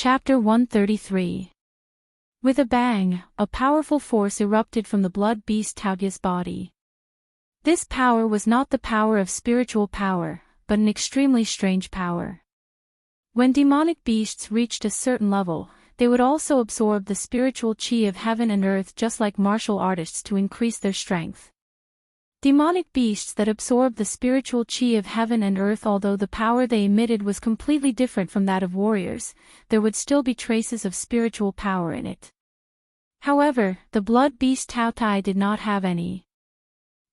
Chapter 133. With a bang, a powerful force erupted from the blood beast Taotia's body. This power was not the power of spiritual power, but an extremely strange power. When demonic beasts reached a certain level, they would also absorb the spiritual chi of heaven and earth just like martial artists to increase their strength. Demonic beasts that absorbed the spiritual chi of heaven and earth, although the power they emitted was completely different from that of warriors, there would still be traces of spiritual power in it. However, the blood beast Taotai did not have any.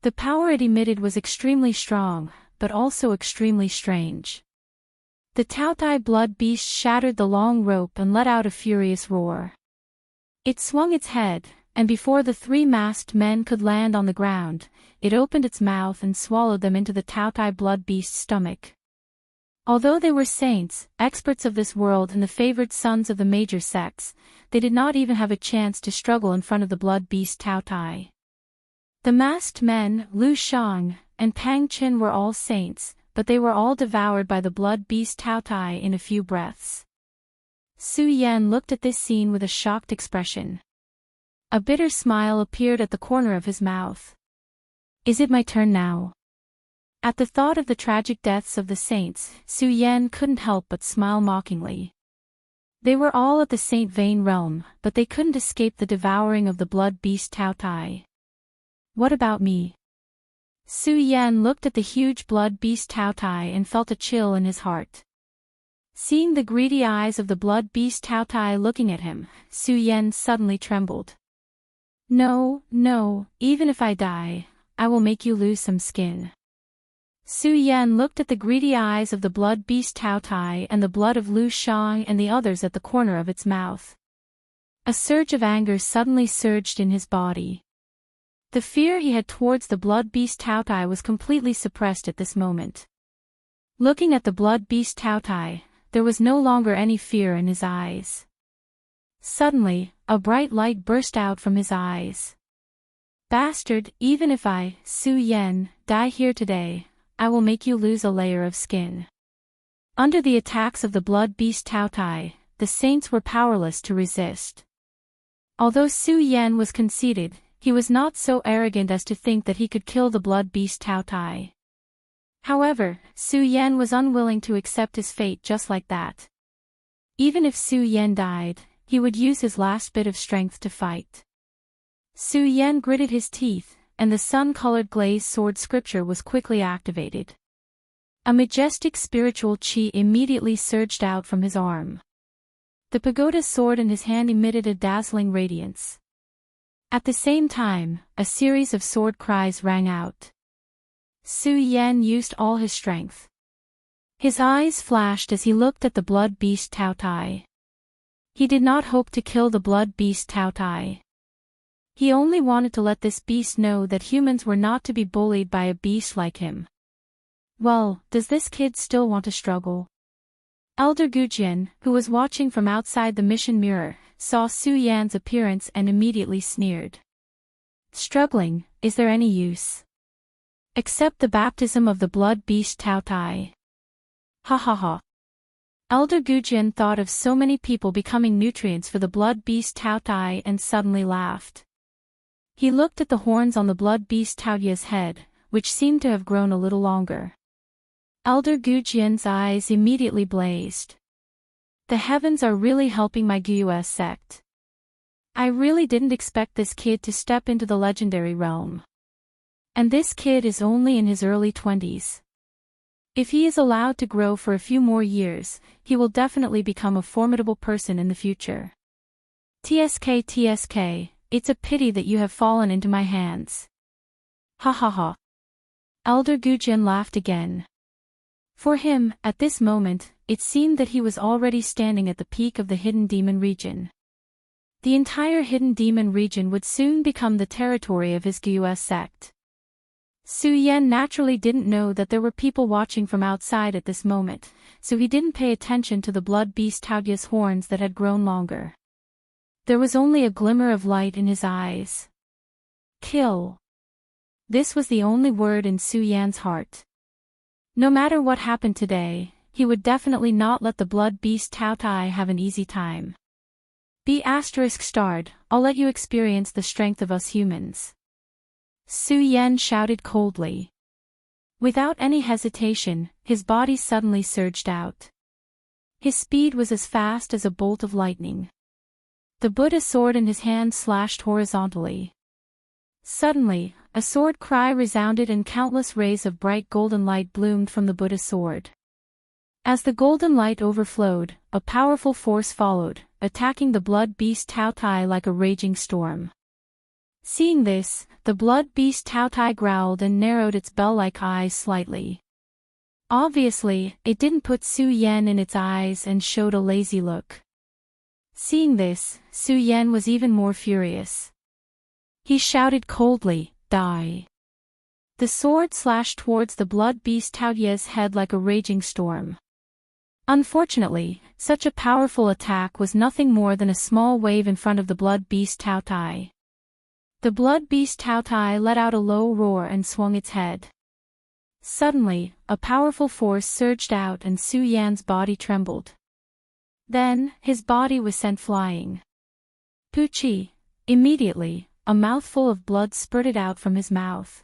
The power it emitted was extremely strong, but also extremely strange. The Taotai blood beast shattered the long rope and let out a furious roar. It swung its head, and before the three masked men could land on the ground, it opened its mouth and swallowed them into the Taotai blood beast's stomach. Although they were saints, experts of this world and the favored sons of the major sects, they did not even have a chance to struggle in front of the blood beast Taotai. The masked men, Lu Shang, and Pang Qin were all saints, but they were all devoured by the blood beast Taotai in a few breaths. Su Yan looked at this scene with a shocked expression. A bitter smile appeared at the corner of his mouth. Is it my turn now? At the thought of the tragic deaths of the saints, Su Yan couldn't help but smile mockingly. They were all of the Saint Vane realm, but they couldn't escape the devouring of the blood beast Taotai. What about me? Su Yan looked at the huge blood beast Taotai and felt a chill in his heart. Seeing the greedy eyes of the blood beast Taotai looking at him, Su Yan suddenly trembled. No, even if I die, I will make you lose some skin. Su Yan looked at the greedy eyes of the blood beast Taotai and the blood of Lu Shang and the others at the corner of its mouth. A surge of anger suddenly surged in his body. The fear he had towards the blood beast Taotai was completely suppressed at this moment. Looking at the blood beast Taotai, there was no longer any fear in his eyes. Suddenly, a bright light burst out from his eyes. Bastard, even if I, Su Yan, die here today, I will make you lose a layer of skin. Under the attacks of the blood beast Taotai, the saints were powerless to resist. Although Su Yan was conceited, he was not so arrogant as to think that he could kill the blood beast Taotai. However, Su Yan was unwilling to accept his fate just like that. Even if Su Yan died, he would use his last bit of strength to fight. Su Yan gritted his teeth, and the sun-colored glazed sword scripture was quickly activated. A majestic spiritual chi immediately surged out from his arm. The pagoda sword in his hand emitted a dazzling radiance. At the same time, a series of sword cries rang out. Su Yan used all his strength. His eyes flashed as he looked at the blood beast Taotai. He did not hope to kill the blood beast Taotai. He only wanted to let this beast know that humans were not to be bullied by a beast like him. Well, does this kid still want to struggle? Elder Gujian, who was watching from outside the mission mirror, saw Su Yan's appearance and immediately sneered. Struggling, is there any use? Accept the baptism of the blood beast Taotai. Ha ha ha. Elder Gujian thought of so many people becoming nutrients for the blood beast Taotai and suddenly laughed. He looked at the horns on the blood beast Taotia's head, which seemed to have grown a little longer. Elder Gujian's eyes immediately blazed. The heavens are really helping my Guos sect. I really didn't expect this kid to step into the legendary realm. And this kid is only in his early 20s. If he is allowed to grow for a few more years, he will definitely become a formidable person in the future. TSK, it's a pity that you have fallen into my hands. Ha ha ha. Elder Gujian laughed again. For him, at this moment, it seemed that he was already standing at the peak of the Hidden Demon region. The entire Hidden Demon region would soon become the territory of his Guos sect. Su Yan naturally didn't know that there were people watching from outside at this moment, so he didn't pay attention to the blood beast Taotia's horns that had grown longer. There was only a glimmer of light in his eyes. Kill. This was the only word in Su Yan's heart. No matter what happened today, he would definitely not let the blood beast Tao Tai have an easy time. ***, I'll let you experience the strength of us humans. Su Yan shouted coldly. Without any hesitation, his body suddenly surged out. His speed was as fast as a bolt of lightning. The Buddha sword in his hand slashed horizontally. Suddenly, a sword cry resounded and countless rays of bright golden light bloomed from the Buddha sword. As the golden light overflowed, a powerful force followed, attacking the blood beast Tao Tai like a raging storm. Seeing this, the blood beast Tao Tai growled and narrowed its bell-like eyes slightly. Obviously, it didn't put Su Yan in its eyes and showed a lazy look. Seeing this, Su Yan was even more furious. He shouted coldly, "Die!" The sword slashed towards the blood beast Tao Tai's head like a raging storm. Unfortunately, such a powerful attack was nothing more than a small wave in front of the blood beast Tao Tai. The blood beast Tao Tai let out a low roar and swung its head. Suddenly, a powerful force surged out and Su Yan's body trembled. Then, his body was sent flying. Poochie! Immediately, a mouthful of blood spurted out from his mouth.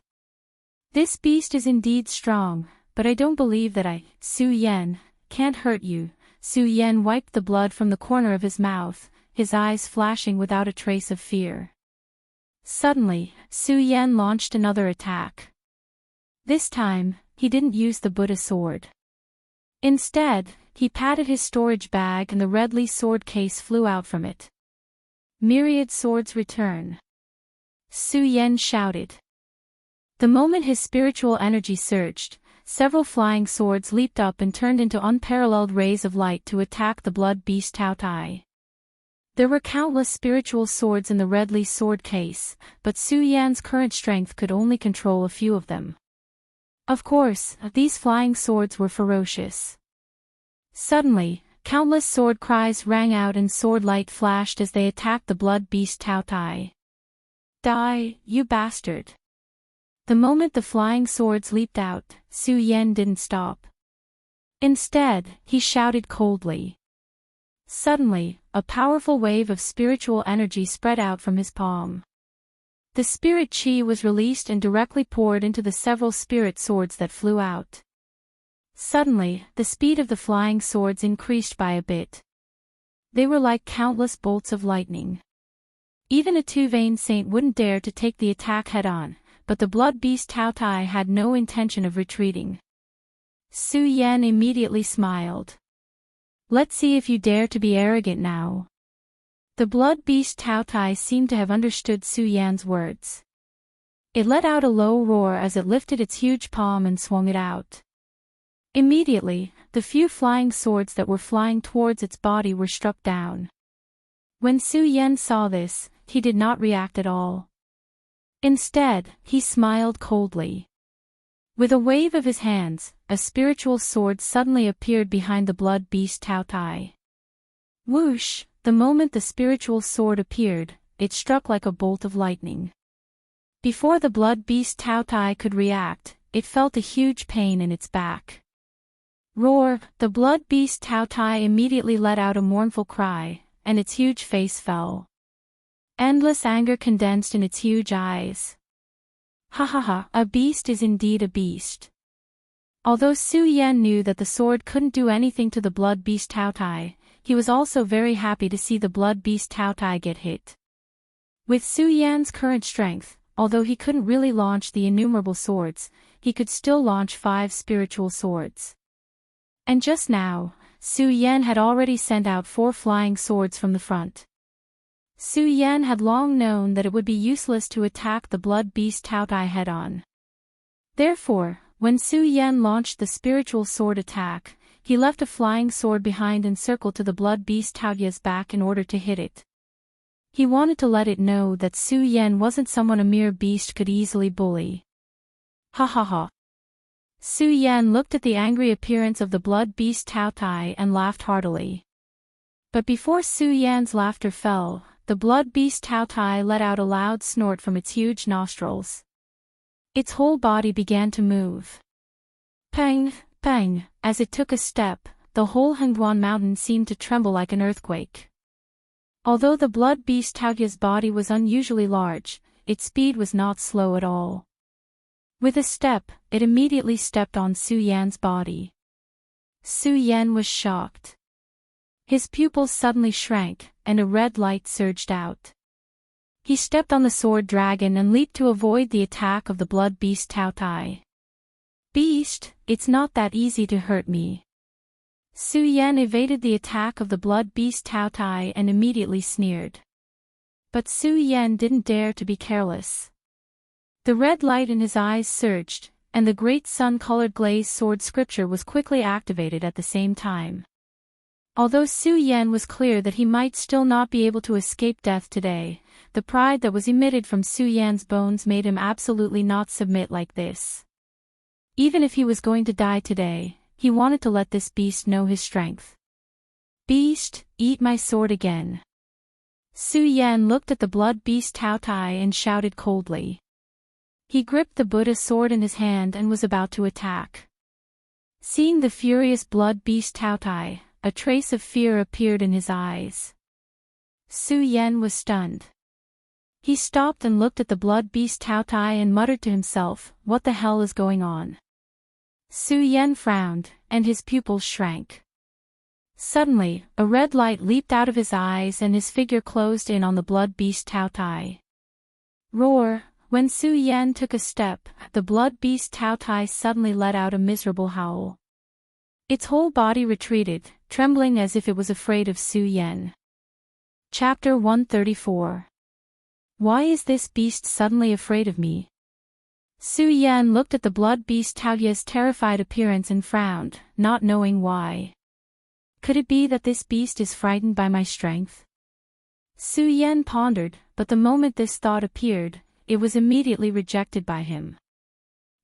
This beast is indeed strong, but I don't believe that Su Yan, can't hurt you. Su Yan wiped the blood from the corner of his mouth, his eyes flashing without a trace of fear. Suddenly, Su Yan launched another attack. This time, he didn't use the Buddha sword. Instead, he patted his storage bag and the redly sword case flew out from it. Myriad swords return. Su Yan shouted. The moment his spiritual energy surged, several flying swords leaped up and turned into unparalleled rays of light to attack the blood beast Tao Tai. There were countless spiritual swords in the redly sword case, but Su Yan's current strength could only control a few of them. Of course, these flying swords were ferocious. Suddenly, countless sword cries rang out and sword light flashed as they attacked the blood beast Tao Tai. Die, you bastard! The moment the flying swords leaped out, Su Yan didn't stop. Instead, he shouted coldly. Suddenly, a powerful wave of spiritual energy spread out from his palm. The spirit chi was released and directly poured into the several spirit swords that flew out. Suddenly, the speed of the flying swords increased by a bit. They were like countless bolts of lightning. Even a two-veined saint wouldn't dare to take the attack head-on, but the blood beast Tao Tai had no intention of retreating. Su Yan immediately smiled. Let's see if you dare to be arrogant now. The blood beast Tao Tai seemed to have understood Su Yan's words. It let out a low roar as it lifted its huge palm and swung it out. Immediately, the few flying swords that were flying towards its body were struck down. When Su Yan saw this, he did not react at all. Instead, he smiled coldly. With a wave of his hands, a spiritual sword suddenly appeared behind the blood beast Tao Tai. Whoosh! The moment the spiritual sword appeared, it struck like a bolt of lightning. Before the blood beast Tao Tai could react, it felt a huge pain in its back. Roar! The blood beast Tao Tai immediately let out a mournful cry, and its huge face fell. Endless anger condensed in its huge eyes. Ha ha ha, a beast is indeed a beast. Although Su Yan knew that the sword couldn't do anything to the blood beast Tao Tai, he was also very happy to see the blood beast Tao Tai get hit. With Su Yan's current strength, although he couldn't really launch the innumerable swords, he could still launch 5 spiritual swords. And just now, Su Yan had already sent out 4 flying swords from the front. Su Yan had long known that it would be useless to attack the blood beast Tao Tai head-on. Therefore, when Su Yan launched the spiritual sword attack, he left a flying sword behind and circled to the blood beast Tao Tai's back in order to hit it. He wanted to let it know that Su Yan wasn't someone a mere beast could easily bully. Ha ha ha. Su Yan looked at the angry appearance of the blood beast Tao Tai and laughed heartily. But before Su Yan's laughter fell, the blood beast Tao Tai let out a loud snort from its huge nostrils. Its whole body began to move. Pang! Bang! As it took a step, the whole Hengduan mountain seemed to tremble like an earthquake. Although the blood beast Taoya's body was unusually large, its speed was not slow at all. With a step, it immediately stepped on Su Yan's body. Su Yan was shocked. His pupils suddenly shrank, and a red light surged out. He stepped on the sword dragon and leaped to avoid the attack of the blood beast Tao Tai. Beast, it's not that easy to hurt me. Su Yan evaded the attack of the blood beast Tao Tai and immediately sneered. But Su Yan didn't dare to be careless. The red light in his eyes surged, and the great sun-colored glazed sword scripture was quickly activated at the same time. Although Su Yan was clear that he might still not be able to escape death today, the pride that was emitted from Su Yan's bones made him absolutely not submit like this. Even if he was going to die today, he wanted to let this beast know his strength. Beast, eat my sword again. Su Yan looked at the blood beast Tao Tai and shouted coldly. He gripped the Buddha sword in his hand and was about to attack. Seeing the furious blood beast Tao Tai, a trace of fear appeared in his eyes. Su Yan was stunned. He stopped and looked at the blood beast Tao Tai and muttered to himself, "What the hell is going on?" Su Yan frowned, and his pupils shrank. Suddenly, a red light leaped out of his eyes and his figure closed in on the blood beast Tao Tai. Roar! When Su Yan took a step, the blood beast Tao Tai suddenly let out a miserable howl. Its whole body retreated, trembling as if it was afraid of Su Yan. Chapter 134. Why is this beast suddenly afraid of me? Su Yan looked at the blood beast Taoya's terrified appearance and frowned, not knowing why. Could it be that this beast is frightened by my strength? Su Yan pondered, but the moment this thought appeared, it was immediately rejected by him.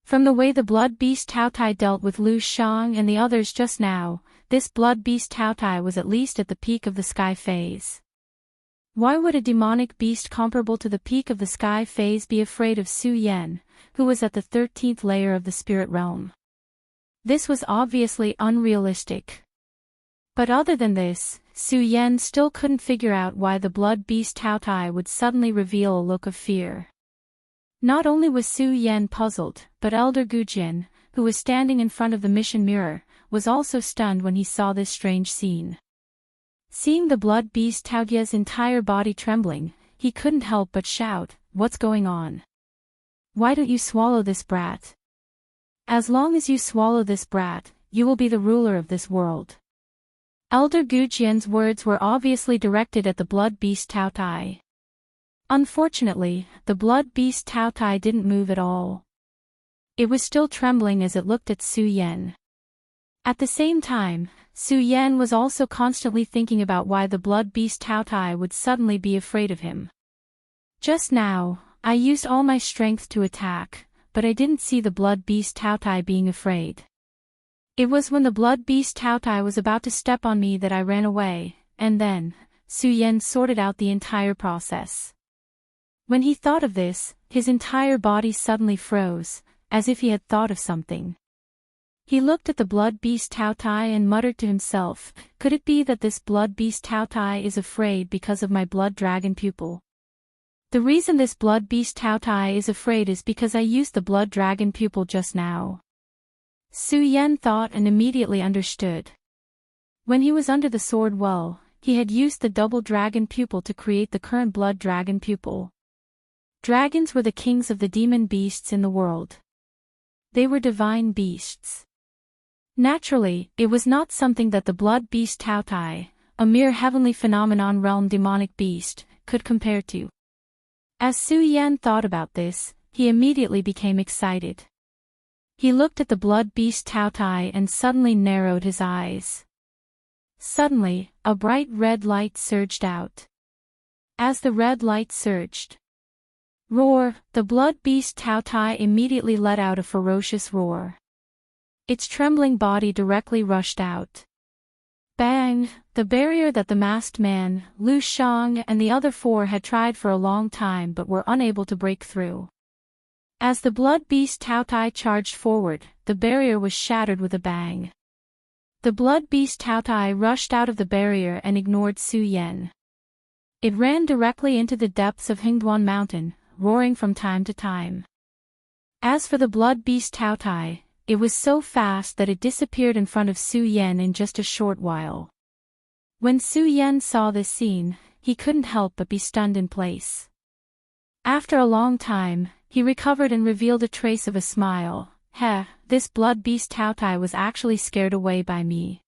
From the way the blood beast Tao Tai dealt with Lu Shang and the others just now, this blood beast Tao Tai was at least at the peak of the sky phase. Why would a demonic beast comparable to the peak of the sky phase be afraid of Su Yan, who was at the 13th layer of the spirit realm? This was obviously unrealistic. But other than this, Su Yan still couldn't figure out why the blood beast Tao Tai would suddenly reveal a look of fear. Not only was Su Yan puzzled, but Elder Gujian, who was standing in front of the mission mirror, was also stunned when he saw this strange scene. Seeing the blood beast Taoya's entire body trembling, he couldn't help but shout, "What's going on? Why don't you swallow this brat? As long as you swallow this brat, you will be the ruler of this world." Elder Gujian's words were obviously directed at the blood beast Tao Tai. Unfortunately, the blood beast Tao Tai didn't move at all. It was still trembling as it looked at Su Yan. At the same time, Su Yan was also constantly thinking about why the blood beast Tao Tai would suddenly be afraid of him. Just now, I used all my strength to attack, but I didn't see the blood beast Tao Tai being afraid. It was when the blood beast Tao Tai was about to step on me that I ran away, and then, Su Yan sorted out the entire process. When he thought of this, his entire body suddenly froze, as if he had thought of something. He looked at the blood beast Tao Tai and muttered to himself, "Could it be that this blood beast Tao Tai is afraid because of my blood dragon pupil? The reason this blood beast Tao Tai is afraid is because I used the blood dragon pupil just now." Su Yan thought and immediately understood. When he was under the sword well, he had used the double dragon pupil to create the current blood dragon pupil. Dragons were the kings of the demon beasts in the world. They were divine beasts. Naturally, it was not something that the blood beast Tao Tai, a mere heavenly phenomenon realm demonic beast, could compare to. As Su Yan thought about this, he immediately became excited. He looked at the blood beast Tao Tai and suddenly narrowed his eyes. Suddenly, a bright red light surged out. As the red light surged, roar, the blood beast Tao Tai immediately let out a ferocious roar. Its trembling body directly rushed out. Bang! The barrier that the masked man, Lu Shang and the other four had tried for a long time but were unable to break through. As the blood beast Tao Tai charged forward, the barrier was shattered with a bang. The blood beast Tao Tai rushed out of the barrier and ignored Su Yan. It ran directly into the depths of Hingduan Mountain, roaring from time to time. As for the blood beast Tao Tai, it was so fast that it disappeared in front of Su Yan in just a short while. When Su Yan saw this scene, he couldn't help but be stunned in place. After a long time, he recovered and revealed a trace of a smile. This blood beast Tao Tai was actually scared away by me.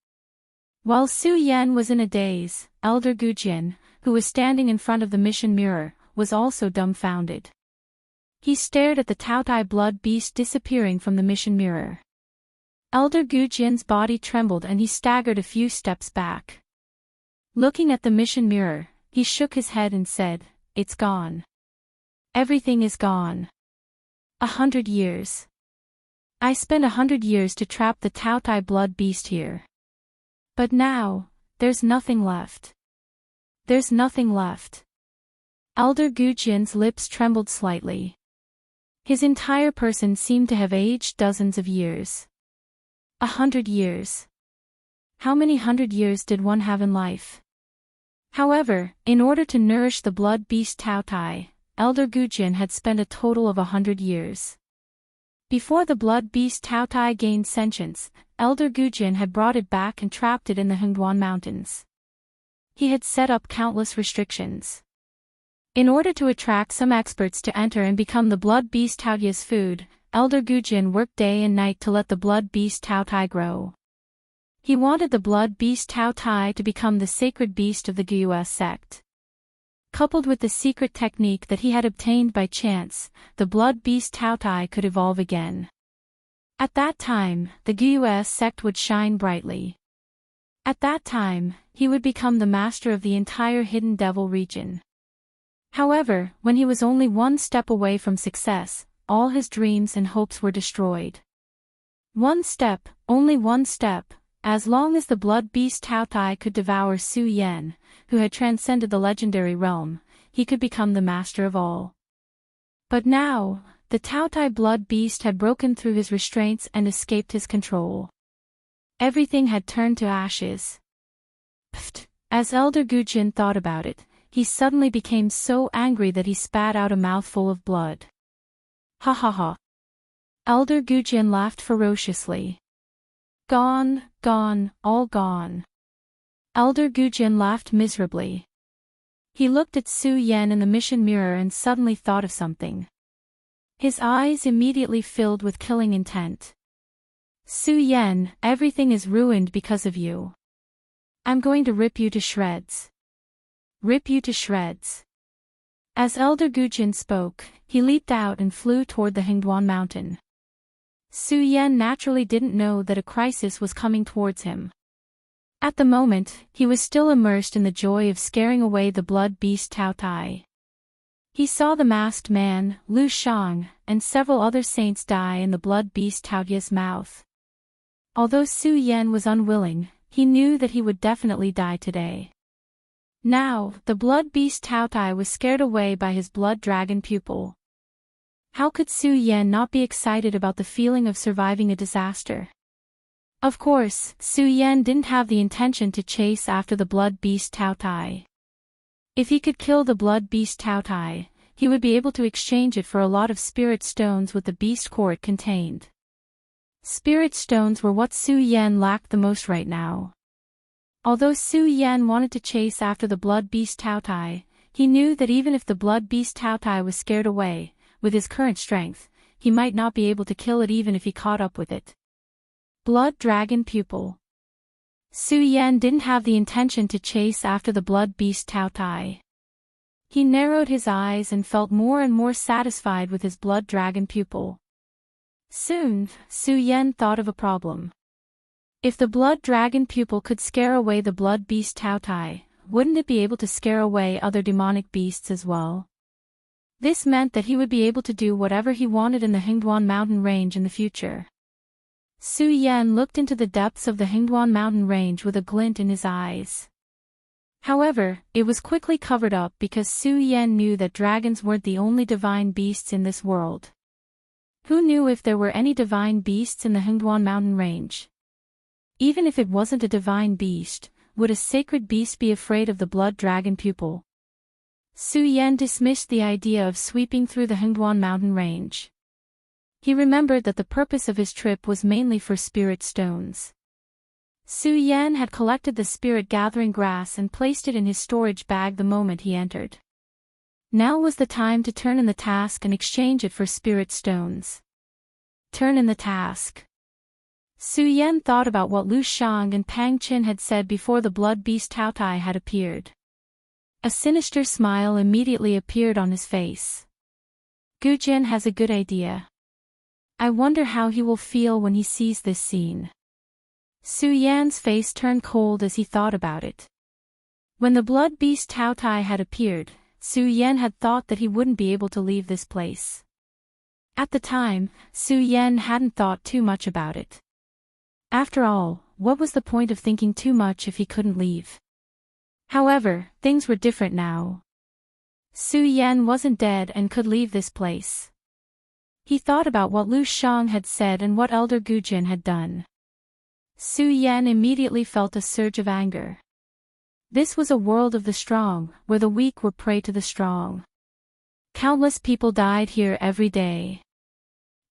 While Su Yan was in a daze, Elder Gujian, who was standing in front of the mission mirror, was also dumbfounded. He stared at the Tao Tai blood beast disappearing from the mission mirror. Elder Gujian's body trembled and he staggered a few steps back. Looking at the mission mirror, he shook his head and said, "It's gone. Everything is gone. 100 years. I spent 100 years to trap the Tao Tai blood beast here. But now, there's nothing left. There's nothing left." Elder Gujian's lips trembled slightly. His entire person seemed to have aged dozens of years. 100 years. How many 100 years did one have in life? However, in order to nourish the blood beast Tao Tai, Elder Gujian had spent a total of 100 years. Before the blood beast Tao Tai gained sentience, Elder Gujian had brought it back and trapped it in the Hingduan Mountains. He had set up countless restrictions. In order to attract some experts to enter and become the blood beast Tao Tai's food, Elder Gujian worked day and night to let the blood beast Tao Tai grow. He wanted the blood beast Tao Tai to become the sacred beast of the Guos sect. Coupled with the secret technique that he had obtained by chance, the blood beast Tao Tai could evolve again. At that time, the Guos sect would shine brightly. At that time, he would become the master of the entire Hidden Devil region. However, when he was only one step away from success, all his dreams and hopes were destroyed. One step, only one step. As long as the blood beast Tao Tai could devour Su Yan, who had transcended the legendary realm, he could become the master of all. But now, the Tao Tai blood beast had broken through his restraints and escaped his control. Everything had turned to ashes. Pfft! As Elder Gujian thought about it, he suddenly became so angry that he spat out a mouthful of blood. Ha ha ha! Elder Gujian laughed ferociously. Gone, gone, all gone. Elder Gujian laughed miserably. He looked at Su Yan in the mission mirror and suddenly thought of something. His eyes immediately filled with killing intent. Su Yan, everything is ruined because of you. I'm going to rip you to shreds. Rip you to shreds. As Elder Gujian spoke, he leaped out and flew toward the Hingduan Mountain. Su Yan naturally didn't know that a crisis was coming towards him. At the moment, he was still immersed in the joy of scaring away the blood beast Tao Tai. He saw the masked man, Lu Shang, and several other saints die in the blood beast Tao Tai's mouth. Although Su Yan was unwilling, he knew that he would definitely die today. Now, the blood beast Tao Tai was scared away by his blood dragon pupil. How could Su Yan not be excited about the feeling of surviving a disaster? Of course, Su Yan didn't have the intention to chase after the blood beast Tao Tai. If he could kill the blood beast Tao Tai, he would be able to exchange it for a lot of spirit stones with the beast core it contained. Spirit stones were what Su Yan lacked the most right now. Although Su Yan wanted to chase after the blood beast Tao Tai, he knew that even if the blood beast Tao Tai was scared away, with his current strength, he might not be able to kill it even if he caught up with it. Blood Dragon Pupil. Su Yan didn't have the intention to chase after the blood beast Tao Tai. He narrowed his eyes and felt more and more satisfied with his blood dragon pupil. Soon, Su Yan thought of a problem. If the blood dragon pupil could scare away the blood beast Tao Tai, wouldn't it be able to scare away other demonic beasts as well? This meant that he would be able to do whatever he wanted in the Hingduan mountain range in the future. Su Yan looked into the depths of the Hingduan mountain range with a glint in his eyes. However, it was quickly covered up because Su Yan knew that dragons weren't the only divine beasts in this world. Who knew if there were any divine beasts in the Hengduan mountain range? Even if it wasn't a divine beast, would a sacred beast be afraid of the blood dragon pupil? Su Yan dismissed the idea of sweeping through the Hengduan mountain range. He remembered that the purpose of his trip was mainly for spirit stones. Su Yan had collected the spirit-gathering grass and placed it in his storage bag the moment he entered. Now was the time to turn in the task and exchange it for spirit stones. Turn in the task. Su Yan thought about what Lu Shang and Pang Qin had said before the blood beast Tao Tai had appeared. A sinister smile immediately appeared on his face. Gu Jin has a good idea. I wonder how he will feel when he sees this scene. Su Yan's face turned cold as he thought about it. When the blood beast Tao Tai had appeared, Su Yan had thought that he wouldn't be able to leave this place. At the time, Su Yan hadn't thought too much about it. After all, what was the point of thinking too much if he couldn't leave? However, things were different now. Su Yan wasn't dead and could leave this place. He thought about what Lu Shang had said and what Elder Gu Jin had done. Su Yan immediately felt a surge of anger. This was a world of the strong, where the weak were prey to the strong. Countless people died here every day.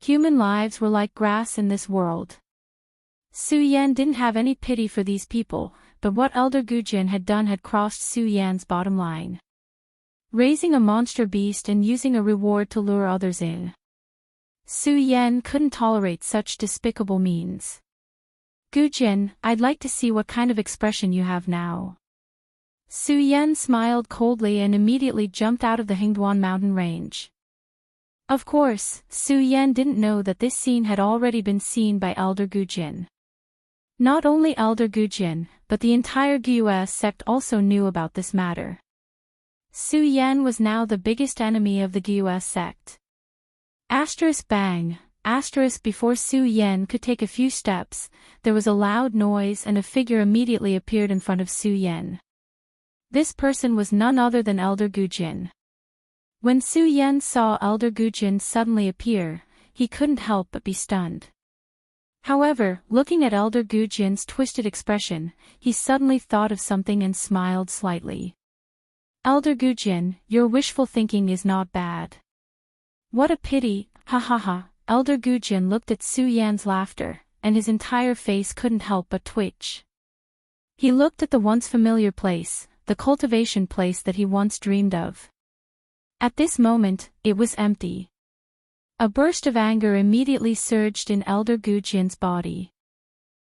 Human lives were like grass in this world. Su Yan didn't have any pity for these people, but what Elder Gu Jin had done had crossed Su Yan's bottom line. Raising a monster beast and using a reward to lure others in. Su Yan couldn't tolerate such despicable means. Gu Jin, I'd like to see what kind of expression you have now. Su Yan smiled coldly and immediately jumped out of the Hengduan mountain range. Of course, Su Yan didn't know that this scene had already been seen by Elder Gu Jin. Not only Elder Gu Jin, but the entire Gus sect also knew about this matter. Su Yan was now the biggest enemy of the Gus sect. Asterisk bang, asterisk before Su Yan could take a few steps, there was a loud noise and a figure immediately appeared in front of Su Yan. This person was none other than Elder Gu Jin. When Su Yan saw Elder Gu Jin suddenly appear, he couldn't help but be stunned. However, looking at Elder Gu Jin's twisted expression, he suddenly thought of something and smiled slightly. Elder Gu Jin, your wishful thinking is not bad. What a pity, ha ha ha. Elder Gu Jin looked at Su Yan's laughter, and his entire face couldn't help but twitch. He looked at the once familiar place, the cultivation place that he once dreamed of. At this moment, it was empty. A burst of anger immediately surged in Elder Gu Jin's body.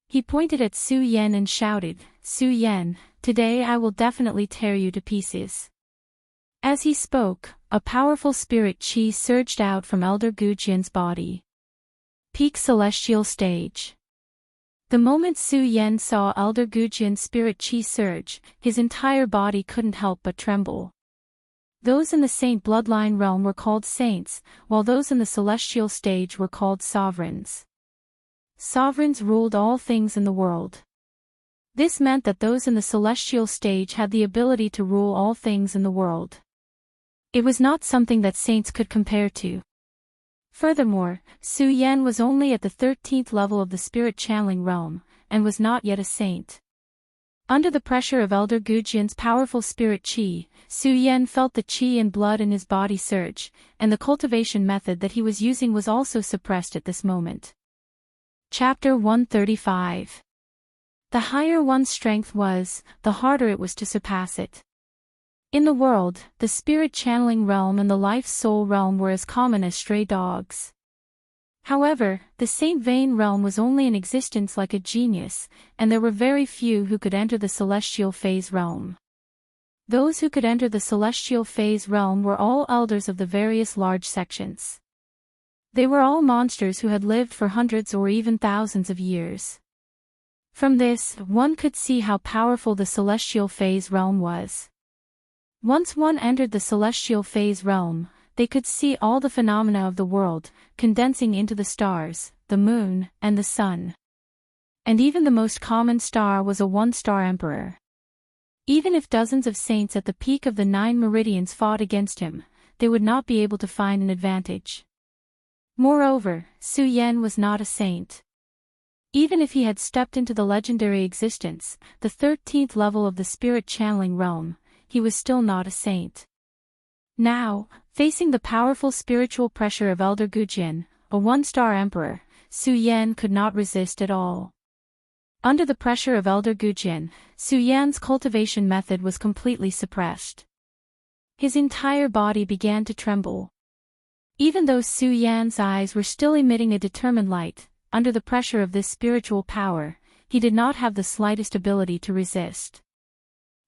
He pointed at Su Yan and shouted, Su Yan, today I will definitely tear you to pieces. As he spoke, a powerful spirit chi surged out from Elder Gu Jin's body. Peak Celestial Stage. The moment Su Yan saw Elder Gu Jin's spirit chi surge, his entire body couldn't help but tremble. Those in the saint bloodline realm were called saints, while those in the celestial stage were called sovereigns. Sovereigns ruled all things in the world. This meant that those in the celestial stage had the ability to rule all things in the world. It was not something that saints could compare to. Furthermore, Su Yan was only at the 13th level of the spirit channeling realm, and was not yet a saint. Under the pressure of Elder Gu Jin's powerful spirit chi, Su Yan felt the chi and blood in his body surge, and the cultivation method that he was using was also suppressed at this moment. Chapter 135. The higher one's strength was, the harder it was to surpass it. In the world, the spirit channeling realm and the life-soul realm were as common as stray dogs. However, the Saint Vein realm was only in existence like a genius, and there were very few who could enter the celestial phase realm. Those who could enter the celestial phase realm were all elders of the various large sections. They were all monsters who had lived for hundreds or even thousands of years. From this, one could see how powerful the celestial phase realm was. Once one entered the celestial phase realm, they could see all the phenomena of the world, condensing into the stars, the moon, and the sun. And even the most common star was a one-star emperor. Even if dozens of saints at the peak of the 9 meridians fought against him, they would not be able to find an advantage. Moreover, Su Yan was not a saint. Even if he had stepped into the legendary existence, the 13th level of the spirit-channeling realm, he was still not a saint. Now, facing the powerful spiritual pressure of Elder Gujin, a one-star emperor, Su Yan could not resist at all. Under the pressure of Elder Gujin, Su Yan's cultivation method was completely suppressed. His entire body began to tremble. Even though Su Yan's eyes were still emitting a determined light, under the pressure of this spiritual power, he did not have the slightest ability to resist.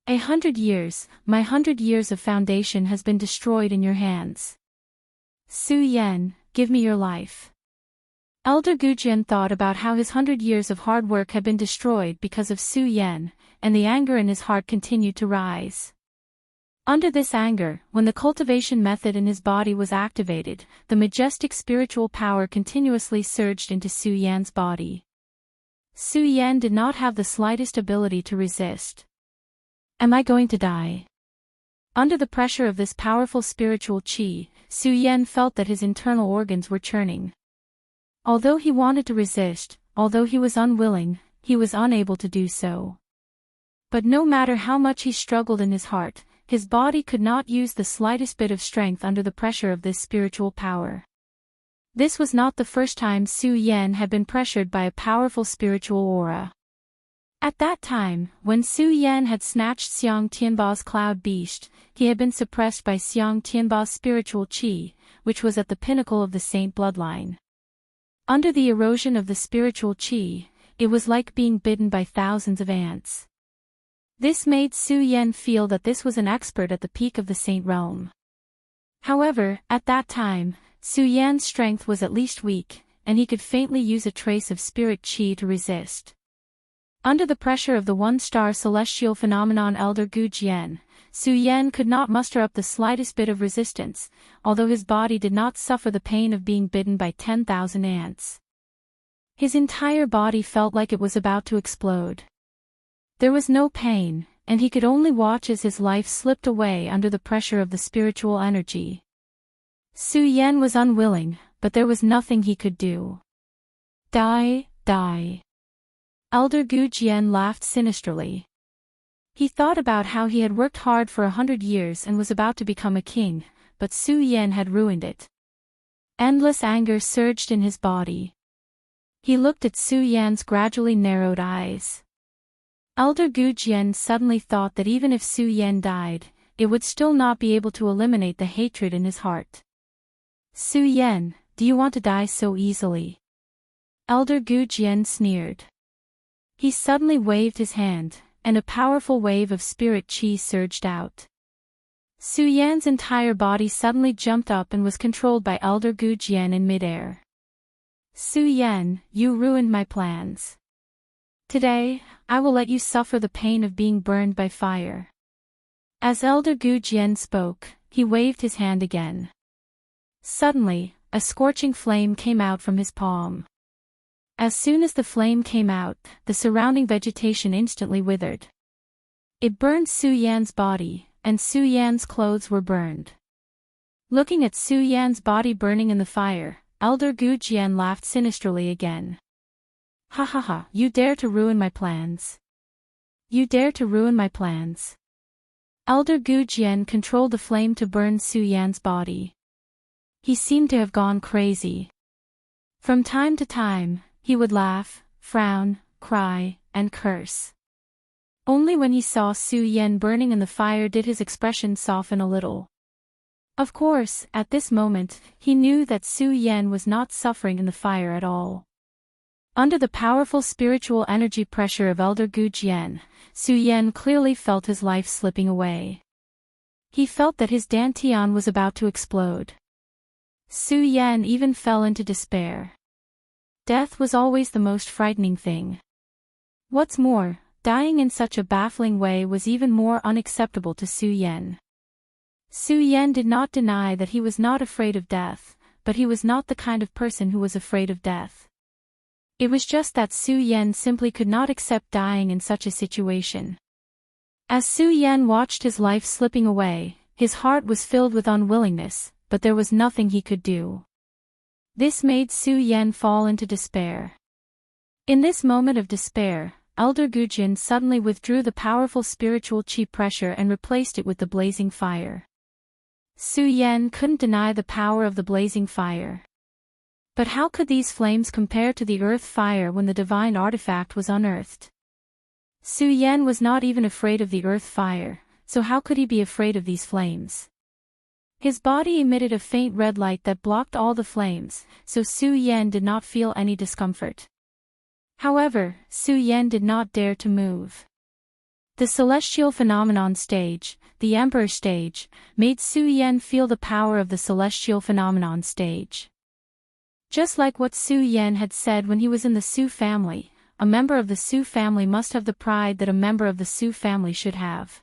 100 years, my 100 years of foundation has been destroyed in your hands. Su Yan, give me your life. Elder Gujin thought about how his 100 years of hard work had been destroyed because of Su Yan, and the anger in his heart continued to rise. Under this anger, when the cultivation method in his body was activated, the majestic spiritual power continuously surged into Su Yan's body. Su Yan did not have the slightest ability to resist. Am I going to die? Under the pressure of this powerful spiritual qi, Su Yan felt that his internal organs were churning. Although he wanted to resist, although he was unwilling, he was unable to do so. But no matter how much he struggled in his heart, his body could not use the slightest bit of strength under the pressure of this spiritual power. This was not the first time Su Yan had been pressured by a powerful spiritual aura. At that time, when Su Yan had snatched Xiang Tianba's cloud beast, he had been suppressed by Xiang Tianba's spiritual qi, which was at the pinnacle of the saint bloodline. Under the erosion of the spiritual qi, it was like being bitten by thousands of ants. This made Su Yan feel that this was an expert at the peak of the saint realm. However, at that time, Su Yan's strength was at least weak, and he could faintly use a trace of spirit qi to resist. Under the pressure of the one-star celestial phenomenon Elder Gujin, Su Yan could not muster up the slightest bit of resistance, although his body did not suffer the pain of being bitten by 10,000 ants. His entire body felt like it was about to explode. There was no pain, and he could only watch as his life slipped away under the pressure of the spiritual energy. Su Yan was unwilling, but there was nothing he could do. Die, die. Elder Gujin laughed sinisterly. He thought about how he had worked hard for 100 years and was about to become a king, but Su Yan had ruined it. Endless anger surged in his body. He looked at Su Yan's gradually narrowed eyes. Elder Gujin suddenly thought that even if Su Yan died, it would still not be able to eliminate the hatred in his heart. Su Yan, do you want to die so easily? Elder Gujin sneered. He suddenly waved his hand, and a powerful wave of spirit qi surged out. Su Yan's entire body suddenly jumped up and was controlled by Elder Gujin in midair. Su Yan, you ruined my plans. Today, I will let you suffer the pain of being burned by fire. As Elder Gujin spoke, he waved his hand again. Suddenly, a scorching flame came out from his palm. As soon as the flame came out, the surrounding vegetation instantly withered. It burned Su Yan's body, and Su Yan's clothes were burned. Looking at Su Yan's body burning in the fire, Elder Gujin laughed sinisterly again. Ha ha ha, you dare to ruin my plans. You dare to ruin my plans. Elder Gujin controlled the flame to burn Su Yan's body. He seemed to have gone crazy. From time to time, he would laugh, frown, cry, and curse. Only when he saw Su Yan burning in the fire did his expression soften a little. Of course, at this moment, he knew that Su Yan was not suffering in the fire at all. Under the powerful spiritual energy pressure of Elder Gujin, Su Yan clearly felt his life slipping away. He felt that his dantian was about to explode. Su Yan even fell into despair. Death was always the most frightening thing. What's more, dying in such a baffling way was even more unacceptable to Su Yan. Su Yan did not deny that he was not afraid of death, but he was not the kind of person who was afraid of death. It was just that Su Yan simply could not accept dying in such a situation. As Su Yan watched his life slipping away, his heart was filled with unwillingness, but there was nothing he could do. This made Su Yan fall into despair. In this moment of despair, Elder Gujin suddenly withdrew the powerful spiritual chi pressure and replaced it with the blazing fire. Su Yan couldn't deny the power of the blazing fire. But how could these flames compare to the earth fire when the divine artifact was unearthed? Su Yan was not even afraid of the earth fire, so how could he be afraid of these flames? His body emitted a faint red light that blocked all the flames, so Su Yan did not feel any discomfort. However, Su Yan did not dare to move. The celestial phenomenon stage, the Emperor stage, made Su Yan feel the power of the celestial phenomenon stage. Just like what Su Yan had said when he was in the Su family, a member of the Su family must have the pride that a member of the Su family should have.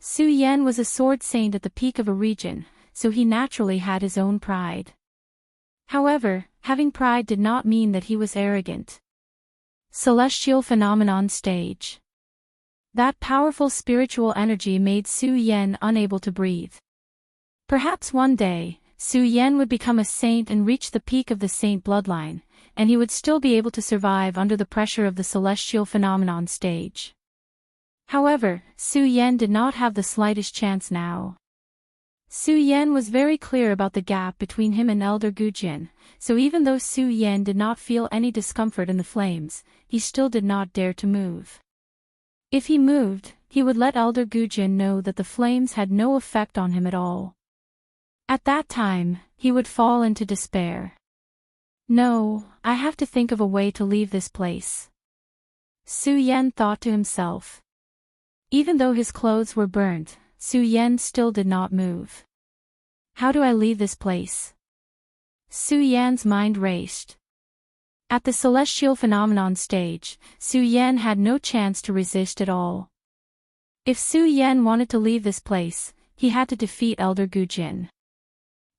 Su Yan was a sword saint at the peak of a region, so he naturally had his own pride. However, having pride did not mean that he was arrogant. Celestial phenomenon stage. That powerful spiritual energy made Su Yan unable to breathe. Perhaps one day, Su Yan would become a saint and reach the peak of the saint bloodline, and he would still be able to survive under the pressure of the celestial phenomenon stage. However, Su Yan did not have the slightest chance now. Su Yan was very clear about the gap between him and Elder Gujin, so even though Su Yan did not feel any discomfort in the flames, he still did not dare to move. If he moved, he would let Elder Gujin know that the flames had no effect on him at all. At that time, he would fall into despair. No, I have to think of a way to leave this place. Su Yan thought to himself. Even though his clothes were burnt, Su Yan still did not move. How do I leave this place? Su Yan's mind raced. At the celestial phenomenon stage, Su Yan had no chance to resist at all. If Su Yan wanted to leave this place, he had to defeat Elder Gujin.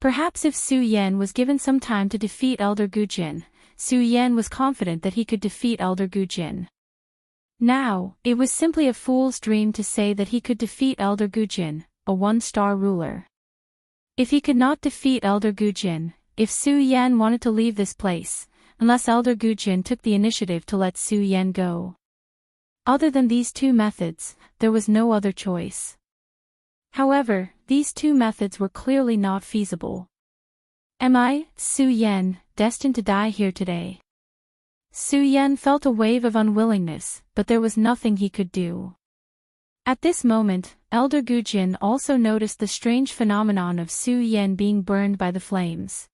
Perhaps if Su Yan was given some time to defeat Elder Gujin, Su Yan was confident that he could defeat Elder Gujin. Now, it was simply a fool's dream to say that he could defeat Elder Gujin, a one-star ruler. If he could not defeat Elder Gujin, if Su Yan wanted to leave this place, unless Elder Gujin took the initiative to let Su Yan go. Other than these two methods, there was no other choice. However, these two methods were clearly not feasible. Am I, Su Yan, destined to die here today? Su Yan felt a wave of unwillingness, but there was nothing he could do. At this moment, Elder Gujin also noticed the strange phenomenon of Su Yan being burned by the flames.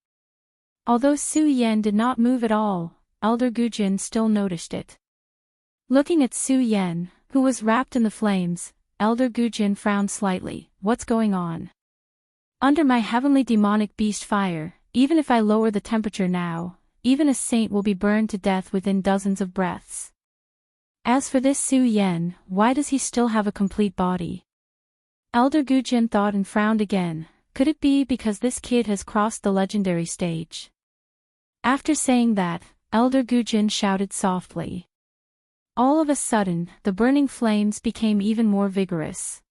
Although Su Yan did not move at all, Elder Gujin still noticed it. Looking at Su Yan, who was wrapped in the flames, Elder Gujin frowned slightly. What's going on? Under my heavenly demonic beast fire, even if I lower the temperature now, even a saint will be burned to death within dozens of breaths. As for this Su Yan, why does he still have a complete body? Elder Gujin thought and frowned again. Could it be because this kid has crossed the legendary stage? After saying that, Elder Gujin shouted softly. All of a sudden, the burning flames became even more vigorous.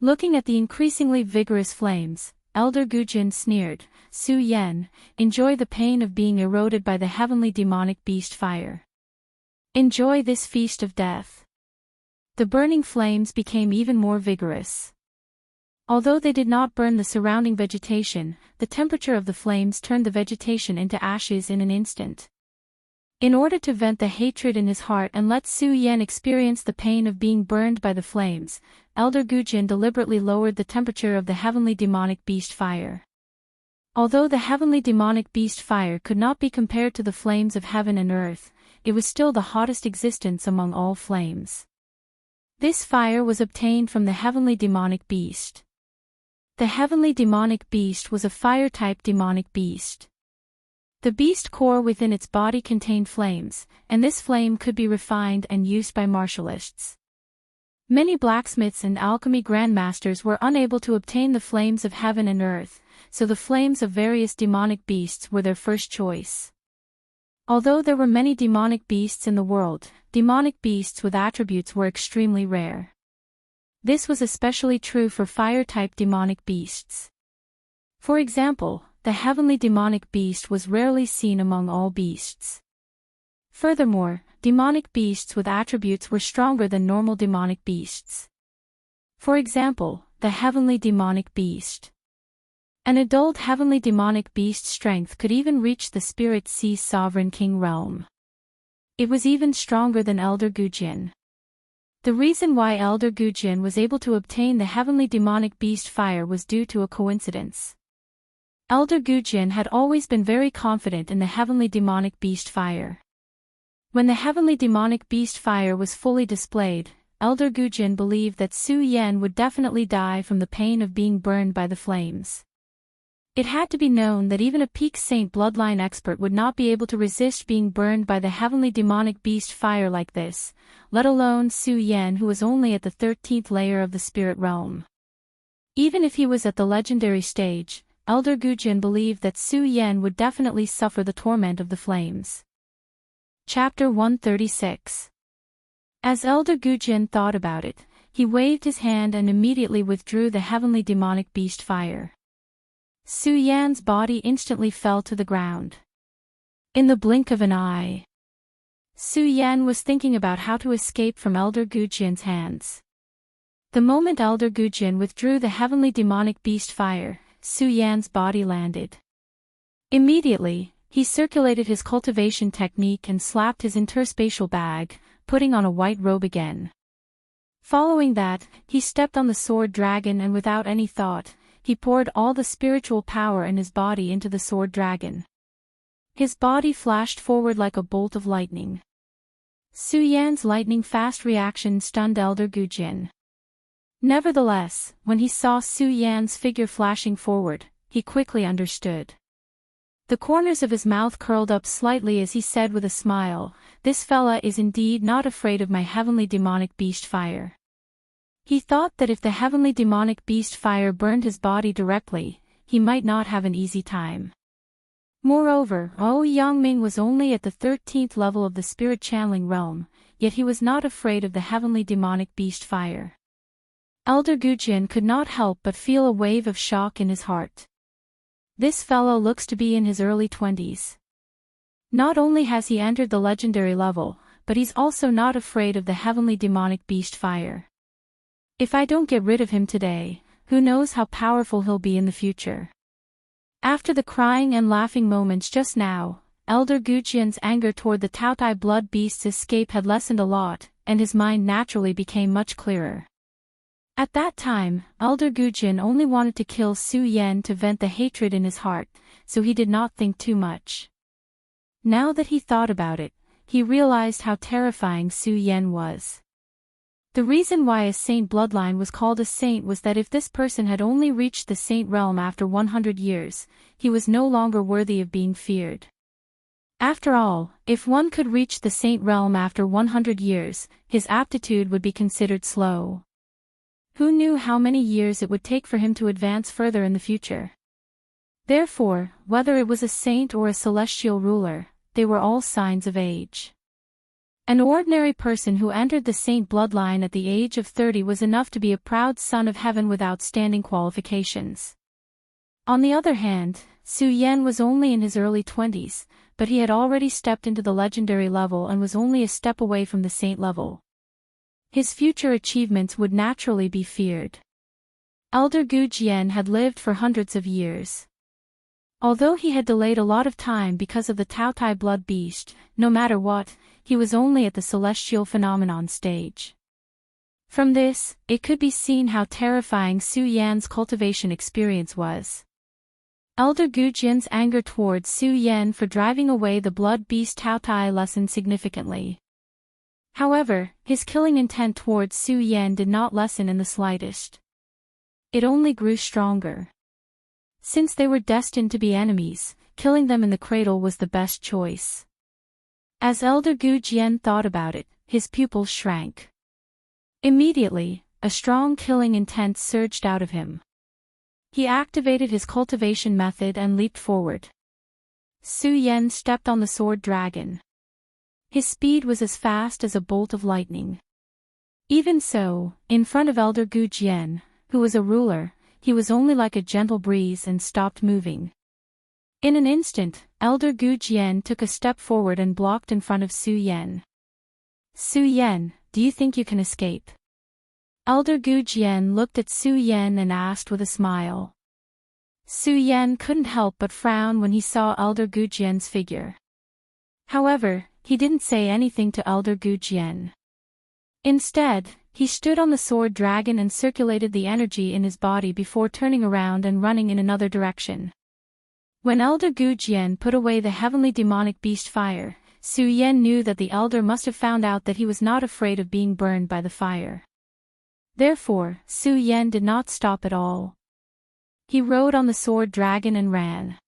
Looking at the increasingly vigorous flames, Elder Gujin sneered, Su Yan, enjoy the pain of being eroded by the heavenly demonic beast fire. Enjoy this feast of death. The burning flames became even more vigorous. Although they did not burn the surrounding vegetation, the temperature of the flames turned the vegetation into ashes in an instant. In order to vent the hatred in his heart and let Su Yan experience the pain of being burned by the flames, Elder Gujin deliberately lowered the temperature of the heavenly demonic beast fire. Although the heavenly demonic beast fire could not be compared to the flames of heaven and earth, it was still the hottest existence among all flames. This fire was obtained from the heavenly demonic beast. The heavenly demonic beast was a fire-type demonic beast. The beast core within its body contained flames, and this flame could be refined and used by martialists. Many blacksmiths and alchemy grandmasters were unable to obtain the flames of heaven and earth, so the flames of various demonic beasts were their first choice. Although there were many demonic beasts in the world, demonic beasts with attributes were extremely rare. This was especially true for fire-type demonic beasts. For example, the heavenly demonic beast was rarely seen among all beasts. Furthermore, demonic beasts with attributes were stronger than normal demonic beasts. For example, the heavenly demonic beast. An adult heavenly demonic beast's strength could even reach the Spirit Sea Sovereign King realm. It was even stronger than Elder Gujin. The reason why Elder Gujin was able to obtain the heavenly demonic beast fire was due to a coincidence. Elder Gujin had always been very confident in the heavenly demonic beast fire. When the heavenly demonic beast fire was fully displayed, Elder Gujin believed that Su Yan would definitely die from the pain of being burned by the flames. It had to be known that even a peak saint bloodline expert would not be able to resist being burned by the heavenly demonic beast fire like this, let alone Su Yan, who was only at the 13th layer of the spirit realm. Even if he was at the legendary stage, Elder Gujin believed that Su Yan would definitely suffer the torment of the flames. Chapter 136. As Elder Gujin thought about it, he waved his hand and immediately withdrew the heavenly demonic beast fire. Su Yan's body instantly fell to the ground. In the blink of an eye, Su Yan was thinking about how to escape from Elder Gujin's hands. The moment Elder Gujin withdrew the heavenly demonic beast fire, Su Yan's body landed. Immediately, he circulated his cultivation technique and slapped his interspatial bag, putting on a white robe again. Following that, he stepped on the sword dragon and without any thought, he poured all the spiritual power in his body into the sword dragon. His body flashed forward like a bolt of lightning. Su Yan's lightning-fast reaction stunned Elder Gujin. Nevertheless, when he saw Su Yan's figure flashing forward, he quickly understood. The corners of his mouth curled up slightly as he said with a smile, "This fella is indeed not afraid of my heavenly demonic beast fire." He thought that if the heavenly demonic beast fire burned his body directly, he might not have an easy time. Moreover, Yangming was only at the 13th level of the spirit channeling realm, yet he was not afraid of the heavenly demonic beast fire. Elder Gujin could not help but feel a wave of shock in his heart. This fellow looks to be in his early 20s. Not only has he entered the legendary level, but he's also not afraid of the heavenly demonic beast fire. If I don't get rid of him today, who knows how powerful he'll be in the future. After the crying and laughing moments just now, Elder Gujin's anger toward the Taotai blood beast's escape had lessened a lot, and his mind naturally became much clearer. At that time, Elder Gujin only wanted to kill Su Yan to vent the hatred in his heart, so he did not think too much. Now that he thought about it, he realized how terrifying Su Yan was. The reason why a saint bloodline was called a saint was that if this person had only reached the saint realm after 100 years, he was no longer worthy of being feared. After all, if one could reach the saint realm after 100 years, his aptitude would be considered slow. Who knew how many years it would take for him to advance further in the future? Therefore, whether it was a saint or a celestial ruler, they were all signs of age. An ordinary person who entered the saint bloodline at the age of 30 was enough to be a proud son of heaven with outstanding qualifications. On the other hand, Su Yan was only in his early 20s, but he had already stepped into the legendary level and was only a step away from the saint level. His future achievements would naturally be feared. Elder Gujin had lived for hundreds of years. Although he had delayed a lot of time because of the Taotai blood beast, no matter what, he was only at the celestial phenomenon stage. From this, it could be seen how terrifying Su Yan's cultivation experience was. Elder Gujin's anger towards Su Yan for driving away the blood beast Taotai lessened significantly. However, his killing intent towards Su Yan did not lessen in the slightest. It only grew stronger. Since they were destined to be enemies, killing them in the cradle was the best choice. As Elder Gujin thought about it, his pupils shrank. Immediately, a strong killing intent surged out of him. He activated his cultivation method and leaped forward. Su Yan stepped on the sword dragon. His speed was as fast as a bolt of lightning. Even so, in front of Elder Gujin, who was a ruler, he was only like a gentle breeze and stopped moving. In an instant, Elder Gu Jian took a step forward and blocked in front of Su Yan. Su Yan, do you think you can escape? Elder Gu Jian looked at Su Yan and asked with a smile. Su Yan couldn't help but frown when he saw Elder Gu Jian's figure. However, he didn't say anything to Elder Gu Jian. Instead, he stood on the sword dragon and circulated the energy in his body before turning around and running in another direction. When Elder Gu Jian put away the heavenly demonic beast fire, Su Yan knew that the elder must have found out that he was not afraid of being burned by the fire. Therefore, Su Yan did not stop at all. He rode on the sword dragon and ran.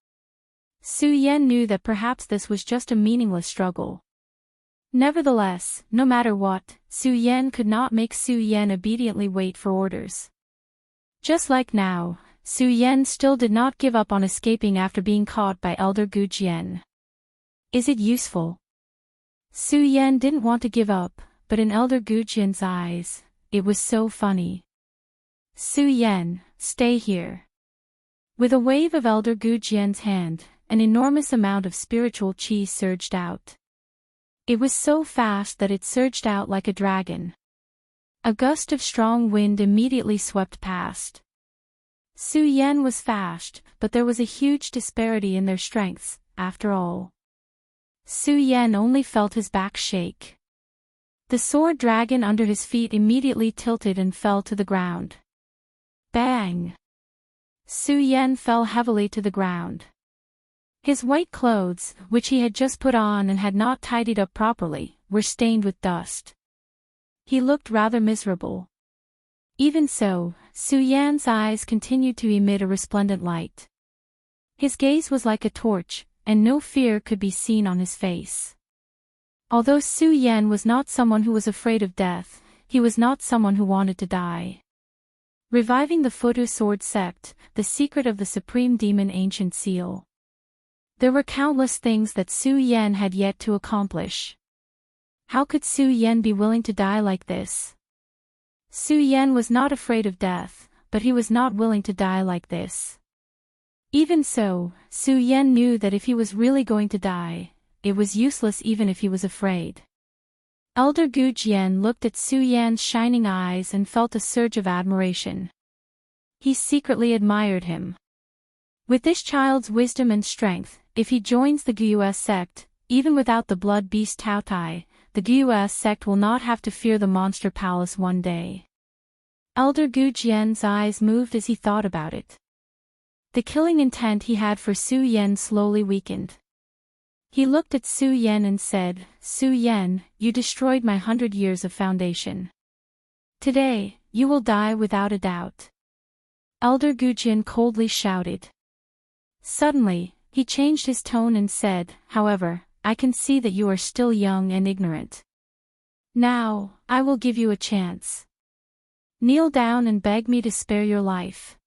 Su Yan knew that perhaps this was just a meaningless struggle. Nevertheless, no matter what, Su Yan could not make Su Yan obediently wait for orders. Just like now, Su Yan still did not give up on escaping after being caught by Elder Gu Jian. Is it useful? Su Yan didn't want to give up, but in Elder Gu Jian's eyes, it was so funny. Su Yan, stay here. With a wave of Elder Gu Jian's hand, an enormous amount of spiritual qi surged out. It was so fast that it surged out like a dragon. A gust of strong wind immediately swept past. Su Yan was fast, but there was a huge disparity in their strengths, after all. Su Yan only felt his back shake. The sword dragon under his feet immediately tilted and fell to the ground. Bang! Su Yan fell heavily to the ground. His white clothes, which he had just put on and had not tidied up properly, were stained with dust. He looked rather miserable. Even so, Su Yan's eyes continued to emit a resplendent light. His gaze was like a torch, and no fear could be seen on his face. Although Su Yan was not someone who was afraid of death, he was not someone who wanted to die. Reviving the Futu Sword Sect, the secret of the Supreme Demon Ancient Seal. There were countless things that Su Yan had yet to accomplish. How could Su Yan be willing to die like this? Su Yan was not afraid of death, but he was not willing to die like this. Even so, Su Yan knew that if he was really going to die, it was useless even if he was afraid. Elder Gu Jian looked at Su Yan's shining eyes and felt a surge of admiration. He secretly admired him. With this child's wisdom and strength, if he joins the Gus sect, even without the blood beast Tao Tai, the Gus sect will not have to fear the monster palace one day. Elder Gu Jian's eyes moved as he thought about it. The killing intent he had for Su Yan slowly weakened. He looked at Su Yan and said, Su Yan, you destroyed my 100 years of foundation. Today, you will die without a doubt. Elder Gu Jian coldly shouted. Suddenly, he changed his tone and said, however, I can see that you are still young and ignorant. Now, I will give you a chance. Kneel down and beg me to spare your life.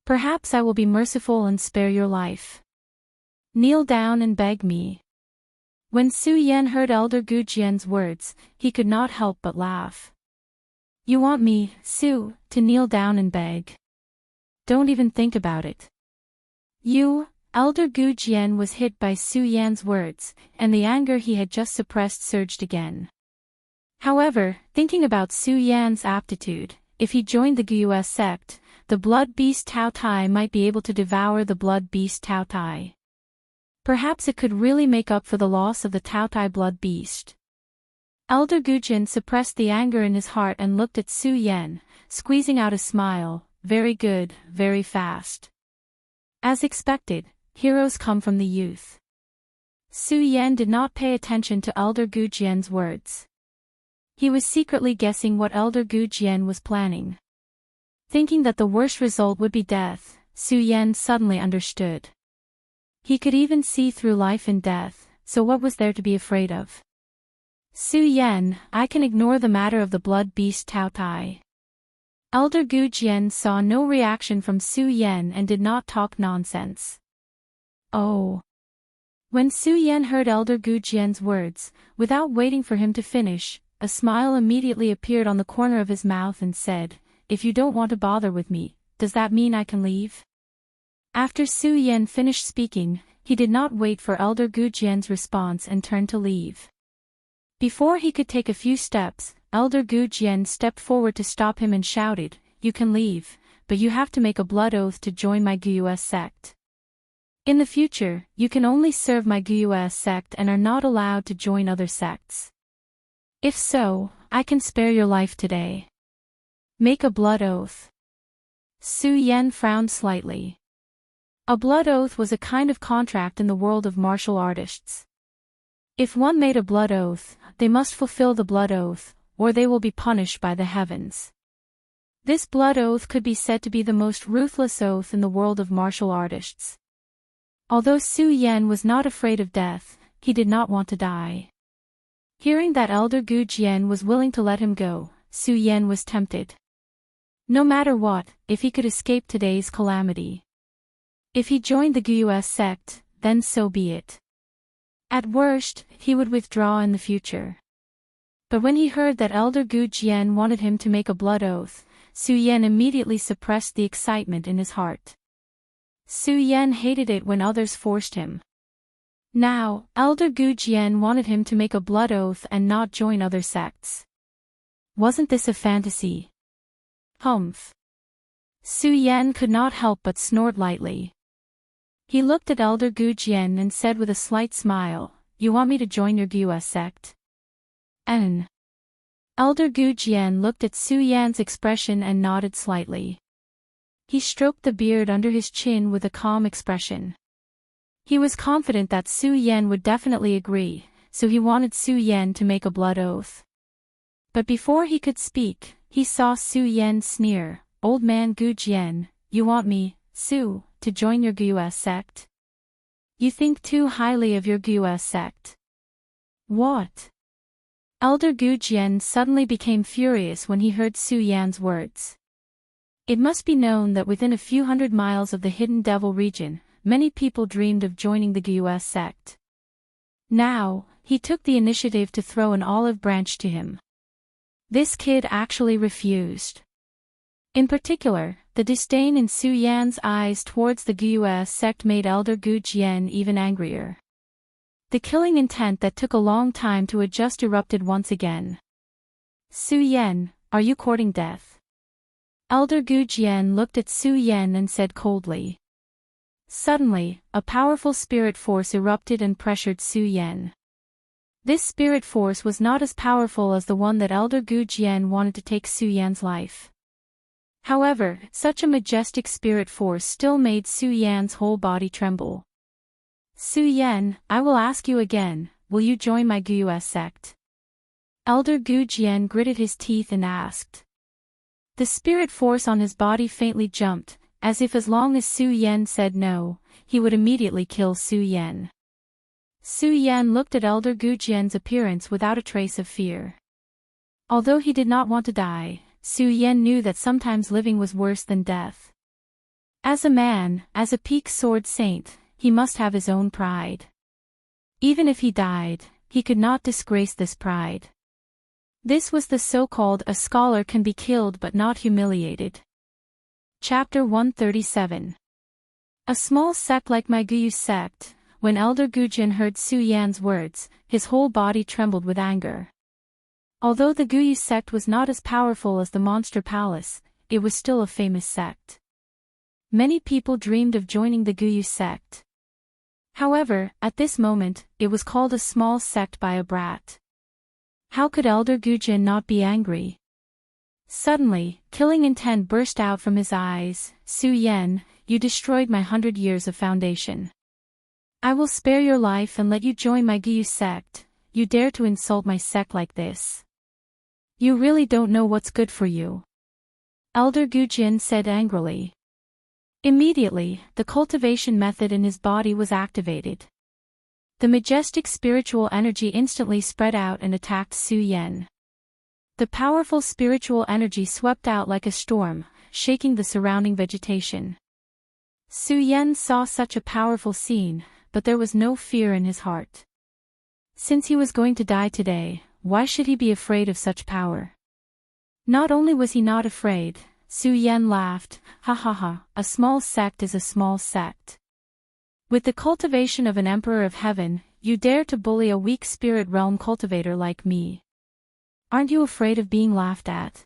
Perhaps I will be merciful and spare your life. Kneel down and beg me. When Su Yan heard Elder Gu Jian's words, he could not help but laugh. You want me, Su, to kneel down and beg? Don't even think about it. You, Elder Gu Jian was hit by Su Yan's words, and the anger he had just suppressed surged again. However, thinking about Su Yan's aptitude, if he joined the Gus sect, the blood beast Tao Tai might be able to devour the blood beast Tao Tai. Perhaps it could really make up for the loss of the Tao Tai blood beast. Elder Gu Jian suppressed the anger in his heart and looked at Su Yan, squeezing out a smile. Very good, very fast. As expected, heroes come from the youth. Su Yan did not pay attention to Elder Gu Jian's words. He was secretly guessing what Elder Gu Jian was planning. Thinking that the worst result would be death, Su Yan suddenly understood. He could even see through life and death, so what was there to be afraid of? Su Yan, I can ignore the matter of the blood beast Tao Tai. Elder Gu Jian saw no reaction from Su Yan and did not talk nonsense. Oh. When Su Yan heard Elder Gu Jian's words, without waiting for him to finish, a smile immediately appeared on the corner of his mouth and said, if you don't want to bother with me, does that mean I can leave? After Su Yan finished speaking, he did not wait for Elder Gu Jian's response and turned to leave. Before he could take a few steps, Elder Gu Jian stepped forward to stop him and shouted, "You can leave, but you have to make a blood oath to join my Guyus sect. In the future, you can only serve my Guyus sect and are not allowed to join other sects. If so, I can spare your life today. Make a blood oath." Su Yan frowned slightly. A blood oath was a kind of contract in the world of martial artists. If one made a blood oath, they must fulfill the blood oath, or they will be punished by the heavens. This blood oath could be said to be the most ruthless oath in the world of martial artists. Although Su Yan was not afraid of death, he did not want to die. Hearing that Elder Gu Jian was willing to let him go, Su Yan was tempted. No matter what, if he could escape today's calamity. If he joined the Guyus sect, then so be it. At worst, he would withdraw in the future. But when he heard that Elder Gu Jian wanted him to make a blood oath, Su Yan immediately suppressed the excitement in his heart. Su Yan hated it when others forced him. Now, Elder Gu Jian wanted him to make a blood oath and not join other sects. Wasn't this a fantasy? Humph. Su Yan could not help but snort lightly. He looked at Elder Gu Jian and said with a slight smile, "You want me to join your Guyus sect?" Elder Gu Jian looked at Su Yan's expression and nodded slightly. He stroked the beard under his chin with a calm expression. He was confident that Su Yan would definitely agree, so he wanted Su Yan to make a blood oath. But before he could speak, he saw Su Yan sneer, "Old man Gu Jian, you want me, Su, to join your Guyus sect? You think too highly of your Guyus sect." What? Elder Gu Jian suddenly became furious when he heard Su Yan's words. It must be known that within a few hundred miles of the Hidden Devil region, many people dreamed of joining the Guyus sect. Now, he took the initiative to throw an olive branch to him. This kid actually refused. In particular, the disdain in Su Yan's eyes towards the Guyus sect made Elder Gu Jian even angrier. The killing intent that took a long time to adjust erupted once again. "Su Yan, are you courting death?" Elder Gu Jian looked at Su Yan and said coldly. Suddenly, a powerful spirit force erupted and pressured Su Yan. This spirit force was not as powerful as the one that Elder Gu Jian wanted to take Su Yan's life. However, such a majestic spirit force still made Su Yan's whole body tremble. "Su Yan, I will ask you again, will you join my Guyus sect?" Elder Gu Jian gritted his teeth and asked. The spirit force on his body faintly jumped, as if as long as Su Yan said no, he would immediately kill Su Yan. Su Yan looked at Elder Gu Jian's appearance without a trace of fear. Although he did not want to die, Su Yan knew that sometimes living was worse than death. As a man, as a peak sword saint, he must have his own pride. Even if he died, he could not disgrace this pride. This was the so-called "a scholar can be killed but not humiliated." Chapter 137. A small sect like my Guyus sect. When Elder Gu Jian heard Su Yan's words, his whole body trembled with anger. Although the Guyus sect was not as powerful as the Monster Palace, it was still a famous sect. Many people dreamed of joining the Guyus sect. However, at this moment, it was called a small sect by a brat. How could Elder Gu Jian not be angry? Suddenly, killing intent burst out from his eyes. "Su Yan, you destroyed my 100 years of foundation. I will spare your life and let you join my Guyus sect. You dare to insult my sect like this? You really don't know what's good for you." Elder Gu Jian said angrily. Immediately, the cultivation method in his body was activated. The majestic spiritual energy instantly spread out and attacked Su Yan. The powerful spiritual energy swept out like a storm, shaking the surrounding vegetation. Su Yan saw such a powerful scene, but there was no fear in his heart. Since he was going to die today, why should he be afraid of such power? Not only was he not afraid, Su Yan laughed. Ha ha ha, a small sect is a small sect. With the cultivation of an emperor of heaven, you dare to bully a weak spirit realm cultivator like me. Aren't you afraid of being laughed at?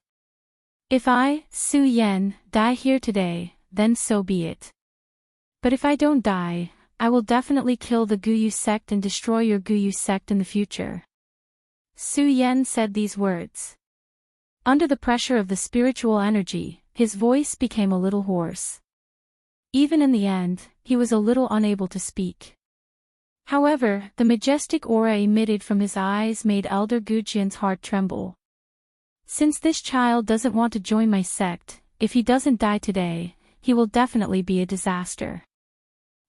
If I, Su Yan, die here today, then so be it. But if I don't die, I will definitely kill the Guyu sect and destroy your Guyu sect in the future. Su Yan said these words. Under the pressure of the spiritual energy, his voice became a little hoarse. Even in the end, he was a little unable to speak. However, the majestic aura emitted from his eyes made Elder Gujian's heart tremble. Since this child doesn't want to join my sect, if he doesn't die today, he will definitely be a disaster.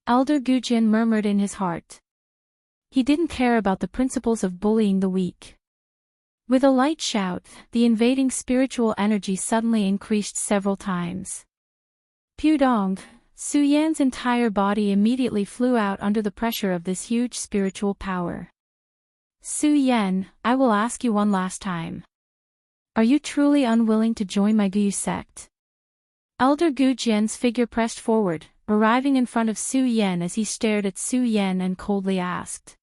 Elder Gujian murmured in his heart. He didn't care about the principles of bullying the weak. With a light shout, the invading spiritual energy suddenly increased several times. Pudong, Su Yan's entire body immediately flew out under the pressure of this huge spiritual power. Su Yan, I will ask you one last time. Are you truly unwilling to join my Guyu sect? Elder Gujian's figure pressed forward, arriving in front of Su Yan as he stared at Su Yan and coldly asked.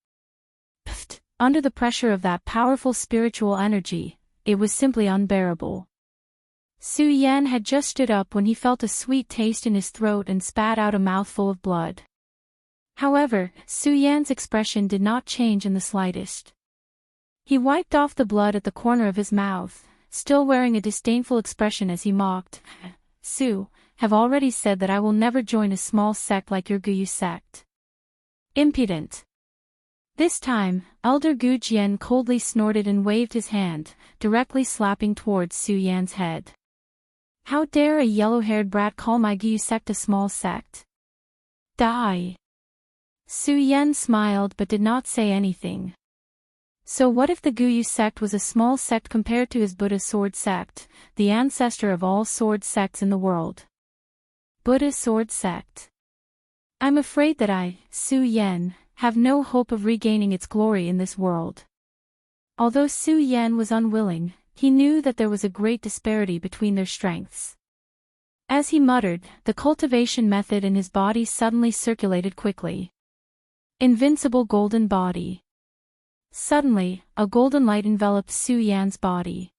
Pfft, under the pressure of that powerful spiritual energy, it was simply unbearable. Su Yan had just stood up when he felt a sweet taste in his throat and spat out a mouthful of blood. However, Su Yan's expression did not change in the slightest. He wiped off the blood at the corner of his mouth, still wearing a disdainful expression as he mocked. Su, have already said that I will never join a small sect like your Guyu sect. Impudent. This time, Elder Gujian coldly snorted and waved his hand, directly slapping towards Su Yan's head. How dare a yellow-haired brat call my Guyu sect a small sect? Die! Su Yan smiled but did not say anything. So what if the Guyu sect was a small sect compared to his Buddha sword sect, the ancestor of all sword sects in the world? Buddha sword sect. I'm afraid that I, Su Yan, have no hope of regaining its glory in this world. Although Su Yan was unwilling, he knew that there was a great disparity between their strengths. As he muttered, the cultivation method in his body suddenly circulated quickly. Invincible golden body. Suddenly, a golden light enveloped Su Yan's body.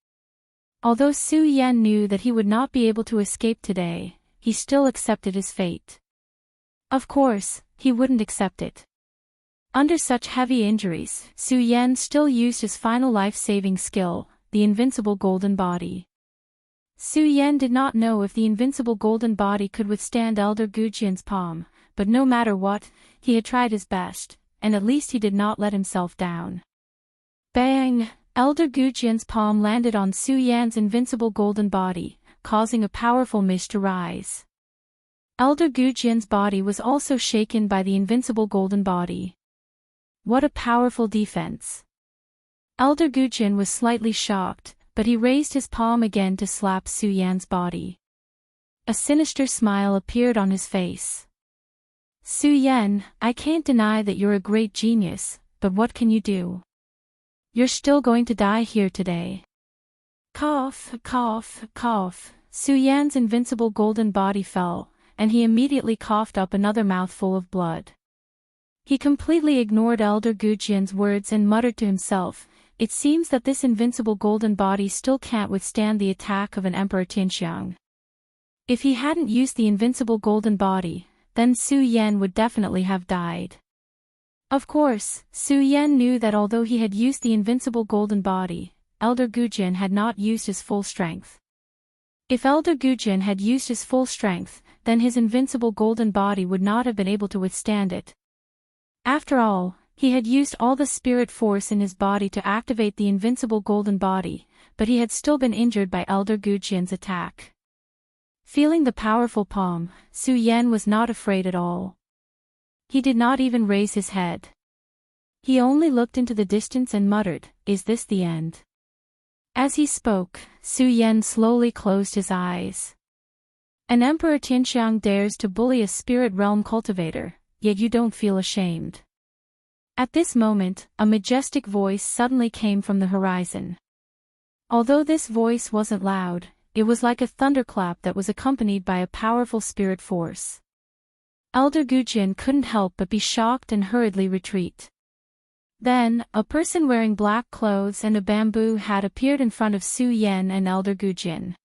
Although Su Yan knew that he would not be able to escape today, he still accepted his fate. Of course, he wouldn't accept it. Under such heavy injuries, Su Yan still used his final life-saving skill, the invincible golden body. Su Yan did not know if the invincible golden body could withstand Elder Gujian's palm, but no matter what, he had tried his best, and at least he did not let himself down. Bang! Elder Gujian's palm landed on Su Yan's invincible golden body, causing a powerful mist to rise. Elder Gujian's body was also shaken by the invincible golden body. What a powerful defense! Elder Gujian was slightly shocked, but he raised his palm again to slap Su Yan's body. A sinister smile appeared on his face. Su Yan, I can't deny that you're a great genius, but what can you do? You're still going to die here today. Cough, cough, cough. Su Yan's invincible golden body fell, and he immediately coughed up another mouthful of blood. He completely ignored Elder Gujian's words and muttered to himself, it seems that this invincible golden body still can't withstand the attack of an Emperor Tianxiang. If he hadn't used the invincible golden body, then Su Yan would definitely have died. Of course, Su Yan knew that although he had used the invincible golden body, Elder Gujian had not used his full strength. If Elder Gujian had used his full strength, then his invincible golden body would not have been able to withstand it. After all, he had used all the spirit force in his body to activate the invincible golden body, but he had still been injured by Elder Gujian's attack. Feeling the powerful palm, Su Yan was not afraid at all. He did not even raise his head. He only looked into the distance and muttered, "Is this the end?" As he spoke, Su Yan slowly closed his eyes. An Emperor Tianxiang dares to bully a spirit realm cultivator, yet you don't feel ashamed. At this moment, a majestic voice suddenly came from the horizon. Although this voice wasn't loud, it was like a thunderclap that was accompanied by a powerful spirit force. Elder Gujin couldn't help but be shocked and hurriedly retreat. Then, a person wearing black clothes and a bamboo hat appeared in front of Su Yan and Elder Gujin.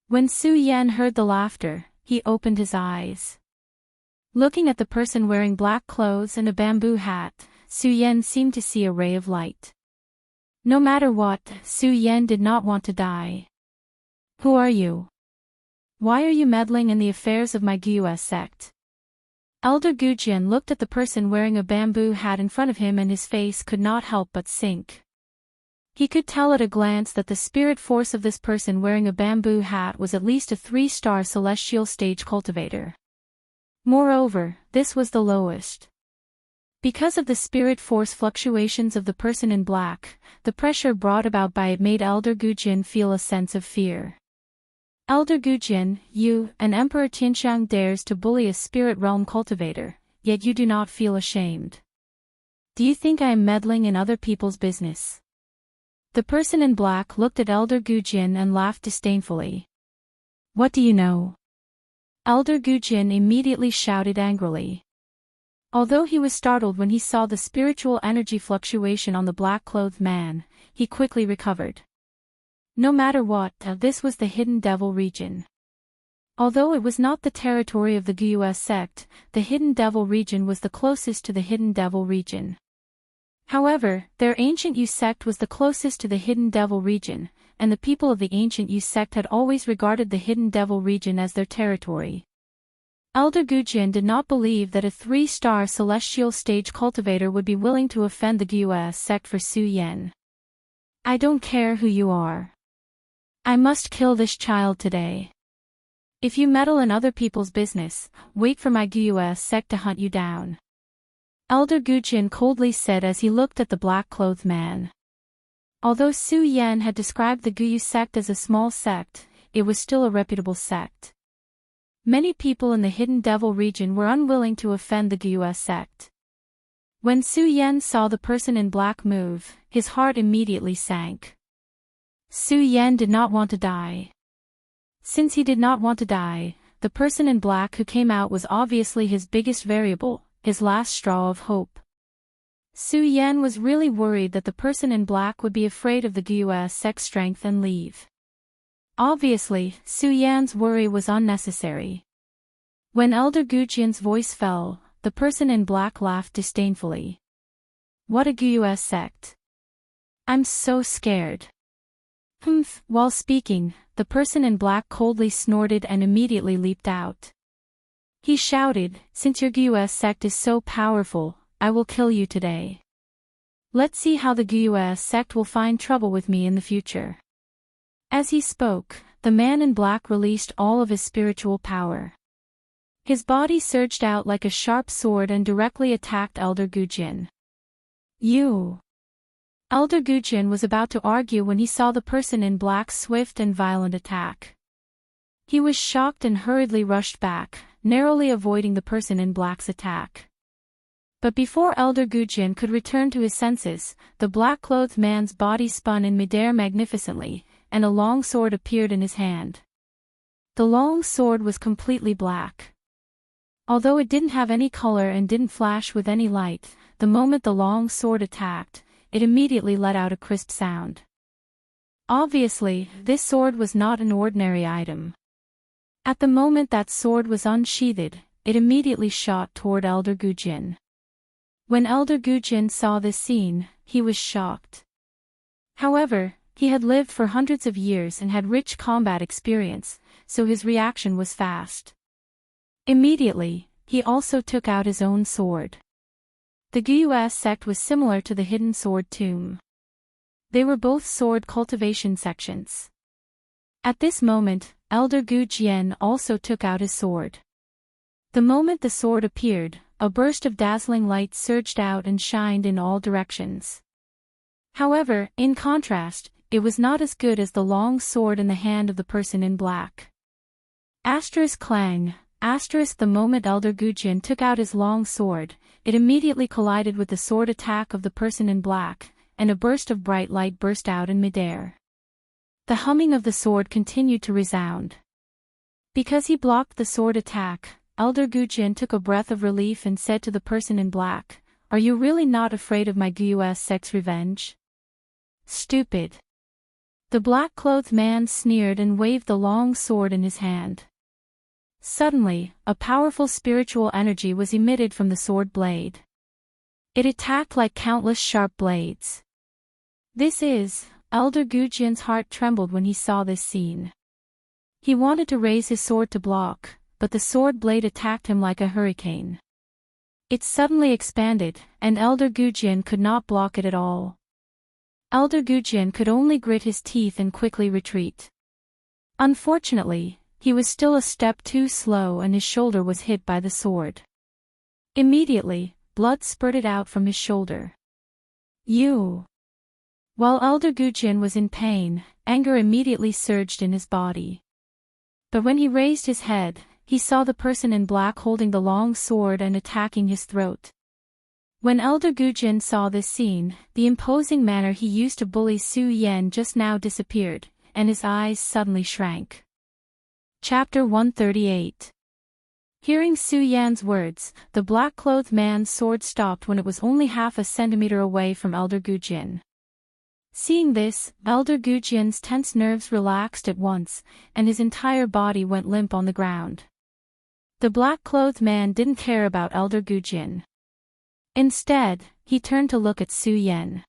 When Su Yan heard the laughter, he opened his eyes. Looking at the person wearing black clothes and a bamboo hat, Su Yan seemed to see a ray of light. No matter what, Su Yan did not want to die. Who are you? Why are you meddling in the affairs of my Gyue sect? Elder Gujin looked at the person wearing a bamboo hat in front of him and his face could not help but sink. He could tell at a glance that the spirit force of this person wearing a bamboo hat was at least a 3-star celestial stage cultivator. Moreover, this was the lowest. Because of the spirit force fluctuations of the person in black, the pressure brought about by it made Elder Gujin feel a sense of fear. Elder Gujin, you, an Emperor Tianxiang, dares to bully a spirit realm cultivator, yet you do not feel ashamed. Do you think I am meddling in other people's business? The person in black looked at Elder Gujin and laughed disdainfully. What do you know? Elder Gujin immediately shouted angrily. Although he was startled when he saw the spiritual energy fluctuation on the black-clothed man, he quickly recovered. No matter what, this was the Hidden Devil region. Although it was not the territory of the Gyue sect, the Hidden Devil region was the closest to the Hidden Devil region. However, their Ancient Yu sect was the closest to the Hidden Devil region, and the people of the Ancient Yu sect had always regarded the Hidden Devil region as their territory. Elder Gujin did not believe that a 3-star celestial stage cultivator would be willing to offend the Gyue sect for Su Yan. I don't care who you are. I must kill this child today. If you meddle in other people's business, wait for my Gyue sect to hunt you down. Elder Gujin coldly said as he looked at the black-clothed man. Although Su Yan had described the Gyue sect as a small sect, it was still a reputable sect. Many people in the Hidden Devil region were unwilling to offend the Gyue sect. When Su Yan saw the person in black move, his heart immediately sank. Su Yan did not want to die. Since he did not want to die, the person in black who came out was obviously his biggest variable, his last straw of hope. Su Yan was really worried that the person in black would be afraid of the Gyue sect's strength and leave. Obviously, Su Yan's worry was unnecessary. When Elder Gujin's voice fell, the person in black laughed disdainfully. What a Gyue sect. I'm so scared. Humph. While speaking, the person in black coldly snorted and immediately leaped out. He shouted, since your Gyue sect is so powerful, I will kill you today. Let's see how the Gyue sect will find trouble with me in the future. As he spoke, the man in black released all of his spiritual power. His body surged out like a sharp sword and directly attacked Elder Gujin. You! Elder Gujin was about to argue when he saw the person in black's swift and violent attack. He was shocked and hurriedly rushed back, narrowly avoiding the person in black's attack. But before Elder Gujin could return to his senses, the black-clothed man's body spun in midair magnificently, and a long sword appeared in his hand. The long sword was completely black. Although it didn't have any color and didn't flash with any light, the moment the long sword attacked, it immediately let out a crisp sound. Obviously, this sword was not an ordinary item. At the moment that sword was unsheathed, it immediately shot toward Elder Gujin. When Elder Gujin saw this scene, he was shocked. However, he had lived for hundreds of years and had rich combat experience, so his reaction was fast. Immediately, he also took out his own sword. The Gyue sect was similar to the Hidden Sword Tomb. They were both sword cultivation sections. At this moment, Elder Gujin also took out his sword. The moment the sword appeared, a burst of dazzling light surged out and shined in all directions. However, in contrast, it was not as good as the long sword in the hand of the person in black. Asterisk clang, asterisk. The moment Elder Gujin took out his long sword, it immediately collided with the sword attack of the person in black, and a burst of bright light burst out in midair. The humming of the sword continued to resound. Because he blocked the sword attack, Elder Gujin took a breath of relief and said to the person in black, "Are you really not afraid of my Gu's sex revenge?" "Stupid." The black-clothed man sneered and waved the long sword in his hand. Suddenly, a powerful spiritual energy was emitted from the sword blade. It attacked like countless sharp blades. Elder Gujin's heart trembled when he saw this scene. He wanted to raise his sword to block, but the sword blade attacked him like a hurricane. It suddenly expanded, and Elder Gujin could not block it at all. Elder Gujin could only grit his teeth and quickly retreat. Unfortunately, he was still a step too slow and his shoulder was hit by the sword. Immediately, blood spurted out from his shoulder. "You!" While Elder Gujin was in pain, anger immediately surged in his body. But when he raised his head, he saw the person in black holding the long sword and attacking his throat. When Elder Gujin saw this scene, the imposing manner he used to bully Su Yan just now disappeared, and his eyes suddenly shrank. Chapter 138. Hearing Su Yan's words, the black-clothed man's sword stopped when it was only half a centimeter away from Elder Gujin. Seeing this, Elder Gujin's tense nerves relaxed at once, and his entire body went limp on the ground. The black-clothed man didn't care about Elder Gujin. Instead, he turned to look at Su Yan.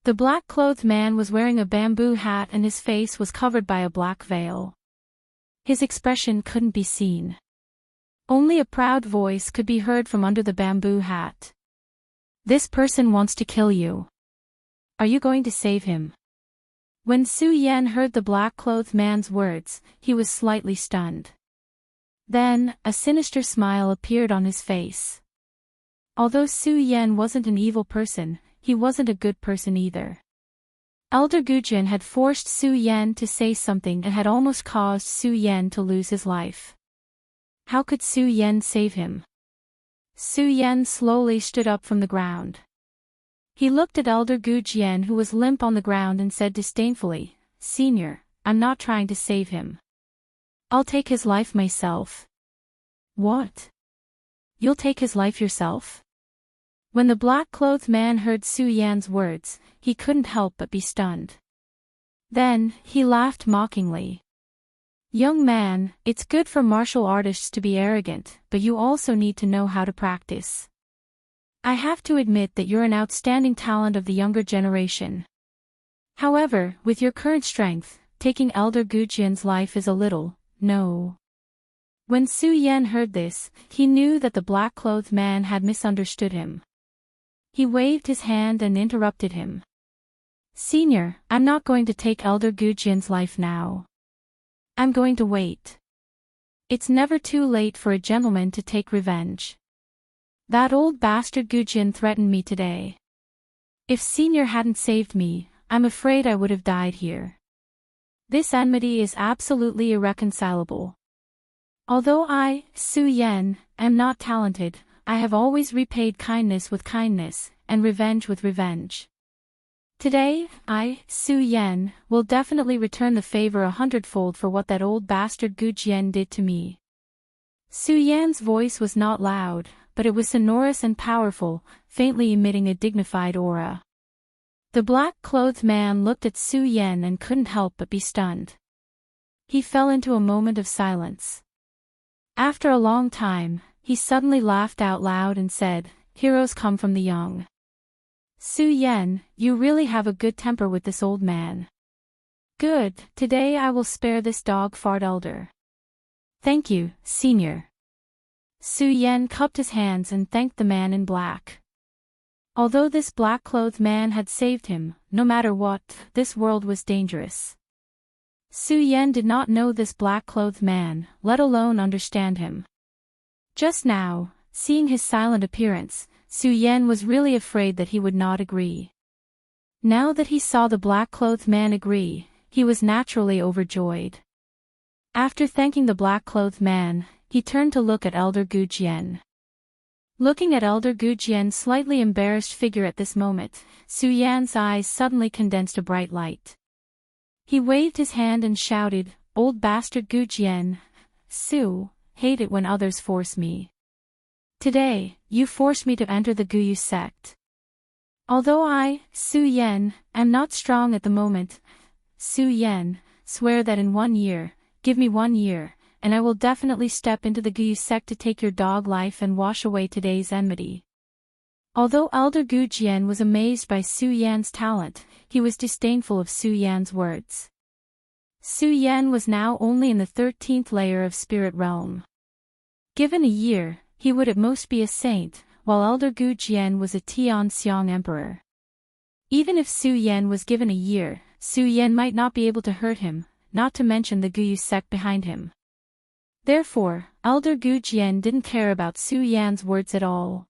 The black-clothed man was wearing a bamboo hat and his face was covered by a black veil. His expression couldn't be seen. Only a proud voice could be heard from under the bamboo hat. "This person wants to kill you. Are you going to save him?" When Su Yan heard the black-clothed man's words, he was slightly stunned. Then, a sinister smile appeared on his face. Although Su Yan wasn't an evil person, he wasn't a good person either. Elder Gujin had forced Su Yan to say something and had almost caused Su Yan to lose his life. How could Su Yan save him? Su Yan slowly stood up from the ground. He looked at Elder Gujin who was limp on the ground and said disdainfully, "Senior, I'm not trying to save him. I'll take his life myself." "What? You'll take his life yourself?" When the black-clothed man heard Su Yan's words, he couldn't help but be stunned. Then, he laughed mockingly. "Young man, it's good for martial artists to be arrogant, but you also need to know how to practice. I have to admit that you're an outstanding talent of the younger generation. However, with your current strength, taking Elder Gujin's life is a little, no." When Su Yan heard this, he knew that the black-clothed man had misunderstood him. He waved his hand and interrupted him. "Senior, I'm not going to take Elder Gujin's life now. I'm going to wait. It's never too late for a gentleman to take revenge. That old bastard Gujin threatened me today. If Senior hadn't saved me, I'm afraid I would have died here. This enmity is absolutely irreconcilable. Although I, Su Yan, am not talented, I have always repaid kindness with kindness, and revenge with revenge. Today, I, Su Yan, will definitely return the favor 100-fold for what that old bastard Gujin did to me." Su Yan's voice was not loud, but it was sonorous and powerful, faintly emitting a dignified aura. The black-clothed man looked at Su Yan and couldn't help but be stunned. He fell into a moment of silence. After a long time, he suddenly laughed out loud and said, "Heroes come from the young. Su Yan, you really have a good temper with this old man. Good, today I will spare this dog-fart elder." "Thank you, Senior." Su Yan cupped his hands and thanked the man in black. Although this black-clothed man had saved him, no matter what, this world was dangerous. Su Yan did not know this black-clothed man, let alone understand him. Just now, seeing his silent appearance, Su Yan was really afraid that he would not agree. Now that he saw the black-clothed man agree, he was naturally overjoyed. After thanking the black-clothed man, he turned to look at Elder Gujin. Looking at Elder Gujin's slightly embarrassed figure at this moment, Su Yan's eyes suddenly condensed a bright light. He waved his hand and shouted, "Old bastard Gujian! Su, hate it when others force me. Today, you forced me to enter the Guyu sect. Although I, Su Yen, am not strong at the moment, Su Yen, swear that in 1 year, give me 1 year, and I will definitely step into the Guyu sect to take your dog life and wash away today's enmity." Although Elder Gujian was amazed by Su Yan's talent, he was disdainful of Su Yan's words. Su Yan was now only in the 13th layer of spirit realm. Given a year, he would at most be a saint, while Elder Gujian was a Tianxiang emperor. Even if Su Yan was given a year, Su Yan might not be able to hurt him, not to mention the Guyu sect behind him. Therefore, Elder Gujian didn't care about Su Yan's words at all.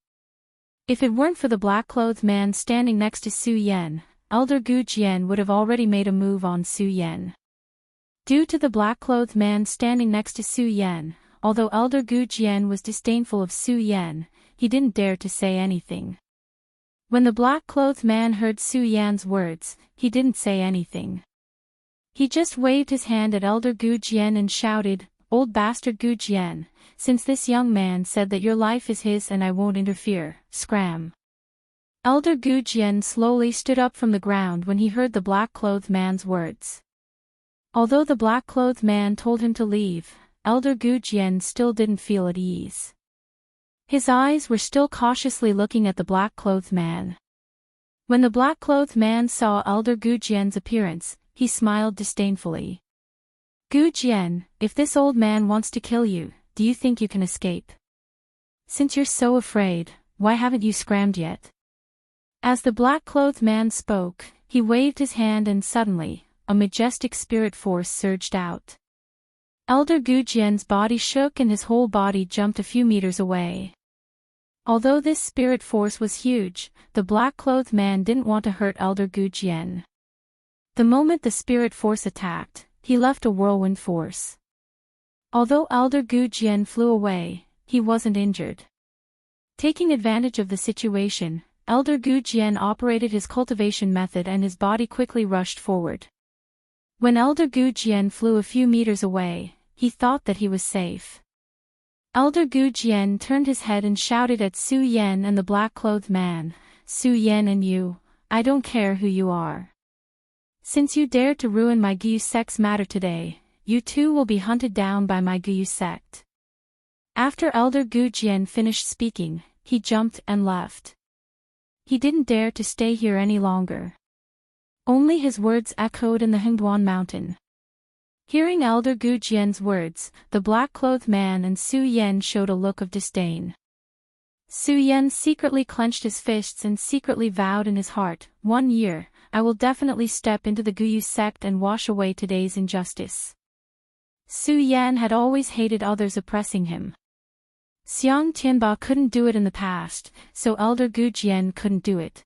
If it weren't for the black-clothed man standing next to Su Yan, Elder Gujian would have already made a move on Su Yan. Due to the black-clothed man standing next to Su Yan, although Elder Gujian was disdainful of Su Yan, he didn't dare to say anything. When the black-clothed man heard Su Yan's words, he didn't say anything. He just waved his hand at Elder Gujian and shouted, "Old bastard Gujian, since this young man said that your life is his and I won't interfere, scram." Elder Gujian slowly stood up from the ground when he heard the black-clothed man's words. Although the black-clothed man told him to leave, Elder Gujian still didn't feel at ease. His eyes were still cautiously looking at the black-clothed man. When the black-clothed man saw Elder Gujian's appearance, he smiled disdainfully. "Gujian, if this old man wants to kill you, do you think you can escape? Since you're so afraid, why haven't you scrammed yet?" As the black-clothed man spoke, he waved his hand and suddenly, a majestic spirit force surged out. Elder Gujian's body shook and his whole body jumped a few meters away. Although this spirit force was huge, the black-clothed man didn't want to hurt Elder Gujian. The moment the spirit force attacked, he left a whirlwind force. Although Elder Gujian flew away, he wasn't injured. Taking advantage of the situation, Elder Gujian operated his cultivation method and his body quickly rushed forward. When Elder Gujian flew a few meters away, he thought that he was safe. Elder Gujian turned his head and shouted at Su Yan and the black-clothed man, "Su Yan and you, I don't care who you are. Since you dared to ruin my Guyu sect's matter today, you too will be hunted down by my Guyu sect." After Elder Gujian finished speaking, he jumped and left. He didn't dare to stay here any longer. Only his words echoed in the Hengduan mountain. Hearing Elder Gujian's words, the black-clothed man and Su Yan showed a look of disdain. Su Yan secretly clenched his fists and secretly vowed in his heart, 1 year, I will definitely step into the Guyu sect and wash away today's injustice. Su Yan had always hated others oppressing him. Xiang Tianba couldn't do it in the past, so Elder Gujian couldn't do it.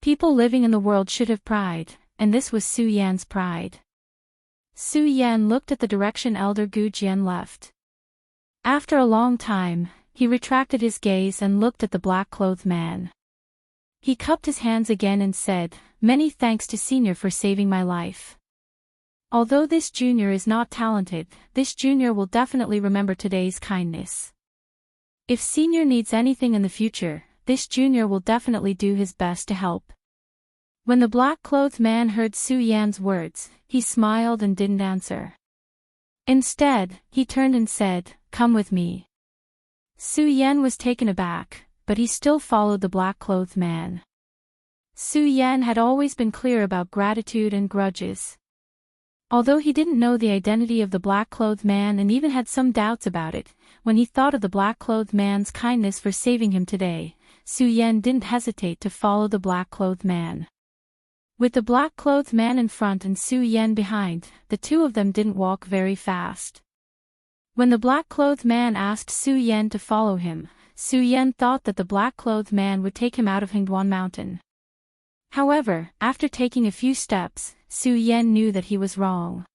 People living in the world should have pride, and this was Su Yan's pride. Su Yan looked at the direction Elder Gujian left. After a long time, he retracted his gaze and looked at the black-clothed man. He cupped his hands again and said, "Many thanks to Senior for saving my life. Although this junior is not talented, this junior will definitely remember today's kindness. If Senior needs anything in the future, this junior will definitely do his best to help." When the black-clothed man heard Su Yan's words, he smiled and didn't answer. Instead, he turned and said, "Come with me." Su Yan was taken aback, but he still followed the black-clothed man. Su Yan had always been clear about gratitude and grudges. Although he didn't know the identity of the black-clothed man and even had some doubts about it, when he thought of the black-clothed man's kindness for saving him today, Su Yan didn't hesitate to follow the black-clothed man. With the black-clothed man in front and Su Yan behind, the two of them didn't walk very fast. When the black-clothed man asked Su Yan to follow him, Su Yan thought that the black-clothed man would take him out of Hengduan Mountain. However, after taking a few steps, Su Yan knew that he was wrong.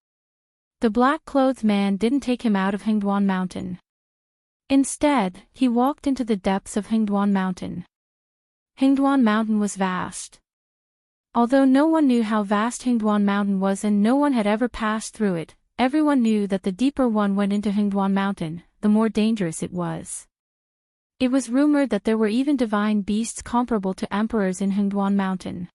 The black-clothed man didn't take him out of Hengduan Mountain. Instead, he walked into the depths of Hengduan Mountain. Hengduan Mountain was vast. Although no one knew how vast Hingduan Mountain was and no one had ever passed through it, everyone knew that the deeper one went into Hingduan Mountain, the more dangerous it was. It was rumored that there were even divine beasts comparable to emperors in Hingduan Mountain.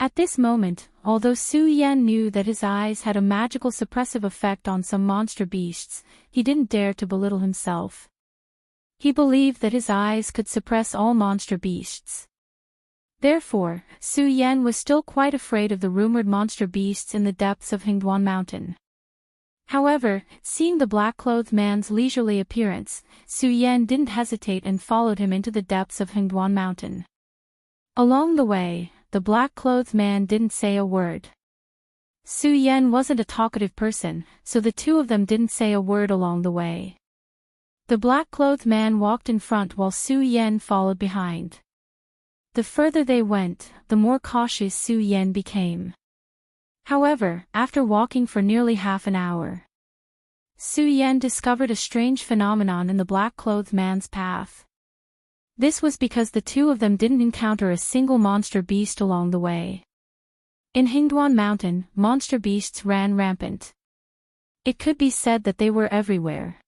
At this moment, although Su Yan knew that his eyes had a magical suppressive effect on some monster beasts, he didn't dare to belittle himself. He believed that his eyes could suppress all monster beasts. Therefore, Su Yan was still quite afraid of the rumored monster beasts in the depths of Hingduan Mountain. However, seeing the black-clothed man's leisurely appearance, Su Yan didn't hesitate and followed him into the depths of Hingduan Mountain. Along the way, the black-clothed man didn't say a word. Su Yan wasn't a talkative person, so the two of them didn't say a word along the way. The black-clothed man walked in front while Su Yan followed behind. The further they went, the more cautious Su Yan became. However, after walking for nearly half an hour, Su Yan discovered a strange phenomenon in the black-clothed man's path. This was because the two of them didn't encounter a single monster beast along the way. In Hingduan Mountain, monster beasts ran rampant. It could be said that they were everywhere.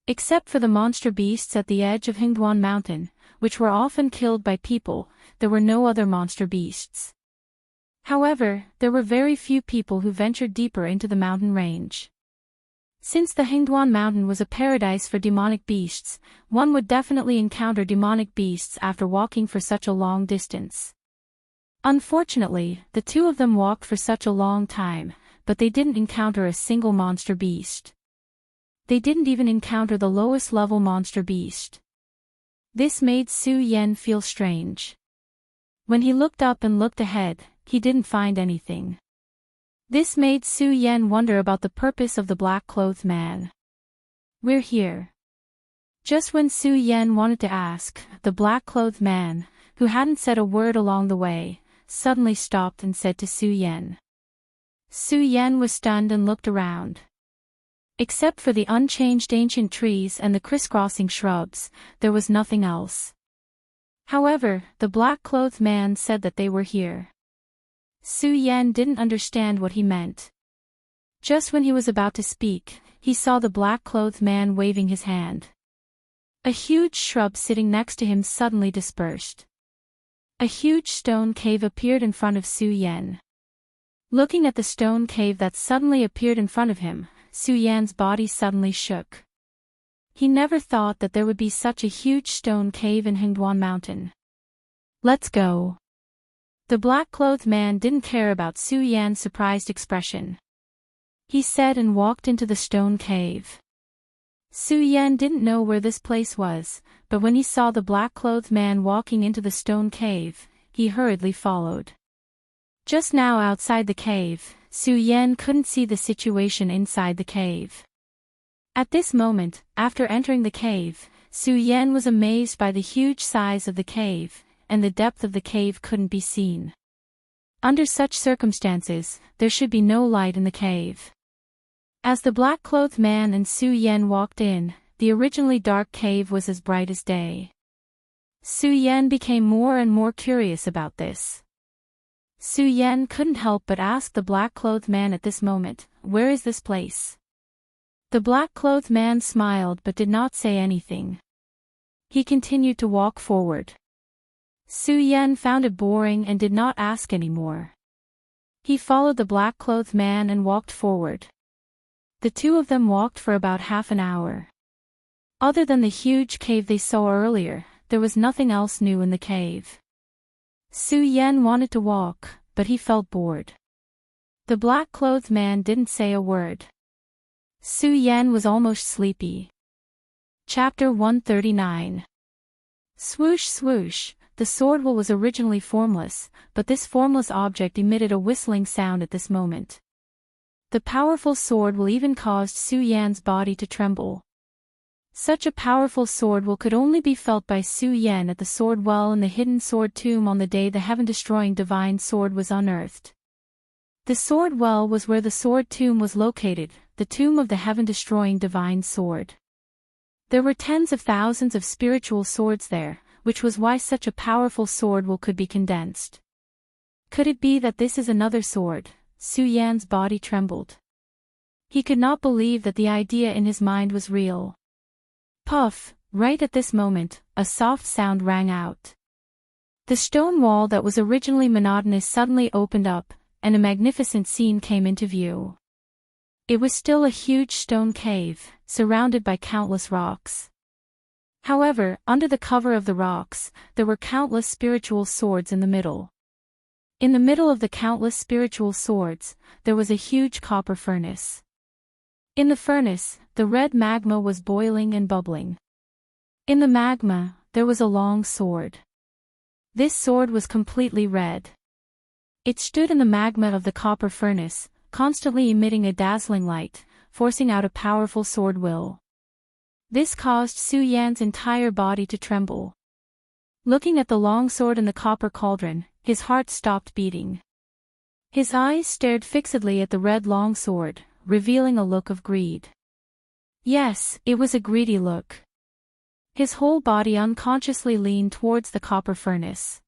Except for the monster beasts at the edge of Hingduan Mountain, which were often killed by people, there were no other monster beasts. However, there were very few people who ventured deeper into the mountain range. Since the Hingduan Mountain was a paradise for demonic beasts, one would definitely encounter demonic beasts after walking for such a long distance. Unfortunately, the two of them walked for such a long time, but they didn't encounter a single monster beast. They didn't even encounter the lowest level monster beast. This made Su Yan feel strange. When he looked up and looked ahead, he didn't find anything. This made Su Yan wonder about the purpose of the black-clothed man. "We're here." Just when Su Yan wanted to ask, the black-clothed man, who hadn't said a word along the way, suddenly stopped and said to Su Yan. Su Yan was stunned and looked around. Except for the unchanged ancient trees and the crisscrossing shrubs, there was nothing else. However, the black-clothed man said that they were here. Su Yan didn't understand what he meant. Just when he was about to speak, he saw the black-clothed man waving his hand. A huge shrub sitting next to him suddenly dispersed. A huge stone cave appeared in front of Su Yan. Looking at the stone cave that suddenly appeared in front of him, Su Yan's body suddenly shook. He never thought that there would be such a huge stone cave in Hingduan Mountain. "Let's go." The black-clothed man didn't care about Su Yan's surprised expression. He said and walked into the stone cave. Su Yan didn't know where this place was, but when he saw the black-clothed man walking into the stone cave, he hurriedly followed. Just now outside the cave, Su Yan couldn't see the situation inside the cave. At this moment, after entering the cave, Su Yan was amazed by the huge size of the cave, and the depth of the cave couldn't be seen. Under such circumstances, there should be no light in the cave. As the black-clothed man and Su Yan walked in, the originally dark cave was as bright as day. Su Yan became more and more curious about this. Su Yan couldn't help but ask the black-clothed man at this moment, "Where is this place?" The black-clothed man smiled but did not say anything. He continued to walk forward. Su Yan found it boring and did not ask any more. He followed the black-clothed man and walked forward. The two of them walked for about half an hour. Other than the huge cave they saw earlier, there was nothing else new in the cave. Su Yan wanted to walk, but he felt bored. The black-clothed man didn't say a word. Su Yan was almost sleepy. Chapter 139. Swoosh swoosh. The sword will was originally formless, but this formless object emitted a whistling sound at this moment. The powerful sword will even caused Su Yan's body to tremble. Such a powerful sword will could only be felt by Su Yan at the sword well in the hidden sword tomb on the day the heaven-destroying divine sword was unearthed. The sword well was where the sword tomb was located, the tomb of the heaven-destroying divine sword. There were tens of thousands of spiritual swords there, which was why such a powerful sword will could be condensed. Could it be that this is another sword? Su Yan's body trembled. He could not believe that the idea in his mind was real. Puff! Right at this moment, a soft sound rang out. The stone wall that was originally monotonous suddenly opened up, and a magnificent scene came into view. It was still a huge stone cave, surrounded by countless rocks. However, under the cover of the rocks, there were countless spiritual swords in the middle. In the middle of the countless spiritual swords, there was a huge copper furnace. In the furnace, the red magma was boiling and bubbling. In the magma, there was a long sword. This sword was completely red. It stood in the magma of the copper furnace, constantly emitting a dazzling light, forcing out a powerful sword will. This caused Su Yan's entire body to tremble. Looking at the long sword in the copper cauldron, his heart stopped beating. His eyes stared fixedly at the red long sword, revealing a look of greed. Yes, it was a greedy look. His whole body unconsciously leaned towards the copper furnace.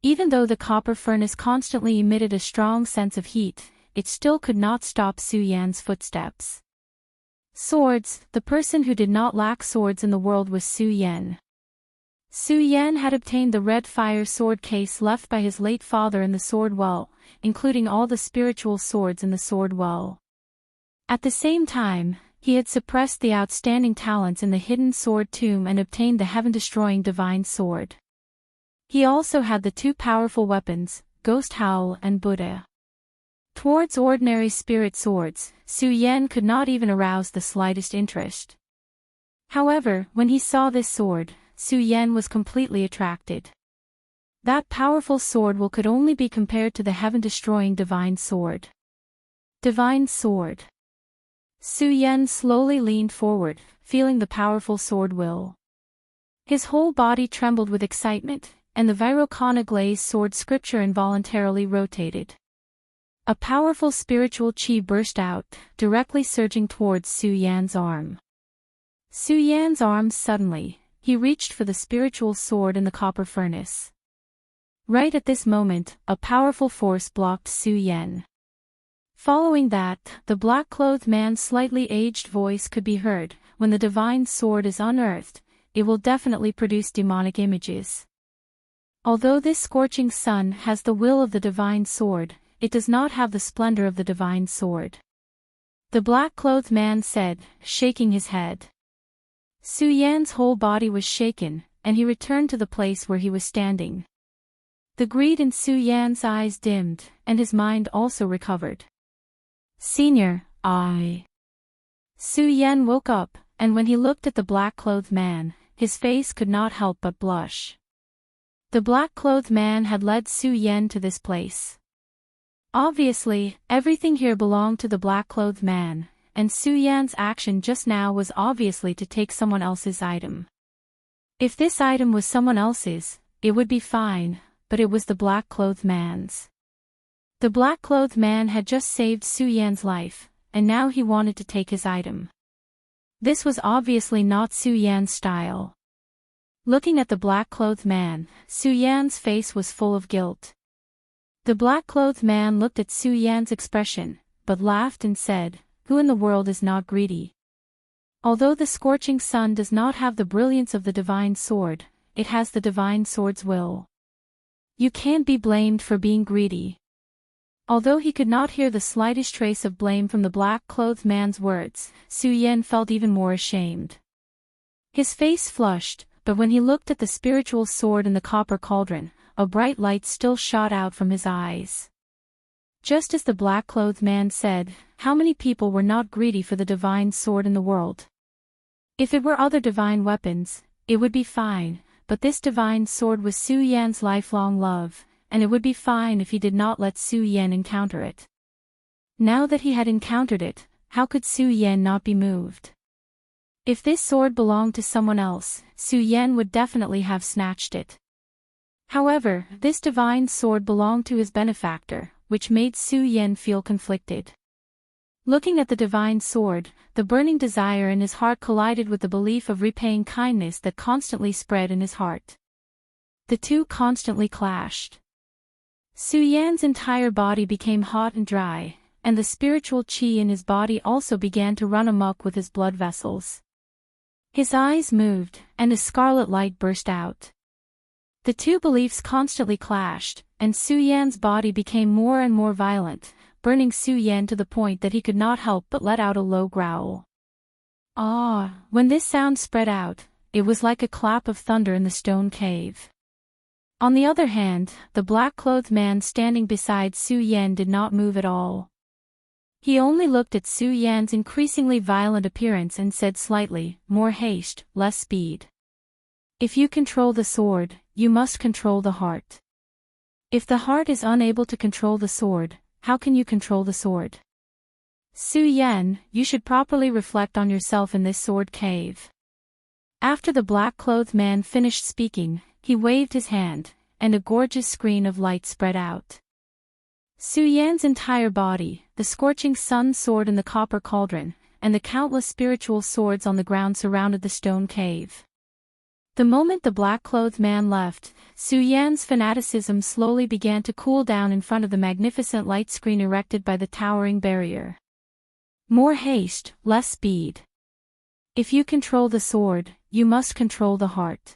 Even though the copper furnace constantly emitted a strong sense of heat, it still could not stop Su Yan's footsteps. Swords, the person who did not lack swords in the world was Su Yan. Su Yan had obtained the red fire sword case left by his late father in the sword well, including all the spiritual swords in the sword well. At the same time, he had suppressed the outstanding talents in the hidden sword tomb and obtained the heaven-destroying divine sword. He also had the two powerful weapons, Ghost Howl and Buddha. Towards ordinary spirit swords, Su Yan could not even arouse the slightest interest. However, when he saw this sword, Su Yan was completely attracted. That powerful sword will could only be compared to the heaven-destroying divine sword. Divine sword. Su Yan slowly leaned forward, feeling the powerful sword will. His whole body trembled with excitement, and the Virokana glazed sword scripture involuntarily rotated. A powerful spiritual chi burst out, directly surging towards Su Yan's arm. Su Yan's arm suddenly, he reached for the spiritual sword in the copper furnace. Right at this moment, a powerful force blocked Su Yan. Following that, the black-clothed man's slightly aged voice could be heard, "When the divine sword is unearthed, it will definitely produce demonic images. Although this scorching sun has the will of the divine sword, it does not have the splendor of the divine sword," the black-clothed man said, shaking his head. Su Yan's whole body was shaken, and he returned to the place where he was standing. The greed in Su Yan's eyes dimmed, and his mind also recovered. "Senior, Su Yan woke up, and when he looked at the black-clothed man, his face could not help but blush. The black-clothed man had led Su Yan to this place. Obviously, everything here belonged to the black-clothed man, and Su Yan's action just now was obviously to take someone else's item. If this item was someone else's, it would be fine, but it was the black-clothed man's. The black-clothed man had just saved Su Yan's life, and now he wanted to take his item. This was obviously not Su Yan's style. Looking at the black-clothed man, Su Yan's face was full of guilt. The black-clothed man looked at Su Yan's expression, but laughed and said, "Who in the world is not greedy? Although the scorching sun does not have the brilliance of the divine sword, it has the divine sword's will. You can't be blamed for being greedy." Although he could not hear the slightest trace of blame from the black-clothed man's words, Su Yan felt even more ashamed. His face flushed, but when he looked at the spiritual sword in the copper cauldron, a bright light still shot out from his eyes. Just as the black-clothed man said, how many people were not greedy for the divine sword in the world? If it were other divine weapons, it would be fine, but this divine sword was Su Yan's lifelong love, and it would be fine if he did not let Su Yan encounter it. Now that he had encountered it, how could Su Yan not be moved? If this sword belonged to someone else, Su Yan would definitely have snatched it. However, this divine sword belonged to his benefactor, which made Su Yan feel conflicted. Looking at the divine sword, the burning desire in his heart collided with the belief of repaying kindness that constantly spread in his heart. The two constantly clashed. Su Yan's entire body became hot and dry, and the spiritual qi in his body also began to run amok with his blood vessels. His eyes moved, and a scarlet light burst out. The two beliefs constantly clashed, and Su Yan's body became more and more violent, burning Su Yan to the point that he could not help but let out a low growl. Ah! When this sound spread out, it was like a clap of thunder in the stone cave. On the other hand, the black-clothed man standing beside Su Yan did not move at all. He only looked at Su Yan's increasingly violent appearance and said slightly, "More haste, less speed. If you control the sword, you must control the heart. If the heart is unable to control the sword, how can you control the sword? Su Yan, you should properly reflect on yourself in this sword cave." After the black-clothed man finished speaking, he waved his hand, and a gorgeous screen of light spread out. Su Yan's entire body, the scorching sun sword in the copper cauldron, and the countless spiritual swords on the ground surrounded the stone cave. The moment the black-clothed man left, Su Yan's fanaticism slowly began to cool down in front of the magnificent light screen erected by the towering barrier. More haste, less speed. If you control the sword, you must control the heart.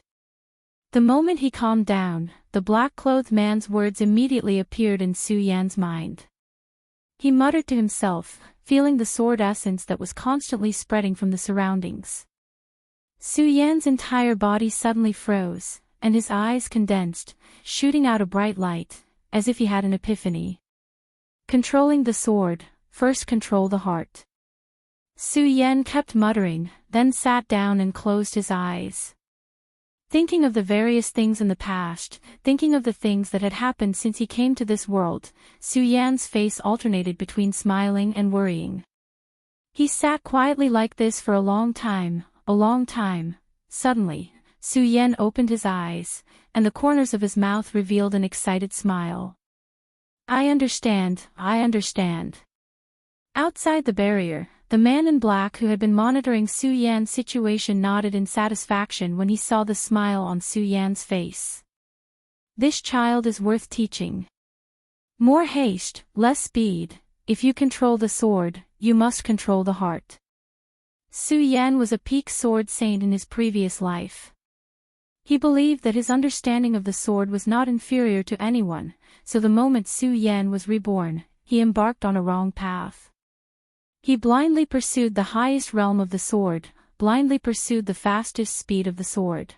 The moment he calmed down, the black-clothed man's words immediately appeared in Su Yan's mind. He muttered to himself, feeling the sword essence that was constantly spreading from the surroundings. Su Yan's entire body suddenly froze, and his eyes condensed, shooting out a bright light, as if he had an epiphany. Controlling the sword, first control the heart. Su Yan kept muttering, then sat down and closed his eyes. Thinking of the various things in the past, thinking of the things that had happened since he came to this world, Su Yan's face alternated between smiling and worrying. He sat quietly like this for a long time. Suddenly, Su Yan opened his eyes, and the corners of his mouth revealed an excited smile. I understand. Outside the barrier, the man in black who had been monitoring Su Yan's situation nodded in satisfaction when he saw the smile on Su Yan's face. This child is worth teaching. More haste, less speed. If you control the sword, you must control the heart. Su Yan was a peak sword saint in his previous life. He believed that his understanding of the sword was not inferior to anyone, so the moment Su Yan was reborn, he embarked on a wrong path. He blindly pursued the highest realm of the sword, blindly pursued the fastest speed of the sword.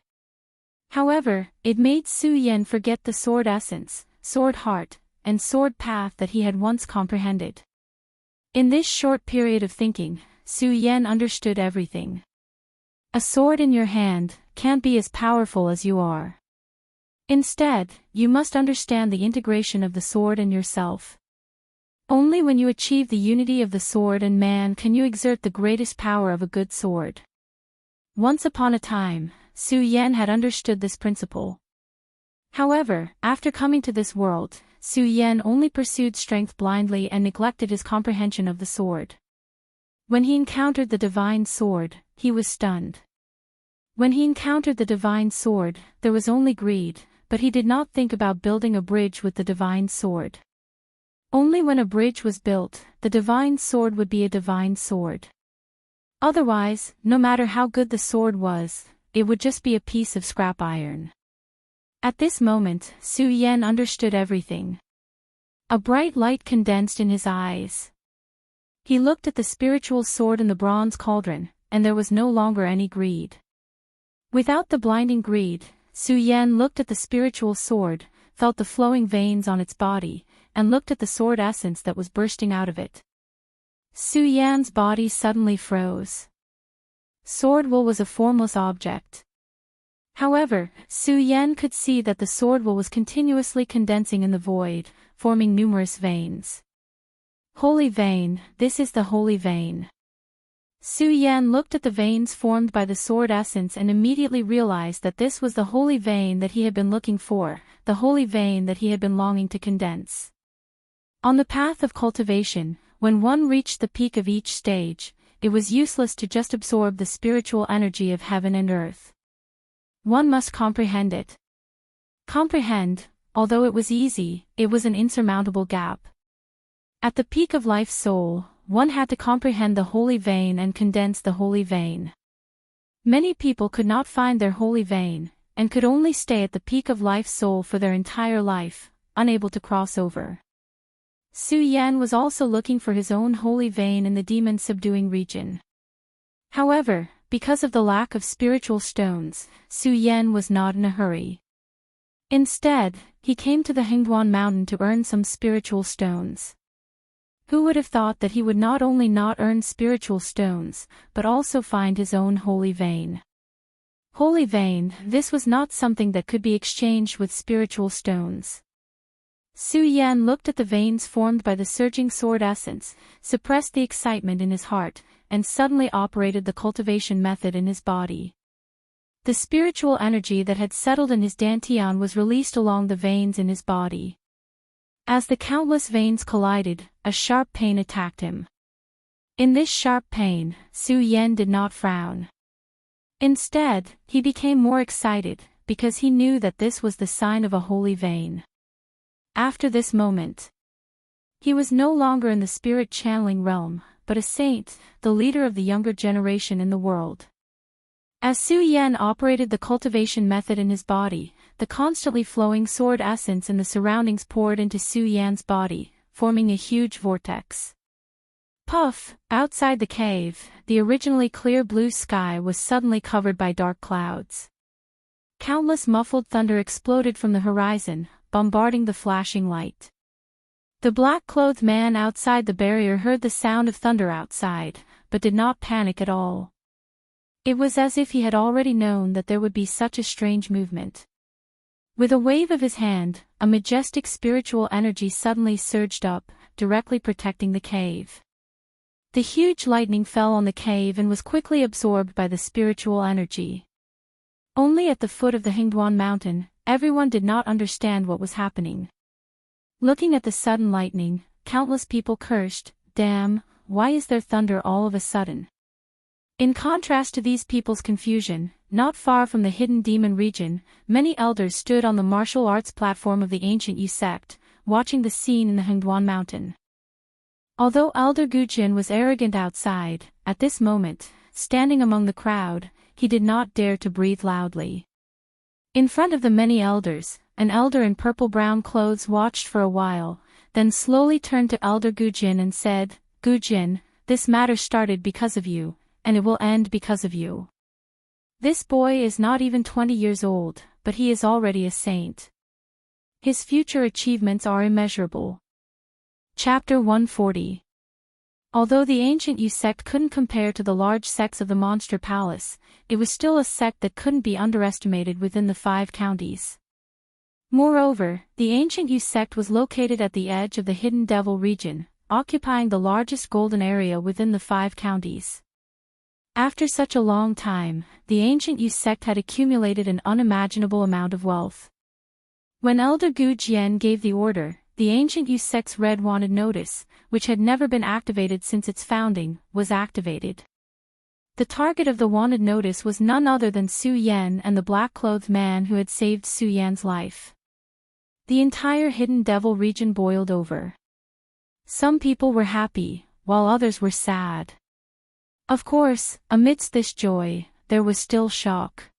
However, it made Su Yan forget the sword essence, sword heart, and sword path that he had once comprehended. In this short period of thinking, Su Yan understood everything. A sword in your hand can't be as powerful as you are. Instead, you must understand the integration of the sword and yourself. Only when you achieve the unity of the sword and man can you exert the greatest power of a good sword. Once upon a time, Su Yan had understood this principle. However, after coming to this world, Su Yan only pursued strength blindly and neglected his comprehension of the sword. When he encountered the divine sword, he was stunned. When he encountered the divine sword, there was only greed, but he did not think about building a bridge with the divine sword. Only when a bridge was built, the divine sword would be a divine sword. Otherwise, no matter how good the sword was, it would just be a piece of scrap iron. At this moment, Su Yan understood everything. A bright light condensed in his eyes. He looked at the spiritual sword in the bronze cauldron, and there was no longer any greed. Without the blinding greed, Su Yan looked at the spiritual sword, felt the flowing veins on its body, and looked at the sword essence that was bursting out of it. Su Yan's body suddenly froze. Sword wool was a formless object. However, Su Yan could see that the sword wool was continuously condensing in the void, forming numerous veins. Holy vein, this is the holy vein. Su Yan looked at the veins formed by the sword essence and immediately realized that this was the holy vein that he had been looking for, the holy vein that he had been longing to condense. On the path of cultivation, when one reached the peak of each stage, it was useless to just absorb the spiritual energy of heaven and earth. One must comprehend it. Comprehend, although it was easy, it was an insurmountable gap. At the peak of life's soul, one had to comprehend the holy vein and condense the holy vein. Many people could not find their holy vein, and could only stay at the peak of life's soul for their entire life, unable to cross over. Su Yan was also looking for his own holy vein in the demon-subduing region. However, because of the lack of spiritual stones, Su Yan was not in a hurry. Instead, he came to the Hengduan mountain to earn some spiritual stones. Who would have thought that he would not only not earn spiritual stones, but also find his own holy vein? Holy vein, this was not something that could be exchanged with spiritual stones. Su Yan looked at the veins formed by the surging sword essence, suppressed the excitement in his heart, and suddenly operated the cultivation method in his body. The spiritual energy that had settled in his dantian was released along the veins in his body. As the countless veins collided, a sharp pain attacked him. In this sharp pain, Su Yan did not frown. Instead, he became more excited, because he knew that this was the sign of a holy vein. After this moment, he was no longer in the spirit channeling realm, but a saint, the leader of the younger generation in the world. As Su Yan operated the cultivation method in his body, the constantly flowing sword essence in the surroundings poured into Su Yan's body, forming a huge vortex. Puff! Outside the cave, the originally clear blue sky was suddenly covered by dark clouds. Countless muffled thunder exploded from the horizon, bombarding the flashing light. The black-clothed man outside the barrier heard the sound of thunder outside, but did not panic at all. It was as if he had already known that there would be such a strange movement. With a wave of his hand, a majestic spiritual energy suddenly surged up, directly protecting the cave. The huge lightning fell on the cave and was quickly absorbed by the spiritual energy. Only at the foot of the Hengduan mountain, everyone did not understand what was happening. Looking at the sudden lightning, countless people cursed, "Damn, why is there thunder all of a sudden?" In contrast to these people's confusion, not far from the hidden demon region, many elders stood on the martial arts platform of the ancient Yu sect, watching the scene in the Hengduan mountain. Although Elder Gujin was arrogant outside, at this moment, standing among the crowd, he did not dare to breathe loudly. In front of the many elders, an elder in purple-brown clothes watched for a while, then slowly turned to Elder Gujin and said, "Gujin, this matter started because of you, and it will end because of you. This boy is not even 20 years old, but he is already a saint. His future achievements are immeasurable." Chapter 140. Although the ancient Yu sect couldn't compare to the large sects of the Monster Palace, it was still a sect that couldn't be underestimated within the 5 counties. Moreover, the ancient Yu sect was located at the edge of the Hidden Devil region, occupying the largest golden area within the 5 counties. After such a long time, the ancient Yu sect had accumulated an unimaginable amount of wealth. When Elder Gu Jian gave the order, the ancient Yu sect's red wanted notice, which had never been activated since its founding, was activated. The target of the wanted notice was none other than Su Yan and the black-clothed man who had saved Su Yan's life. The entire Hidden Devil region boiled over. Some people were happy, while others were sad. Of course, amidst this joy, there was still shock.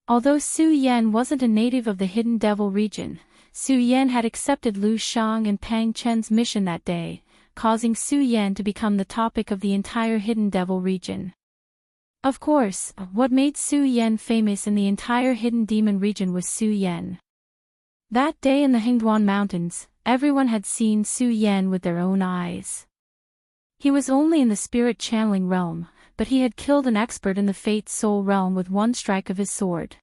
Although Su Yan wasn't a native of the Hidden Devil region, Su Yan had accepted Lu Shang and Pang Chen's mission that day, causing Su Yan to become the topic of the entire Hidden Devil region. Of course, what made Su Yan famous in the entire Hidden Demon region was Su Yan. That day in the Hengduan Mountains, everyone had seen Su Yan with their own eyes. He was only in the spirit channeling realm, but he had killed an expert in the Fate Soul realm with one strike of his sword.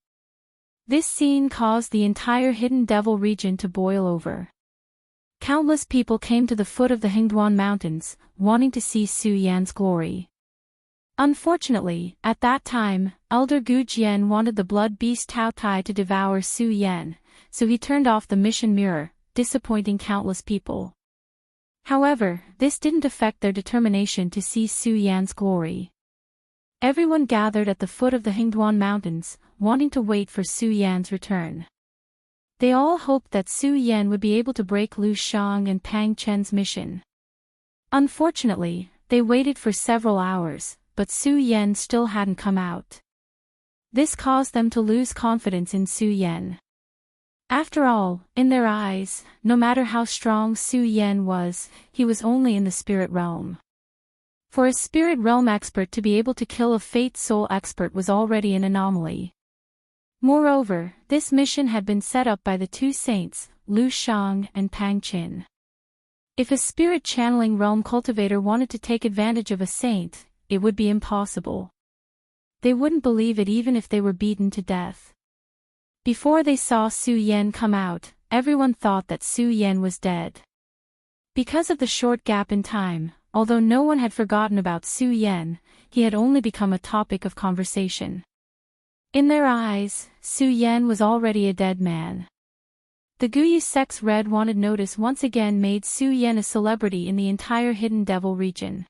This scene caused the entire Hidden Devil region to boil over. Countless people came to the foot of the Hengduan Mountains, wanting to see Su Yan's glory. Unfortunately, at that time, Elder Gu Jian wanted the blood beast Tao Tai to devour Su Yan, so he turned off the mission mirror, disappointing countless people. However, this didn't affect their determination to see Su Yan's glory. Everyone gathered at the foot of the Hengduan Mountains, wanting to wait for Su Yan's return. They all hoped that Su Yan would be able to break Lu Shang and Pang Chen's mission. Unfortunately, they waited for several hours, but Su Yan still hadn't come out. This caused them to lose confidence in Su Yan. After all, in their eyes, no matter how strong Su Yan was, he was only in the spirit realm. For a spirit realm expert to be able to kill a Fate Soul expert was already an anomaly. Moreover, this mission had been set up by the two saints, Lu Shang and Pang Qin. If a spirit channeling realm cultivator wanted to take advantage of a saint, it would be impossible. They wouldn't believe it even if they were beaten to death. Before they saw Su Yan come out, everyone thought that Su Yan was dead. Because of the short gap in time, although no one had forgotten about Su Yan, he had only become a topic of conversation. In their eyes, Su Yan was already a dead man. The Guyu sect's Red Wanted notice once again made Su Yan a celebrity in the entire Hidden Devil region.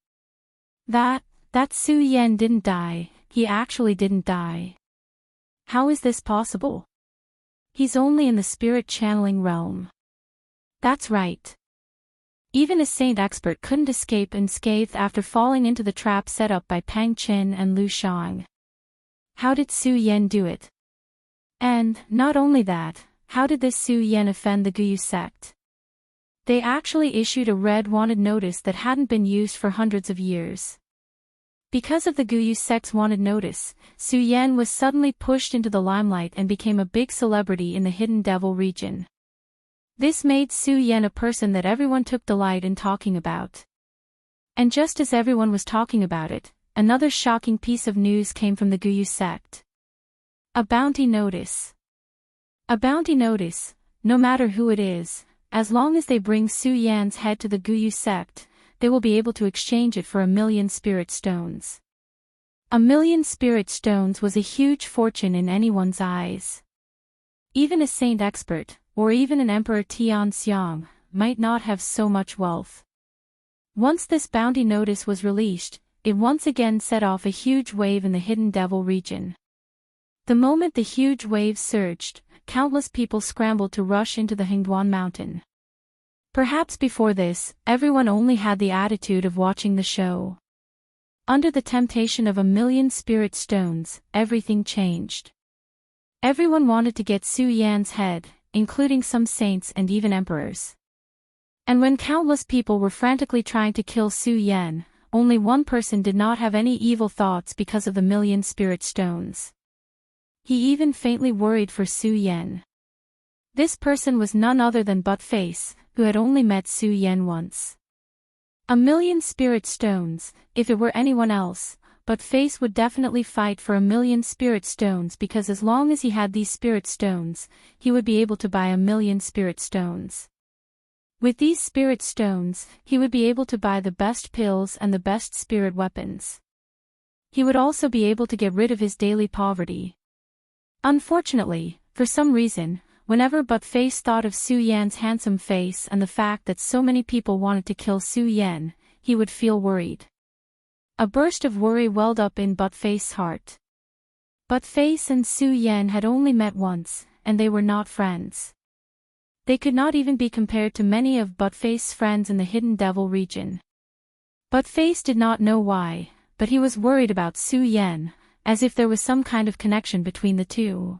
That Su Yan didn't die, he actually didn't die. How is this possible? He's only in the spirit channeling realm. That's right. Even a saint expert couldn't escape unscathed after falling into the trap set up by Pang Qin and Lu Shang. How did Su Yan do it? And, not only that, how did this Su Yan offend the Guyu sect? They actually issued a Red Wanted notice that hadn't been used for hundreds of years. Because of the Guyu sect's wanted notice, Su Yan was suddenly pushed into the limelight and became a big celebrity in the Hidden Devil region. This made Su Yan a person that everyone took delight in talking about. And just as everyone was talking about it, another shocking piece of news came from the Guyu sect. A bounty notice. A bounty notice, no matter who it is, as long as they bring Su Yan's head to the Guyu sect, they will be able to exchange it for 1,000,000 spirit stones. 1,000,000 spirit stones was a huge fortune in anyone's eyes. Even a saint expert, or even an Emperor Tian Xiang, might not have so much wealth. Once this bounty notice was released, it once again set off a huge wave in the Hidden Devil region. The moment the huge wave surged, countless people scrambled to rush into the Hengduan mountain. Perhaps before this, everyone only had the attitude of watching the show. Under the temptation of 1,000,000 spirit stones, everything changed. Everyone wanted to get Su Yan's head, including some saints and even emperors. And when countless people were frantically trying to kill Su Yan, only one person did not have any evil thoughts because of the 1,000,000 spirit stones. He even faintly worried for Su Yan. This person was none other than Buttface, who had only met Su Yan once. 1,000,000 spirit stones, if it were anyone else, Buttface would definitely fight for 1,000,000 spirit stones because as long as he had these spirit stones, he would be able to buy 1,000,000 spirit stones. With these spirit stones, he would be able to buy the best pills and the best spirit weapons. He would also be able to get rid of his daily poverty. Unfortunately, for some reason, whenever Buttface thought of Su Yan's handsome face and the fact that so many people wanted to kill Su Yan, he would feel worried. A burst of worry welled up in Buttface's heart. Buttface and Su Yan had only met once, and they were not friends. They could not even be compared to many of Buttface's friends in the Hidden Devil region. Buttface did not know why, but he was worried about Su Yan, as if there was some kind of connection between the two.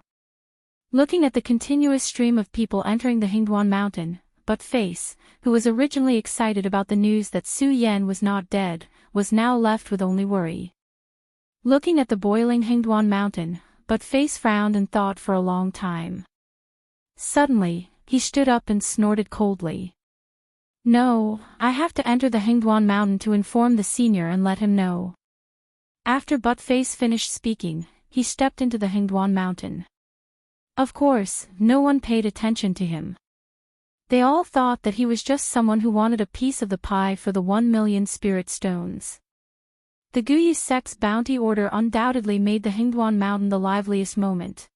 Looking at the continuous stream of people entering the Hengduan mountain, Buttface, who was originally excited about the news that Su Yan was not dead, was now left with only worry. Looking at the boiling Hengduan mountain, Buttface frowned and thought for a long time. Suddenly, he stood up and snorted coldly. No, I have to enter the Hengduan mountain to inform the senior and let him know. After Buttface finished speaking, he stepped into the Hengduan mountain. Of course, no one paid attention to him. They all thought that he was just someone who wanted a piece of the pie for the 1,000,000 spirit stones. The Guyu sect's bounty order undoubtedly made the Hengduan mountain the liveliest moment.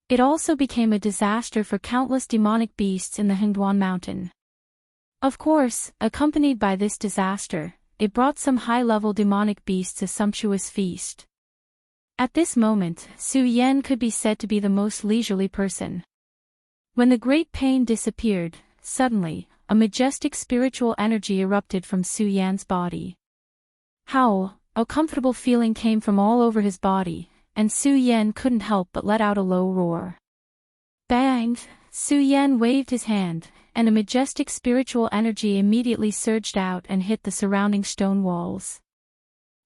It also became a disaster for countless demonic beasts in the Hengduan mountain. Of course, accompanied by this disaster, it brought some high-level demonic beasts a sumptuous feast. At this moment, Su Yan could be said to be the most leisurely person. When the great pain disappeared, suddenly, a majestic spiritual energy erupted from Su Yan's body. A comfortable feeling came from all over his body, and Su Yan couldn't help but let out a low roar. Bang! Su Yan waved his hand, and a majestic spiritual energy immediately surged out and hit the surrounding stone walls.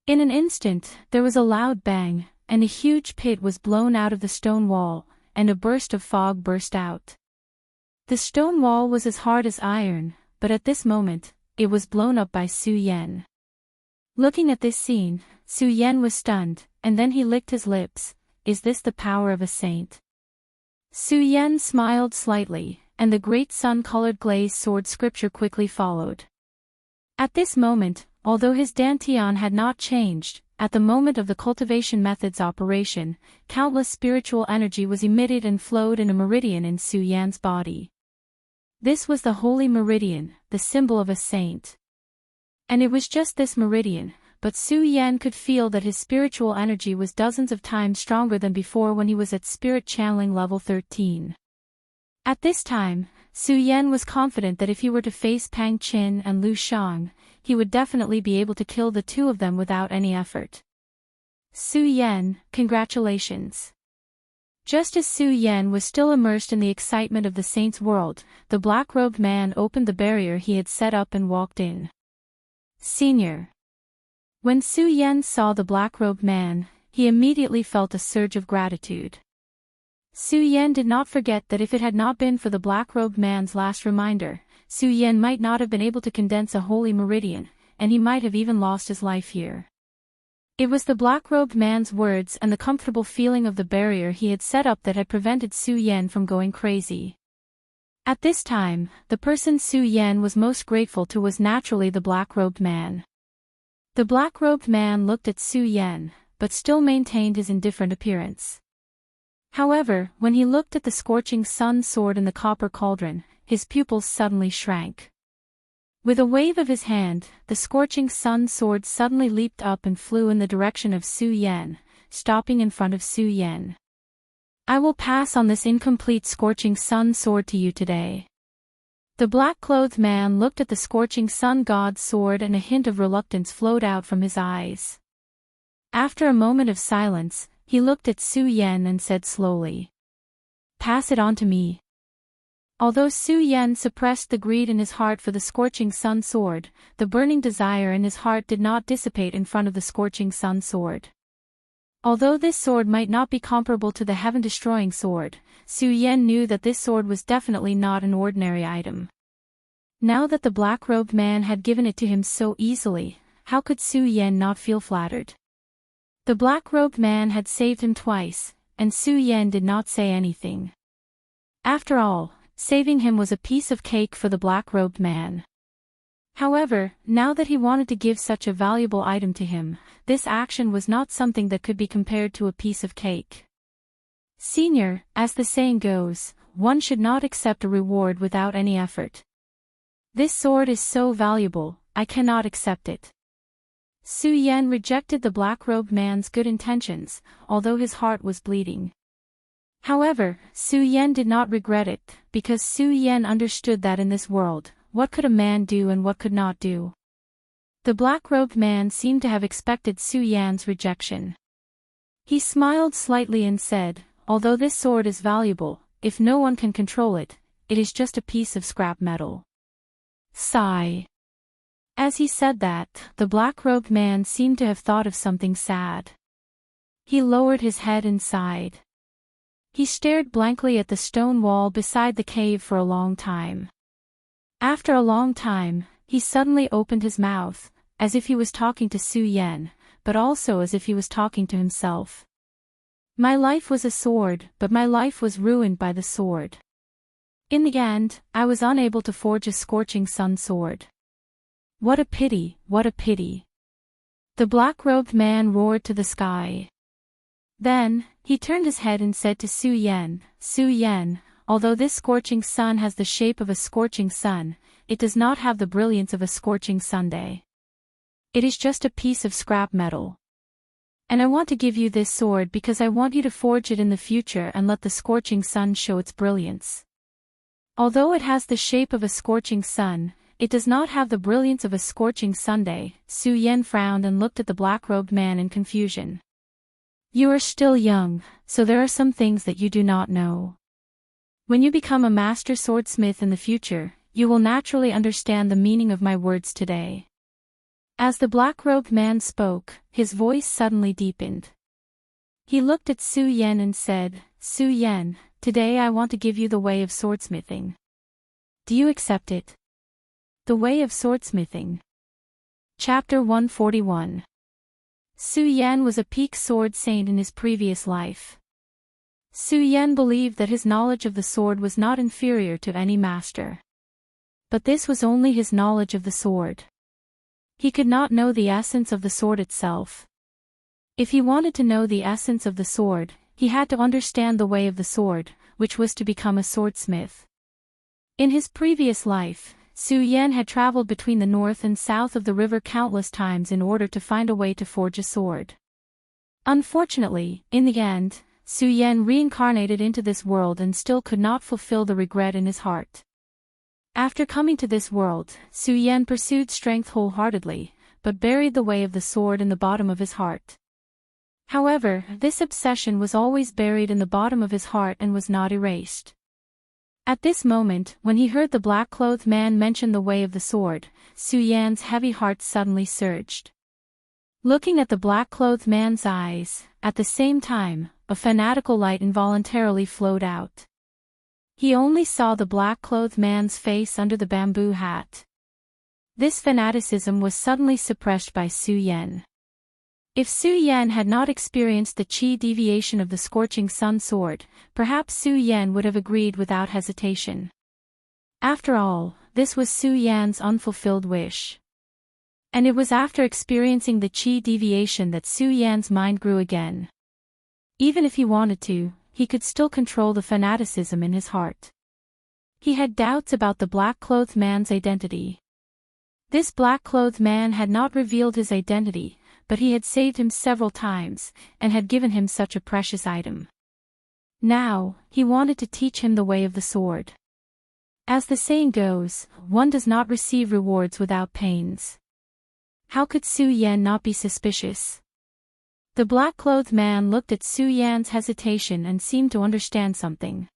In an instant, there was a loud bang, and a huge pit was blown out of the stone wall, and a burst of fog burst out. The stone wall was as hard as iron, but at this moment, it was blown up by Su Yan. Looking at this scene, Su Yan was stunned, and then he licked his lips. Is this the power of a saint? Su Yan smiled slightly, and the great sun-colored glazed sword scripture quickly followed. At this moment, although his dantian had not changed, at the moment of the cultivation method's operation, countless spiritual energy was emitted and flowed in a meridian in Su Yan's body. This was the holy meridian, the symbol of a saint. And it was just this meridian, but Su Yan could feel that his spiritual energy was dozens of times stronger than before when he was at spirit channeling level 13. At this time, Su Yan was confident that if he were to face Pang Qin and Lu Shang, he would definitely be able to kill the two of them without any effort. Su Yan, congratulations. Just as Su Yan was still immersed in the excitement of the saint's world, the black-robed man opened the barrier he had set up and walked in. Senior. When Su Yan saw the black-robed man, he immediately felt a surge of gratitude. Su Yan did not forget that if it had not been for the black-robed man's last reminder, Su Yan might not have been able to condense a holy meridian, and he might have even lost his life here. It was the black-robed man's words and the comfortable feeling of the barrier he had set up that had prevented Su Yan from going crazy. At this time, the person Su Yan was most grateful to was naturally the black-robed man. The black-robed man looked at Su Yan, but still maintained his indifferent appearance. However, when he looked at the scorching sun sword in the copper cauldron, his pupils suddenly shrank. With a wave of his hand, the scorching sun sword suddenly leaped up and flew in the direction of Su Yan, stopping in front of Su Yan. I will pass on this incomplete scorching sun sword to you today. The black-clothed man looked at the scorching sun god's sword and a hint of reluctance flowed out from his eyes. After a moment of silence, he looked at Su Yan and said slowly, "Pass it on to me." Although Su Yan suppressed the greed in his heart for the scorching sun sword, the burning desire in his heart did not dissipate in front of the scorching sun sword. Although this sword might not be comparable to the heaven-destroying sword, Su Yan knew that this sword was definitely not an ordinary item. Now that the black-robed man had given it to him so easily, how could Su Yan not feel flattered? The black-robed man had saved him twice, and Su Yan did not say anything. After all, saving him was a piece of cake for the black-robed man. However, now that he wanted to give such a valuable item to him, this action was not something that could be compared to a piece of cake. Senior, as the saying goes, one should not accept a reward without any effort. This sword is so valuable, I cannot accept it. Su Yan rejected the black-robed man's good intentions, although his heart was bleeding. However, Su Yan did not regret it, because Su Yan understood that in this world, what could a man do and what could not do? The black-robed man seemed to have expected Su Yan's rejection. He smiled slightly and said, "Although this sword is valuable, if no one can control it, it is just a piece of scrap metal." Sigh. As he said that, the black-robed man seemed to have thought of something sad. He lowered his head and sighed. He stared blankly at the stone wall beside the cave for a long time. After a long time, he suddenly opened his mouth, as if he was talking to Su Yan, but also as if he was talking to himself. My life was a sword, but my life was ruined by the sword. In the end, I was unable to forge a scorching sun sword. What a pity, what a pity. The black-robed man roared to the sky. Then, he turned his head and said to Su Yan, "Su Yan, although this scorching sun has the shape of a scorching sun, it does not have the brilliance of a scorching Sunday. It is just a piece of scrap metal. And I want to give you this sword because I want you to forge it in the future and let the scorching sun show its brilliance." Although it has the shape of a scorching sun, it does not have the brilliance of a scorching Sunday. Su Yan frowned and looked at the black-robed man in confusion. You are still young, so there are some things that you do not know. When you become a master swordsmith in the future, you will naturally understand the meaning of my words today. As the black-robed man spoke, his voice suddenly deepened. He looked at Su Yan and said, Su Yan, today I want to give you the way of swordsmithing. Do you accept it? The way of swordsmithing. Chapter 141. Su Yan was a peak sword saint in his previous life. Su Yan believed that his knowledge of the sword was not inferior to any master. But this was only his knowledge of the sword. He could not know the essence of the sword itself. If he wanted to know the essence of the sword, he had to understand the way of the sword, which was to become a swordsmith. In his previous life, Su Yan had traveled between the north and south of the river countless times in order to find a way to forge a sword. Unfortunately, in the end, Su Yan reincarnated into this world and still could not fulfill the regret in his heart. After coming to this world, Su Yan pursued strength wholeheartedly, but buried the way of the sword in the bottom of his heart. However, this obsession was always buried in the bottom of his heart and was not erased. At this moment, when he heard the black-clothed man mention the way of the sword, Su Yan's heavy heart suddenly surged. Looking at the black-clothed man's eyes, at the same time, a fanatical light involuntarily flowed out. He only saw the black-clothed man's face under the bamboo hat. This fanaticism was suddenly suppressed by Su Yan. If Su Yan had not experienced the chi deviation of the scorching sun sword, perhaps Su Yan would have agreed without hesitation. After all, this was Su Yan's unfulfilled wish. And it was after experiencing the chi deviation that Su Yan's mind grew again. Even if he wanted to, he could still control the fanaticism in his heart. He had doubts about the black-clothed man's identity. This black-clothed man had not revealed his identity, but he had saved him several times, and had given him such a precious item. Now, he wanted to teach him the way of the sword. As the saying goes, one does not receive rewards without pains. How could Su Yan not be suspicious? The black-clothed man looked at Su Yan's hesitation and seemed to understand something.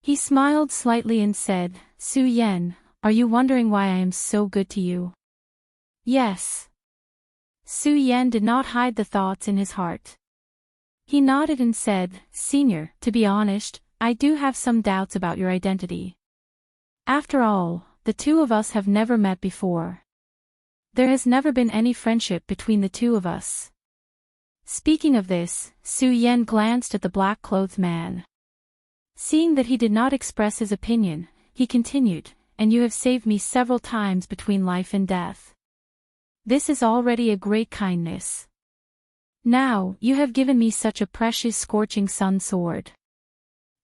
He smiled slightly and said, Su Yan, are you wondering why I am so good to you? Yes. Su Yan did not hide the thoughts in his heart. He nodded and said, Senior, to be honest, I do have some doubts about your identity. After all, the two of us have never met before. There has never been any friendship between the two of us. Speaking of this, Su Yan glanced at the black-clothed man. Seeing that he did not express his opinion, he continued, and you have saved me several times between life and death. This is already a great kindness. Now, you have given me such a precious scorching sun sword.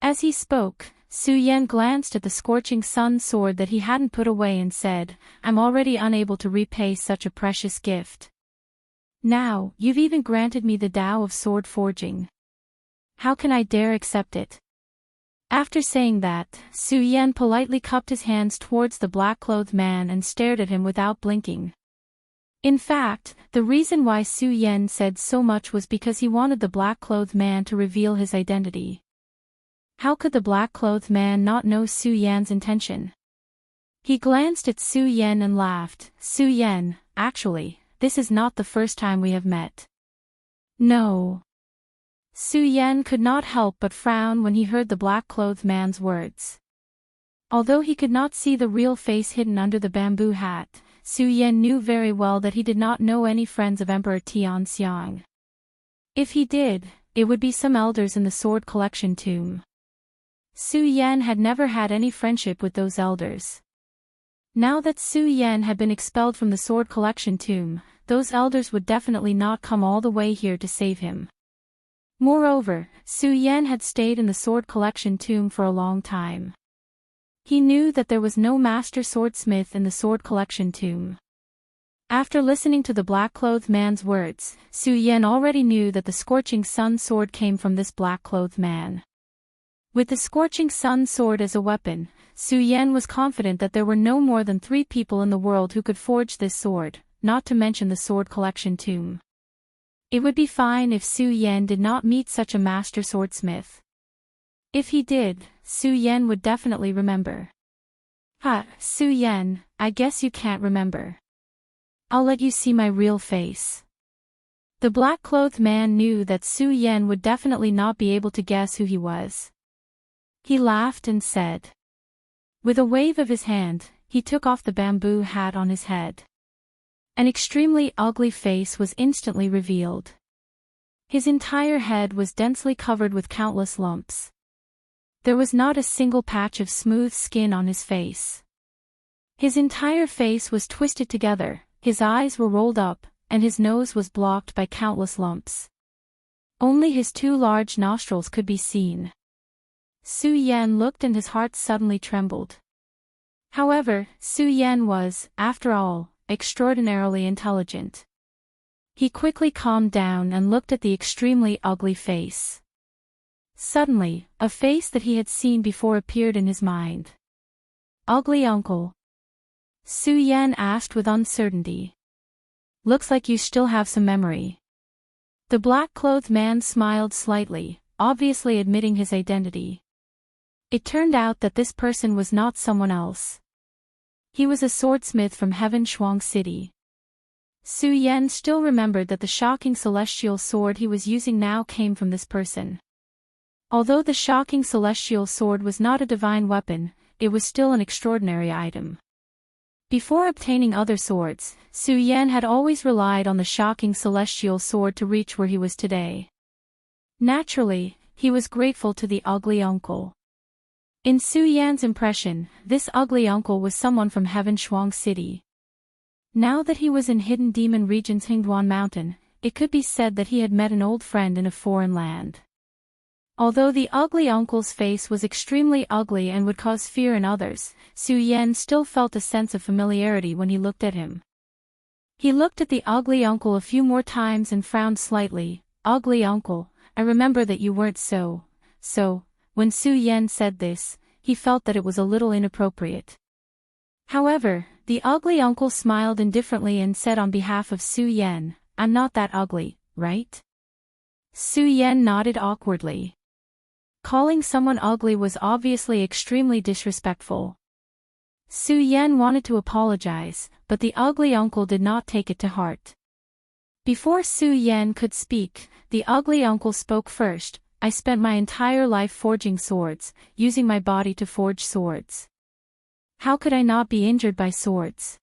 As he spoke, Su Yan glanced at the scorching sun sword that he hadn't put away and said, I'm already unable to repay such a precious gift. Now, you've even granted me the Tao of sword forging. How can I dare accept it? After saying that, Su Yan politely cupped his hands towards the black-clothed man and stared at him without blinking. In fact, the reason why Su Yan said so much was because he wanted the black-clothed man to reveal his identity. How could the black-clothed man not know Su Yan's intention? He glanced at Su Yan and laughed. Su Yan, actually, this is not the first time we have met. No. Su Yan could not help but frown when he heard the black-clothed man's words. Although he could not see the real face hidden under the bamboo hat, Su Yan knew very well that he did not know any friends of Emperor Tianxiang. If he did, it would be some elders in the sword collection tomb. Su Yan had never had any friendship with those elders. Now that Su Yan had been expelled from the sword collection tomb, those elders would definitely not come all the way here to save him. Moreover, Su Yan had stayed in the sword collection tomb for a long time. He knew that there was no master swordsmith in the sword collection tomb. After listening to the black-clothed man's words, Su Yan already knew that the scorching sun sword came from this black-clothed man. With the scorching sun sword as a weapon, Su Yan was confident that there were no more than 3 people in the world who could forge this sword, not to mention the sword collection tomb. It would be fine if Su Yan did not meet such a master swordsmith. If he did, Su Yan would definitely remember. Su Yan, I guess you can't remember. I'll let you see my real face. The black-clothed man knew that Su Yan would definitely not be able to guess who he was. He laughed and said. With a wave of his hand, he took off the bamboo hat on his head. An extremely ugly face was instantly revealed. His entire head was densely covered with countless lumps. There was not a single patch of smooth skin on his face. His entire face was twisted together, his eyes were rolled up, and his nose was blocked by countless lumps. Only his 2 large nostrils could be seen. Su Yan looked and his heart suddenly trembled. However, Su Yan was, after all, extraordinarily intelligent. He quickly calmed down and looked at the extremely ugly face. Suddenly, a face that he had seen before appeared in his mind. Ugly uncle? Su Yan asked with uncertainty. Looks like you still have some memory. The black-clothed man smiled slightly, obviously admitting his identity. It turned out that this person was not someone else. He was a swordsmith from Heaven Shuang City. Su Yan still remembered that the shocking celestial sword he was using now came from this person. Although the shocking celestial sword was not a divine weapon, it was still an extraordinary item. Before obtaining other swords, Su Yan had always relied on the shocking celestial sword to reach where he was today. Naturally, he was grateful to the ugly uncle. In Su Yan's impression, this ugly uncle was someone from Heaven Shuang City. Now that he was in Hidden Demon Region's Hingduan Mountain, it could be said that he had met an old friend in a foreign land. Although the ugly uncle's face was extremely ugly and would cause fear in others, Su Yan still felt a sense of familiarity when he looked at him. He looked at the ugly uncle a few more times and frowned slightly. Ugly uncle, I remember that you weren't so. When Su Yan said this, he felt that it was a little inappropriate. However, the ugly uncle smiled indifferently and said on behalf of Su Yan, I'm not that ugly, right? Su Yan nodded awkwardly. Calling someone ugly was obviously extremely disrespectful. Su Yan wanted to apologize, but the ugly uncle did not take it to heart. Before Su Yan could speak, the ugly uncle spoke first. I spent my entire life forging swords, using my body to forge swords. How could I not be injured by swords?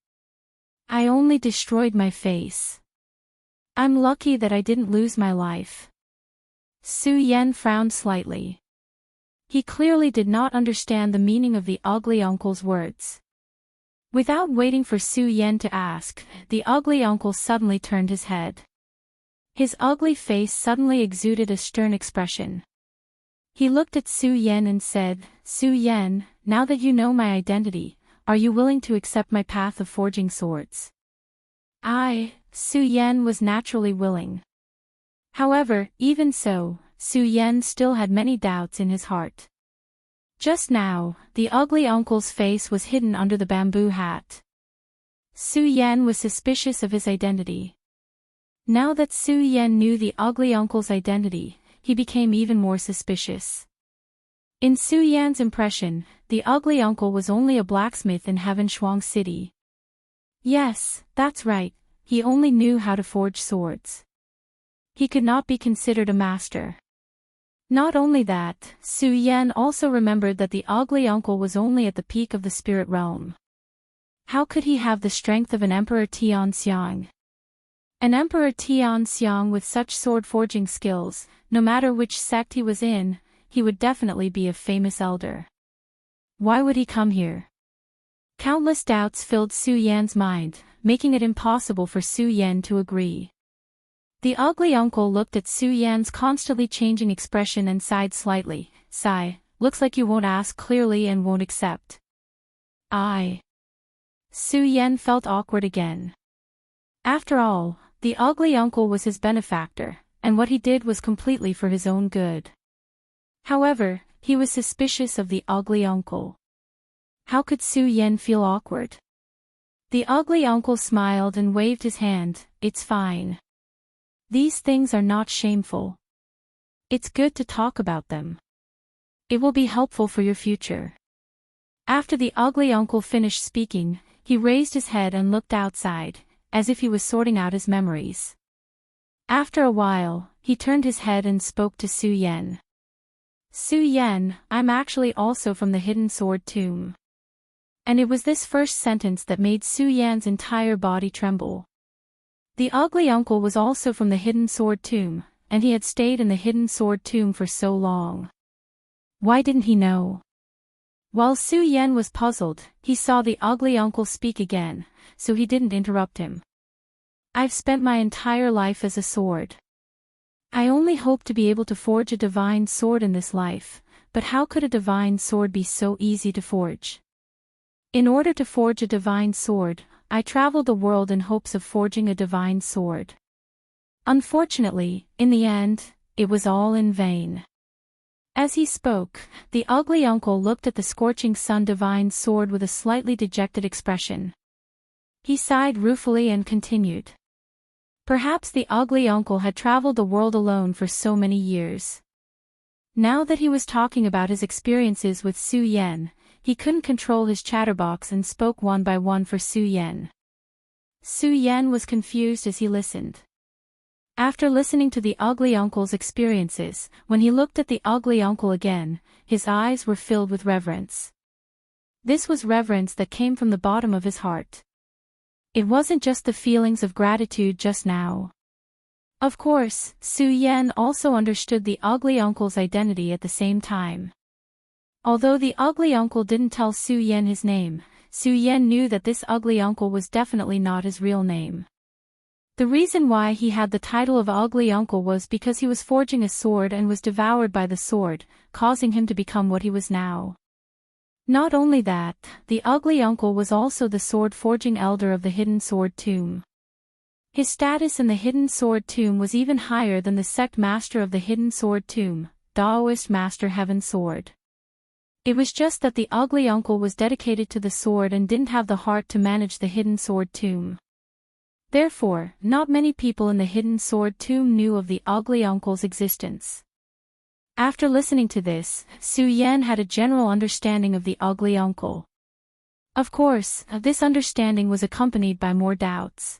I only destroyed my face. I'm lucky that I didn't lose my life. Su Yan frowned slightly. He clearly did not understand the meaning of the ugly uncle's words. Without waiting for Su Yan to ask, the ugly uncle suddenly turned his head. His ugly face suddenly exuded a stern expression. He looked at Su Yan and said, Su Yan, now that you know my identity, are you willing to accept my path of forging swords? Su Yan was naturally willing. However, even so, Su Yan still had many doubts in his heart. Just now, the ugly uncle's face was hidden under the bamboo hat. Su Yan was suspicious of his identity. Now that Su Yan knew the ugly uncle's identity, he became even more suspicious. In Su Yan's impression, the ugly uncle was only a blacksmith in Heaven Shuang City. Yes, that's right, he only knew how to forge swords. He could not be considered a master. Not only that, Su Yan also remembered that the ugly uncle was only at the peak of the spirit realm. How could he have the strength of an Emperor Tianxiang? An Emperor Tianxiang with such sword-forging skills, no matter which sect he was in, he would definitely be a famous elder. Why would he come here? Countless doubts filled Su Yan's mind, making it impossible for Su Yan to agree. The ugly uncle looked at Su Yan's constantly changing expression and sighed slightly. Sigh, looks like you won't ask clearly and won't accept. Su Yan felt awkward again. After all, the ugly uncle was his benefactor, and what he did was completely for his own good. However, he was suspicious of the ugly uncle. How could Su Yan feel awkward? The ugly uncle smiled and waved his hand. It's fine. These things are not shameful. It's good to talk about them. It will be helpful for your future. After the ugly uncle finished speaking, he raised his head and looked outside, as if he was sorting out his memories. After a while, he turned his head and spoke to Su Yan. Su Yan, I'm actually also from the Hidden Sword Tomb. And it was this first sentence that made Su Yan's entire body tremble. The ugly uncle was also from the Hidden Sword Tomb, and he had stayed in the Hidden Sword Tomb for so long. Why didn't he know? While Su Yan was puzzled, he saw the ugly uncle speak again, so he didn't interrupt him. I've spent my entire life as a sword. I only hope to be able to forge a divine sword in this life, but how could a divine sword be so easy to forge? In order to forge a divine sword, I traveled the world in hopes of forging a divine sword. Unfortunately, in the end, it was all in vain. As he spoke, the ugly uncle looked at the scorching sun divine sword with a slightly dejected expression. He sighed ruefully and continued. Perhaps the ugly uncle had traveled the world alone for so many years. Now that he was talking about his experiences with Su Yan, he couldn't control his chatterbox and spoke one by one for Su Yan. Su Yan was confused as he listened. After listening to the ugly uncle's experiences, when he looked at the ugly uncle again, his eyes were filled with reverence. This was reverence that came from the bottom of his heart. It wasn't just the feelings of gratitude just now. Of course, Su Yan also understood the ugly uncle's identity at the same time. Although the ugly uncle didn't tell Su Yan his name, Su Yan knew that this ugly uncle was definitely not his real name. The reason why he had the title of ugly uncle was because he was forging a sword and was devoured by the sword, causing him to become what he was now. Not only that, the ugly uncle was also the sword-forging elder of the Hidden Sword Tomb. His status in the Hidden Sword Tomb was even higher than the sect master of the Hidden Sword Tomb, Taoist Master Heaven Sword. It was just that the ugly uncle was dedicated to the sword and didn't have the heart to manage the Hidden Sword Tomb. Therefore, not many people in the Hidden Sword Tomb knew of the ugly uncle's existence. After listening to this, Su Yan had a general understanding of the ugly uncle. Of course, this understanding was accompanied by more doubts.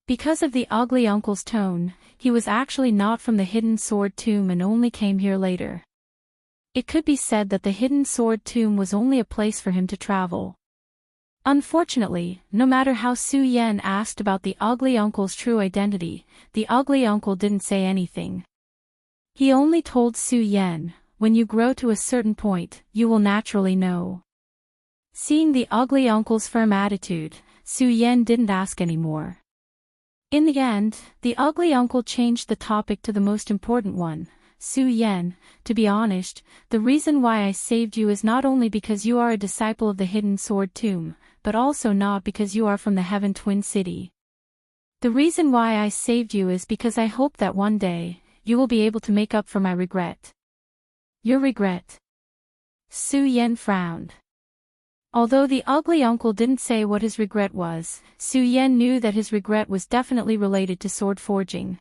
Because of the ugly uncle's tone, he was actually not from the Hidden Sword Tomb and only came here later. It could be said that the Hidden Sword Tomb was only a place for him to travel. Unfortunately, no matter how Su Yan asked about the ugly uncle's true identity, the ugly uncle didn't say anything. He only told Su Yan, when you grow to a certain point, you will naturally know. Seeing the ugly uncle's firm attitude, Su Yan didn't ask anymore. In the end, the ugly uncle changed the topic to the most important one. Su Yan, to be honest, the reason why I saved you is not only because you are a disciple of the Hidden Sword Tomb, but also not because you are from the Heaven Twin City. The reason why I saved you is because I hope that one day, you will be able to make up for my regret. Your regret? Su Yan frowned. Although the ugly uncle didn't say what his regret was, Su Yan knew that his regret was definitely related to sword forging.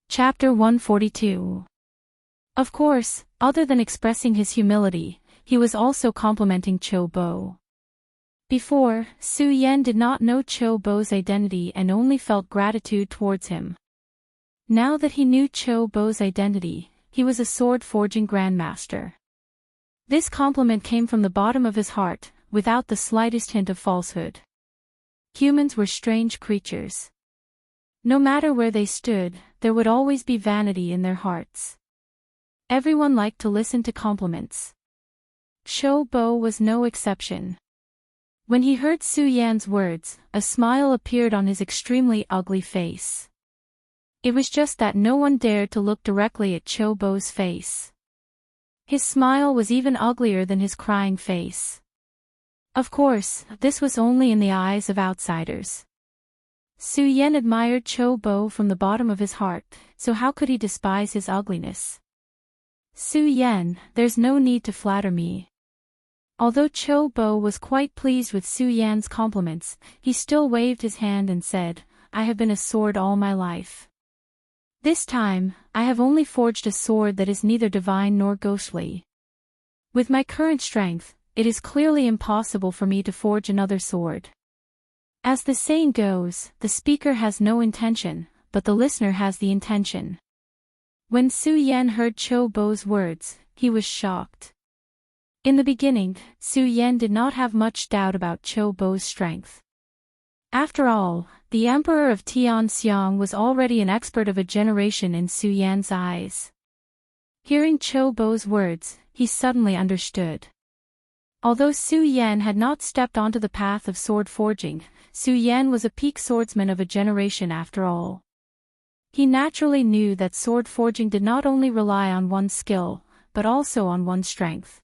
Chapter 142. Of course, other than expressing his humility, he was also complimenting Cho Bo. Before, Su Yan did not know Cho Bo's identity and only felt gratitude towards him. Now that he knew Cho Bo's identity, he was a sword-forging grandmaster. This compliment came from the bottom of his heart, without the slightest hint of falsehood. Humans were strange creatures. No matter where they stood, there would always be vanity in their hearts. Everyone liked to listen to compliments. Cho Bo was no exception. When he heard Su Yan's words, a smile appeared on his extremely ugly face. It was just that no one dared to look directly at Cho Bo's face. His smile was even uglier than his crying face. Of course, this was only in the eyes of outsiders. Su Yan admired Cho Bo from the bottom of his heart, so how could he despise his ugliness? Su Yan, there's no need to flatter me. Although Cho Bo was quite pleased with Su Yan's compliments, he still waved his hand and said, "I have been a sword all my life. This time, I have only forged a sword that is neither divine nor ghostly. With my current strength, it is clearly impossible for me to forge another sword." As the saying goes, the speaker has no intention, but the listener has the intention. When Su Yan heard Cho Bo's words, he was shocked. In the beginning, Su Yan did not have much doubt about Cho Bo's strength. After all, the Emperor of Tianxiang was already an expert of a generation in Su Yan's eyes. Hearing Cho Bo's words, he suddenly understood. Although Su Yan had not stepped onto the path of sword forging, Su Yan was a peak swordsman of a generation after all. He naturally knew that sword forging did not only rely on one's skill, but also on one's strength.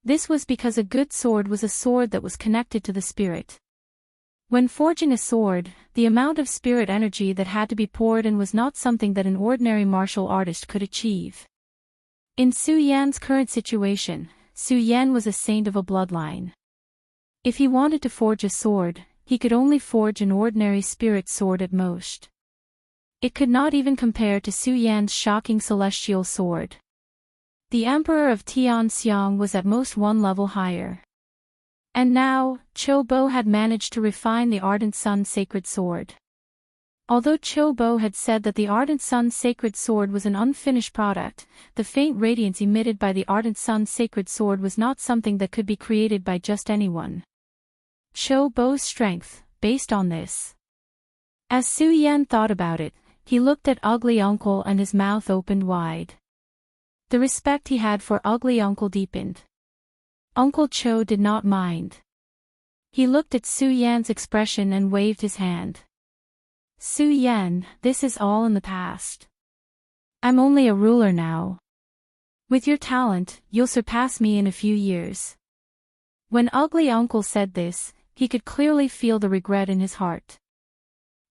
This was because a good sword was a sword that was connected to the spirit. When forging a sword, the amount of spirit energy that had to be poured in was not something that an ordinary martial artist could achieve. In Su Yan's current situation, Su Yan was a saint of a bloodline. If he wanted to forge a sword, he could only forge an ordinary spirit sword at most. It could not even compare to Su Yan's shocking celestial sword. The Emperor of Tianxiang was at most one level higher. And now, Cho Bo had managed to refine the Ardent Sun's sacred sword. Although Cho Bo had said that the Ardent Sun's sacred sword was an unfinished product, the faint radiance emitted by the Ardent Sun's sacred sword was not something that could be created by just anyone. Cho Bo's strength, based on this. As Su Yan thought about it, he looked at Ugly Uncle and his mouth opened wide. The respect he had for Ugly Uncle deepened. Uncle Cho did not mind. He looked at Su Yan's expression and waved his hand. "Su Yan, this is all in the past. I'm only a ruler now. With your talent, you'll surpass me in a few years." When Ugly Uncle said this, he could clearly feel the regret in his heart.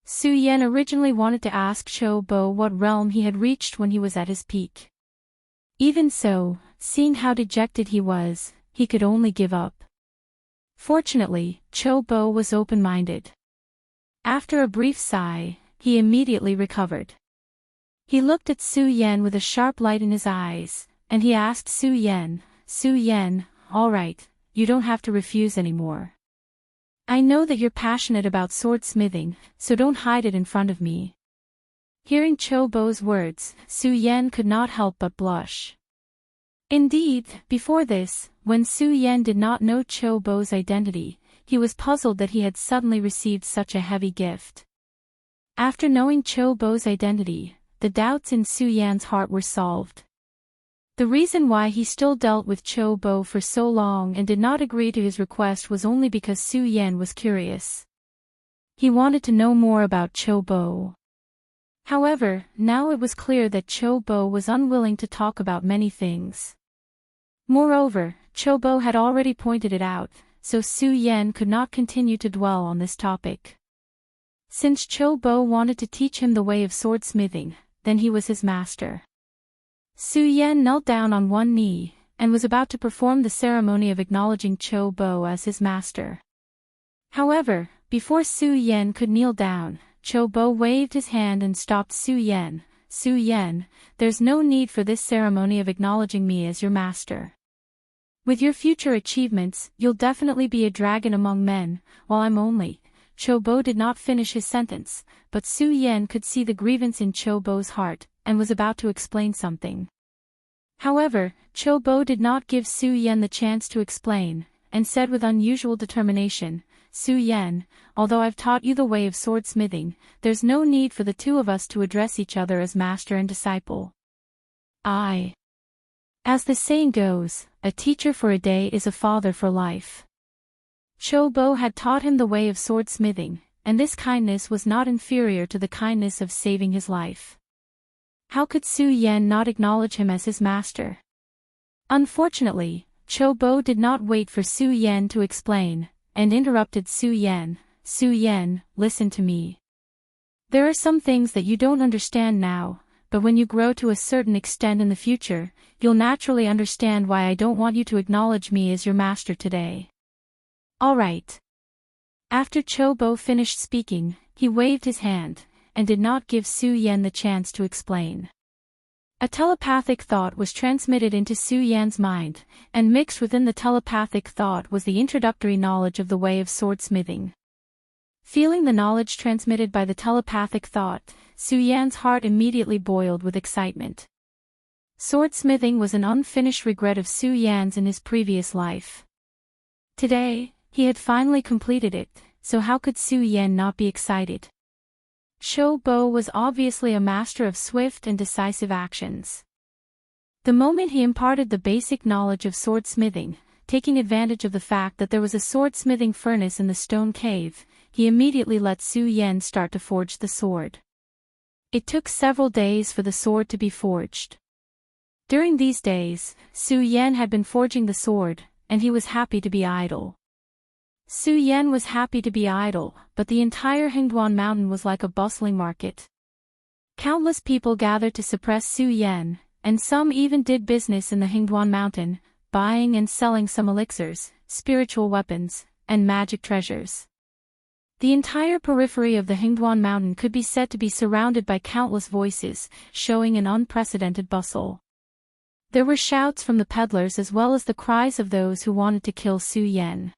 Su Yan originally wanted to ask Cho Bo what realm he had reached when he was at his peak. Even so, seeing how dejected he was, he could only give up. Fortunately, Cho Bo was open-minded. After a brief sigh, he immediately recovered. He looked at Su Yan with a sharp light in his eyes, and he asked Su Yan, "Su Yan, all right, you don't have to refuse anymore. I know that you're passionate about swordsmithing, so don't hide it in front of me." Hearing Cho Bo's words, Su Yan could not help but blush. Indeed, before this, when Su Yan did not know Cho Bo's identity, he was puzzled that he had suddenly received such a heavy gift. After knowing Cho Bo's identity, the doubts in Su Yan's heart were solved. The reason why he still dealt with Cho Bo for so long and did not agree to his request was only because Su Yan was curious. He wanted to know more about Cho Bo. However, now it was clear that Cho Bo was unwilling to talk about many things. Moreover, Cho Bo had already pointed it out, so Su Yan could not continue to dwell on this topic. Since Cho Bo wanted to teach him the way of swordsmithing, then he was his master. Su Yan knelt down on one knee, and was about to perform the ceremony of acknowledging Cho Bo as his master. However, before Su Yan could kneel down, Cho Bo waved his hand and stopped Su Yan. "Su Yan, there's no need for this ceremony of acknowledging me as your master. With your future achievements, you'll definitely be a dragon among men, while I'm only—" Cho Bo did not finish his sentence, but Su Yan could see the grievance in Cho Bo's heart, and was about to explain something. However, Cho Bo did not give Su Yan the chance to explain, and said with unusual determination, "Su Yan, although I've taught you the way of swordsmithing, there's no need for the two of us to address each other as master and disciple. As the saying goes, a teacher for a day is a father for life." Cho Bo had taught him the way of swordsmithing, and this kindness was not inferior to the kindness of saving his life. How could Su Yan not acknowledge him as his master? Unfortunately, Cho Bo did not wait for Su Yan to explain, and interrupted Su Yan. "Su Yan, listen to me. There are some things that you don't understand now, but when you grow to a certain extent in the future, you'll naturally understand why I don't want you to acknowledge me as your master today. Alright. After Chobo finished speaking, he waved his hand, and did not give Su Yan the chance to explain. A telepathic thought was transmitted into Su Yan's mind, and mixed within the telepathic thought was the introductory knowledge of the way of swordsmithing. Feeling the knowledge transmitted by the telepathic thought, Su Yan's heart immediately boiled with excitement. Swordsmithing was an unfinished regret of Su Yan's in his previous life. Today, he had finally completed it, so how could Su Yan not be excited? Chobo was obviously a master of swift and decisive actions. The moment he imparted the basic knowledge of swordsmithing, taking advantage of the fact that there was a swordsmithing furnace in the stone cave, he immediately let Su Yan start to forge the sword. It took several days for the sword to be forged. During these days, Su Yan had been forging the sword, and he was happy to be idle. Su Yan was happy to be idle, but the entire Hengduan mountain was like a bustling market. Countless people gathered to suppress Su Yan, and some even did business in the Hengduan mountain, buying and selling some elixirs, spiritual weapons, and magic treasures. The entire periphery of the Hengduan mountain could be said to be surrounded by countless voices, showing an unprecedented bustle. There were shouts from the peddlers as well as the cries of those who wanted to kill Su Yan.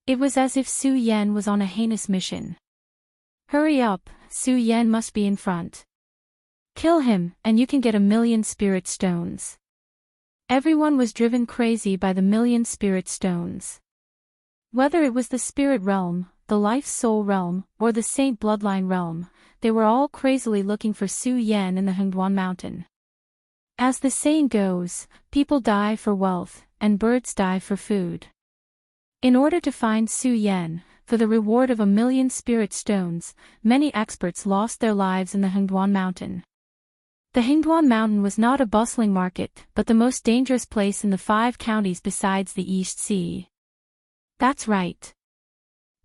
It was as if Su Yan was on a heinous mission. Hurry up, Su Yan must be in front. Kill him, and you can get 1,000,000 spirit stones. Everyone was driven crazy by the 1,000,000 spirit stones. Whether it was the spirit realm, the life soul realm, or the saint bloodline realm, they were all crazily looking for Su Yan in the Hengduan mountain. As the saying goes, people die for wealth, and birds die for food. In order to find Su Yan, for the reward of 1,000,000 spirit stones, many experts lost their lives in the Hengduan mountain. The Hengduan mountain was not a bustling market, but the most dangerous place in the 5 counties besides the East Sea. That's right.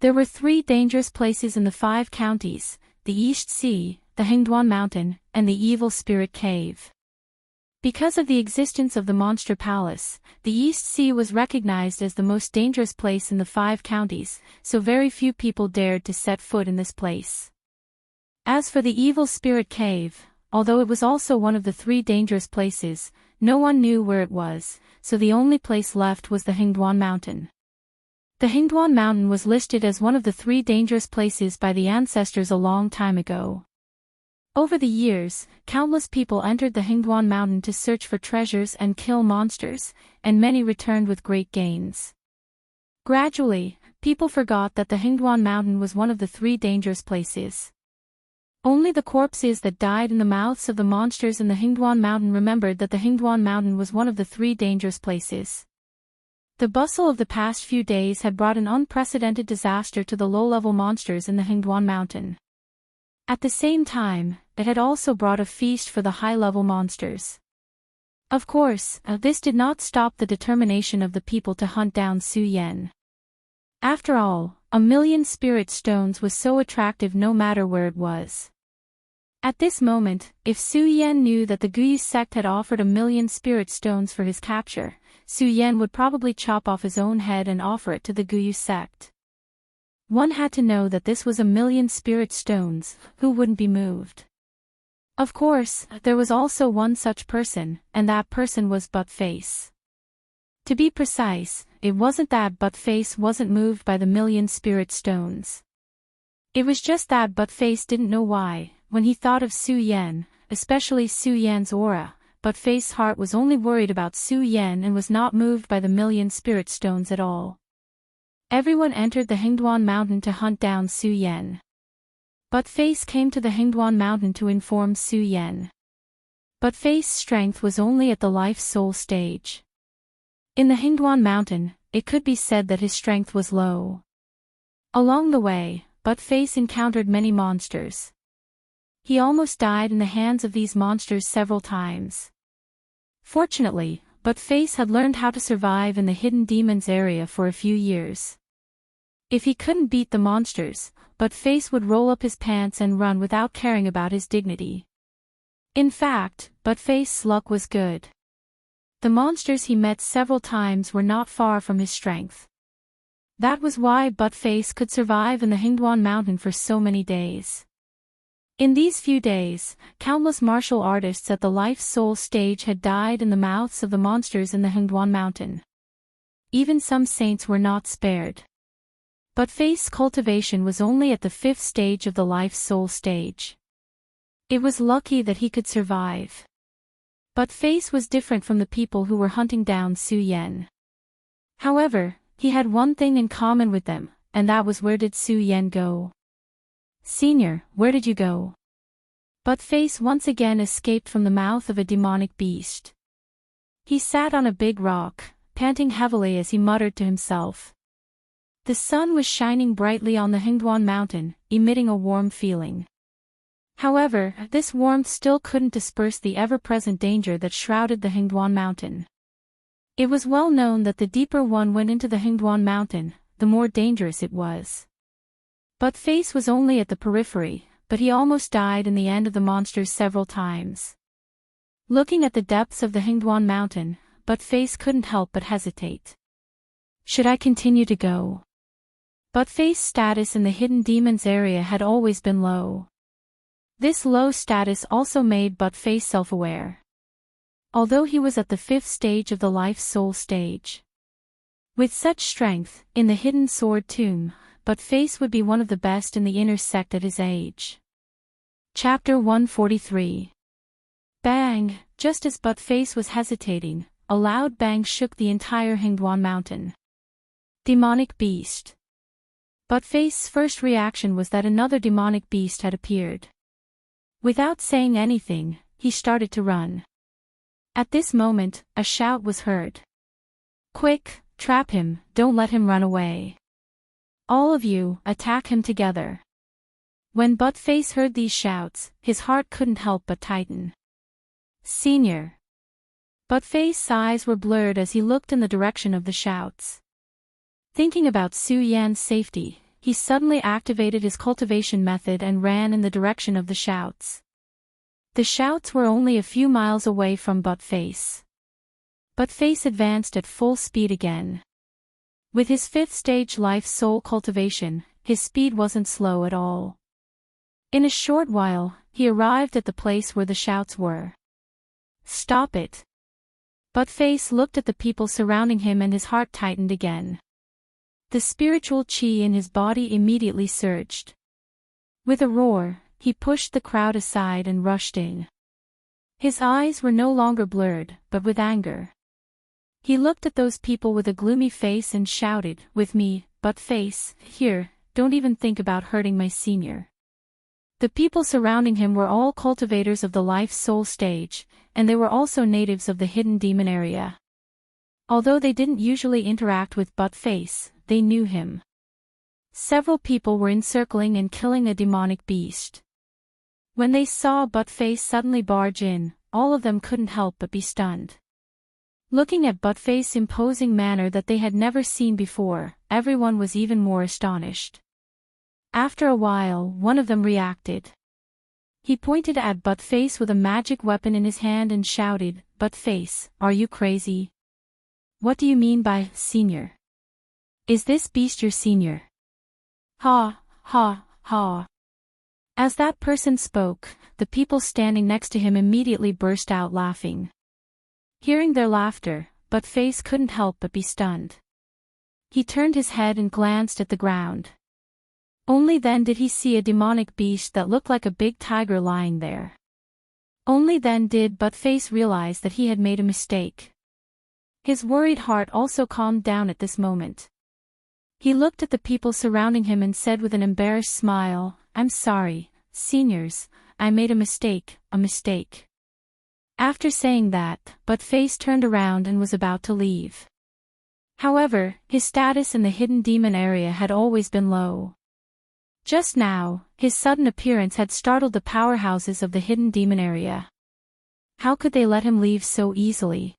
There were 3 dangerous places in the 5 counties, the East Sea, the Hengduan mountain, and the Evil Spirit Cave. Because of the existence of the Monster Palace, the East Sea was recognized as the most dangerous place in the 5 counties, so very few people dared to set foot in this place. As for the Evil Spirit Cave, although it was also one of the 3 dangerous places, no one knew where it was, so the only place left was the Hengduan mountain. The Hengduan mountain was listed as one of the 3 dangerous places by the ancestors a long time ago. Over the years, countless people entered the Hengduan mountain to search for treasures and kill monsters, and many returned with great gains. Gradually, people forgot that the Hengduan mountain was one of the 3 dangerous places. Only the corpses that died in the mouths of the monsters in the Hengduan mountain remembered that the Hengduan mountain was one of the 3 dangerous places. The bustle of the past few days had brought an unprecedented disaster to the low-level monsters in the Hengduan mountain. At the same time, it had also brought a feast for the high-level monsters. Of course, this did not stop the determination of the people to hunt down Su Yan. After all, 1,000,000 spirit stones was so attractive no matter where it was. At this moment, if Su Yan knew that the Guyu sect had offered 1,000,000 spirit stones for his capture, Su Yan would probably chop off his own head and offer it to the Guyu sect. One had to know that this was 1,000,000 spirit stones, who wouldn't be moved. Of course, there was also one such person, and that person was Buttface. To be precise, it wasn't that Buttface wasn't moved by the 1,000,000 spirit stones. It was just that Buttface didn't know why, when he thought of Su Yan, especially Su Yan's aura, Buttface's heart was only worried about Su Yan and was not moved by the 1,000,000 spirit stones at all. Everyone entered the Hengduan mountain to hunt down Su Yan. Buttface came to the Hengduan mountain to inform Su Yan. Buttface's strength was only at the life-soul stage. In the Hengduan mountain, it could be said that his strength was low. Along the way, Buttface encountered many monsters. He almost died in the hands of these monsters several times. Fortunately, Buttface had learned how to survive in the hidden demons area for a few years. If he couldn't beat the monsters, Buttface would roll up his pants and run without caring about his dignity. In fact, Buttface's luck was good. The monsters he met several times were not far from his strength. That was why Buttface could survive in the Hingduan mountain for so many days. In these few days, countless martial artists at the Life Soul stage had died in the mouths of the monsters in the Hingduan mountain. Even some saints were not spared. Buttface's cultivation was only at the 5th stage of the Life Soul stage. It was lucky that he could survive. Buttface was different from the people who were hunting down Su Yan. However, he had one thing in common with them, and that was where did Su Yan go? Senior, where did you go? Buttface once again escaped from the mouth of a demonic beast. He sat on a big rock, panting heavily as he muttered to himself. The sun was shining brightly on the Hingduan mountain, emitting a warm feeling. However, this warmth still couldn't disperse the ever-present danger that shrouded the Hingduan mountain. It was well known that the deeper one went into the Hingduan mountain, the more dangerous it was. Buttface was only at the periphery, but he almost died in the end of the monsters several times. Looking at the depths of the Hingduan mountain, Buttface couldn't help but hesitate. Should I continue to go? Buttface's status in the hidden demons area had always been low. This low status also made Buttface self-aware. Although he was at the 5th stage of the Life Soul stage. With such strength, in the hidden sword tomb, Buttface would be one of the best in the inner sect at his age. Chapter 143. Bang! Just as Buttface was hesitating, a loud bang shook the entire Hingduan mountain. Demonic beast. Buttface's first reaction was that another demonic beast had appeared. Without saying anything, he started to run. At this moment, a shout was heard. Quick, trap him, don't let him run away. All of you, attack him together. When Buttface heard these shouts, his heart couldn't help but tighten. Senior. Buttface's eyes were blurred as he looked in the direction of the shouts. Thinking about Su Yan's safety, he suddenly activated his cultivation method and ran in the direction of the shouts. The shouts were only a few miles away from Buttface. Buttface advanced at full speed again. With his 5th stage Life Soul cultivation, his speed wasn't slow at all. In a short while, he arrived at the place where the shouts were. Stop it! Buttface looked at the people surrounding him and his heart tightened again. The spiritual chi in his body immediately surged. With a roar, he pushed the crowd aside and rushed in. His eyes were no longer blurred, but with anger. He looked at those people with a gloomy face and shouted, with me, Buttface, here, don't even think about hurting my senior. The people surrounding him were all cultivators of the Life Soul stage, and they were also natives of the hidden demon area. Although they didn't usually interact with Buttface, they knew him. Several people were encircling and killing a demonic beast. When they saw Buttface suddenly barge in, all of them couldn't help but be stunned. Looking at Buttface's imposing manner that they had never seen before, everyone was even more astonished. After a while, one of them reacted. He pointed at Buttface with a magic weapon in his hand and shouted, Buttface, are you crazy? What do you mean by senior? Is this beast your senior? Ha, ha, ha. As that person spoke, the people standing next to him immediately burst out laughing. Hearing their laughter, Buttface couldn't help but be stunned. He turned his head and glanced at the ground. Only then did he see a demonic beast that looked like a big tiger lying there. Only then did Buttface realize that he had made a mistake. His worried heart also calmed down at this moment. He looked at the people surrounding him and said with an embarrassed smile, I'm sorry, seniors, I made a mistake, a mistake. After saying that, Buttface turned around and was about to leave. However, his status in the hidden demon area had always been low. Just now, his sudden appearance had startled the powerhouses of the hidden demon area. How could they let him leave so easily?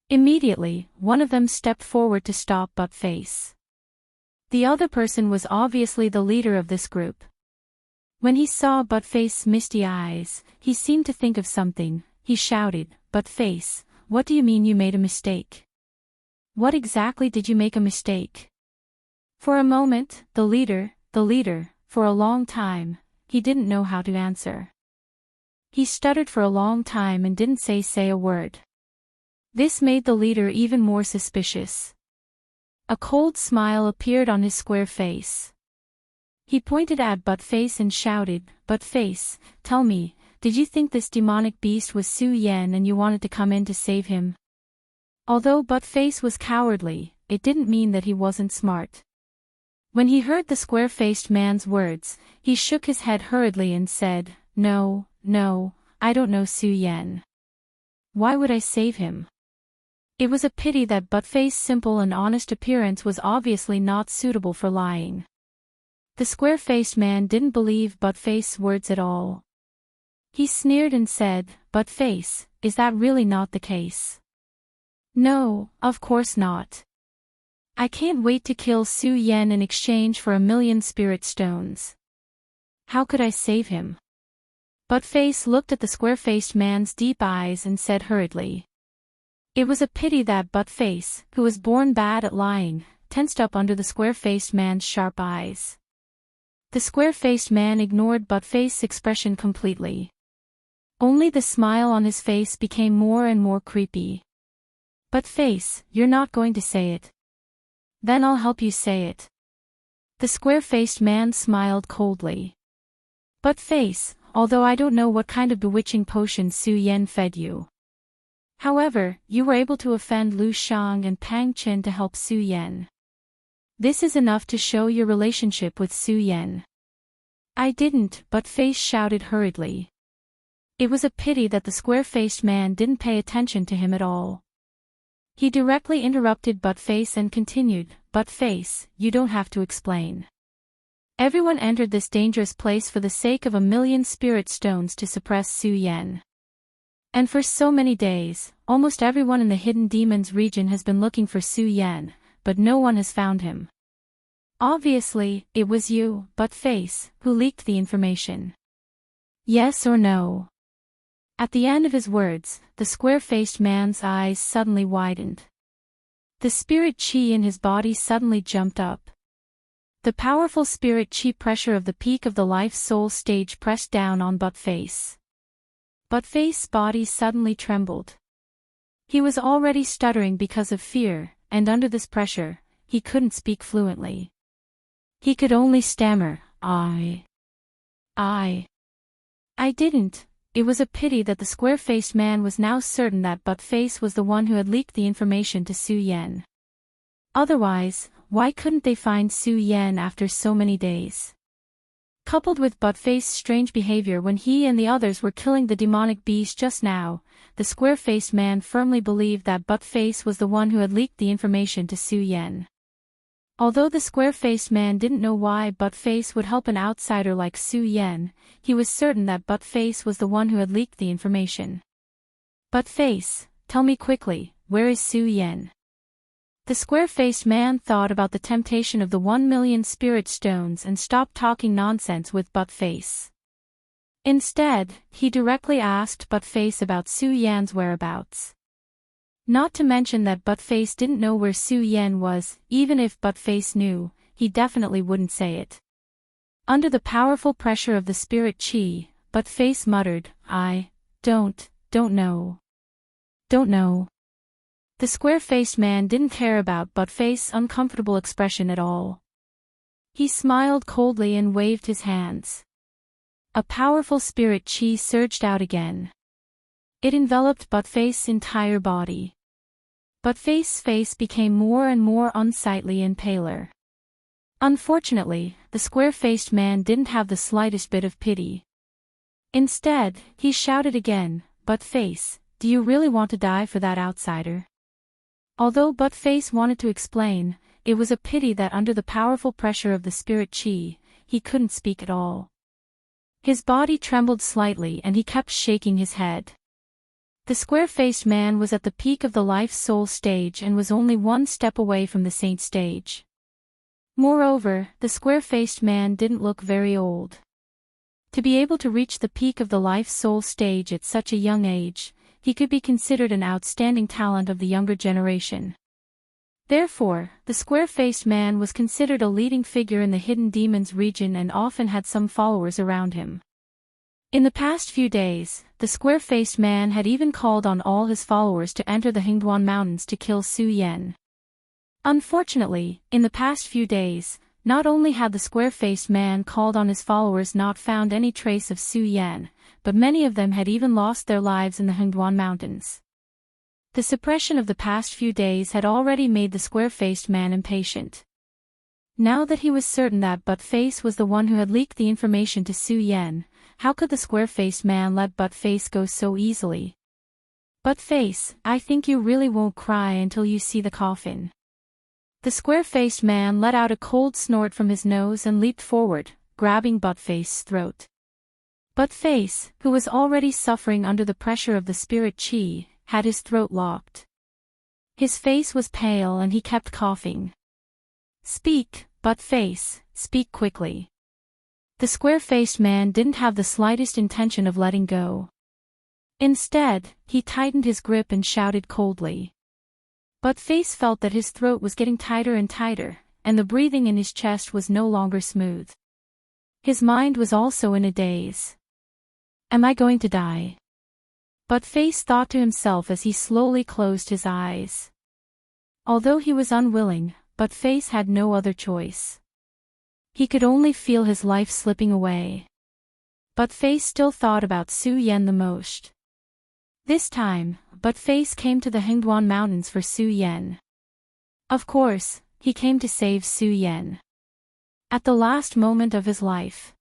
Immediately, one of them stepped forward to stop Buttface. The other person was obviously the leader of this group. When he saw Buttface's misty eyes, he seemed to think of something. He shouted, "Buttface, what do you mean you made a mistake? What exactly did you make a mistake?" For a moment, the leader, for a long time, he didn't know how to answer. He stuttered for a long time and didn't say a word. This made the leader even more suspicious. A cold smile appeared on his square face. He pointed at Buttface and shouted, "Buttface, tell me, did you think this demonic beast was Su Yen and you wanted to come in to save him?" Although Buttface was cowardly, it didn't mean that he wasn't smart. When he heard the square-faced man's words, he shook his head hurriedly and said, No, I don't know Su Yen. Why would I save him?" It was a pity that Buttface's simple and honest appearance was obviously not suitable for lying. The square-faced man didn't believe Buttface's words at all. He sneered and said, "Buttface, is that really not the case?" "No, of course not. I can't wait to kill Su Yen in exchange for 1,000,000 spirit stones. How could I save him?" Buttface looked at the square-faced man's deep eyes and said hurriedly. It was a pity that Buttface, who was born bad at lying, tensed up under the square-faced man's sharp eyes. The square-faced man ignored Buttface's expression completely. Only the smile on his face became more and more creepy. "Buttface, you're not going to say it. Then I'll help you say it." The square-faced man smiled coldly. "Buttface, although I don't know what kind of bewitching potion Su Yen fed you. However, you were able to offend Lu Shang and Pang Qin to help Su Yen. This is enough to show your relationship with Su Yen." "I didn't," Buttface shouted hurriedly. It was a pity that the square-faced man didn't pay attention to him at all. He directly interrupted Buttface and continued, "Buttface, you don't have to explain. Everyone entered this dangerous place for the sake of 1,000,000 spirit stones to suppress Su Yen. And for so many days, almost everyone in the Hidden Demons region has been looking for Su Yen, but no one has found him. Obviously, it was you, Buttface, who leaked the information. Yes or no?" At the end of his words, the square-faced man's eyes suddenly widened. The spirit chi in his body suddenly jumped up. The powerful spirit chi pressure of the peak of the life-soul stage pressed down on Buttface. Buttface's body suddenly trembled. He was already stuttering because of fear, and under this pressure, he couldn't speak fluently. He could only stammer, I didn't." It was a pity that the square-faced man was now certain that Buttface was the one who had leaked the information to Su Yen. Otherwise, why couldn't they find Su Yen after so many days? Coupled with Buttface's strange behavior when he and the others were killing the demonic beast just now, the square-faced man firmly believed that Buttface was the one who had leaked the information to Su Yen. Although the square-faced man didn't know why Buttface would help an outsider like Su Yen, he was certain that Buttface was the one who had leaked the information. "Buttface, tell me quickly, where is Su Yen?" The square-faced man thought about the temptation of the 1,000,000 spirit stones and stopped talking nonsense with Buttface. Instead, he directly asked Buttface about Su Yen's whereabouts. Not to mention that Buttface didn't know where Su Yen was. Even if Buttface knew, he definitely wouldn't say it. Under the powerful pressure of the spirit chi, Buttface muttered, "I don't know. Don't know." The square-faced man didn't care about Buttface's uncomfortable expression at all. He smiled coldly and waved his hands. A powerful spirit chi surged out again. It enveloped Buttface's entire body. Buttface's face became more and more unsightly and paler. Unfortunately, the square-faced man didn't have the slightest bit of pity. Instead, he shouted again, "Buttface, do you really want to die for that outsider?" Although Buttface wanted to explain, it was a pity that under the powerful pressure of the spirit chi, he couldn't speak at all. His body trembled slightly and he kept shaking his head. The square-faced man was at the peak of the life-soul stage and was only one step away from the saint stage. Moreover, the square-faced man didn't look very old. To be able to reach the peak of the life-soul stage at such a young age, he could be considered an outstanding talent of the younger generation. Therefore, the square-faced man was considered a leading figure in the hidden demons region and often had some followers around him. In the past few days, the square-faced man had even called on all his followers to enter the Heartwarming Mountains to kill Su Yan. Unfortunately, in the past few days, not only had the square-faced man called on his followers not found any trace of Su Yan, but many of them had even lost their lives in the Heartwarming Mountains. The suppression of the past few days had already made the square-faced man impatient. Now that he was certain that Buttface was the one who had leaked the information to Su Yan, how could the square-faced man let Buttface go so easily? Buttface, I think you really won't cry until you see the coffin. The square-faced man let out a cold snort from his nose and leaped forward, grabbing Buttface's throat. Buttface, who was already suffering under the pressure of the spirit chi, had his throat locked. His face was pale and he kept coughing. Speak, Buttface, speak quickly. The square-faced man didn't have the slightest intention of letting go. Instead, he tightened his grip and shouted coldly. Buttface felt that his throat was getting tighter and tighter, and the breathing in his chest was no longer smooth. His mind was also in a daze. Am I going to die? Buttface thought to himself as he slowly closed his eyes. Although he was unwilling, Buttface had no other choice. He could only feel his life slipping away. Buttface still thought about Su Yan the most. This time, Buttface came to the Heartwarming Mountains for Su Yan. Of course, he came to save Su Yan. At the last moment of his life.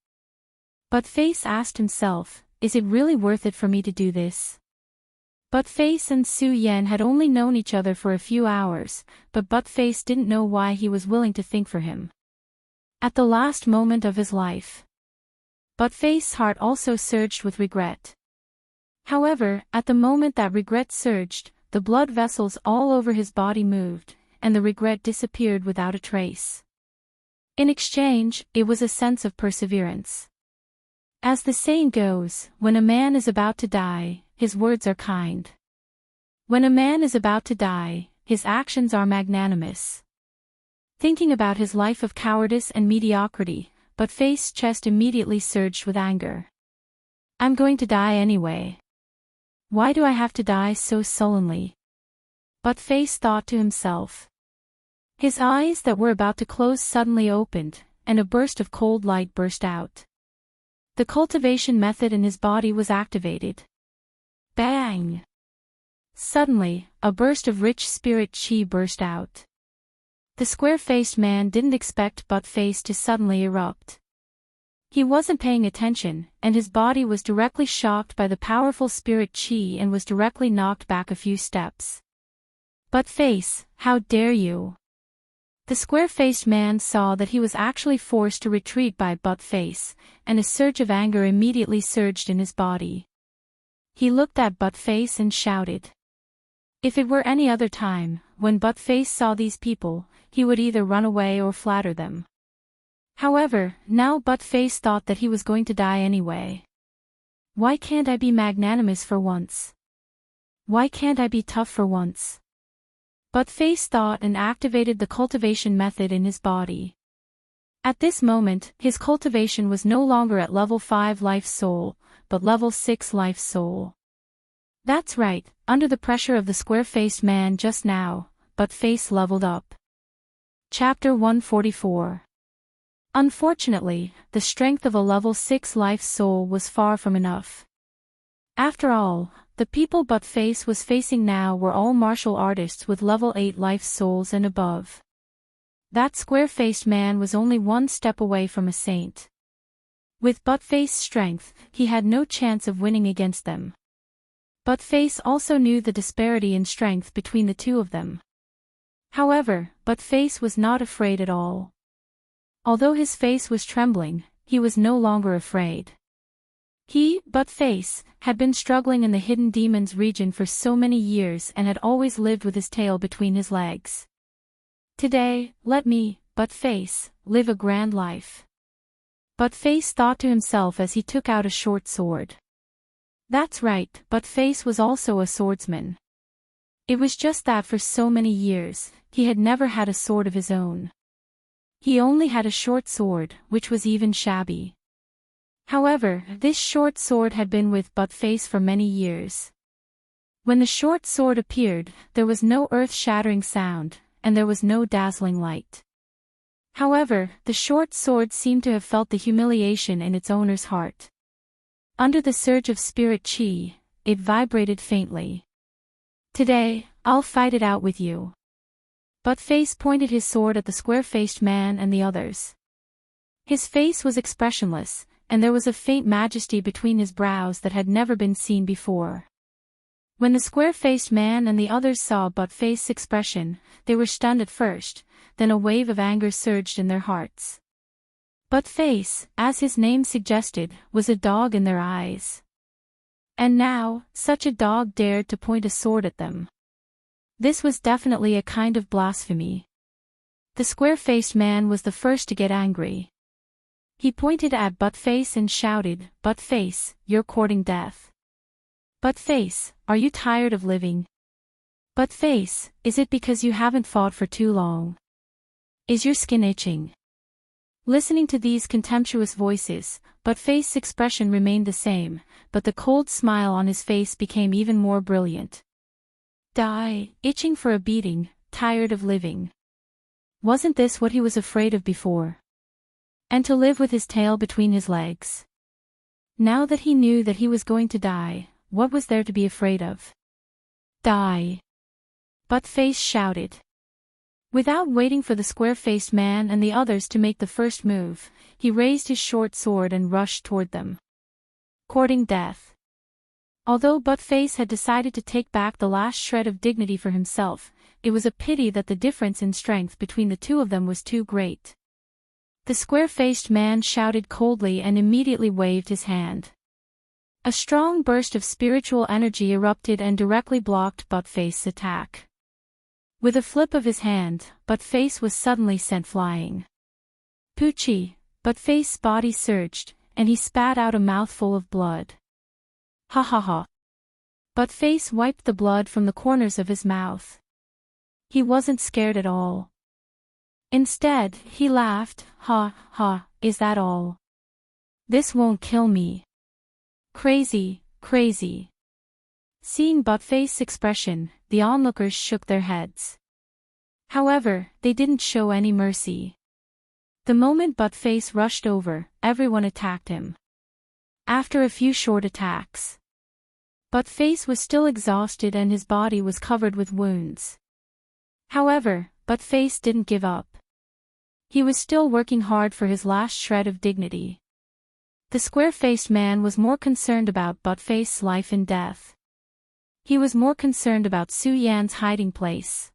Buttface asked himself, is it really worth it for me to do this? Buttface and Su Yan had only known each other for a few hours, but Buttface didn't know why he was willing to think for him. At the last moment of his life. Buttface's heart also surged with regret. However, at the moment that regret surged, the blood vessels all over his body moved, and the regret disappeared without a trace. In exchange, it was a sense of perseverance. As the saying goes, when a man is about to die, his words are kind. When a man is about to die, his actions are magnanimous. Thinking about his life of cowardice and mediocrity, Buttface's chest immediately surged with anger. I'm going to die anyway. Why do I have to die so sullenly? Buttface thought to himself. His eyes that were about to close suddenly opened, and a burst of cold light burst out. The cultivation method in his body was activated. Bang! Suddenly, a burst of rich spirit chi burst out. The square-faced man didn't expect Buttface to suddenly erupt. He wasn't paying attention, and his body was directly shocked by the powerful spirit chi and was directly knocked back a few steps. Buttface, how dare you! The square-faced man saw that he was actually forced to retreat by Buttface, and a surge of anger immediately surged in his body. He looked at Buttface and shouted. If it were any other time, when Buttface saw these people, he would either run away or flatter them. However, now Buttface thought that he was going to die anyway. Why can't I be magnanimous for once? Why can't I be tough for once? Buttface thought and activated the cultivation method in his body. At this moment, his cultivation was no longer at level 5 life soul, but level 6 life soul. That's right, under the pressure of the square-faced man just now, Buttface leveled up. Chapter 144. Unfortunately, the strength of a level 6 life soul was far from enough. After all, the people Buttface was facing now were all martial artists with level 8 life souls and above. That square-faced man was only one step away from a saint. With Buttface's strength, he had no chance of winning against them. Buttface also knew the disparity in strength between the two of them. However, Buttface was not afraid at all. Although his face was trembling, he was no longer afraid. He, Buttface, had been struggling in the hidden demons region for so many years and had always lived with his tail between his legs. Today, let me, Buttface, live a grand life. Buttface thought to himself as he took out a short sword. That's right, Buttface was also a swordsman. It was just that for so many years, he had never had a sword of his own. He only had a short sword, which was even shabby. However, this short sword had been with Buttface for many years. When the short sword appeared, there was no earth-shattering sound, and there was no dazzling light. However, the short sword seemed to have felt the humiliation in its owner's heart. Under the surge of spirit chi, it vibrated faintly. Today, I'll fight it out with you. Buttface pointed his sword at the square-faced man and the others. His face was expressionless, and there was a faint majesty between his brows that had never been seen before. When the square-faced man and the others saw Buttface's expression, they were stunned at first, then a wave of anger surged in their hearts. Buttface, as his name suggested, was a dog in their eyes. And now, such a dog dared to point a sword at them. This was definitely a kind of blasphemy. The square-faced man was the first to get angry. He pointed at Buttface and shouted, "Buttface, you're courting death. Buttface, are you tired of living? Buttface, is it because you haven't fought for too long? Is your skin itching?" Listening to these contemptuous voices, Buttface's expression remained the same, but the cold smile on his face became even more brilliant. Die, itching for a beating, tired of living. Wasn't this what he was afraid of before? And to live with his tail between his legs. Now that he knew that he was going to die, what was there to be afraid of? Die! Buttface shouted. Without waiting for the square-faced man and the others to make the first move, he raised his short sword and rushed toward them. Courting death. Although Buttface had decided to take back the last shred of dignity for himself, it was a pity that the difference in strength between the two of them was too great. The square-faced man shouted coldly and immediately waved his hand. A strong burst of spiritual energy erupted and directly blocked Buttface's attack. With a flip of his hand, Buttface was suddenly sent flying. Poochie! Buttface's body surged, and he spat out a mouthful of blood. Ha ha ha. Buttface wiped the blood from the corners of his mouth. He wasn't scared at all. Instead, he laughed, "Ha, ha, is that all? This won't kill me. Crazy, crazy." Seeing Buttface's expression, the onlookers shook their heads. However, they didn't show any mercy. The moment Buttface rushed over, everyone attacked him. After a few short attacks, Buttface was still exhausted and his body was covered with wounds. However, Buttface didn't give up. He was still working hard for his last shred of dignity. The square-faced man was more concerned about Buttface's life and death. He was more concerned about Su Yan's hiding place.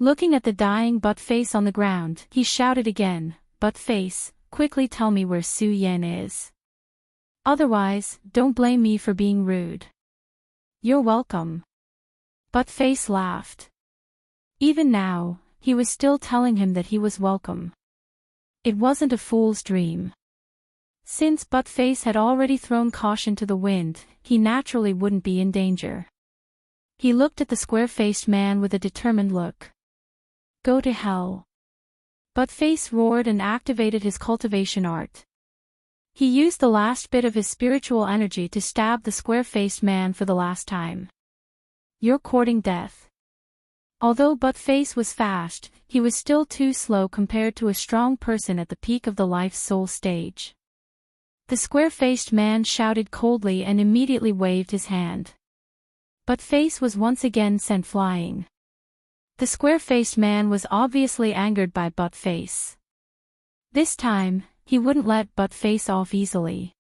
Looking at the dying Buttface on the ground, he shouted again, "Buttface, quickly tell me where Su Yan is. Otherwise, don't blame me for being rude." "You're welcome." Buttface laughed. Even now, he was still telling him that he was welcome. It wasn't a fool's dream. Since Buttface had already thrown caution to the wind, he naturally wouldn't be in danger. He looked at the square-faced man with a determined look. "Go to hell." Buttface roared and activated his cultivation art. He used the last bit of his spiritual energy to stab the square-faced man for the last time. "You're courting death." Although Buttface was fast, he was still too slow compared to a strong person at the peak of the life-soul stage. The square-faced man shouted coldly and immediately waved his hand. Buttface was once again sent flying. The square-faced man was obviously angered by Buttface. This time, he wouldn't let Buttface off easily.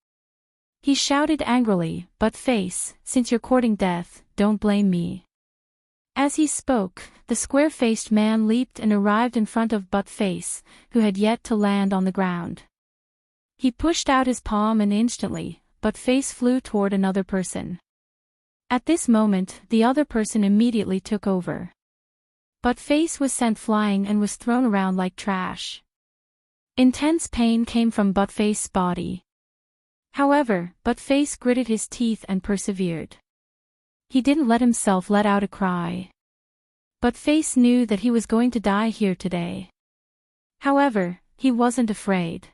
He shouted angrily, "Buttface, since you're courting death, don't blame me." As he spoke, the square-faced man leaped and arrived in front of Buttface, who had yet to land on the ground. He pushed out his palm and instantly, Buttface flew toward another person. At this moment, the other person immediately took over. Buttface was sent flying and was thrown around like trash. Intense pain came from Buttface's body. However, Buttface gritted his teeth and persevered. He didn't let himself let out a cry. Buttface knew that he was going to die here today. However, he wasn't afraid.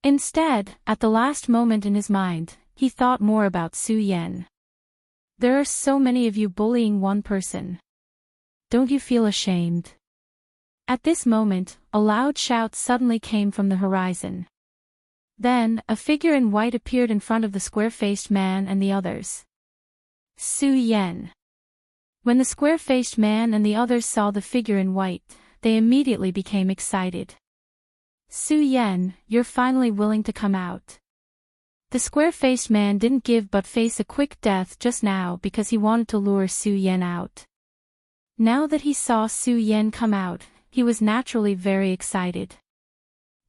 Instead, at the last moment in his mind, he thought more about Su Yan. There are so many of you bullying one person. Don't you feel ashamed? At this moment, a loud shout suddenly came from the horizon. Then, a figure in white appeared in front of the square-faced man and the others. Su Yan. When the square-faced man and the others saw the figure in white, they immediately became excited. Su Yan, you're finally willing to come out. The square-faced man didn't give Buttface a quick death just now because he wanted to lure Su Yan out. Now that he saw Su Yan come out, he was naturally very excited.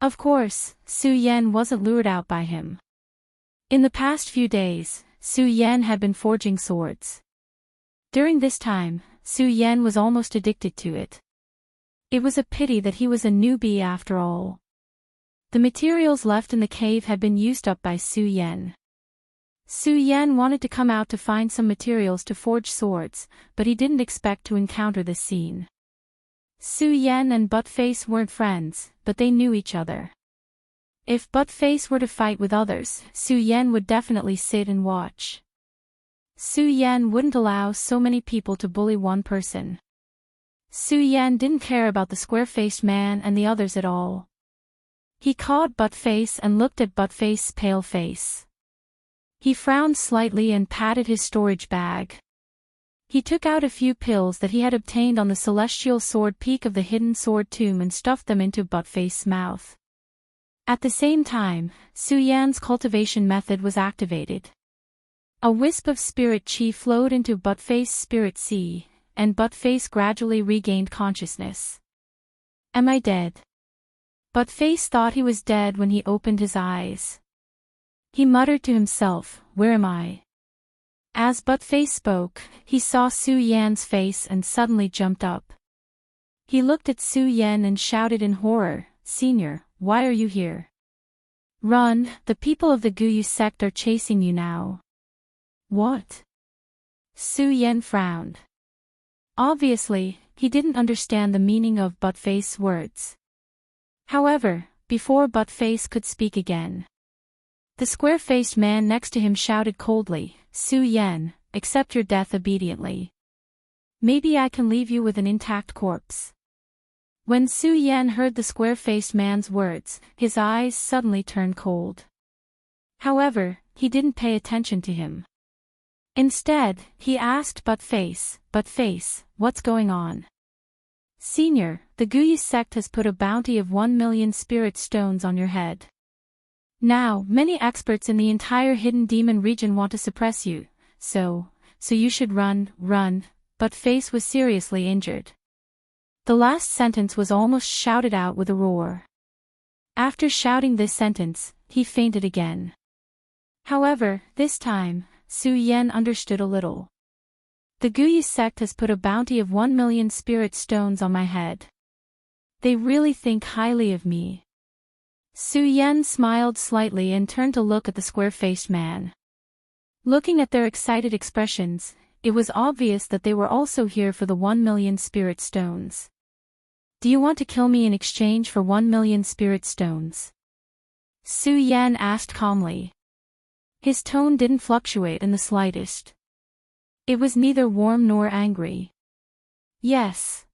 Of course, Su Yan wasn't lured out by him. In the past few days, Su Yan had been forging swords. During this time, Su Yan was almost addicted to it. It was a pity that he was a newbie after all. The materials left in the cave had been used up by Su Yan. Su Yan wanted to come out to find some materials to forge swords, but he didn't expect to encounter this scene. Su Yan and Buttface weren't friends, but they knew each other. If Buttface were to fight with others, Su Yan would definitely sit and watch. Su Yan wouldn't allow so many people to bully one person. Su Yan didn't care about the square-faced man and the others at all. He caught Buttface and looked at Buttface's pale face. He frowned slightly and patted his storage bag. He took out a few pills that he had obtained on the celestial sword peak of the hidden sword tomb and stuffed them into Buttface's mouth. At the same time, Su Yan's cultivation method was activated. A wisp of spirit chi flowed into Buttface's spirit sea, and Buttface gradually regained consciousness. Am I dead? Buttface thought he was dead when he opened his eyes. He muttered to himself, where am I? As Buttface spoke, he saw Su Yan's face and suddenly jumped up. He looked at Su Yan and shouted in horror, Senior, why are you here? Run, the people of the Guyu sect are chasing you now. What? Su Yan frowned. Obviously, he didn't understand the meaning of Buttface's words. However, before Buttface could speak again, the square-faced man next to him shouted coldly, Su Yan, accept your death obediently. Maybe I can leave you with an intact corpse. When Su Yan heard the square-faced man's words, his eyes suddenly turned cold. However, he didn't pay attention to him. Instead, he asked Buttface, what's going on? Senior, the Guyu sect has put a bounty of 1 million spirit stones on your head. Now, many experts in the entire hidden demon region want to suppress you, so you should run, Buttface was seriously injured. The last sentence was almost shouted out with a roar. After shouting this sentence, he fainted again. However, this time, Su Yan understood a little. The Guyu sect has put a bounty of 1 million spirit stones on my head. They really think highly of me. Su Yan smiled slightly and turned to look at the square-faced man. Looking at their excited expressions, it was obvious that they were also here for the 1 million spirit stones. Do you want to kill me in exchange for 1 million spirit stones? Su Yan asked calmly. His tone didn't fluctuate in the slightest. It was neither warm nor angry. Yes.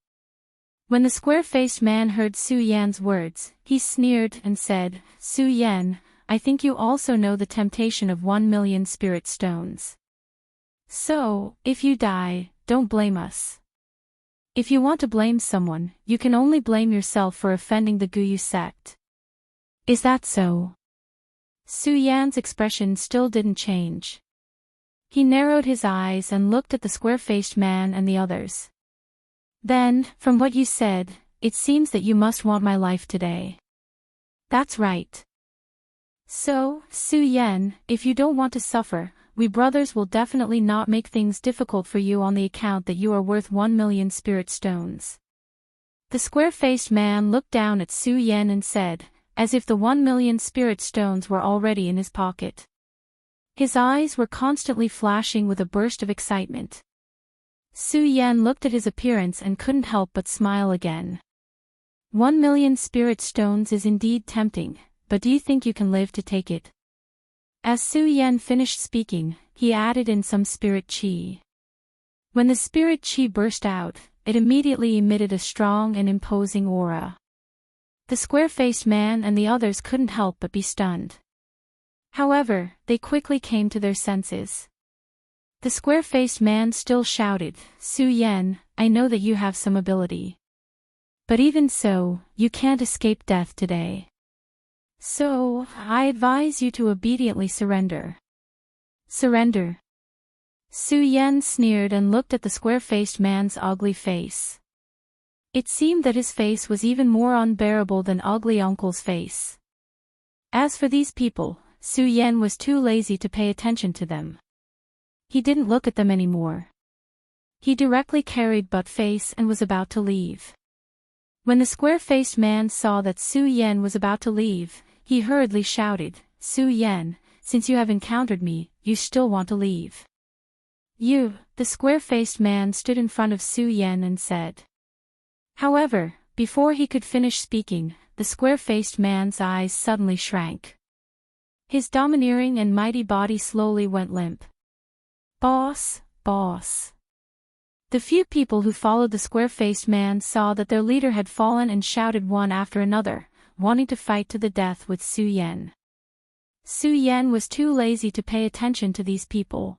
When the square-faced man heard Su Yan's words, he sneered and said, Su Yan, I think you also know the temptation of 1 million spirit stones. So, if you die, don't blame us. If you want to blame someone, you can only blame yourself for offending the Guyu sect. Is that so? Su Yan's expression still didn't change. He narrowed his eyes and looked at the square-faced man and the others. Then, from what you said, it seems that you must want my life today. That's right. So, Su Yan, if you don't want to suffer, we brothers will definitely not make things difficult for you on the account that you are worth 1 million spirit stones. The square-faced man looked down at Su Yan and said, as if the 1,000,000 spirit stones were already in his pocket. His eyes were constantly flashing with a burst of excitement. Su Yan looked at his appearance and couldn't help but smile again. 1,000,000 spirit stones is indeed tempting, but do you think you can live to take it? As Su Yan finished speaking, he added in some spirit chi. When the spirit chi burst out, it immediately emitted a strong and imposing aura. The square-faced man and the others couldn't help but be stunned. However, they quickly came to their senses. The square-faced man still shouted, "Su Yan, I know that you have some ability. But even so, you can't escape death today. So, I advise you to obediently surrender." Surrender? Su Yan sneered and looked at the square-faced man's ugly face. It seemed that his face was even more unbearable than Ugly Uncle's face. As for these people, Su Yan was too lazy to pay attention to them. He didn't look at them anymore. He directly carried Butt-Face and was about to leave. When the square-faced man saw that Su Yan was about to leave, he hurriedly shouted, "Su Yan, since you have encountered me, you still want to leave?" The square-faced man stood in front of Su Yan and said. However, before he could finish speaking, the square-faced man's eyes suddenly shrank. His domineering and mighty body slowly went limp. "Boss, boss." The few people who followed the square-faced man saw that their leader had fallen and shouted one after another, wanting to fight to the death with Su Yan. Su Yan was too lazy to pay attention to these people.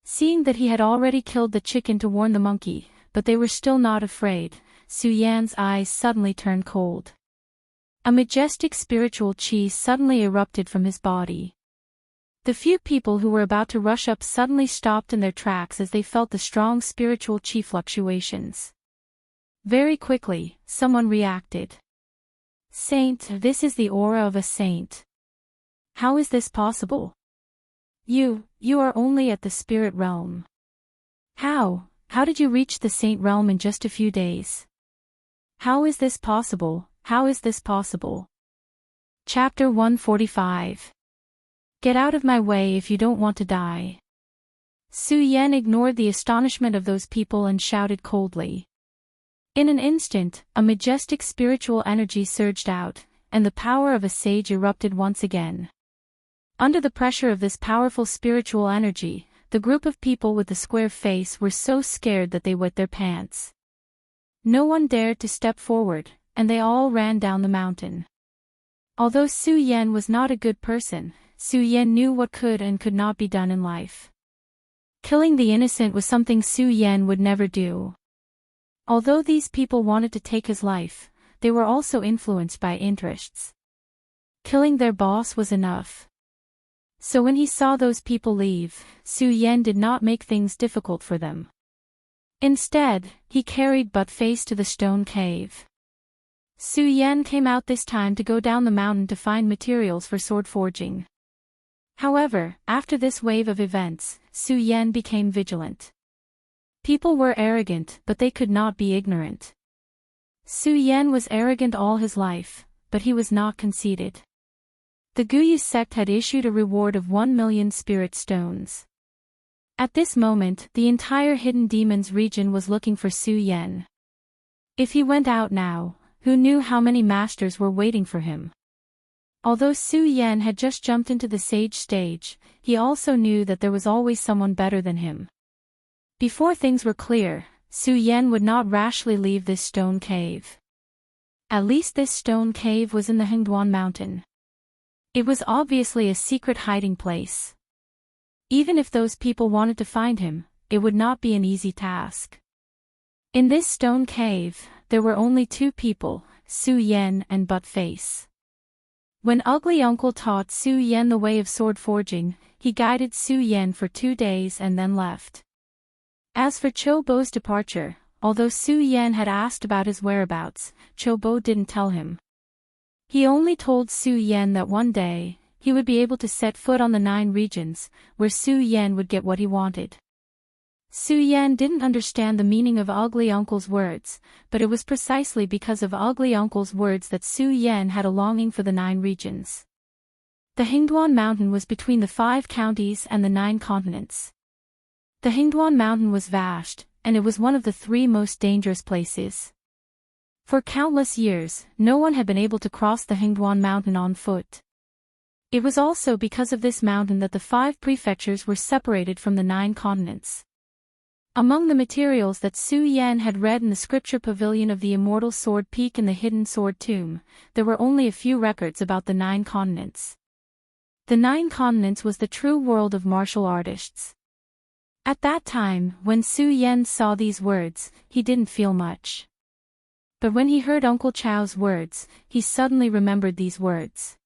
Seeing that he had already killed the chicken to warn the monkey, but they were still not afraid, Su Yan's eyes suddenly turned cold. A majestic spiritual chi suddenly erupted from his body. The few people who were about to rush up suddenly stopped in their tracks as they felt the strong spiritual chi fluctuations. Very quickly, someone reacted. "Saint, this is the aura of a saint. How is this possible? You are only at the spirit realm. How did you reach the saint realm in just a few days? How is this possible? How is this possible?" Chapter 145. Get out of my way if you don't want to die. Su Yan ignored the astonishment of those people and shouted coldly. In an instant, a majestic spiritual energy surged out, and the power of a sage erupted once again. Under the pressure of this powerful spiritual energy, the group of people with the square face were so scared that they wet their pants. No one dared to step forward, and they all ran down the mountain. Although Su Yan was not a good person, Su Yan knew what could and could not be done in life. Killing the innocent was something Su Yan would never do. Although these people wanted to take his life, they were also influenced by interests. Killing their boss was enough. So when he saw those people leave, Su Yan did not make things difficult for them. Instead, he carried Butt-Face to the stone cave. Su Yan came out this time to go down the mountain to find materials for sword forging. However, after this wave of events, Su Yan became vigilant. People were arrogant, but they could not be ignorant. Su Yan was arrogant all his life, but he was not conceited. The Guyu sect had issued a reward of 1,000,000 spirit stones. At this moment, the entire Hidden Demons region was looking for Su Yan. If he went out now, who knew how many masters were waiting for him? Although Su Yan had just jumped into the sage stage, he also knew that there was always someone better than him. Before things were clear, Su Yan would not rashly leave this stone cave. At least this stone cave was in the Hengduan mountain. It was obviously a secret hiding place. Even if those people wanted to find him, it would not be an easy task. In this stone cave, there were only two people, Su Yan and Butt-Face. When Ugly Uncle taught Su Yan the way of sword forging, he guided Su Yan for 2 days and then left. As for Cho Bo's departure, although Su Yan had asked about his whereabouts, Cho Bo didn't tell him. He only told Su Yan that one day, he would be able to set foot on the 9 regions, where Su Yan would get what he wanted. Su Yan didn't understand the meaning of Ugly Uncle's words, but it was precisely because of Ugly Uncle's words that Su Yan had a longing for the 9 regions. The Hingduan Mountain was between the 5 counties and the 9 continents. The Hingduan Mountain was vast, and it was one of the 3 most dangerous places. For countless years, no one had been able to cross the Hingduan Mountain on foot. It was also because of this mountain that the 5 prefectures were separated from the 9 continents. Among the materials that Su Yan had read in the scripture pavilion of the Immortal Sword Peak and the Hidden Sword Tomb, there were only a few records about the 9 continents. The 9 continents was the true world of martial artists. At that time, when Su Yan saw these words, he didn't feel much. But when he heard Uncle Chao's words, he suddenly remembered these words.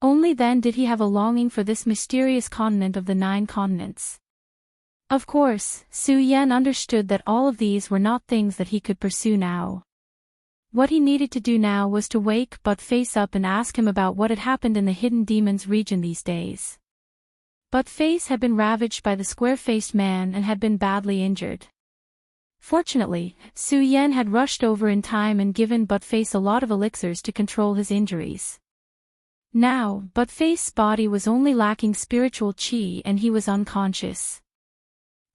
Only then did he have a longing for this mysterious continent of the 9 continents. Of course, Su Yan understood that all of these were not things that he could pursue now. What he needed to do now was to wake Butt-Face up and ask him about what had happened in the Hidden Demons region these days. Butt-Face had been ravaged by the square-faced man and had been badly injured. Fortunately, Su Yan had rushed over in time and given Butt-Face a lot of elixirs to control his injuries. Now, Butt-Face's body was only lacking spiritual qi and he was unconscious.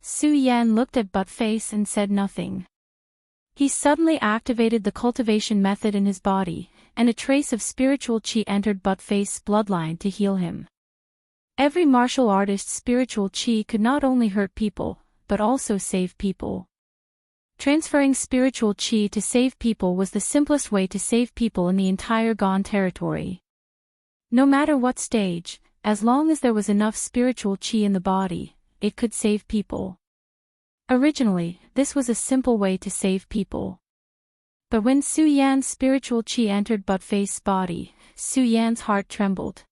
Su Yan looked at Butt-Face and said nothing. He suddenly activated the cultivation method in his body, and a trace of spiritual qi entered Butt-Face's bloodline to heal him. Every martial artist's spiritual qi could not only hurt people, but also save people. Transferring spiritual qi to save people was the simplest way to save people in the entire Gon territory. No matter what stage, as long as there was enough spiritual qi in the body, it could save people. Originally, this was a simple way to save people. But when Su Yan's spiritual qi entered Butt-Face's body, Su Yan's heart trembled.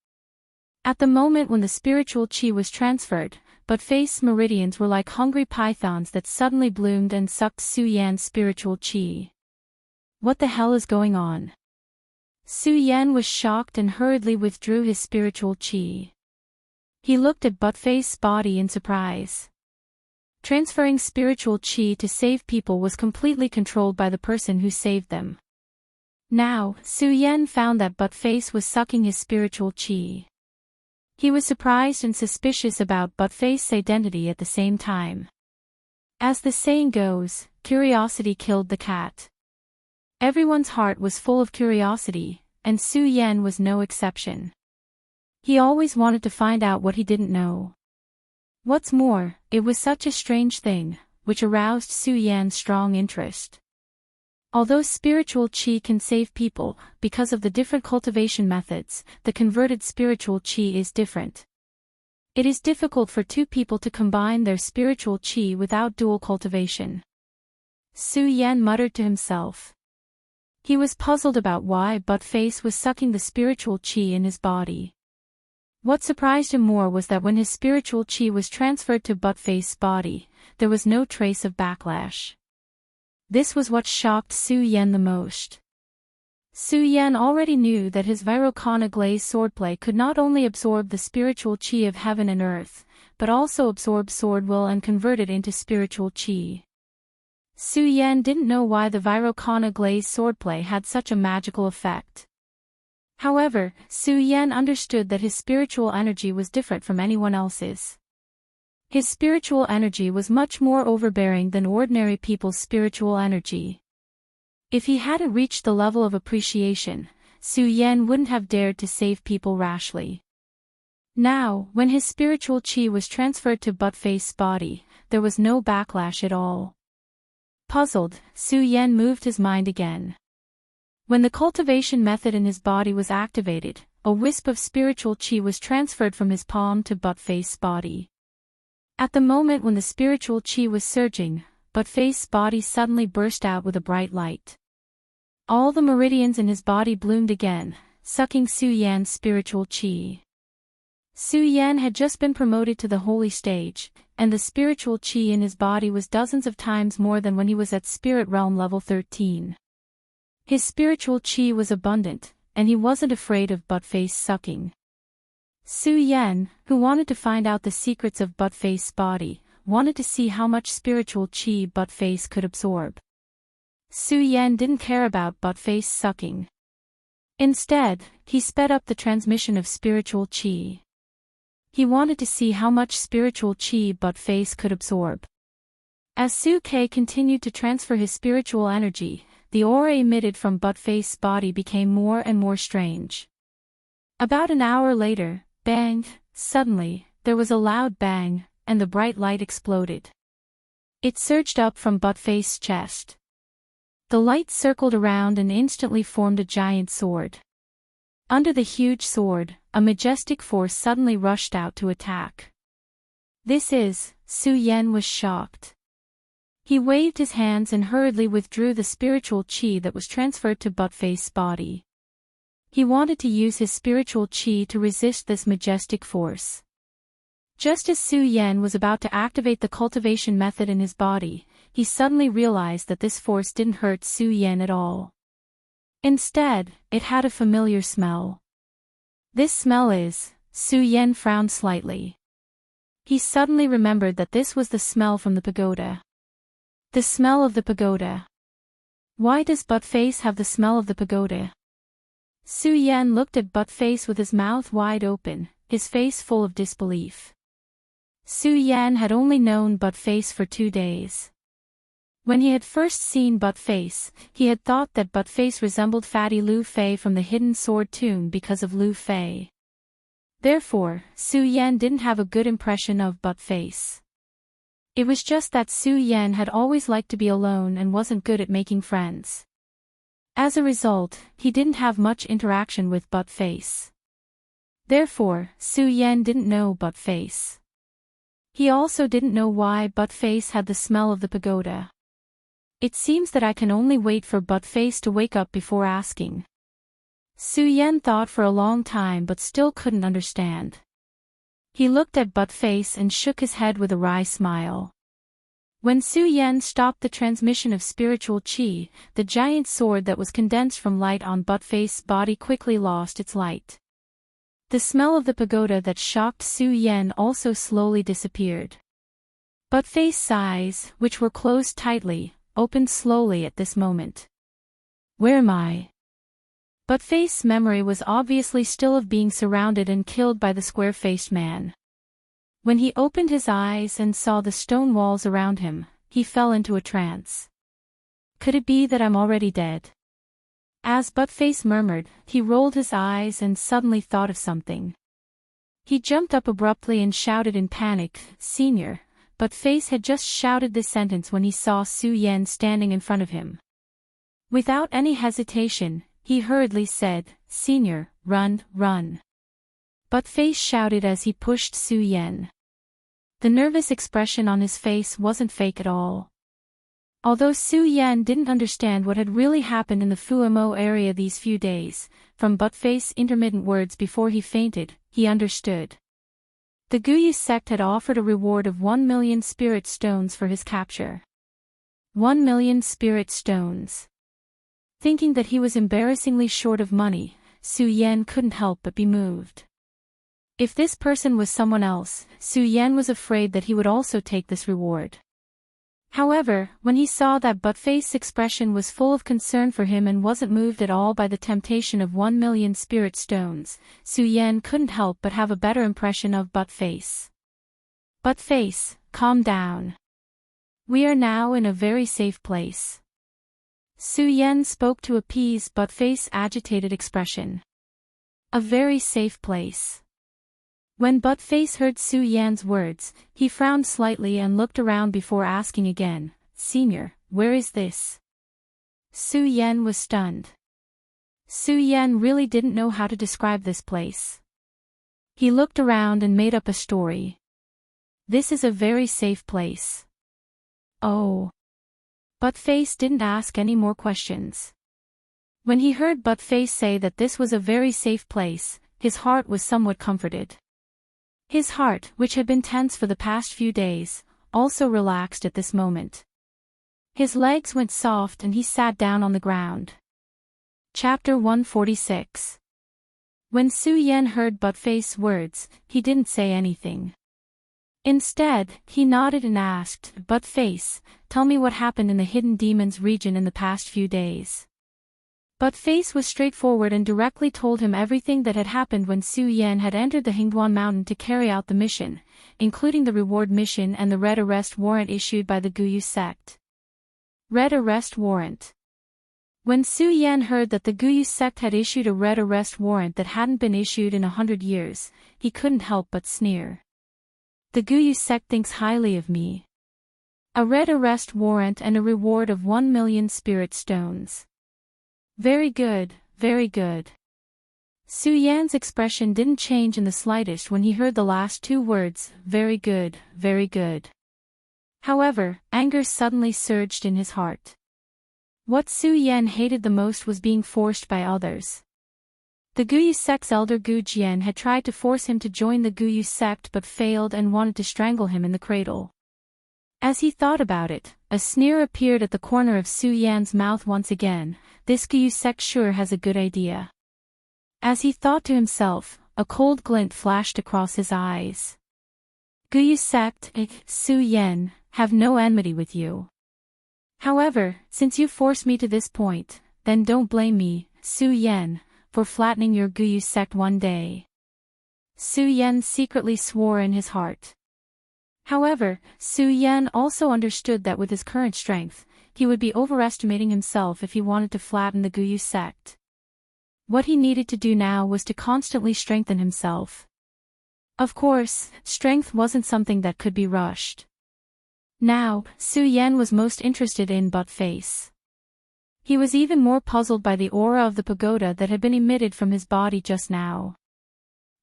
At the moment when the spiritual qi was transferred, Butt-Face's meridians were like hungry pythons that suddenly bloomed and sucked Su Yan's spiritual qi. What the hell is going on? Su Yan was shocked and hurriedly withdrew his spiritual qi. He looked at Butt-Face's body in surprise. Transferring spiritual qi to save people was completely controlled by the person who saved them. Now, Su Yan found that Butt-Face was sucking his spiritual qi. He was surprised and suspicious about Butt-Face's identity at the same time. As the saying goes, curiosity killed the cat. Everyone's heart was full of curiosity, and Su Yan was no exception. He always wanted to find out what he didn't know. What's more, it was such a strange thing, which aroused Su Yan's strong interest. Although spiritual qi can save people, because of the different cultivation methods, the converted spiritual qi is different. It is difficult for 2 people to combine their spiritual qi without dual cultivation. Su Yan muttered to himself. He was puzzled about why Butt-Face was sucking the spiritual qi in his body. What surprised him more was that when his spiritual qi was transferred to Butt-Face's body, there was no trace of backlash. This was what shocked Su Yan the most. Su Yan already knew that his Virokana Glaze swordplay could not only absorb the spiritual qi of heaven and earth, but also absorb sword will and convert it into spiritual qi. Su Yan didn't know why the Virokana Glaze swordplay had such a magical effect. However, Su Yan understood that his spiritual energy was different from anyone else's. His spiritual energy was much more overbearing than ordinary people's spiritual energy. If he hadn't reached the level of appreciation, Su Yan wouldn't have dared to save people rashly. Now, when his spiritual qi was transferred to Butt-Face's body, there was no backlash at all. Puzzled, Su Yan moved his mind again. When the cultivation method in his body was activated, a wisp of spiritual qi was transferred from his palm to Butt-Face's body. At the moment when the spiritual qi was surging, Butt-Face's body suddenly burst out with a bright light. All the meridians in his body bloomed again, sucking Su Yan's spiritual qi. Su Yan had just been promoted to the holy stage, and the spiritual qi in his body was dozens of times more than when he was at Spirit Realm level 13. His spiritual qi was abundant, and he wasn't afraid of Butt-Face sucking. Su Yan, who wanted to find out the secrets of Butt-Face's body, wanted to see how much spiritual chi Buttface could absorb. Su Yan didn't care about Buttface sucking. Instead, he sped up the transmission of spiritual chi. He wanted to see how much spiritual chi Buttface could absorb. As Su Ke continued to transfer his spiritual energy, the aura emitted from Buttface's body became more and more strange. About an hour later, bang, suddenly, there was a loud bang, and the bright light exploded. It surged up from Buttface's chest. The light circled around and instantly formed a giant sword. Under the huge sword, a majestic force suddenly rushed out to attack. Su Yan was shocked. He waved his hands and hurriedly withdrew the spiritual chi that was transferred to Buttface's body. He wanted to use his spiritual chi to resist this majestic force. Just as Su Yan was about to activate the cultivation method in his body, he suddenly realized that this force didn't hurt Su Yan at all. Instead, it had a familiar smell. This smell is... Su Yan frowned slightly. He suddenly remembered that this was the smell from the pagoda. The smell of the pagoda. Why does Buttface have the smell of the pagoda? Su Yan looked at Buttface with his mouth wide open, his face full of disbelief. Su Yan had only known Buttface for 2 days. When he had first seen Buttface, he had thought that Buttface resembled Fatty Lu Fei from the Hidden Sword tomb because of Lu Fei. Therefore, Su Yan didn't have a good impression of Buttface. It was just that Su Yan had always liked to be alone and wasn't good at making friends. As a result, he didn't have much interaction with Buttface. Therefore, Su Yan didn't know Buttface. He also didn't know why Buttface had the smell of the pagoda. It seems that I can only wait for Buttface to wake up before asking. Su Yan thought for a long time but still couldn't understand. He looked at Buttface and shook his head with a wry smile. When Su Yan stopped the transmission of spiritual chi, the giant sword that was condensed from light on Buttface's body quickly lost its light. The smell of the pagoda that shocked Su Yan also slowly disappeared. Buttface's eyes, which were closed tightly, opened slowly at this moment. Where am I? Buttface's memory was obviously still of being surrounded and killed by the square-faced man. When he opened his eyes and saw the stone walls around him, he fell into a trance. Could it be that I'm already dead? As Buttface murmured, he rolled his eyes and suddenly thought of something. He jumped up abruptly and shouted in panic, "Senior!" Buttface had just shouted this sentence when he saw Su Yan standing in front of him. Without any hesitation, he hurriedly said, "Senior, run, run." Buttface shouted as he pushed Su Yan. The nervous expression on his face wasn't fake at all. Although Su Yan didn't understand what had really happened in the Fuemo area these few days, from Buttface's intermittent words before he fainted, he understood. The Guyu sect had offered a reward of 1 million spirit stones for his capture. 1 million spirit stones. Thinking that he was embarrassingly short of money, Su Yan couldn't help but be moved. If this person was someone else, Su Yan was afraid that he would also take this reward. However, when he saw that Buttface's expression was full of concern for him and wasn't moved at all by the temptation of 1 million spirit stones, Su Yan couldn't help but have a better impression of Buttface. "Buttface, calm down. We are now in a very safe place." Su Yan spoke to appease Buttface's agitated expression. A very safe place. When Buttface heard Su Yan's words, he frowned slightly and looked around before asking again, "Senior, where is this?" Su Yan was stunned. Su Yan really didn't know how to describe this place. He looked around and made up a story. "This is a very safe place." Oh. Buttface didn't ask any more questions. When he heard Buttface say that this was a very safe place, his heart was somewhat comforted. His heart, which had been tense for the past few days, also relaxed at this moment. His legs went soft and he sat down on the ground. Chapter 146. When Su Yan heard Buttface's words, he didn't say anything. Instead, he nodded and asked, "Buttface, tell me what happened in the Hidden Demons region in the past few days." Buttface was straightforward and directly told him everything that had happened when Su Yan had entered the Hingduan Mountain to carry out the mission, including the reward mission and the red arrest warrant issued by the Guyu sect. Red arrest warrant. When Su Yan heard that the Guyu sect had issued a red arrest warrant that hadn't been issued in 100 years, he couldn't help but sneer. "The Guyu sect thinks highly of me. A red arrest warrant and a reward of 1 million spirit stones. Very good, very good." Su Yan's expression didn't change in the slightest when he heard the last two words, very good, very good. However, anger suddenly surged in his heart. What Su Yan hated the most was being forced by others. The Guyu sect's elder Gu Jian had tried to force him to join the Guyu sect but failed and wanted to strangle him in the cradle. As he thought about it, a sneer appeared at the corner of Su Yan's mouth once again. "This Guyu sect sure has a good idea." As he thought to himself, a cold glint flashed across his eyes. "Guyu sect, Su Yan, have no enmity with you. However, since you forced me to this point, then don't blame me, Su Yan, for flattening your Guyu sect one day." Su Yan secretly swore in his heart. However, Su Yan also understood that with his current strength, he would be overestimating himself if he wanted to flatten the Guyu sect. What he needed to do now was to constantly strengthen himself. Of course, strength wasn't something that could be rushed. Now, Su Yan was most interested in Buttface. He was even more puzzled by the aura of the pagoda that had been emitted from his body just now.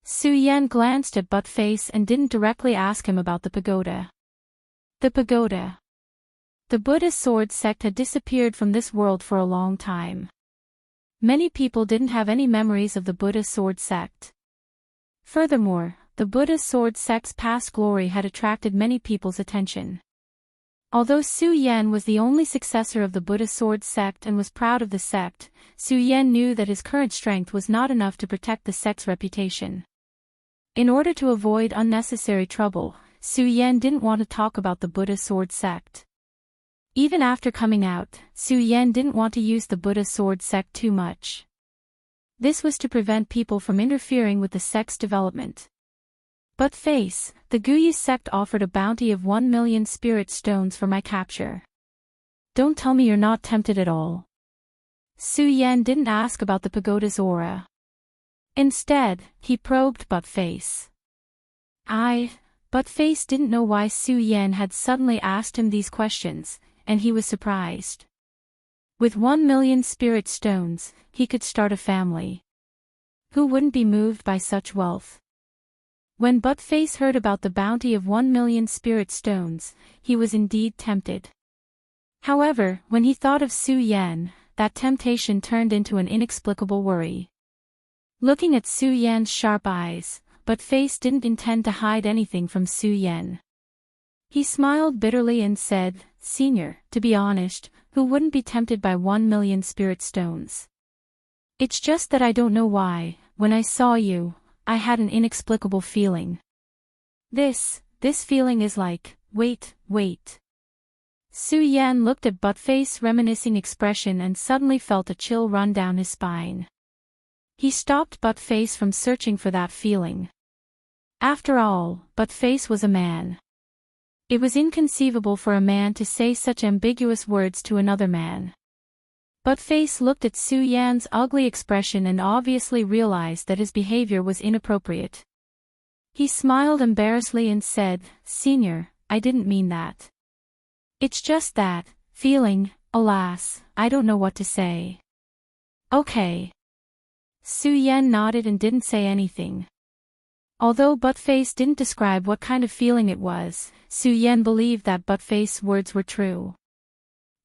Su Yan glanced at Buttface and didn't directly ask him about the pagoda. The pagoda. The Buddha sword sect had disappeared from this world for a long time. Many people didn't have any memories of the Buddha sword sect. Furthermore, the Buddha sword sect's past glory had attracted many people's attention. Although Su Yan was the only successor of the Buddha sword sect and was proud of the sect, Su Yan knew that his current strength was not enough to protect the sect's reputation. In order to avoid unnecessary trouble, Su Yan didn't want to talk about the Buddha sword sect. Even after coming out, Su Yan didn't want to use the Buddha sword sect too much. This was to prevent people from interfering with the sect's development. Buttface, the Guyu sect offered a bounty of 1 million spirit stones for my capture. Don't tell me you're not tempted at all. Su Yan didn't ask about the pagoda's aura. Instead, he probed Buttface. Buttface didn't know why Su Yan had suddenly asked him these questions, and he was surprised. With 1 million spirit stones, he could start a family. Who wouldn't be moved by such wealth? When Buttface heard about the bounty of 1 million spirit stones, he was indeed tempted. However, when he thought of Su Yan, that temptation turned into an inexplicable worry. Looking at Su Yan's sharp eyes, Buttface didn't intend to hide anything from Su Yan. He smiled bitterly and said, "Senior, to be honest, who wouldn't be tempted by 1 million spirit stones? It's just that I don't know why, when I saw you, I had an inexplicable feeling. This feeling is like, wait. Su Yan looked at Buttface's reminiscing expression and suddenly felt a chill run down his spine. He stopped Buttface from searching for that feeling. After all, Buttface was a man. It was inconceivable for a man to say such ambiguous words to another man. Buttface looked at Su Yan's ugly expression and obviously realized that his behavior was inappropriate. He smiled embarrassedly and said, "Senior, I didn't mean that. It's just that feeling, alas, I don't know what to say." "Okay." Su Yan nodded and didn't say anything. Although Buttface didn't describe what kind of feeling it was, Su Yan believed that Buttface's words were true.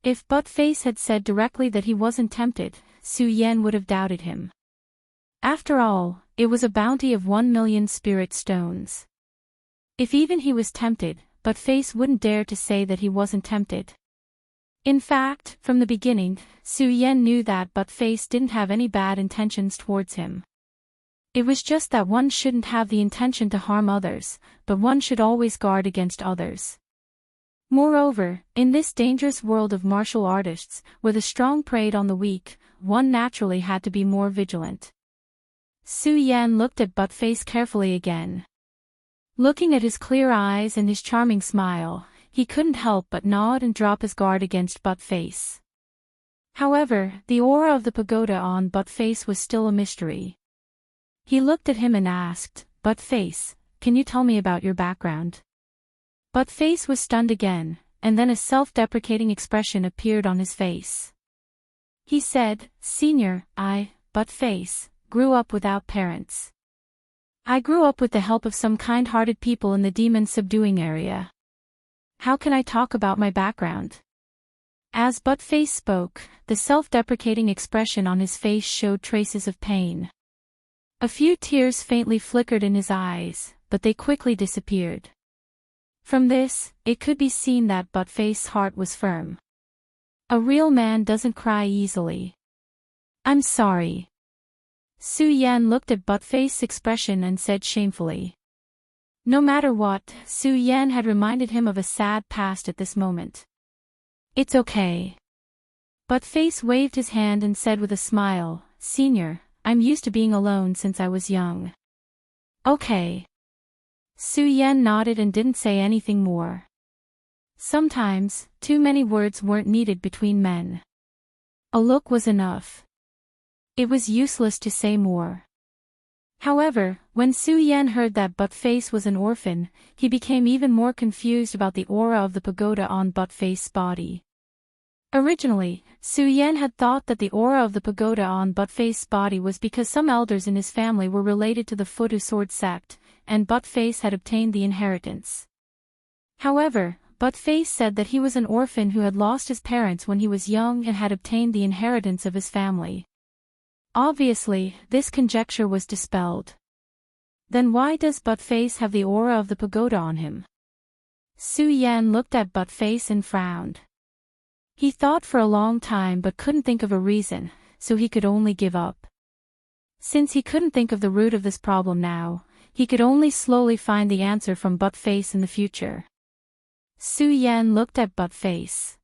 If Buttface had said directly that he wasn't tempted, Su Yan would have doubted him. After all, it was a bounty of 1 million spirit stones. If even he was tempted, Buttface wouldn't dare to say that he wasn't tempted. In fact, from the beginning, Su Yan knew that Buttface didn't have any bad intentions towards him. It was just that one shouldn't have the intention to harm others, but one should always guard against others. Moreover, in this dangerous world of martial artists, where the strong preyed on the weak, one naturally had to be more vigilant. Su Yan looked at Buttface carefully again. Looking at his clear eyes and his charming smile, he couldn't help but nod and drop his guard against Buttface. However, the aura of the pagoda on Buttface was still a mystery. He looked at him and asked, "Buttface, can you tell me about your background?" Buttface was stunned again, and then a self-deprecating expression appeared on his face. He said, "Senior, Buttface, grew up without parents. I grew up with the help of some kind-hearted people in the demon-subduing area. How can I talk about my background?" As Buttface spoke, the self-deprecating expression on his face showed traces of pain. A few tears faintly flickered in his eyes, but they quickly disappeared. From this, it could be seen that Buttface's heart was firm. A real man doesn't cry easily. "I'm sorry." Su Yan looked at Buttface's expression and said shamefully. No matter what, Su Yan had reminded him of a sad past at this moment. "It's okay." Buttface waved his hand and said with a smile, "Senior, I'm used to being alone since I was young." "Okay." Su Yan nodded and didn't say anything more. Sometimes, too many words weren't needed between men. A look was enough. It was useless to say more. However, when Su Yan heard that Buttface was an orphan, he became even more confused about the aura of the pagoda on Buttface's body. Originally, Su Yan had thought that the aura of the pagoda on Buttface's body was because some elders in his family were related to the Futu sword sect, and Buttface had obtained the inheritance. However, Buttface said that he was an orphan who had lost his parents when he was young and had obtained the inheritance of his family. Obviously, this conjecture was dispelled. Then why does Buttface have the aura of the pagoda on him? Su Yan looked at Buttface and frowned. He thought for a long time but couldn't think of a reason, so he could only give up. Since he couldn't think of the root of this problem now, he could only slowly find the answer from Buttface in the future. Su Yan looked at Buttface.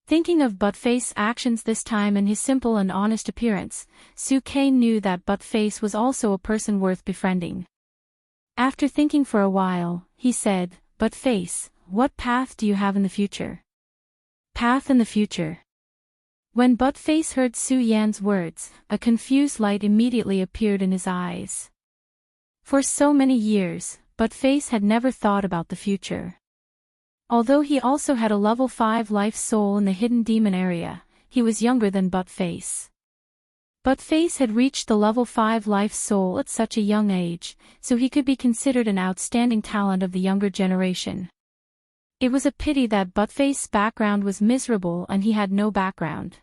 Thinking of Buttface's actions this time and his simple and honest appearance, Su Kane knew that Buttface was also a person worth befriending. After thinking for a while, he said, "Buttface, what path do you have in the future?" Path in the future. When Buttface heard Su Yan's words, a confused light immediately appeared in his eyes. For so many years, Buttface had never thought about the future. Although he also had a level 5 life soul in the hidden demon area, he was younger than Buttface. Buttface had reached the level 5 life soul at such a young age, so he could be considered an outstanding talent of the younger generation. It was a pity that Buttface's background was miserable and he had no background.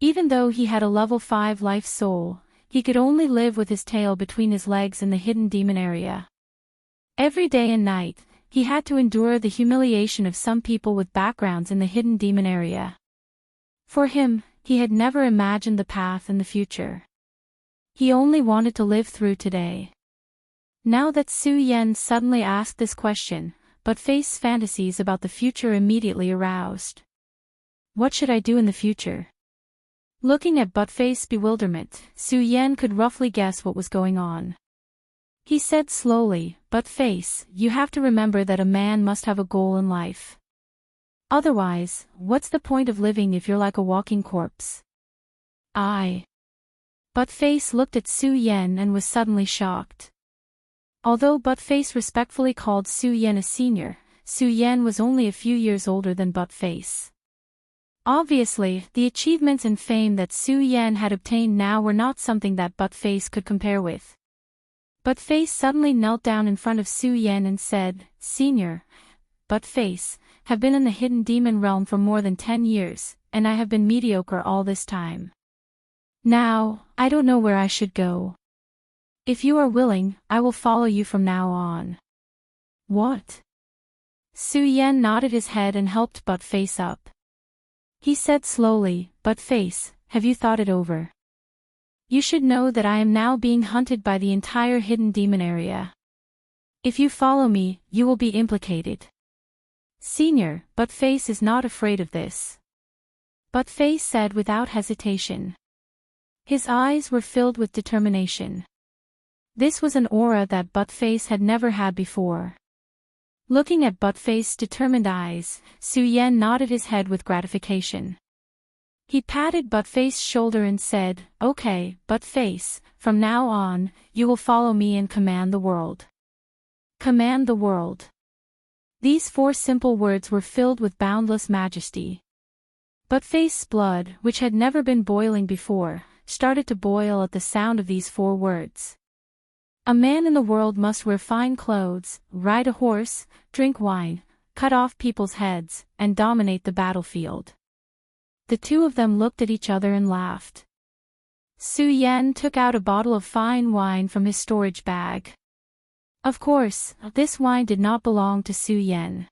Even though he had a level 5 life soul, he could only live with his tail between his legs in the hidden demon area. Every day and night, he had to endure the humiliation of some people with backgrounds in the hidden demon area. For him, he had never imagined the path in the future. He only wanted to live through today. Now that Su Yan suddenly asked this question, Buttface's fantasies about the future immediately aroused. What should I do in the future? Looking at Buttface's bewilderment, Su Yan could roughly guess what was going on. He said slowly, "Buttface, you have to remember that a man must have a goal in life. Otherwise, what's the point of living if you're like a walking corpse?" Buttface looked at Su Yan and was suddenly shocked. Although Buttface respectfully called Su Yan a senior, Su Yan was only a few years older than Buttface. Obviously, the achievements and fame that Su Yan had obtained now were not something that Buttface could compare with. Buttface suddenly knelt down in front of Su Yan and said, "Senior, Buttface, have been in the hidden demon realm for more than 10 years, and I have been mediocre all this time. Now, I don't know where I should go. If you are willing, I will follow you from now on." "What?" Su Yan nodded his head and helped Buttface up. He said slowly, "Buttface, have you thought it over? You should know that I am now being hunted by the entire hidden demon area. If you follow me, you will be implicated. Senior, Buttface is not afraid of this. Buttface said without hesitation. His eyes were filled with determination. This was an aura that Buttface had never had before. Looking at Buttface's determined eyes, Su Yan nodded his head with gratification. He patted Buttface's shoulder and said, "Okay, Buttface, from now on, you will follow me and command the world." Command the world. These 4 simple words were filled with boundless majesty. Buttface's blood, which had never been boiling before, started to boil at the sound of these 4 words. A man in the world must wear fine clothes, ride a horse, drink wine, cut off people's heads, and dominate the battlefield. The 2 of them looked at each other and laughed. Su Yan took out a bottle of fine wine from his storage bag. Of course, this wine did not belong to Su Yan.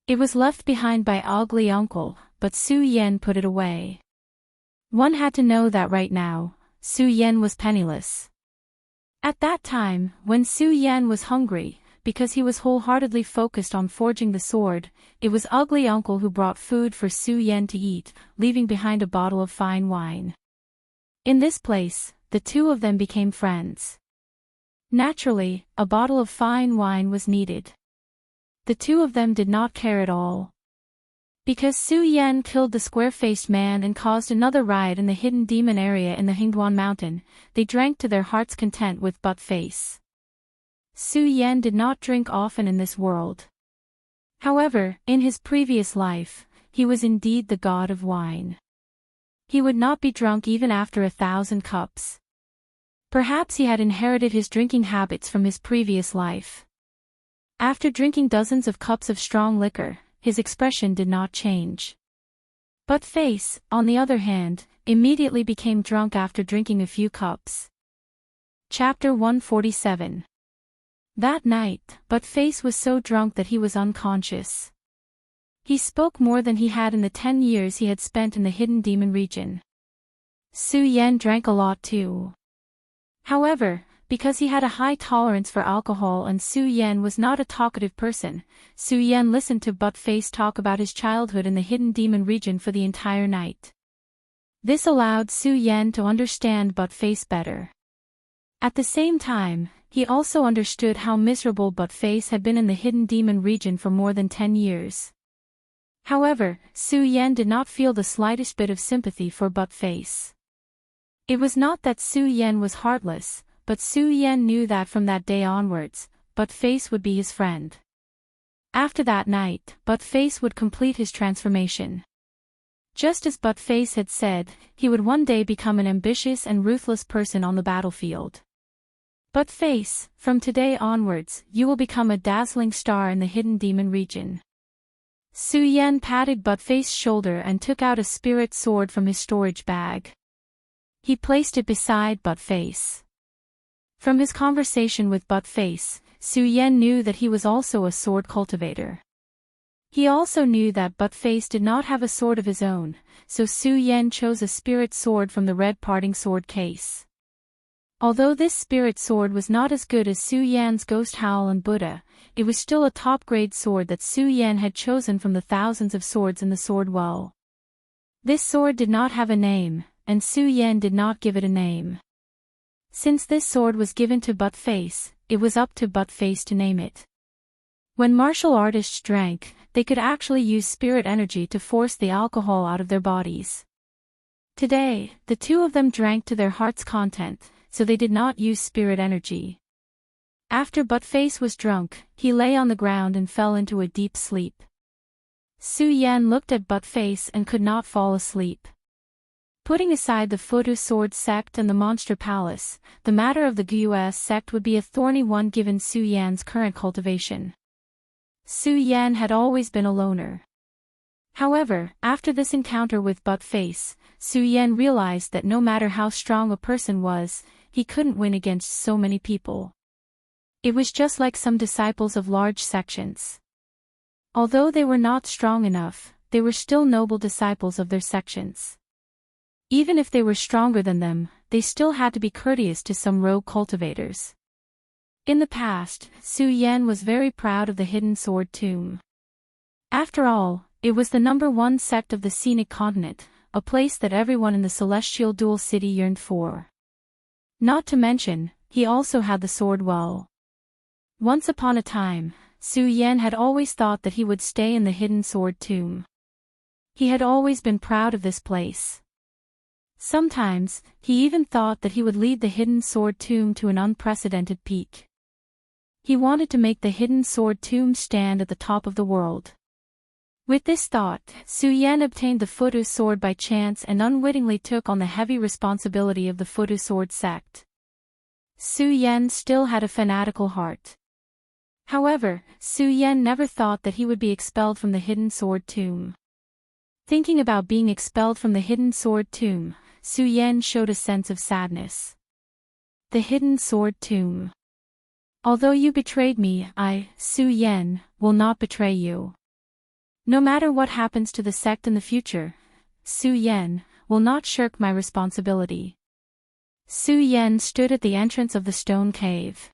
It was left behind by Ugly Uncle, but Su Yan put it away. One had to know that right now, Su Yan was penniless. At that time, when Su Yan was hungry, because he was wholeheartedly focused on forging the sword, it was Ugly Uncle who brought food for Su Yan to eat, leaving behind a bottle of fine wine. In this place, the 2 of them became friends. Naturally, a bottle of fine wine was needed. The 2 of them did not care at all. Because Su Yan killed the square-faced man and caused another riot in the hidden demon area in the Hingduan mountain, they drank to their heart's content with Buttface. Su Yan did not drink often in this world. However, in his previous life, he was indeed the god of wine. He would not be drunk even after 1,000 cups. Perhaps he had inherited his drinking habits from his previous life. After drinking dozens of cups of strong liquor, his expression did not change. Buttface, on the other hand, immediately became drunk after drinking a few cups. Chapter 147. That night, Buttface was so drunk that he was unconscious. He spoke more than he had in the 10 years he had spent in the hidden demon region. Su Yan drank a lot too. However, because he had a high tolerance for alcohol and Su Yan was not a talkative person, Su Yan listened to Buttface talk about his childhood in the hidden demon region for the entire night. This allowed Su Yan to understand Buttface better. At the same time, he also understood how miserable Buttface had been in the hidden demon region for more than 10 years. However, Su Yan did not feel the slightest bit of sympathy for Buttface. It was not that Su Yan was heartless, but Su Yan knew that from that day onwards, Buttface would be his friend. After that night, Buttface would complete his transformation. Just as Buttface had said, he would one day become an ambitious and ruthless person on the battlefield. Buttface, from today onwards, you will become a dazzling star in the hidden demon region. Su Yan patted Buttface's shoulder and took out a spirit sword from his storage bag. He placed it beside Buttface. From his conversation with Buttface, Su Yan knew that he was also a sword cultivator. He also knew that Buttface did not have a sword of his own, so Su Yan chose a spirit sword from the red parting sword case. Although this spirit sword was not as good as Su Yan's Ghost Howl and Buddha, it was still a top-grade sword that Su Yan had chosen from the thousands of swords in the sword well. This sword did not have a name, and Su Yan did not give it a name. Since this sword was given to Buttface, it was up to Buttface to name it. When martial artists drank, they could actually use spirit energy to force the alcohol out of their bodies. Today, the 2 of them drank to their heart's content, so they did not use spirit energy. After Buttface was drunk, he lay on the ground and fell into a deep sleep. Su Yan looked at Buttface and could not fall asleep. Putting aside the Futu Sword sect and the Monster Palace, the matter of the Guas sect would be a thorny one given Su Yan's current cultivation. Su Yan had always been a loner. However, after this encounter with Buttface, Su Yan realized that no matter how strong a person was, he couldn't win against so many people. It was just like some disciples of large sections. Although they were not strong enough, they were still noble disciples of their sections. Even if they were stronger than them, they still had to be courteous to some rogue cultivators. In the past, Su Yan was very proud of the Hidden Sword Tomb. After all, it was the #1 sect of the Scenic Continent, a place that everyone in the Celestial Dual City yearned for. Not to mention, he also had the sword well. Once upon a time, Su Yan had always thought that he would stay in the Hidden Sword Tomb. He had always been proud of this place. Sometimes, he even thought that he would lead the Hidden Sword Tomb to an unprecedented peak. He wanted to make the Hidden Sword Tomb stand at the top of the world. With this thought, Su Yan obtained the Futu sword by chance and unwittingly took on the heavy responsibility of the Futu sword sect. Su Yan still had a fanatical heart. However, Su Yan never thought that he would be expelled from the Hidden Sword Tomb. Thinking about being expelled from the Hidden Sword Tomb, Su Yan showed a sense of sadness. The Hidden Sword Tomb. Although you betrayed me, I, Su Yan, will not betray you. No matter what happens to the sect in the future, Su Yan will not shirk my responsibility. Su Yan stood at the entrance of the stone cave.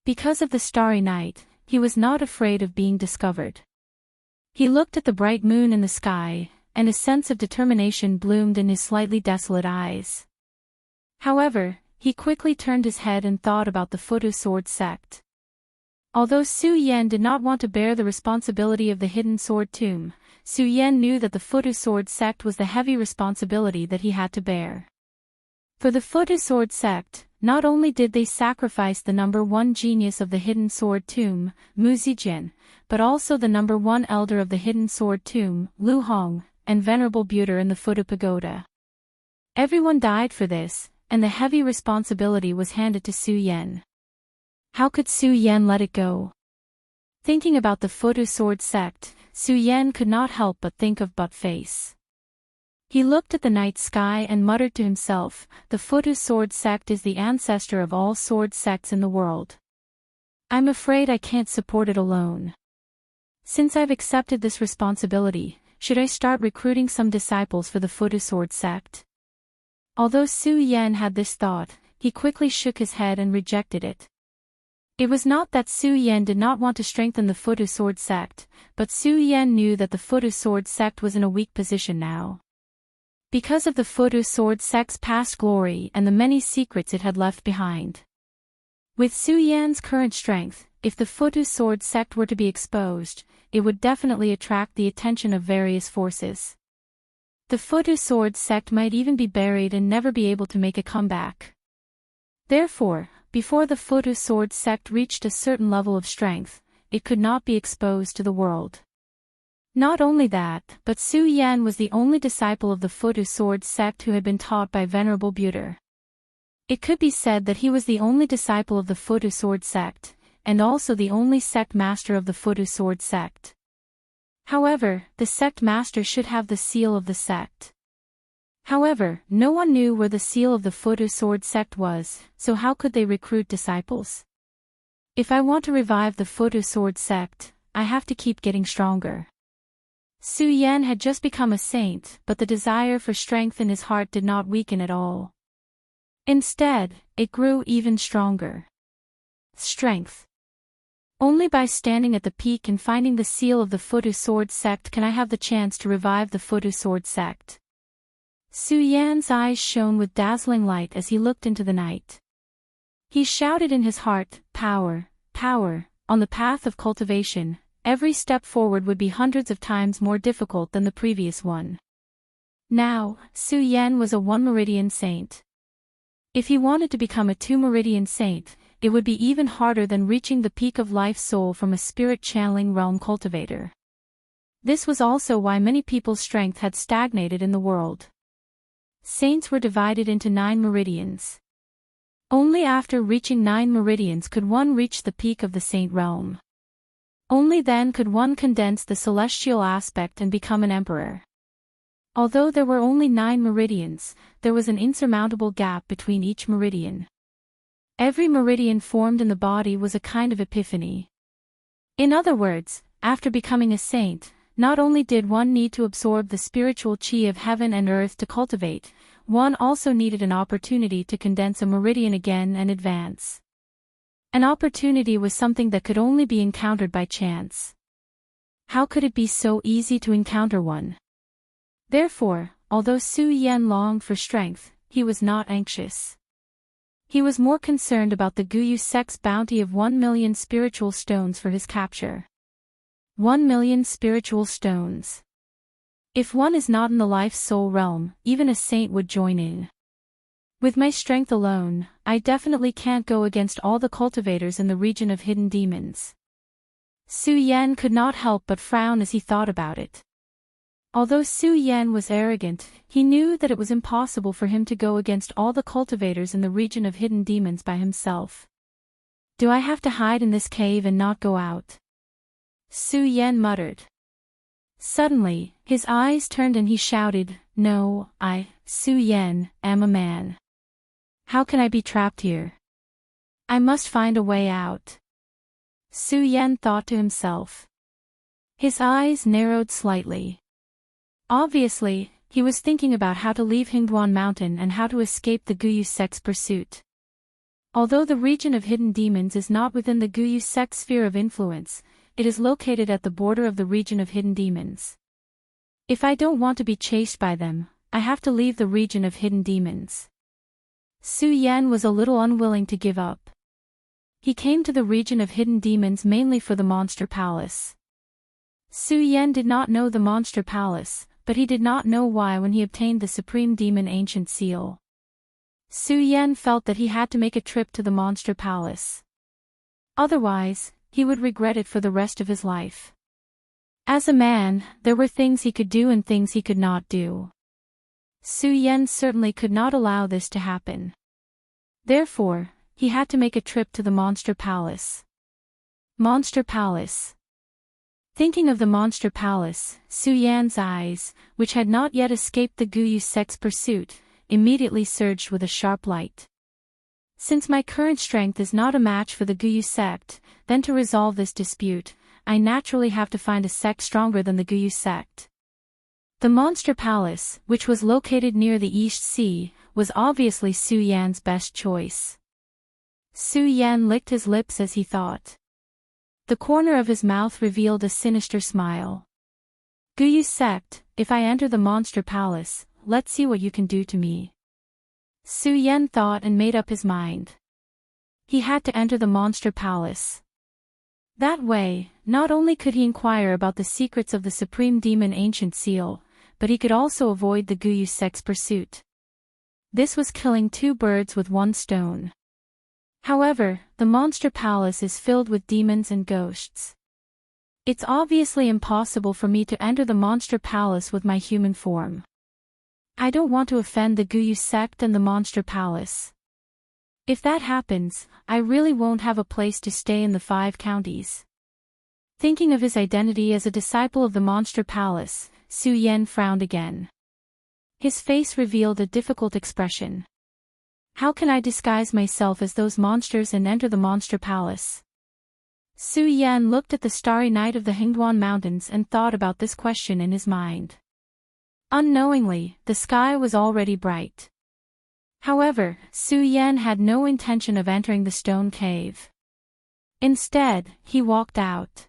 Because of the starry night, he was not afraid of being discovered. He looked at the bright moon in the sky, and a sense of determination bloomed in his slightly desolate eyes. However, he quickly turned his head and thought about the Futu sword sect. Although Su Yan did not want to bear the responsibility of the Hidden Sword Tomb, Su Yan knew that the Futu sword sect was the heavy responsibility that he had to bear. For the Futu sword sect, not only did they sacrifice the #1 genius of the Hidden Sword Tomb, Mu Zijin, but also the #1 elder of the Hidden Sword Tomb, Lu Hong, and Venerable Buddha in the Futu Pagoda. Everyone died for this, and the heavy responsibility was handed to Su Yan. How could Su Yan let it go? Thinking about the Futu sword sect, Su Yan could not help but think of Butt-Face. He looked at the night sky and muttered to himself, the Futu sword sect is the ancestor of all sword sects in the world. I'm afraid I can't support it alone. Since I've accepted this responsibility, should I start recruiting some disciples for the Futu sword sect? Although Su Yan had this thought, he quickly shook his head and rejected it. It was not that Su Yan did not want to strengthen the Futu sword sect, but Su Yan knew that the Futu sword sect was in a weak position now. Because of the Futu sword sect's past glory and the many secrets it had left behind. With Su Yan's current strength, if the Futu sword sect were to be exposed, it would definitely attract the attention of various forces. The Futu sword sect might even be buried and never be able to make a comeback. Therefore, before the Futu sword sect reached a certain level of strength, it could not be exposed to the world. Not only that, but Su Yan was the only disciple of the Futu sword sect who had been taught by Venerable Buddha. It could be said that he was the only disciple of the Futu sword sect, and also the only sect master of the Futu sword sect. However, the sect master should have the seal of the sect. However, no one knew where the seal of the Futu sword sect was, so how could they recruit disciples? If I want to revive the Futu sword sect, I have to keep getting stronger. Su Yan had just become a saint, but the desire for strength in his heart did not weaken at all. Instead, it grew even stronger. Strength. Only by standing at the peak and finding the seal of the Futu sword sect can I have the chance to revive the Futu sword sect. Su Yan's eyes shone with dazzling light as he looked into the night. He shouted in his heart, power, power, on the path of cultivation. Every step forward would be hundreds of times more difficult than the previous one. Now, Su Yan was a 1-meridian saint. If he wanted to become a 2-meridian saint, it would be even harder than reaching the peak of life soul from a spirit-channeling realm cultivator. This was also why many people's strength had stagnated in the world. Saints were divided into 9 meridians. Only after reaching 9 meridians could one reach the peak of the saint realm. Only then could one condense the celestial aspect and become an emperor. Although there were only 9 meridians, there was an insurmountable gap between each meridian. Every meridian formed in the body was a kind of epiphany. In other words, after becoming a saint, not only did one need to absorb the spiritual chi of heaven and earth to cultivate, one also needed an opportunity to condense a meridian again and advance. An opportunity was something that could only be encountered by chance. How could it be so easy to encounter one? Therefore, although Su Yan longed for strength, he was not anxious. He was more concerned about the Guyu sect's bounty of 1 million spiritual stones for his capture. 1 million spiritual stones. If one is not in the life-soul realm, even a saint would join in. With my strength alone, I definitely can't go against all the cultivators in the region of hidden demons. Su Yan could not help but frown as he thought about it. Although Su Yan was arrogant, he knew that it was impossible for him to go against all the cultivators in the region of hidden demons by himself. Do I have to hide in this cave and not go out? Su Yan muttered. Suddenly, his eyes turned and he shouted, "No, Su Yan, am a man. How can I be trapped here? I must find a way out." Su Yan thought to himself. His eyes narrowed slightly. Obviously, he was thinking about how to leave Hingduan Mountain and how to escape the Guyu sect's pursuit. Although the region of hidden demons is not within the Guyu sect's sphere of influence, it is located at the border of the region of hidden demons. If I don't want to be chased by them, I have to leave the region of hidden demons. Su Yan was a little unwilling to give up. He came to the region of hidden demons mainly for the Monster Palace. Su Yan did not know the Monster Palace, but he did not know why when he obtained the Supreme Demon Ancient Seal. Su Yan felt that he had to make a trip to the Monster Palace. Otherwise, he would regret it for the rest of his life. As a man, there were things he could do and things he could not do. Su Yan certainly could not allow this to happen. Therefore, he had to make a trip to the Monster Palace. Monster Palace. Thinking of the Monster Palace, Su Yan's eyes, which had not yet escaped the Guyu sect's pursuit, immediately surged with a sharp light. Since my current strength is not a match for the Guyu sect, then to resolve this dispute, I naturally have to find a sect stronger than the Guyu sect. The Monster Palace, which was located near the East Sea, was obviously Su Yan's best choice. Su Yan licked his lips as he thought. The corner of his mouth revealed a sinister smile. Guyu sect, if I enter the Monster Palace, let's see what you can do to me. Su Yan thought and made up his mind. He had to enter the Monster Palace. That way, not only could he inquire about the secrets of the Supreme Demon Ancient Seal, but he could also avoid the Guyu sect's pursuit. This was killing two birds with one stone. However, the Monster Palace is filled with demons and ghosts. It's obviously impossible for me to enter the Monster Palace with my human form. I don't want to offend the Guyu sect and the Monster Palace. If that happens, I really won't have a place to stay in the 5 counties. Thinking of his identity as a disciple of the Monster Palace, Su Yan frowned again. His face revealed a difficult expression. How can I disguise myself as those monsters and enter the Monster Palace? Su Yan looked at the starry night of the Hingduan Mountains and thought about this question in his mind. Unknowingly, the sky was already bright. However, Su Yan had no intention of entering the stone cave. Instead, he walked out.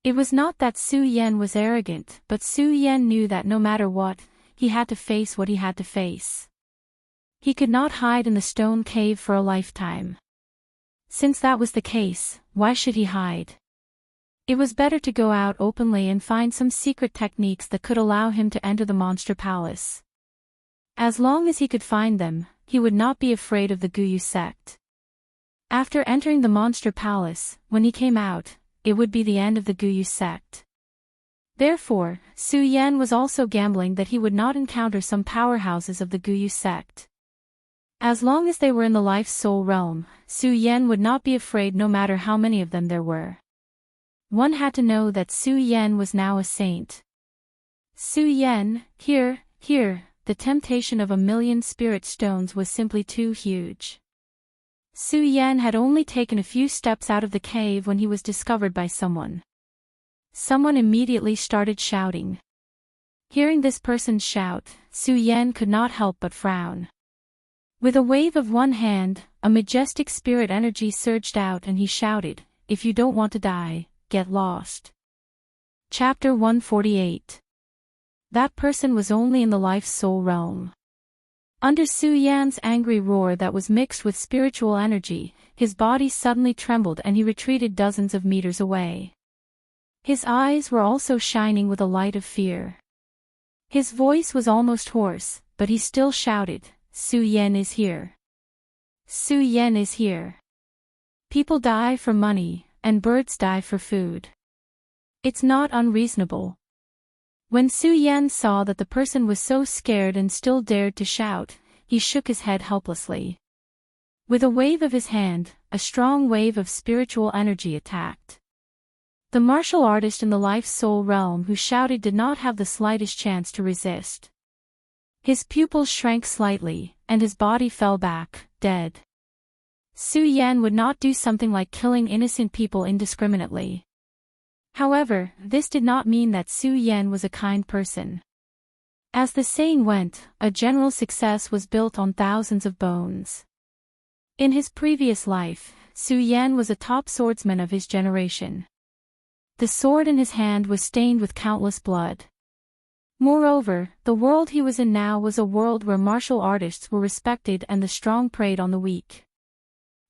It was not that Su Yan was arrogant, but Su Yan knew that no matter what, he had to face what he had to face. He could not hide in the stone cave for a lifetime. Since that was the case, why should he hide? It was better to go out openly and find some secret techniques that could allow him to enter the Monster Palace. As long as he could find them, he would not be afraid of the Guyu sect. After entering the Monster Palace, when he came out, it would be the end of the Guyu sect. Therefore, Su Yan was also gambling that he would not encounter some powerhouses of the Guyu sect. As long as they were in the life-soul realm, Su Yan would not be afraid no matter how many of them there were. One had to know that Su Yan was now a saint. Su Yan, here, the temptation of 1,000,000 spirit stones was simply too huge. Su Yan had only taken a few steps out of the cave when he was discovered by someone. Someone immediately started shouting. Hearing this person's shout, Su Yan could not help but frown. With a wave of one hand, a majestic spirit energy surged out and he shouted, "If you don't want to die, get lost." Chapter 148. That person was only in the life-soul realm. Under Su Yan's angry roar that was mixed with spiritual energy, his body suddenly trembled and he retreated dozens of meters away. His eyes were also shining with a light of fear. His voice was almost hoarse, but he still shouted, "Su Yan is here. Su Yan is here. People die for money, and birds die for food. It's not unreasonable." When Su Yan saw that the person was so scared and still dared to shout, he shook his head helplessly. With a wave of his hand, a strong wave of spiritual energy attacked. The martial artist in the life-soul realm who shouted did not have the slightest chance to resist. His pupils shrank slightly, and his body fell back, dead. Su Yan would not do something like killing innocent people indiscriminately. However, this did not mean that Su Yan was a kind person. As the saying went, a general success was built on thousands of bones. In his previous life, Su Yan was a top swordsman of his generation. The sword in his hand was stained with countless blood. Moreover, the world he was in now was a world where martial artists were respected and the strong preyed on the weak.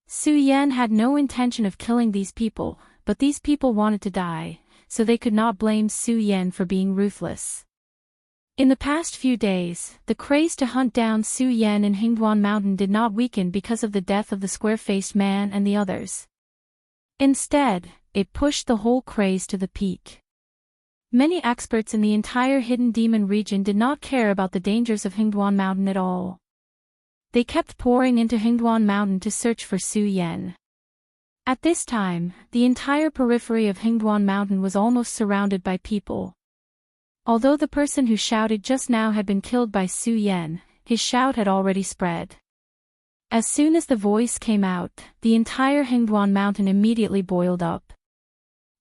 Su Yan had no intention of killing these people, but these people wanted to die, so they could not blame Su Yan for being ruthless. In the past few days, the craze to hunt down Su Yan in Hingduan Mountain did not weaken because of the death of the square-faced man and the others. Instead, it pushed the whole craze to the peak. Many experts in the entire Hidden Demon region did not care about the dangers of Hingduan Mountain at all. They kept pouring into Hingduan Mountain to search for Su Yan. At this time, the entire periphery of Hingduan Mountain was almost surrounded by people. Although the person who shouted just now had been killed by Su Yan, his shout had already spread. As soon as the voice came out, the entire Hingduan Mountain immediately boiled up.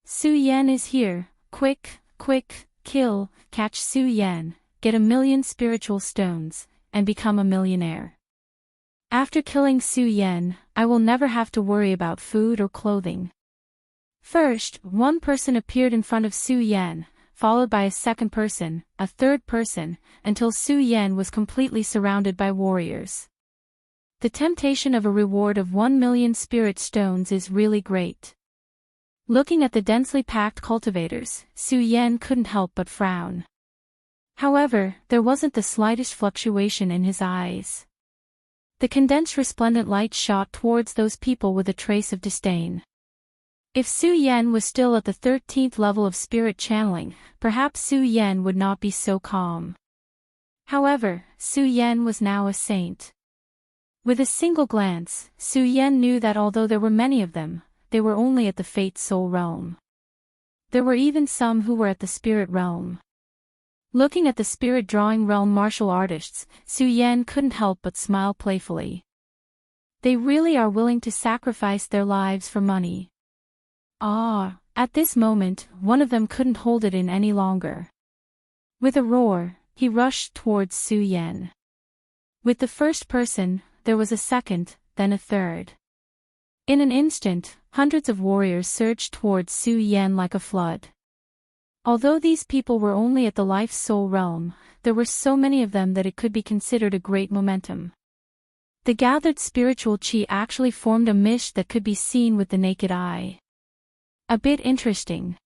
"Su Yan is here, quick, quick, kill, catch Su Yan, get 1,000,000 spiritual stones, and become a millionaire. After killing Su Yan, I will never have to worry about food or clothing." First, one person appeared in front of Su Yan, followed by a second person, a third person, until Su Yan was completely surrounded by warriors. The temptation of a reward of 1,000,000 spirit stones is really great. Looking at the densely packed cultivators, Su Yan couldn't help but frown. However, there wasn't the slightest fluctuation in his eyes. The condensed resplendent light shot towards those people with a trace of disdain. If Su Yan was still at the 13th level of spirit channeling, perhaps Su Yan would not be so calm. However, Su Yan was now a saint. With a single glance, Su Yan knew that although there were many of them, they were only at the Fate Soul realm. There were even some who were at the Spirit realm. Looking at the Spirit Drawing realm martial artists, Su Yan couldn't help but smile playfully. They really are willing to sacrifice their lives for money. At this moment, one of them couldn't hold it in any longer. With a roar, he rushed towards Su Yan. With the first person, there was a second, then a third. In an instant, hundreds of warriors surged towards Su Yan like a flood. Although these people were only at the life-soul realm, there were so many of them that it could be considered a great momentum. The gathered spiritual chi actually formed a mist that could be seen with the naked eye. A bit interesting.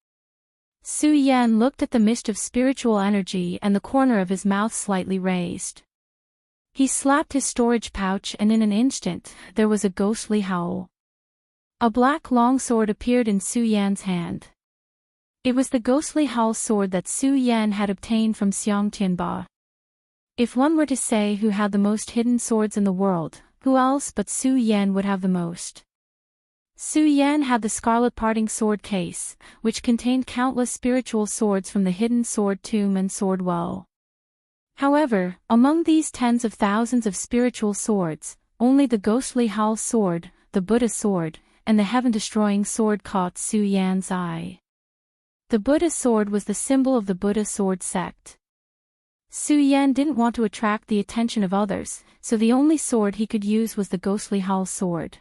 Su Yan looked at the mist of spiritual energy and the corner of his mouth slightly raised. He slapped his storage pouch and in an instant, there was a ghostly howl. A black longsword appeared in Su Yan's hand. It was the ghostly howl sword that Su Yan had obtained from Xiang Tianba. If one were to say who had the most hidden swords in the world, who else but Su Yan would have the most? Su Yan had the scarlet parting sword case, which contained countless spiritual swords from the hidden sword tomb and sword well. However, among these tens of thousands of spiritual swords, only the ghostly howl sword, the Buddha sword, and the heaven-destroying sword caught Su Yan's eye. The Buddha sword was the symbol of the Buddha sword sect. Su Yan didn't want to attract the attention of others, so the only sword he could use was the ghostly Hal sword.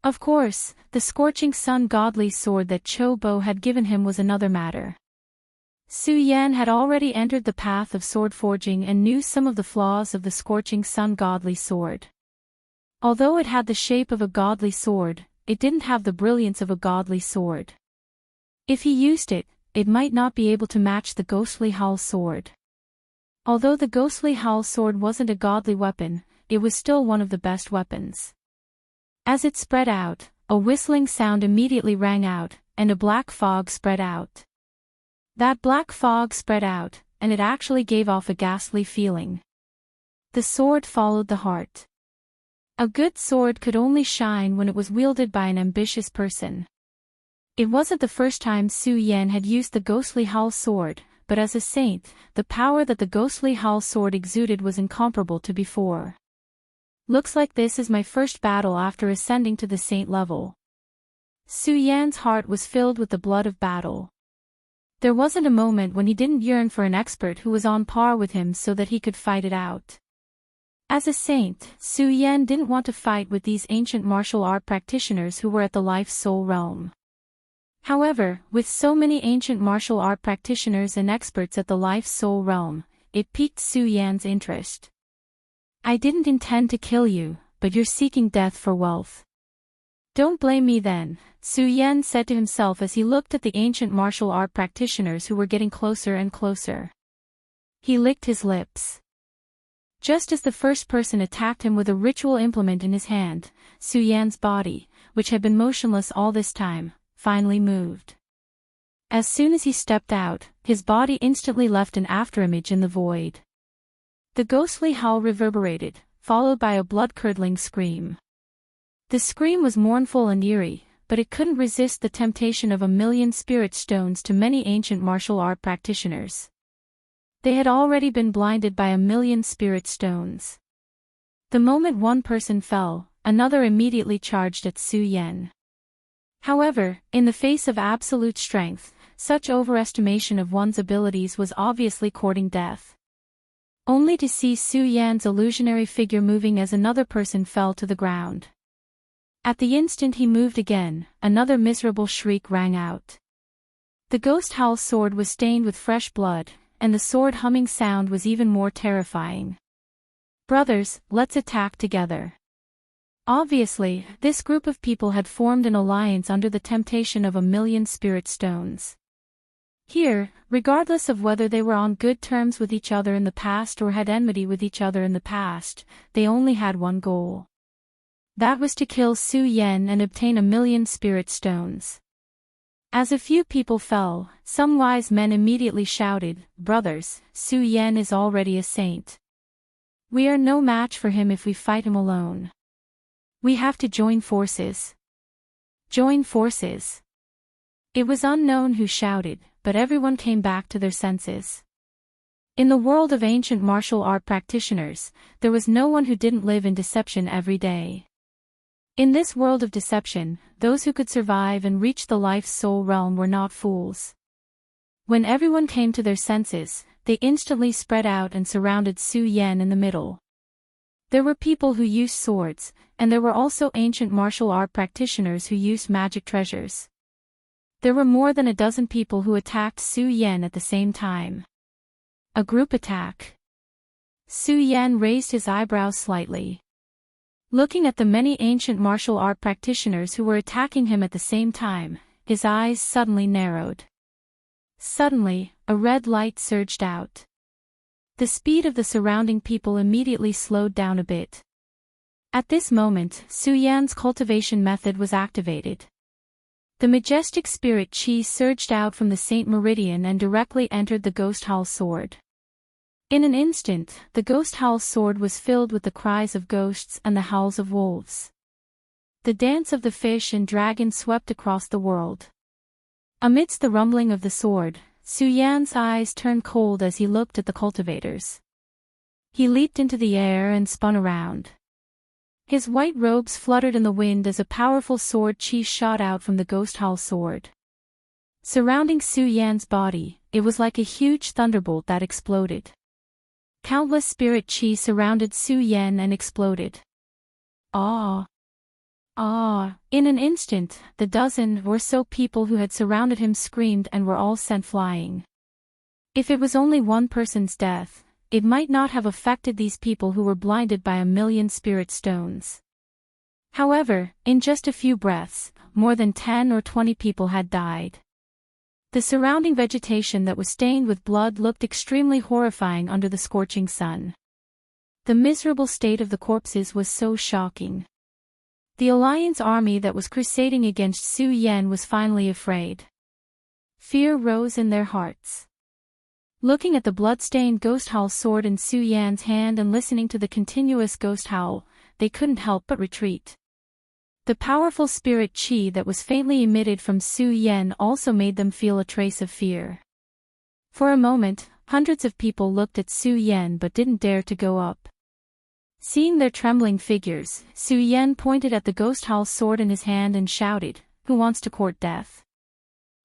Of course, the scorching sun godly sword that Cho Bo had given him was another matter. Su Yan had already entered the path of sword forging and knew some of the flaws of the scorching sun godly sword. Although it had the shape of a godly sword, it didn't have the brilliance of a godly sword. If he used it, it might not be able to match the ghostly Hal sword. Although the ghostly Hal sword wasn't a godly weapon, it was still one of the best weapons. As it spread out, a whistling sound immediately rang out, and a black fog spread out. That black fog spread out, and it actually gave off a ghastly feeling. The sword followed the heart. A good sword could only shine when it was wielded by an ambitious person. It wasn't the first time Su Yan had used the ghostly Hal sword, but as a saint, the power that the ghostly Hal sword exuded was incomparable to before. Looks like this is my first battle after ascending to the saint level. Su Yan's heart was filled with the blood of battle. There wasn't a moment when he didn't yearn for an expert who was on par with him so that he could fight it out. As a saint, Su Yan didn't want to fight with these ancient martial art practitioners who were at the life-soul realm. However, with so many ancient martial art practitioners and experts at the life-soul realm, it piqued Su Yan's interest. I didn't intend to kill you, but you're seeking death for wealth. Don't blame me then, Su Yan said to himself as he looked at the ancient martial art practitioners who were getting closer and closer. He licked his lips. Just as the first person attacked him with a ritual implement in his hand, Su Yan's body, which had been motionless all this time, finally moved. As soon as he stepped out, his body instantly left an afterimage in the void. The ghostly howl reverberated, followed by a blood-curdling scream. The scream was mournful and eerie, but it couldn't resist the temptation of 1,000,000 spirit stones to many ancient martial art practitioners. They had already been blinded by 1,000,000 spirit stones. The moment one person fell, another immediately charged at Su Yan. However, in the face of absolute strength, such overestimation of one's abilities was obviously courting death. Only to see Su Yan's illusionary figure moving as another person fell to the ground. At the instant he moved again, another miserable shriek rang out. The ghost howl sword was stained with fresh blood, and the sword humming sound was even more terrifying. Brothers, let's attack together. Obviously, this group of people had formed an alliance under the temptation of 1,000,000 spirit stones. Here, regardless of whether they were on good terms with each other in the past or had enmity with each other in the past, they only had one goal. That was to kill Su Yan and obtain 1,000,000 spirit stones. As a few people fell, some wise men immediately shouted, "Brothers, Su Yan is already a saint. We are no match for him if we fight him alone. We have to join forces. Join forces." It was unknown who shouted, but everyone came back to their senses. In the world of ancient martial art practitioners, there was no one who didn't live in deception every day. In this world of deception, those who could survive and reach the life-soul realm were not fools. When everyone came to their senses, they instantly spread out and surrounded Su Yan in the middle. There were people who used swords, and there were also ancient martial art practitioners who used magic treasures. There were more than a dozen people who attacked Su Yan at the same time. A group attack. Su Yan raised his eyebrows slightly. Looking at the many ancient martial art practitioners who were attacking him at the same time, his eyes suddenly narrowed. Suddenly, a red light surged out. The speed of the surrounding people immediately slowed down a bit. At this moment, Su Yan's cultivation method was activated. The majestic spirit chi surged out from the Saint Meridian and directly entered the Ghost Howl sword. In an instant, the Ghost Howl sword was filled with the cries of ghosts and the howls of wolves. The dance of the fish and dragon swept across the world. Amidst the rumbling of the sword, Su Yan's eyes turned cold as he looked at the cultivators. He leaped into the air and spun around. His white robes fluttered in the wind as a powerful sword chi shot out from the Ghost Howl sword. Surrounding Su Yan's body, it was like a huge thunderbolt that exploded. Countless spirit chi surrounded Su Yan and exploded. Ah! Ah! In an instant, the dozen or so people who had surrounded him screamed and were all sent flying. If it was only one person's death, it might not have affected these people who were blinded by 1,000,000 spirit stones. However, in just a few breaths, more than 10 or 20 people had died. The surrounding vegetation that was stained with blood looked extremely horrifying under the scorching sun. The miserable state of the corpses was so shocking. The Alliance army that was crusading against Su Yan was finally afraid. Fear rose in their hearts. Looking at the blood-stained ghost howl sword in Su Yan's hand and listening to the continuous ghost howl, they couldn't help but retreat. The powerful spirit chi that was faintly emitted from Su Yan also made them feel a trace of fear. For a moment, hundreds of people looked at Su Yan but didn't dare to go up. Seeing their trembling figures, Su Yan pointed at the ghost howl sword in his hand and shouted, "Who wants to court death?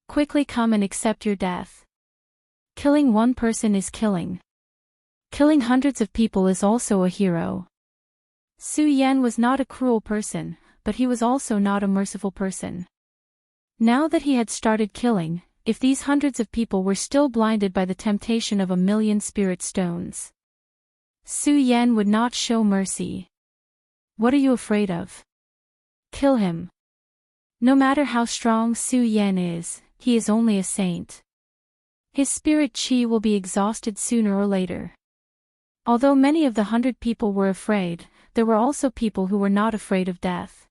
Quickly come and accept your death. Killing one person is killing. Killing hundreds of people is also a hero." Su Yan was not a cruel person, but he was also not a merciful person. Now that he had started killing, if these hundreds of people were still blinded by the temptation of 1,000,000 spirit stones, Su Yan would not show mercy. What are you afraid of? Kill him. No matter how strong Su Yan is, he is only a saint. His spirit chi will be exhausted sooner or later. Although many of the 100 people were afraid, there were also people who were not afraid of death.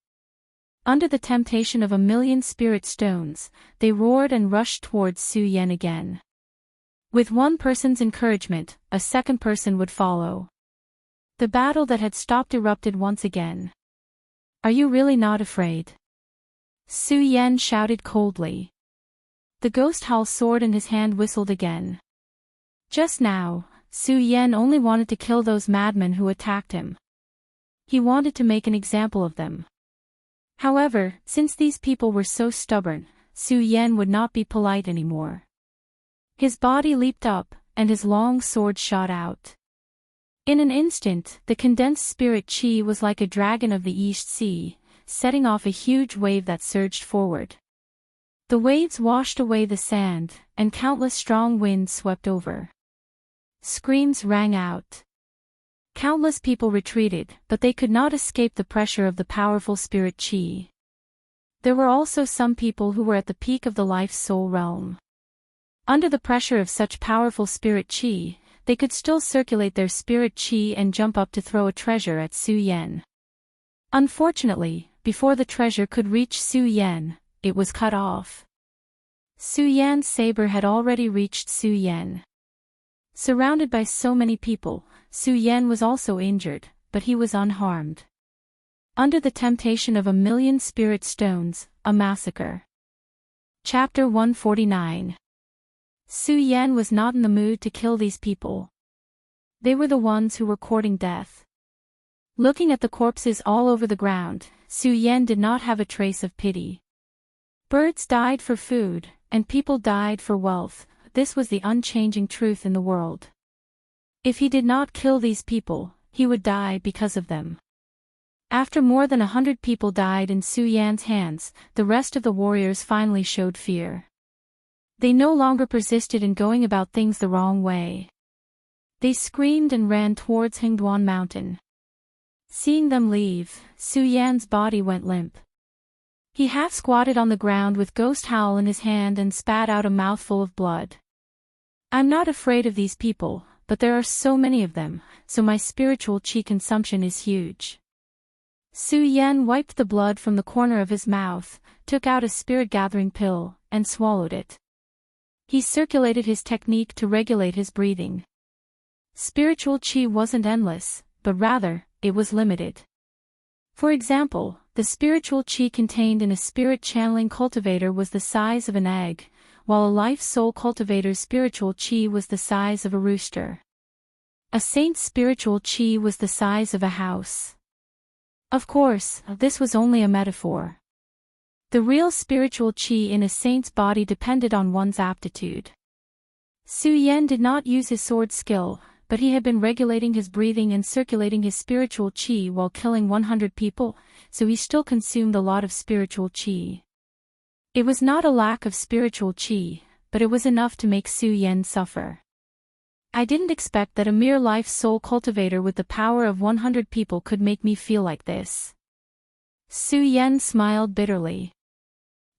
Under the temptation of 1,000,000 spirit stones, they roared and rushed towards Su Yan again. With one person's encouragement, a second person would follow. The battle that had stopped erupted once again. Are you really not afraid? Su Yan shouted coldly. The ghost howl sword in his hand whistled again. Just now, Su Yan only wanted to kill those madmen who attacked him. He wanted to make an example of them. However, since these people were so stubborn, Su Yan would not be polite anymore. His body leaped up, and his long sword shot out. In an instant, the condensed spirit chi was like a dragon of the East Sea, setting off a huge wave that surged forward. The waves washed away the sand, and countless strong winds swept over. Screams rang out. Countless people retreated, but they could not escape the pressure of the powerful spirit chi. There were also some people who were at the peak of the life-soul realm. Under the pressure of such powerful spirit chi, they could still circulate their spirit chi and jump up to throw a treasure at Su Yan. Unfortunately, before the treasure could reach Su Yan, it was cut off. Su Yan's saber had already reached Su Yan. Surrounded by so many people, Su Yan was also injured, but he was unharmed. Under the temptation of 1,000,000 spirit stones, a massacre. Chapter 149. Su Yan was not in the mood to kill these people. They were the ones who were courting death. Looking at the corpses all over the ground, Su Yan did not have a trace of pity. Birds died for food, and people died for wealth. This was the unchanging truth in the world. If he did not kill these people, he would die because of them. After more than 100 people died in Su Yan's hands, the rest of the warriors finally showed fear. They no longer persisted in going about things the wrong way. They screamed and ran towards Hingduan Mountain. Seeing them leave, Su Yan's body went limp. He half squatted on the ground with Ghost Howl in his hand and spat out a mouthful of blood. I'm not afraid of these people, but there are so many of them, so my spiritual chi consumption is huge. Su Yan wiped the blood from the corner of his mouth, took out a spirit-gathering pill, and swallowed it. He circulated his technique to regulate his breathing. Spiritual chi wasn't endless, but rather, it was limited. For example, the spiritual chi contained in a spirit channeling cultivator was the size of an egg, while a life-soul cultivator's spiritual chi was the size of a rooster. A saint's spiritual chi was the size of a house. Of course, this was only a metaphor. The real spiritual chi in a saint's body depended on one's aptitude. Su Yan did not use his sword skill, but he had been regulating his breathing and circulating his spiritual qi while killing 100 people, so he still consumed a lot of spiritual qi. It was not a lack of spiritual qi, but it was enough to make Su Yan suffer. I didn't expect that a mere life soul cultivator with the power of 100 people could make me feel like this. Su Yan smiled bitterly.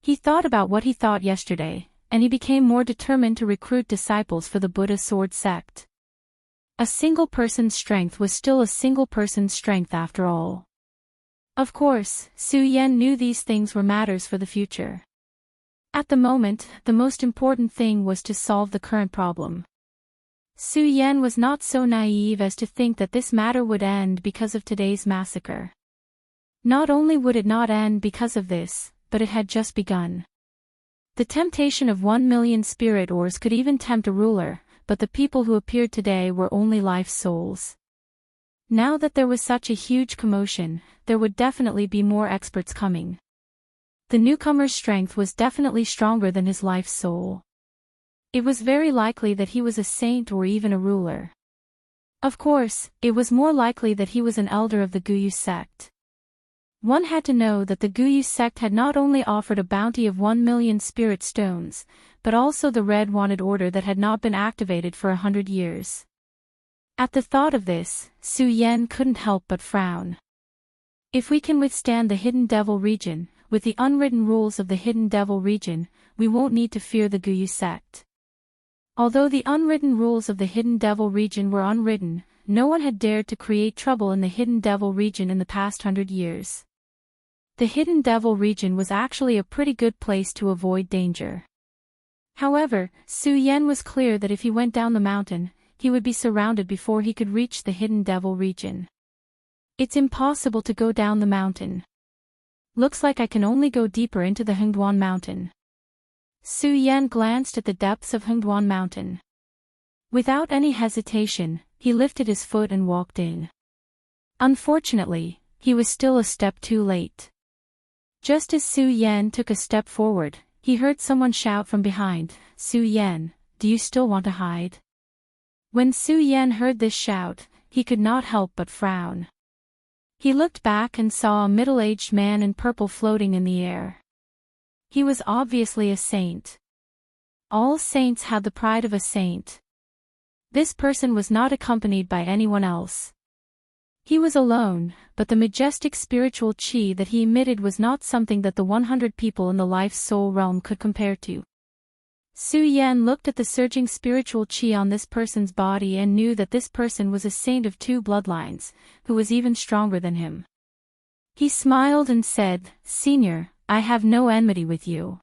He thought about what he thought yesterday, and he became more determined to recruit disciples for the Buddha sword sect. A single person's strength was still a single person's strength after all. Of course, Su Yan knew these things were matters for the future. At the moment, the most important thing was to solve the current problem. Su Yan was not so naive as to think that this matter would end because of today's massacre. Not only would it not end because of this, but it had just begun. The temptation of 1 million spirit ores could even tempt a ruler, but the people who appeared today were only life souls. Now that there was such a huge commotion, there would definitely be more experts coming. The newcomer's strength was definitely stronger than his life soul. It was very likely that he was a saint or even a ruler. Of course, it was more likely that he was an elder of the Guyu sect. One had to know that the Guyu sect had not only offered a bounty of 1 million spirit stones, but also the red wanted order that had not been activated for 100 years. At the thought of this, Su Yan couldn't help but frown. If we can withstand the Hidden Devil region, with the unwritten rules of the Hidden Devil region, we won't need to fear the Guyu sect. Although the unwritten rules of the Hidden Devil region were unwritten, no one had dared to create trouble in the Hidden Devil region in the past 100 years. The Hidden Devil region was actually a pretty good place to avoid danger. However, Su Yan was clear that if he went down the mountain, he would be surrounded before he could reach the Hidden Devil region. It's impossible to go down the mountain. Looks like I can only go deeper into the Hengduan mountain. Su Yan glanced at the depths of Hengduan mountain. Without any hesitation, he lifted his foot and walked in. Unfortunately, he was still a step too late. Just as Su Yan took a step forward, he heard someone shout from behind, "Su Yan, do you still want to hide?" When Su Yan heard this shout, he could not help but frown. He looked back and saw a middle-aged man in purple floating in the air. He was obviously a saint. All saints had the pride of a saint. This person was not accompanied by anyone else. He was alone, but the majestic spiritual qi that he emitted was not something that the 100 people in the life-soul realm could compare to. Su Yan looked at the surging spiritual qi on this person's body and knew that this person was a saint of 2 bloodlines, who was even stronger than him. He smiled and said, "Senior, I have no enmity with you.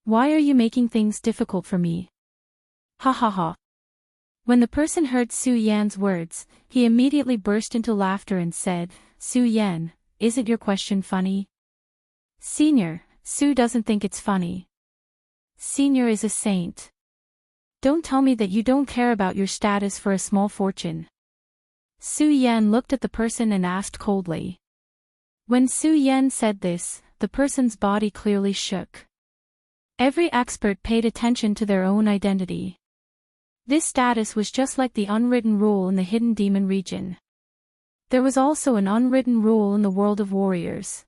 Why are you making things difficult for me?" Ha ha ha. When the person heard Su Yan's words, he immediately burst into laughter and said, "Su Yan, isn't your question funny?" "Senior, Su doesn't think it's funny. Senior is a saint. Don't tell me that you don't care about your status for a small fortune." Su Yan looked at the person and asked coldly. When Su Yan said this, the person's body clearly shook. Every expert paid attention to their own identity. This status was just like the unwritten rule in the Hidden Demon region. There was also an unwritten rule in the world of warriors.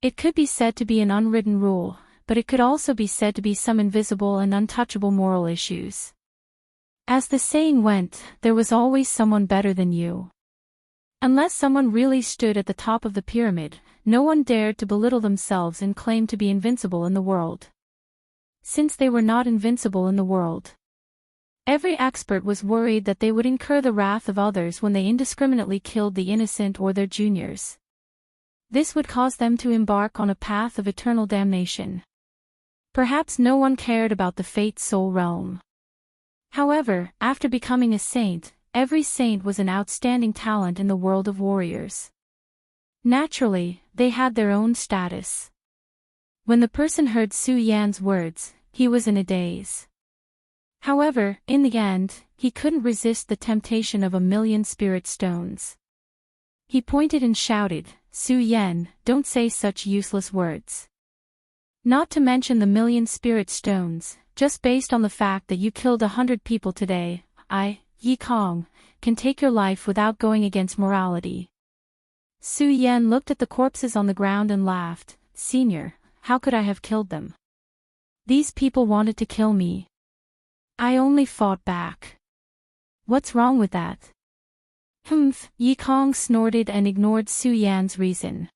It could be said to be an unwritten rule, but it could also be said to be some invisible and untouchable moral issues. As the saying went, there was always someone better than you. Unless someone really stood at the top of the pyramid, no one dared to belittle themselves and claim to be invincible in the world. Since they were not invincible in the world, every expert was worried that they would incur the wrath of others when they indiscriminately killed the innocent or their juniors. This would cause them to embark on a path of eternal damnation. Perhaps no one cared about the Fate Soul realm. However, after becoming a saint, every saint was an outstanding talent in the world of warriors. Naturally, they had their own status. When the person heard Su Yan's words, he was in a daze. However, in the end, he couldn't resist the temptation of 1 million spirit stones. He pointed and shouted, "Su Yan, don't say such useless words. Not to mention the 1 million spirit stones, just based on the fact that you killed 100 people today, I, Yi Kong, can take your life without going against morality. Su Yan looked at the corpses on the ground and laughed. Senior, how could I have killed them? These people wanted to kill me. I only fought back. What's wrong with that? Humph, Yi Kong snorted and ignored Su Yan's reason.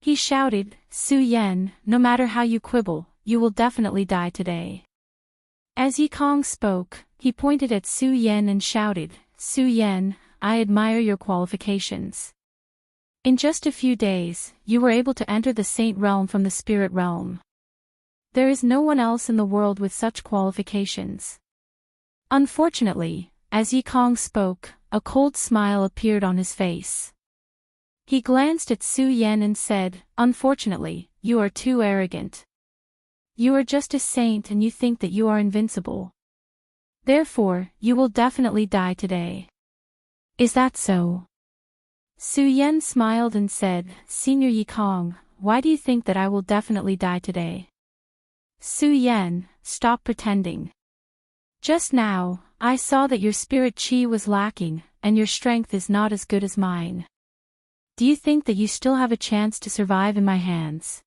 He shouted, Su Yan, no matter how you quibble, you will definitely die today. As Yi Kong spoke, he pointed at Su Yan and shouted, Su Yan, I admire your qualifications. In just a few days, you were able to enter the Saint Realm from the Spirit Realm. There is no one else in the world with such qualifications. Unfortunately, as Yi Kong spoke, a cold smile appeared on his face. He glanced at Su Yan and said, Unfortunately, you are too arrogant. You are just a saint and you think that you are invincible. Therefore, you will definitely die today. Is that so? Su Yan smiled and said, Senior Yi Kong, why do you think that I will definitely die today? Su Yan, stop pretending. Just now, I saw that your spirit chi was lacking, and your strength is not as good as mine. Do you think that you still have a chance to survive in my hands?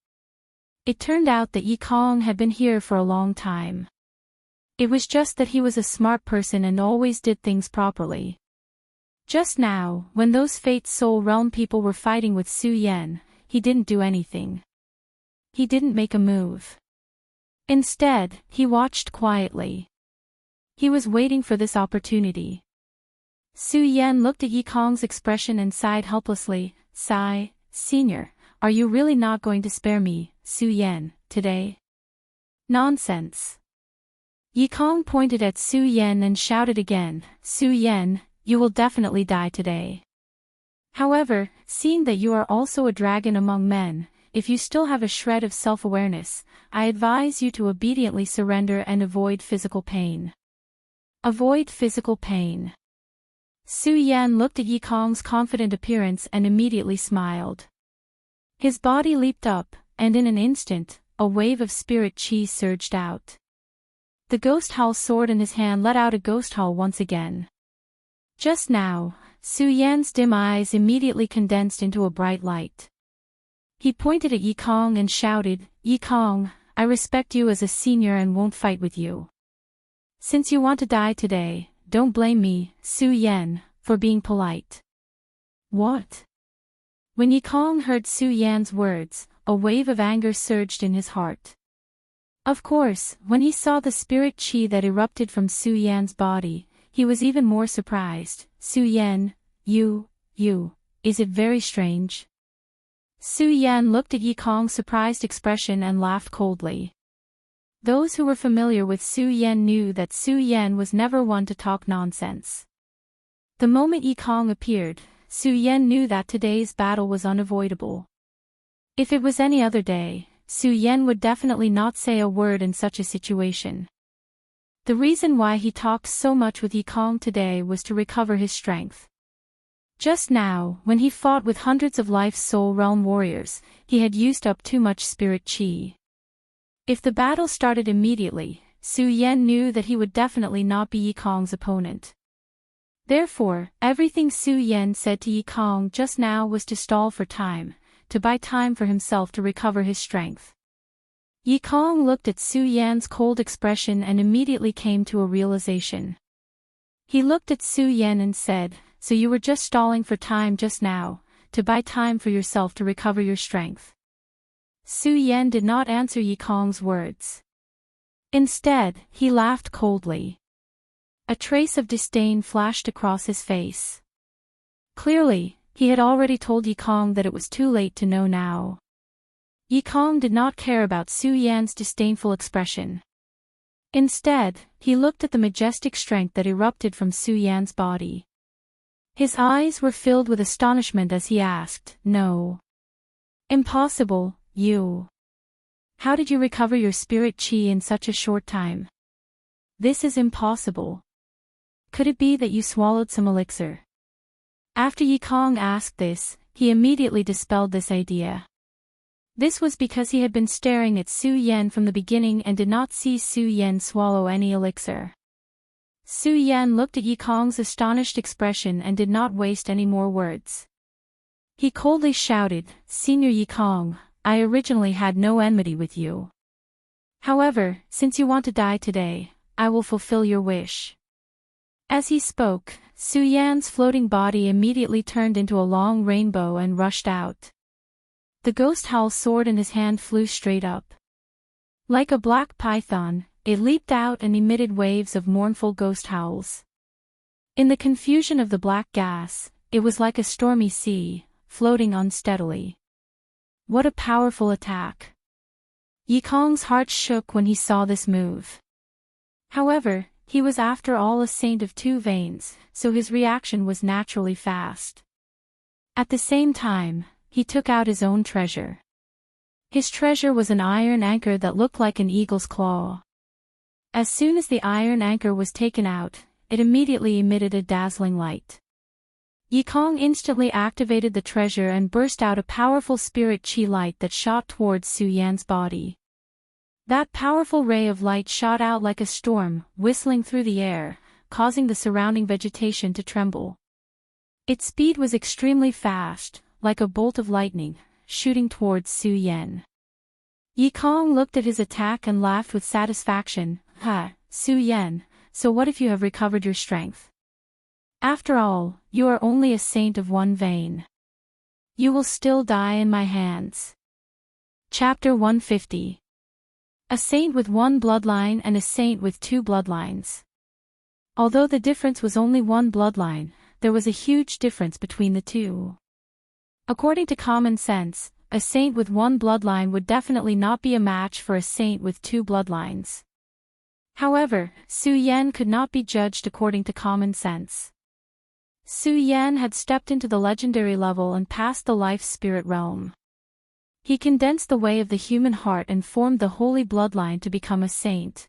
It turned out that Yi Kong had been here for a long time. It was just that he was a smart person and always did things properly. Just now, when those Fate Soul Realm people were fighting with Su Yan, he didn't do anything. He didn't make a move. Instead, he watched quietly. He was waiting for this opportunity. Su Yan looked at Yi Kong's expression and sighed helplessly. Sigh, Senior, are you really not going to spare me, Su Yan, today? Nonsense. Yi Kong pointed at Su Yan and shouted again, Su Yan, you will definitely die today. However, seeing that you are also a dragon among men, if you still have a shred of self-awareness, I advise you to obediently surrender and avoid physical pain. Avoid physical pain. Su Yan looked at Yi Kong's confident appearance and immediately smiled. His body leaped up, and in an instant, a wave of spirit chi surged out. The ghost howl sword in his hand let out a ghost howl once again. Just now, Su Yan's dim eyes immediately condensed into a bright light. He pointed at Yi Kong and shouted, Yi Kong, I respect you as a senior and won't fight with you. Since you want to die today, don't blame me, Su Yan, for being polite. What? When Yi Kong heard Su Yan's words, a wave of anger surged in his heart. Of course, when he saw the spirit chi that erupted from Su Yan's body, he was even more surprised. Su Yan, you, is it very strange? Su Yan looked at Yi Kong's surprised expression and laughed coldly. Those who were familiar with Su Yan knew that Su Yan was never one to talk nonsense. The moment Yi Kong appeared, Su Yan knew that today's battle was unavoidable. If it was any other day, Su Yan would definitely not say a word in such a situation. The reason why he talked so much with Yi Kong today was to recover his strength. Just now, when he fought with hundreds of Life Soul Realm warriors, he had used up too much spirit chi. If the battle started immediately, Su Yan knew that he would definitely not be Yi Kong's opponent. Therefore, everything Su Yan said to Yi Kong just now was to stall for time, to buy time for himself to recover his strength. Yi Kong looked at Su Yan's cold expression and immediately came to a realization. He looked at Su Yan and said, So you were just stalling for time just now, to buy time for yourself to recover your strength. Su Yan did not answer Yi Kong's words. Instead, he laughed coldly. A trace of disdain flashed across his face. Clearly, he had already told Yi Kong that it was too late to know now. Yi Kong did not care about Su Yan's disdainful expression. Instead, he looked at the majestic strength that erupted from Su Yan's body. His eyes were filled with astonishment as he asked, No. Impossible, you. How did you recover your spirit chi in such a short time? This is impossible. Could it be that you swallowed some elixir? After Yi Kong asked this, he immediately dispelled this idea. This was because he had been staring at Su Yan from the beginning and did not see Su Yan swallow any elixir. Su Yan looked at Yi Kong's astonished expression and did not waste any more words. He coldly shouted, "Senior Yi Kong, I originally had no enmity with you. However, since you want to die today, I will fulfill your wish." As he spoke, Su Yan's floating body immediately turned into a long rainbow and rushed out. The ghost howl sword in his hand flew straight up. Like a black python, it leaped out and emitted waves of mournful ghost howls. In the confusion of the black gas, it was like a stormy sea, floating unsteadily. What a powerful attack! Yi Kong's heart shook when he saw this move. However, he was after all a saint of two veins, so his reaction was naturally fast. At the same time, he took out his own treasure. His treasure was an iron anchor that looked like an eagle's claw. As soon as the iron anchor was taken out, it immediately emitted a dazzling light. Yi Kong instantly activated the treasure and burst out a powerful spirit chi light that shot towards Su Yan's body. That powerful ray of light shot out like a storm, whistling through the air, causing the surrounding vegetation to tremble. Its speed was extremely fast, like a bolt of lightning, shooting towards Su Yan. Yi Kong looked at his attack and laughed with satisfaction. "Ha, Su Yan, so what if you have recovered your strength? After all, you are only a saint of one vein. You will still die in my hands." Chapter 150. A saint with one bloodline and a saint with two bloodlines. Although the difference was only one bloodline, there was a huge difference between the two. According to common sense, a saint with one bloodline would definitely not be a match for a saint with two bloodlines. However, Su Yan could not be judged according to common sense. Su Yan had stepped into the legendary level and passed the life spirit realm. He condensed the way of the human heart and formed the holy bloodline to become a saint.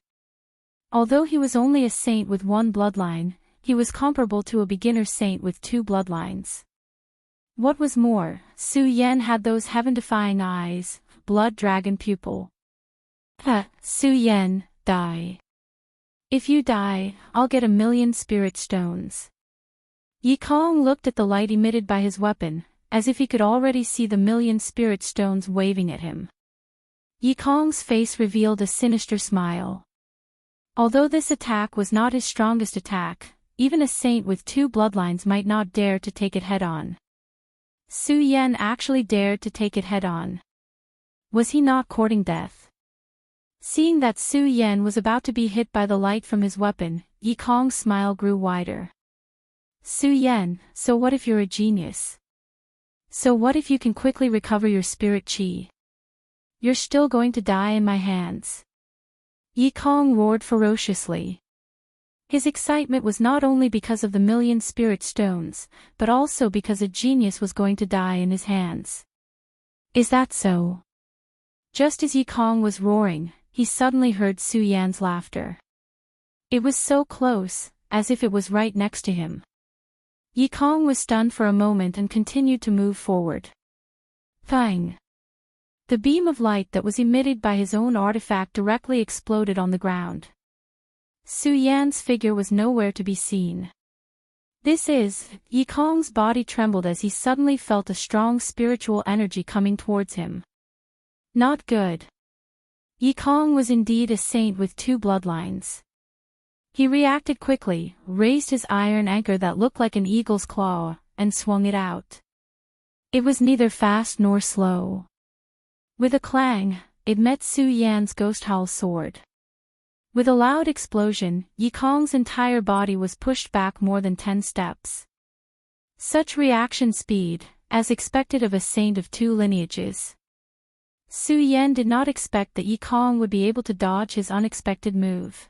Although he was only a saint with one bloodline, he was comparable to a beginner saint with two bloodlines. What was more, Su Yan had those heaven-defying eyes, blood dragon pupil. Su Yan, die. If you die, I'll get 1,000,000 spirit stones. Yi Kong looked at the light emitted by his weapon, as if he could already see the 1,000,000 spirit stones waving at him. Yi Kong's face revealed a sinister smile. Although this attack was not his strongest attack, even a saint with two bloodlines might not dare to take it head-on. Su Yan actually dared to take it head-on. Was he not courting death? Seeing that Su Yan was about to be hit by the light from his weapon, Yi Kong's smile grew wider. "Su Yan, so what if you're a genius? So what if you can quickly recover your spirit chi? You're still going to die in my hands." Yi Kong roared ferociously. His excitement was not only because of the 1,000,000 spirit stones, but also because a genius was going to die in his hands. "Is that so?" Just as Yi Kong was roaring, he suddenly heard Su Yan's laughter. It was so close, as if it was right next to him. Yi Kong was stunned for a moment and continued to move forward. Bang! The beam of light that was emitted by his own artifact directly exploded on the ground. Su Yan's figure was nowhere to be seen. Yi Kong's body trembled as he suddenly felt a strong spiritual energy coming towards him. Not good. Yi Kong was indeed a saint with two bloodlines. He reacted quickly, raised his iron anchor that looked like an eagle's claw, and swung it out. It was neither fast nor slow. With a clang, it met Su Yan's ghost howl sword. With a loud explosion, Yi Kong's entire body was pushed back more than 10 steps. Such reaction speed, as expected of a saint of two lineages. Su Yan did not expect that Yi Kong would be able to dodge his unexpected move.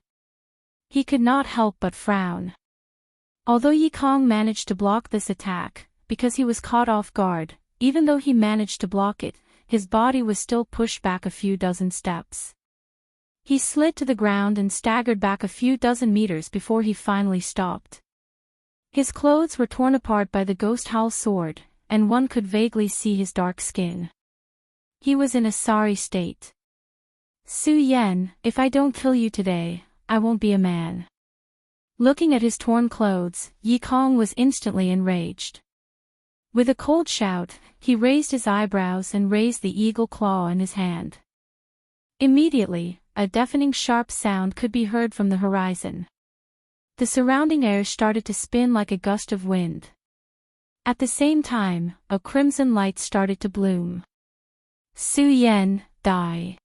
He could not help but frown. Although Yi Kong managed to block this attack, because he was caught off guard, even though he managed to block it, his body was still pushed back a few dozen steps. He slid to the ground and staggered back a few dozen meters before he finally stopped. His clothes were torn apart by the ghost howl sword, and one could vaguely see his dark skin. He was in a sorry state. "Su Yan, if I don't kill you today, I won't be a man." Looking at his torn clothes, Yi Kong was instantly enraged. With a cold shout, he raised his eyebrows and raised the eagle claw in his hand. Immediately, a deafening sharp sound could be heard from the horizon. The surrounding air started to spin like a gust of wind. At the same time, a crimson light started to bloom. Su Yan, die.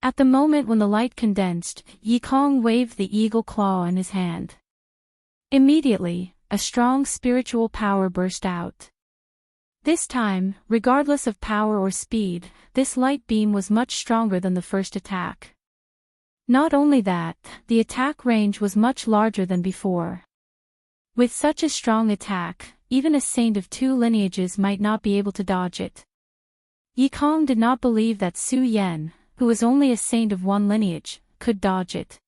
At the moment when the light condensed, Yi Kong waved the eagle claw in his hand. Immediately, a strong spiritual power burst out. This time, regardless of power or speed, this light beam was much stronger than the first attack. Not only that, the attack range was much larger than before. With such a strong attack, even a saint of 2 lineages might not be able to dodge it. Yi Kong did not believe that Su Yan, who was only a saint of 1 lineage, could dodge it.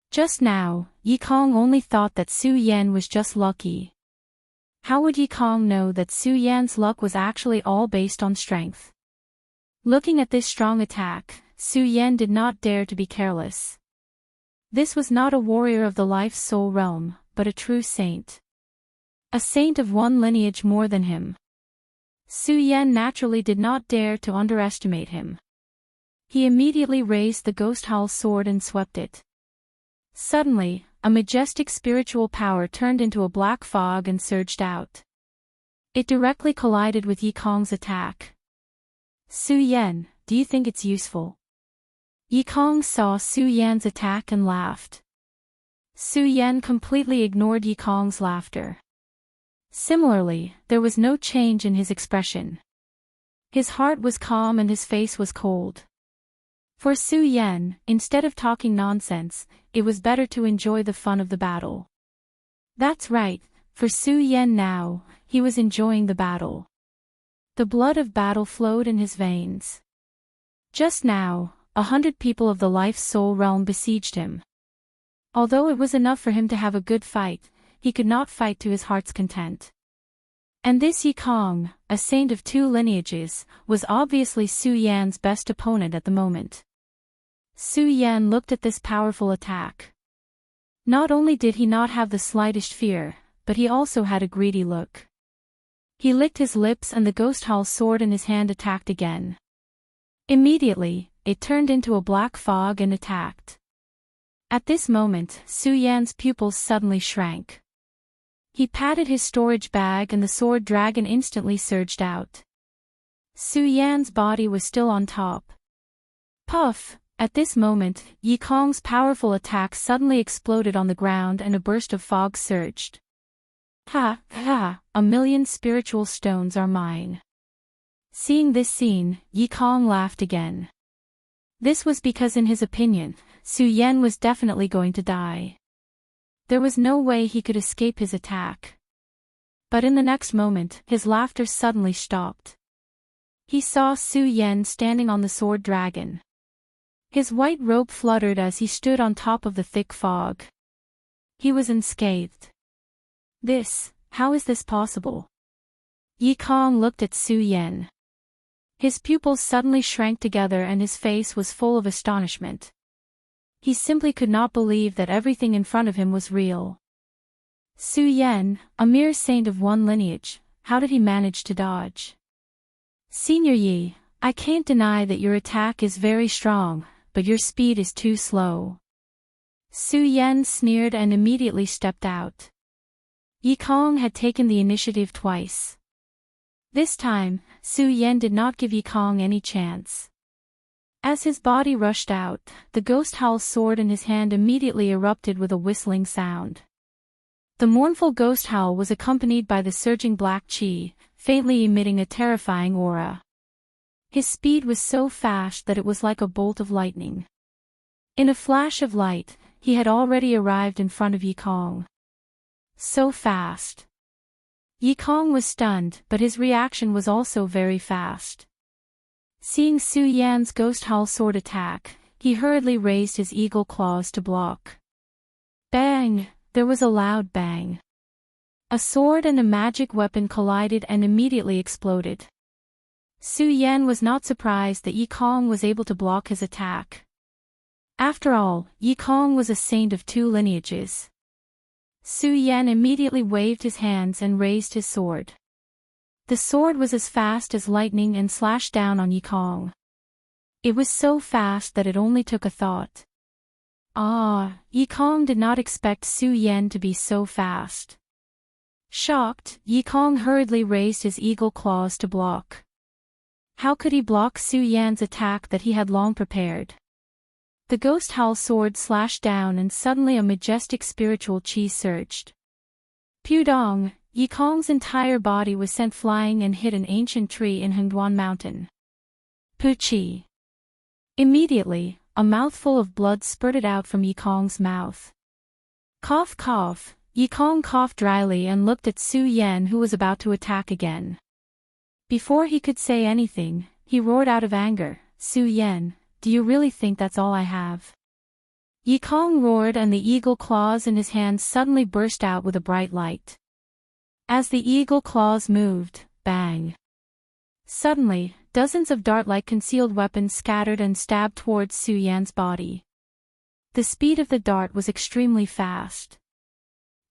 Just now, Yi Kong only thought that Su Yan was just lucky. How would Yi Kong know that Su Yan's luck was actually all based on strength? Looking at this strong attack, Su Yan did not dare to be careless. This was not a warrior of the life soul realm, but a true saint. A saint of 1 lineage more than him. Su Yan naturally did not dare to underestimate him. He immediately raised the Ghost Howl sword and swept it. Suddenly, a majestic spiritual power turned into a black fog and surged out. It directly collided with Yi Kong's attack. Su Yan, do you think it's useful? Yi Kong saw Su Yan's attack and laughed. Su Yan completely ignored Yi Kong's laughter. Similarly, there was no change in his expression. His heart was calm and his face was cold. For Su Yan, instead of talking nonsense, it was better to enjoy the fun of the battle. That's right, for Su Yan now, he was enjoying the battle. The blood of battle flowed in his veins. Just now, 100 people of the life-soul realm besieged him. Although it was enough for him to have a good fight, he could not fight to his heart's content. And this Yi Kong, a saint of 2 lineages, was obviously Su Yan's best opponent at the moment. Su Yan looked at this powerful attack. Not only did he not have the slightest fear, but he also had a greedy look. He licked his lips and the Ghost Howl sword in his hand attacked again. Immediately, it turned into a black fog and attacked. At this moment, Su Yan's pupils suddenly shrank. He patted his storage bag and the sword dragon instantly surged out. Su Yan's body was still on top. Puff! At this moment, Yi Kong's powerful attack suddenly exploded on the ground and a burst of fog surged. Ha, ha, 1,000,000 spiritual stones are mine. Seeing this scene, Yi Kong laughed again. This was because in his opinion, Su Yan was definitely going to die. There was no way he could escape his attack. But in the next moment, his laughter suddenly stopped. He saw Su Yan standing on the sword dragon. His white robe fluttered as he stood on top of the thick fog. He was unscathed. How is this possible? Yi Kong looked at Su Yan. His pupils suddenly shrank together and his face was full of astonishment. He simply could not believe that everything in front of him was real. Su Yan, a mere saint of 1 lineage, how did he manage to dodge? Senior Yi, I can't deny that your attack is very strong, but your speed is too slow. Su Yan sneered and immediately stepped out. Yi Kong had taken the initiative twice. This time, Su Yan did not give Yi Kong any chance. As his body rushed out, the Ghost Howl sword in his hand immediately erupted with a whistling sound. The mournful ghost howl was accompanied by the surging black chi, faintly emitting a terrifying aura. His speed was so fast that it was like a bolt of lightning. In a flash of light, he had already arrived in front of Yi Kong. So fast. Yi Kong was stunned, but his reaction was also very fast. Seeing Su Yan's Ghost Howl sword attack, he hurriedly raised his eagle claws to block. Bang! There was a loud bang. A sword and a magic weapon collided and immediately exploded. Su Yan was not surprised that Yi Kong was able to block his attack. After all, Yi Kong was a saint of 2 lineages. Su Yan immediately waved his hands and raised his sword. The sword was as fast as lightning and slashed down on Yikong. It was so fast that it only took a thought. Yikong did not expect Su Yan to be so fast. Shocked, Yikong hurriedly raised his eagle claws to block. How could he block Su Yan's attack that he had long prepared? The ghost howl sword slashed down and suddenly a majestic spiritual chi surged. Pudong, Yikong's entire body was sent flying and hit an ancient tree in Hengduan Mountain. Puchi. Immediately, a mouthful of blood spurted out from Yikong's mouth. Cough cough, Yikong coughed dryly and looked at Su Yan, who was about to attack again. Before he could say anything, he roared out of anger, "Su Yan, do you really think that's all I have?" Yikong roared and the eagle claws in his hands suddenly burst out with a bright light. As the eagle claws moved, bang! Suddenly, dozens of dart-like concealed weapons scattered and stabbed towards Su Yan's body. The speed of the dart was extremely fast.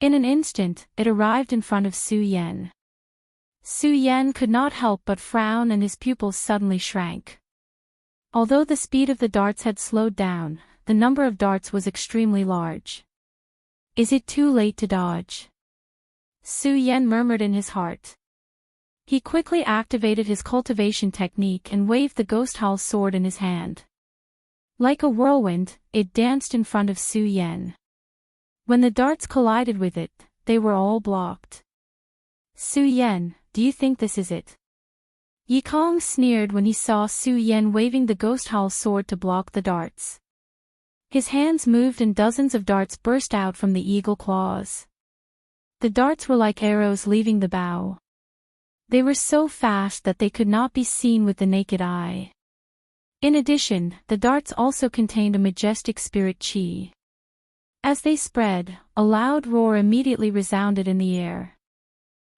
In an instant, it arrived in front of Su Yan. Su Yan could not help but frown and his pupils suddenly shrank. Although the speed of the darts had slowed down, the number of darts was extremely large. Is it too late to dodge? Su Yan murmured in his heart. He quickly activated his cultivation technique and waved the ghost howl sword in his hand. Like a whirlwind, it danced in front of Su Yan. When the darts collided with it, they were all blocked. Su Yan, do you think this is it? Yikong sneered when he saw Su Yan waving the ghost howl sword to block the darts. His hands moved and dozens of darts burst out from the eagle claws. The darts were like arrows leaving the bow. They were so fast that they could not be seen with the naked eye. In addition, the darts also contained a majestic spirit chi. As they spread, a loud roar immediately resounded in the air.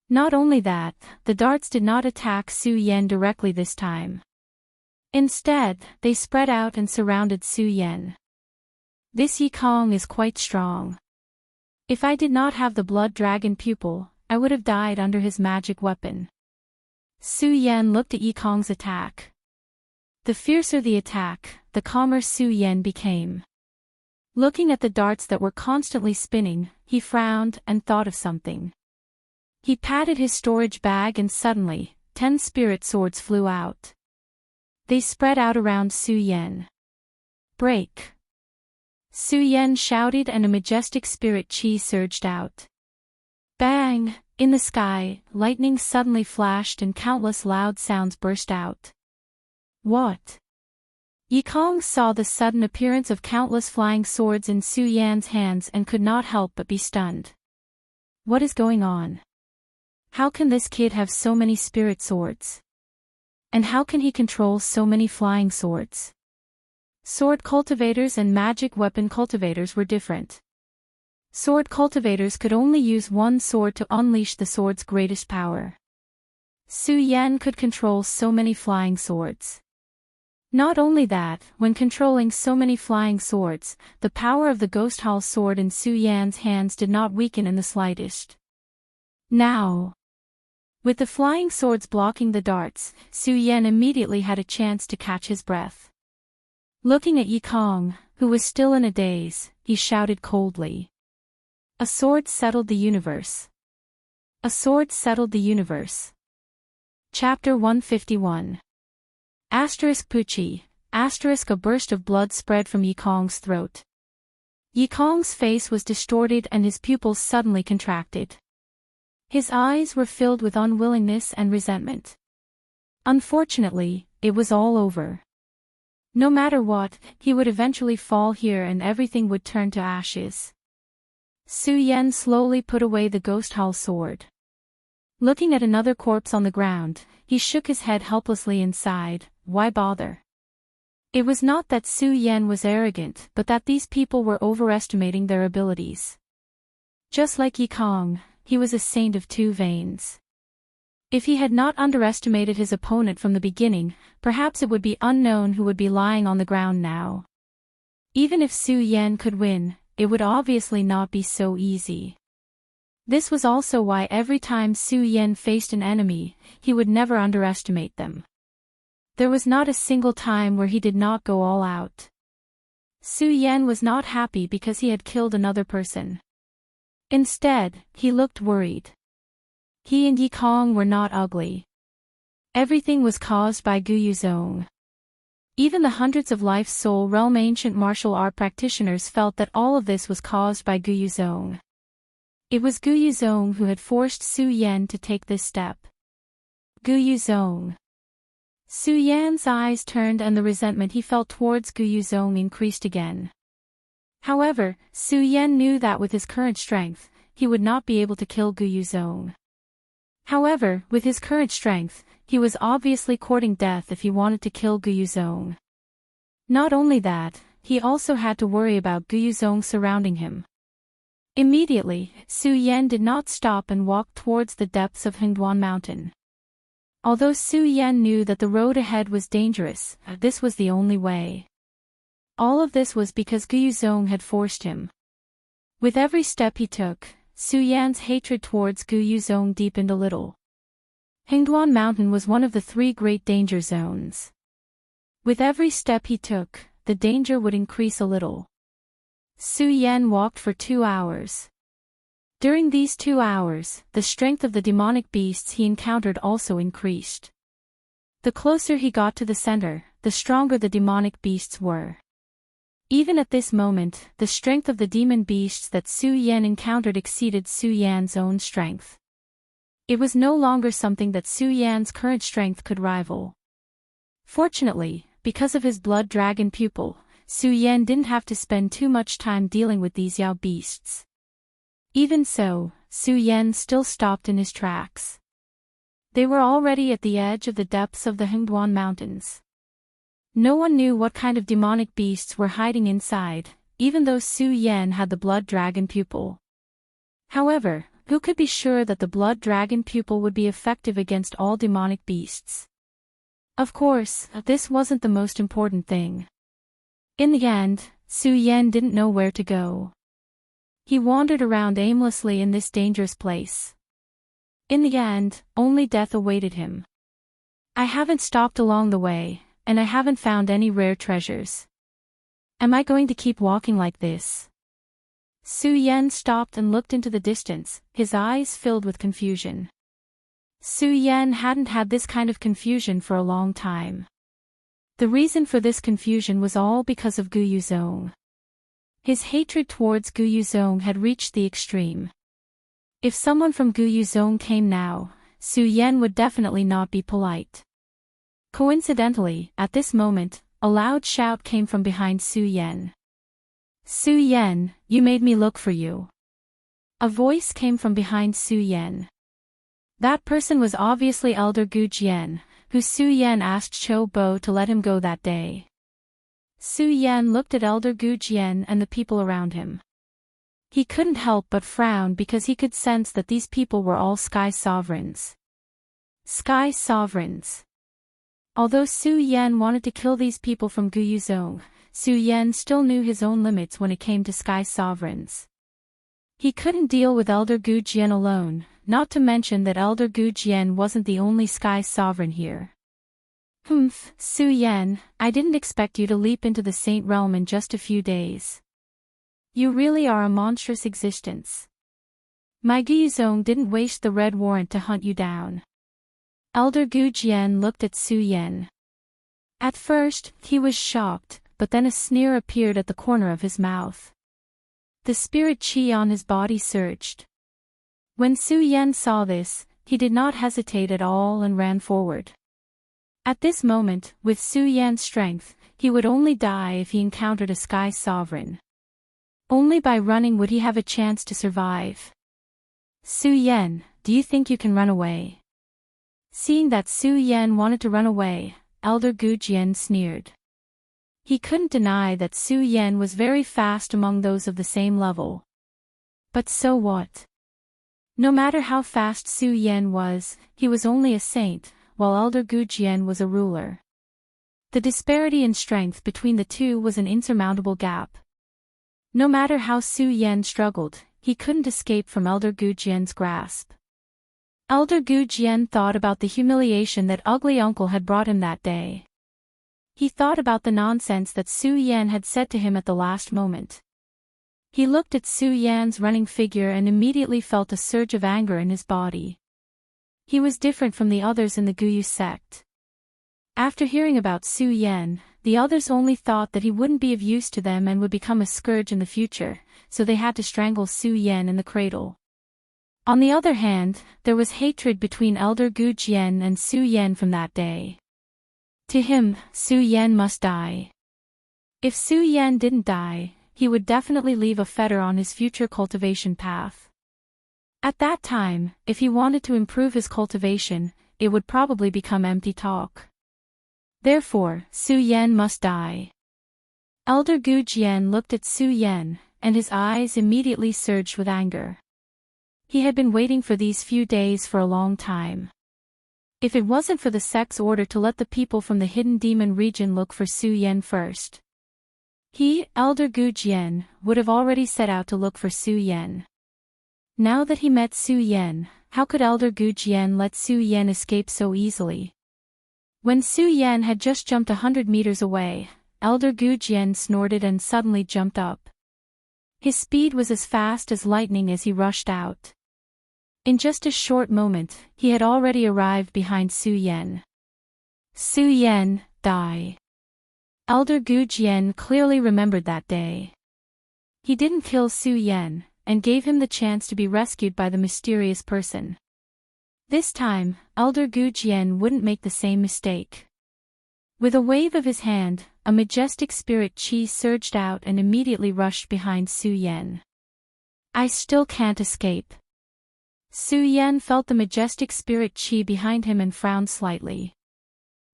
Not only that, the darts did not attack Su Yan directly this time. Instead, they spread out and surrounded Su Yan. This Yikong is quite strong. If I did not have the blood dragon pupil, I would have died under his magic weapon. Su Yan looked at Yikong's attack. The fiercer the attack, the calmer Su Yan became. Looking at the darts that were constantly spinning, he frowned and thought of something. He patted his storage bag and suddenly, 10 spirit swords flew out. They spread out around Su Yan. Break! Su Yan shouted and a majestic spirit chi surged out. Bang! In the sky, lightning suddenly flashed and countless loud sounds burst out. What? Yikong saw the sudden appearance of countless flying swords in Su Yan's hands and could not help but be stunned. What is going on? How can this kid have so many spirit swords? And how can he control so many flying swords? Sword cultivators and magic weapon cultivators were different. Sword cultivators could only use one sword to unleash the sword's greatest power. Su Yan could control so many flying swords. Not only that, when controlling so many flying swords, the power of the ghost howl sword in Su Yan's hands did not weaken in the slightest. Now, with the flying swords blocking the darts, Su Yan immediately had a chance to catch his breath. Looking at Yikong, who was still in a daze, he shouted coldly. A sword settled the universe. A sword settled the universe. Chapter 151. Puchi, a burst of blood spread from Yikong's throat. Yikong's face was distorted and his pupils suddenly contracted. His eyes were filled with unwillingness and resentment. Unfortunately, it was all over. No matter what, he would eventually fall here and everything would turn to ashes. Su Yan slowly put away the ghost howl sword. Looking at another corpse on the ground, he shook his head helplessly and sighed, why bother? It was not that Su Yan was arrogant, but that these people were overestimating their abilities. Just like Yikong, he was a saint of two veins. If he had not underestimated his opponent from the beginning, perhaps it would be unknown who would be lying on the ground now. Even if Su Yan could win, it would obviously not be so easy. This was also why every time Su Yan faced an enemy, he would never underestimate them. There was not a single time where he did not go all out. Su Yan was not happy because he had killed another person. Instead, he looked worried. He and Yi Kong were not ugly. Everything was caused by Gu Yuzong. Even the hundreds of Life's Soul Realm ancient martial art practitioners felt that all of this was caused by Gu Yuzong. It was Gu Yuzong who had forced Su Yan to take this step. Gu Yuzong. Su Yan's eyes turned and the resentment he felt towards Gu Yuzong increased again. However, Su Yan knew that with his current strength, he would not be able to kill Gu Yuzong. However, with his current strength, he was obviously courting death if he wanted to kill Gu Yuzong. Not only that, he also had to worry about Gu Yuzong surrounding him. Immediately, Su Yan did not stop and walked towards the depths of Hengduan Mountain. Although Su Yan knew that the road ahead was dangerous, this was the only way. All of this was because Gu Yuzong had forced him. With every step he took, Su Yan's hatred towards Gu Yuzong deepened a little. Hengduan Mountain was one of the 3 great danger zones. With every step he took, the danger would increase a little. Su Yan walked for 2 hours. During these 2 hours, the strength of the demonic beasts he encountered also increased. The closer he got to the center, the stronger the demonic beasts were. Even at this moment, the strength of the demon beasts that Su Yan encountered exceeded Su Yan's own strength. It was no longer something that Su Yan's current strength could rival. Fortunately, because of his blood dragon pupil, Su Yan didn't have to spend too much time dealing with these Yao beasts. Even so, Su Yan still stopped in his tracks. They were already at the edge of the depths of the Hengduan Mountains. No one knew what kind of demonic beasts were hiding inside, even though Su Yan had the blood dragon pupil. However, who could be sure that the blood dragon pupil would be effective against all demonic beasts? Of course, this wasn't the most important thing. In the end, Su Yan didn't know where to go. He wandered around aimlessly in this dangerous place. In the end, only death awaited him. I haven't stopped along the way, and I haven't found any rare treasures. Am I going to keep walking like this? Su Yan stopped and looked into the distance, his eyes filled with confusion. Su Yan hadn't had this kind of confusion for a long time. The reason for this confusion was all because of Gu Yuzong. His hatred towards Gu Yuzong had reached the extreme. If someone from Gu Yuzong came now, Su Yan would definitely not be polite. Coincidentally, at this moment, a loud shout came from behind Su Yan. Su Yan, you made me look for you. A voice came from behind Su Yan. That person was obviously Elder Gu Jian, who Su Yan asked Cho Bo to let him go that day. Su Yan looked at Elder Gu Jian and the people around him. He couldn't help but frown because he could sense that these people were all Sky Sovereigns. Sky Sovereigns. Although Su Yan wanted to kill these people from Gu Yuzong, Su Yan still knew his own limits when it came to Sky Sovereigns. He couldn't deal with Elder Gu Jian alone, not to mention that Elder Gu Jian wasn't the only Sky Sovereign here. Humph, Su Yan, I didn't expect you to leap into the Saint Realm in just a few days. You really are a monstrous existence. My Gu Yuzong didn't waste the red warrant to hunt you down. Elder Gu Jian looked at Su Yan. At first, he was shocked, but then a sneer appeared at the corner of his mouth. The spirit chi on his body surged. When Su Yan saw this, he did not hesitate at all and ran forward. At this moment, with Su Yan's strength, he would only die if he encountered a Sky Sovereign. Only by running would he have a chance to survive. Su Yan, do you think you can run away? Seeing that Su Yan wanted to run away, Elder Gu Jian sneered. He couldn't deny that Su Yan was very fast among those of the same level. But so what? No matter how fast Su Yan was, he was only a saint, while Elder Gu Jian was a ruler. The disparity in strength between the two was an insurmountable gap. No matter how Su Yan struggled, he couldn't escape from Elder Gu Jian's grasp. Elder Gu Jian thought about the humiliation that ugly uncle had brought him that day. He thought about the nonsense that Su Yan had said to him at the last moment. He looked at Su Yan's running figure and immediately felt a surge of anger in his body. He was different from the others in the Guyu sect. After hearing about Su Yan, the others only thought that he wouldn't be of use to them and would become a scourge in the future, so they had to strangle Su Yan in the cradle. On the other hand, there was hatred between Elder Gu Jian and Su Yan from that day. To him, Su Yan must die. If Su Yan didn't die, he would definitely leave a fetter on his future cultivation path. At that time, if he wanted to improve his cultivation, it would probably become empty talk. Therefore, Su Yan must die. Elder Gu Jian looked at Su Yan, and his eyes immediately surged with anger. He had been waiting for these few days for a long time. If it wasn't for the sect's order to let the people from the hidden demon region look for Su Yan first, he, Elder Gu Jian, would have already set out to look for Su Yan. Now that he met Su Yan, how could Elder Gu Jian let Su Yan escape so easily? When Su Yan had just jumped 100 meters away, Elder Gu Jian snorted and suddenly jumped up. His speed was as fast as lightning as he rushed out. In just a short moment, he had already arrived behind Su Yan. Su Yan, die. Elder Gu Jian clearly remembered that day. He didn't kill Su Yan, and gave him the chance to be rescued by the mysterious person. This time, Elder Gu Jian wouldn't make the same mistake. With a wave of his hand, a majestic spirit chi surged out and immediately rushed behind Su Yan. I still can't escape. Su Yan felt the majestic spirit chi behind him and frowned slightly.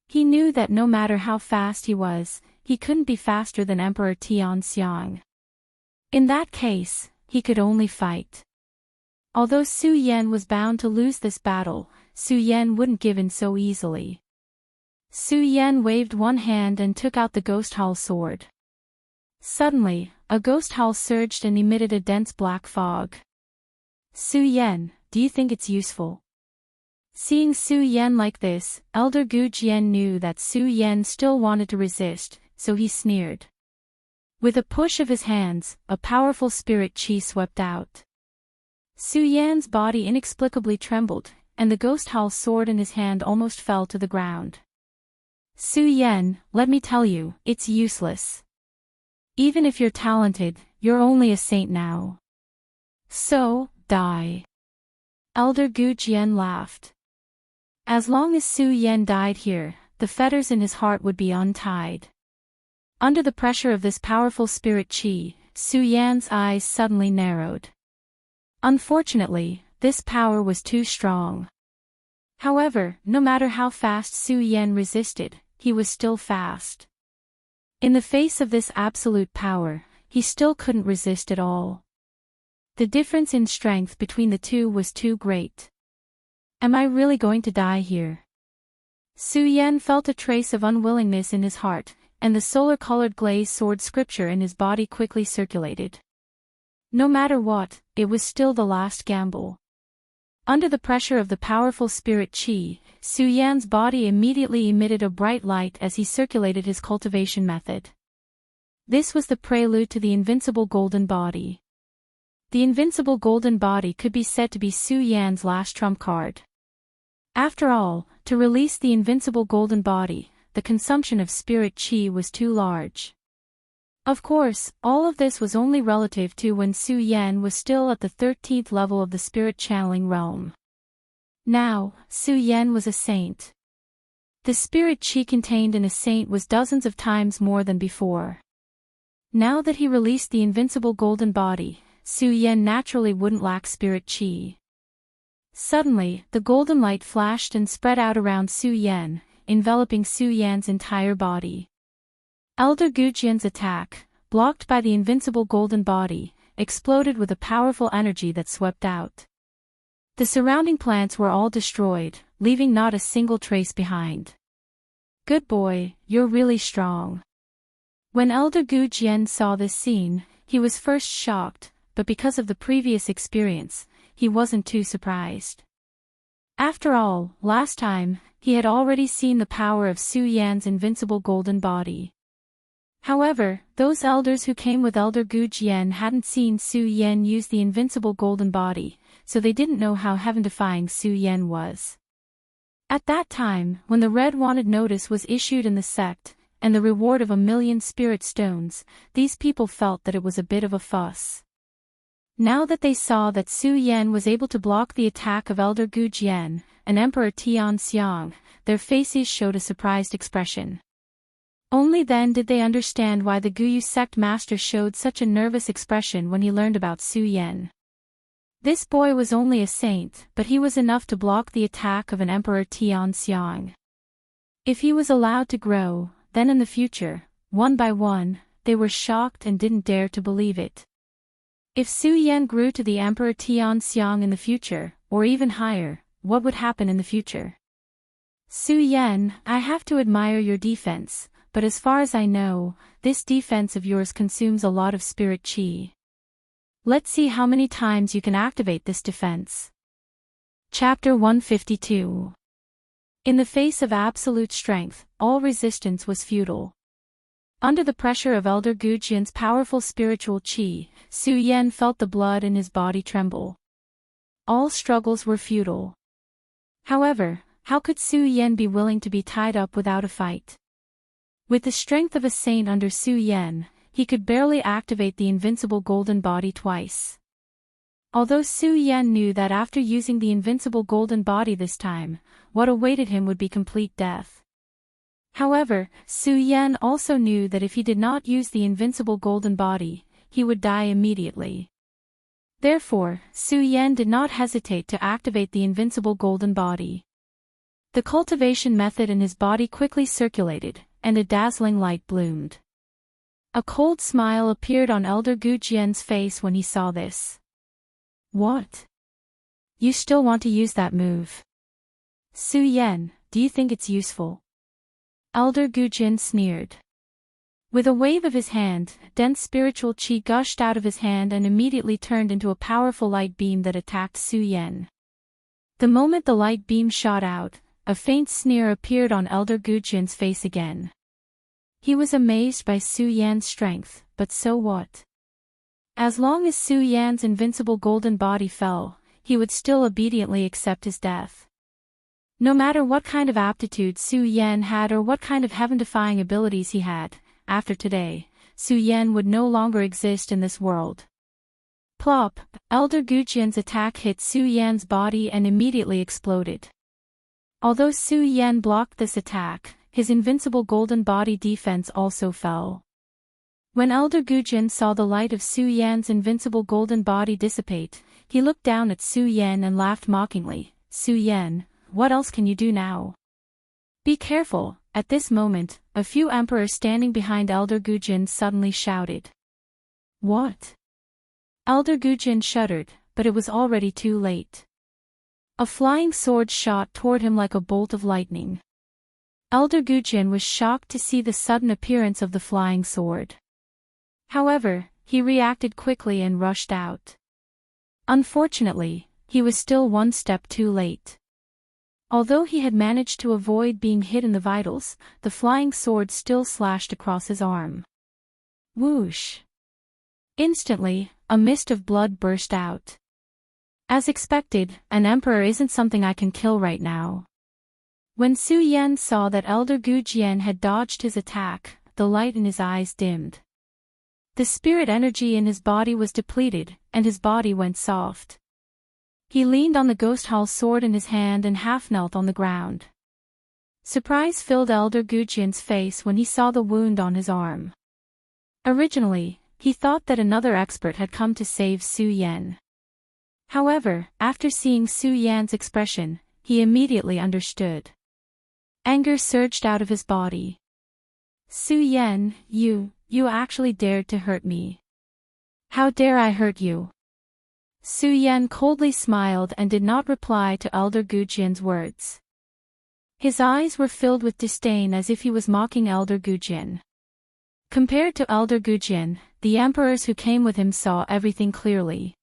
He knew that no matter how fast he was, he couldn't be faster than Emperor Tian Xiang. In that case, he could only fight. Although Su Yan was bound to lose this battle, Su Yan wouldn't give in so easily. Su Yan waved one hand and took out the ghost hull sword. Suddenly, a ghost hull surged and emitted a dense black fog. Su Yan, do you think it's useful? Seeing Su Yan like this, Elder Gu Jian knew that Su Yan still wanted to resist, so he sneered. With a push of his hands, a powerful spirit chi swept out. Su Yan's body inexplicably trembled, and the ghost hull sword in his hand almost fell to the ground. Su Yan, let me tell you, it's useless. Even if you're talented, you're only a saint now. So, die. Elder Gu Jian laughed. As long as Su Yan died here, the fetters in his heart would be untied. Under the pressure of this powerful spirit chi, Su Yan's eyes suddenly narrowed. Unfortunately, this power was too strong. However, no matter how fast Su Yan resisted, he was still fast. In the face of this absolute power, he still couldn't resist at all. The difference in strength between the two was too great. Am I really going to die here? Su Yan felt a trace of unwillingness in his heart, and the solar-colored glazed sword scripture in his body quickly circulated. No matter what, it was still the last gamble. Under the pressure of the powerful spirit chi, Su Yan's body immediately emitted a bright light as he circulated his cultivation method. This was the prelude to the invincible golden body. The invincible golden body could be said to be Su Yan's last trump card. After all, to release the invincible golden body, the consumption of spirit chi was too large. Of course, all of this was only relative to when Su Yan was still at the 13th level of the spirit channeling realm. Now, Su Yan was a saint. The spirit chi contained in a saint was dozens of times more than before. Now that he released the invincible golden body, Su Yan naturally wouldn't lack spirit chi. Suddenly, the golden light flashed and spread out around Su Yan, enveloping Su Yan's entire body. Elder Gu Jian's attack, blocked by the invincible golden body, exploded with a powerful energy that swept out. The surrounding plants were all destroyed, leaving not a single trace behind. Good boy, you're really strong. When Elder Gu Jian saw this scene, he was first shocked, but because of the previous experience, he wasn't too surprised. After all, last time, he had already seen the power of Su Yan's invincible golden body. However, those elders who came with Elder Gu Jian hadn't seen Su Yan use the invincible golden body, so they didn't know how heaven-defying Su Yan was. At that time, when the red wanted notice was issued in the sect, and the reward of 1,000,000 spirit stones, these people felt that it was a bit of a fuss. Now that they saw that Su Yan was able to block the attack of Elder Gu Jian and Emperor Tian Xiang, their faces showed a surprised expression. Only then did they understand why the Guyu sect master showed such a nervous expression when he learned about Su Yan. This boy was only a saint, but he was enough to block the attack of an Emperor Tian Xiang. If he was allowed to grow, then in the future, one by one, they were shocked and didn't dare to believe it. If Su Yan grew to the Emperor Tian Xiang in the future, or even higher, what would happen in the future? Su Yan, I have to admire your defense, but as far as I know, this defense of yours consumes a lot of spirit chi. Let's see how many times you can activate this defense. Chapter 152. In the face of absolute strength, all resistance was futile. Under the pressure of Elder Gu Jian's powerful spiritual chi, Su Yan felt the blood in his body tremble. All struggles were futile. However, how could Su Yan be willing to be tied up without a fight? With the strength of a saint under Su Yan, he could barely activate the invincible golden body twice. Although Su Yan knew that after using the invincible golden body this time, what awaited him would be complete death. However, Su Yan also knew that if he did not use the invincible golden body, he would die immediately. Therefore, Su Yan did not hesitate to activate the invincible golden body. The cultivation method in his body quickly circulated, and a dazzling light bloomed. A cold smile appeared on Elder Gu Jian's face when he saw this. What? You still want to use that move? Su Yan, do you think it's useful? Elder Gu Jian sneered. With a wave of his hand, dense spiritual chi gushed out of his hand and immediately turned into a powerful light beam that attacked Su Yan. The moment the light beam shot out, a faint sneer appeared on Elder Gu Jian's face again. He was amazed by Su Yan's strength, but so what? As long as Su Yan's invincible golden body fell, he would still obediently accept his death. No matter what kind of aptitude Su Yan had or what kind of heaven-defying abilities he had, after today, Su Yan would no longer exist in this world. Plop! Elder Gu Jian's attack hit Su Yan's body and immediately exploded. Although Su Yan blocked this attack, his invincible golden body defense also fell. When Elder Gu Jian saw the light of Su Yan's invincible golden body dissipate, he looked down at Su Yan and laughed mockingly. Su Yan, what else can you do now? Be careful. At this moment, a few emperors standing behind Elder Gu Jian suddenly shouted. What? Elder Gu Jian shuddered, but it was already too late. A flying sword shot toward him like a bolt of lightning. Elder Gu Jian was shocked to see the sudden appearance of the flying sword. However, he reacted quickly and rushed out. Unfortunately, he was still one step too late. Although he had managed to avoid being hit in the vitals, the flying sword still slashed across his arm. Whoosh! Instantly, a mist of blood burst out. As expected, an emperor isn't something I can kill right now. When Su Yan saw that Elder Gu Jian had dodged his attack, the light in his eyes dimmed. The spirit energy in his body was depleted, and his body went soft. He leaned on the ghost hall sword in his hand and half knelt on the ground. Surprise filled Elder Gu Jian's face when he saw the wound on his arm. Originally, he thought that another expert had come to save Su Yan. However, after seeing Su Yan's expression, he immediately understood. Anger surged out of his body. Su Yan, you actually dared to hurt me. How dare I hurt you? Su Yan coldly smiled and did not reply to Elder Gu Jian's words. His eyes were filled with disdain as if he was mocking Elder Gu Jian. Compared to Elder Gujin, the emperors who came with him saw everything clearly.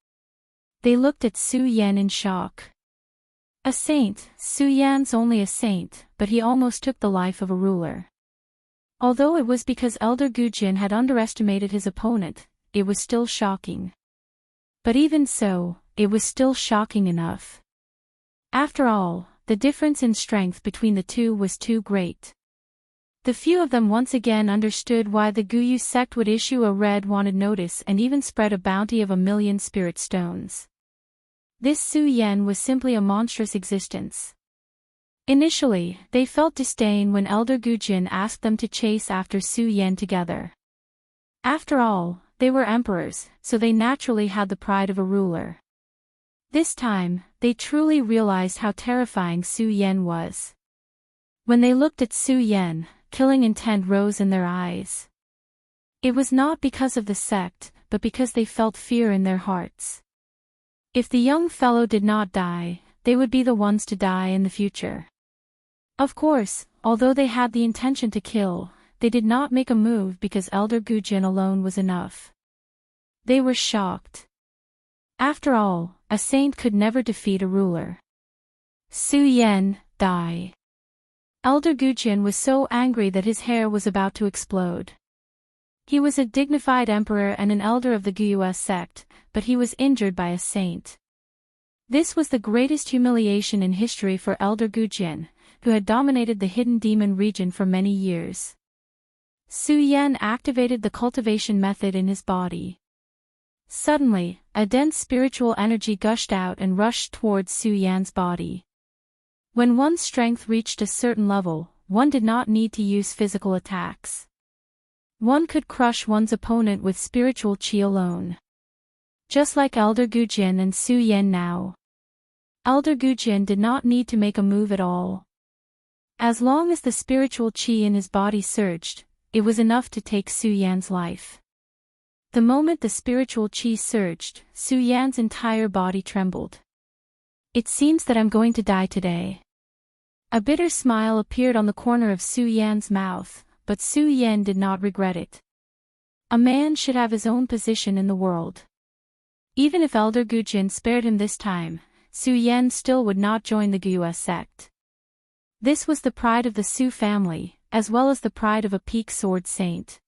They looked at Su Yan in shock. A saint, Su Yan's only a saint, but he almost took the life of a ruler. Although it was because Elder Gujin had underestimated his opponent, it was still shocking. But even so, it was still shocking enough. After all, the difference in strength between the two was too great. The few of them once again understood why the Guyu sect would issue a red wanted notice and even spread a bounty of 1,000,000 spirit stones. This Su Yan was simply a monstrous existence. Initially, they felt disdain when Elder Gujin asked them to chase after Su Yan together. After all, they were emperors, so they naturally had the pride of a ruler. This time, they truly realized how terrifying Su Yan was. When they looked at Su Yan, killing intent rose in their eyes. It was not because of the sect, but because they felt fear in their hearts. If the young fellow did not die, they would be the ones to die in the future. Of course, although they had the intention to kill, they did not make a move because Elder Gujin alone was enough. They were shocked. After all, a saint could never defeat a ruler. Su Yan, die. Elder Gujin was so angry that his hair was about to explode. He was a dignified emperor and an elder of the Guyu sect, but he was injured by a saint. This was the greatest humiliation in history for Elder Gujin, who had dominated the hidden demon region for many years. Su Yan activated the cultivation method in his body. Suddenly, a dense spiritual energy gushed out and rushed towards Su Yan's body. When one's strength reached a certain level, one did not need to use physical attacks. One could crush one's opponent with spiritual chi alone. Just like Elder Gujin and Su Yan now. Elder Gujin did not need to make a move at all. As long as the spiritual chi in his body surged, it was enough to take Su Yan's life. The moment the spiritual chi surged, Su Yan's entire body trembled. It seems that I'm going to die today. A bitter smile appeared on the corner of Su Yan's mouth, but Su Yan did not regret it. A man should have his own position in the world. Even if Elder Gujin spared him this time, Su Yan still would not join the Guyu sect. This was the pride of the Su family, as well as the pride of a peak sword saint.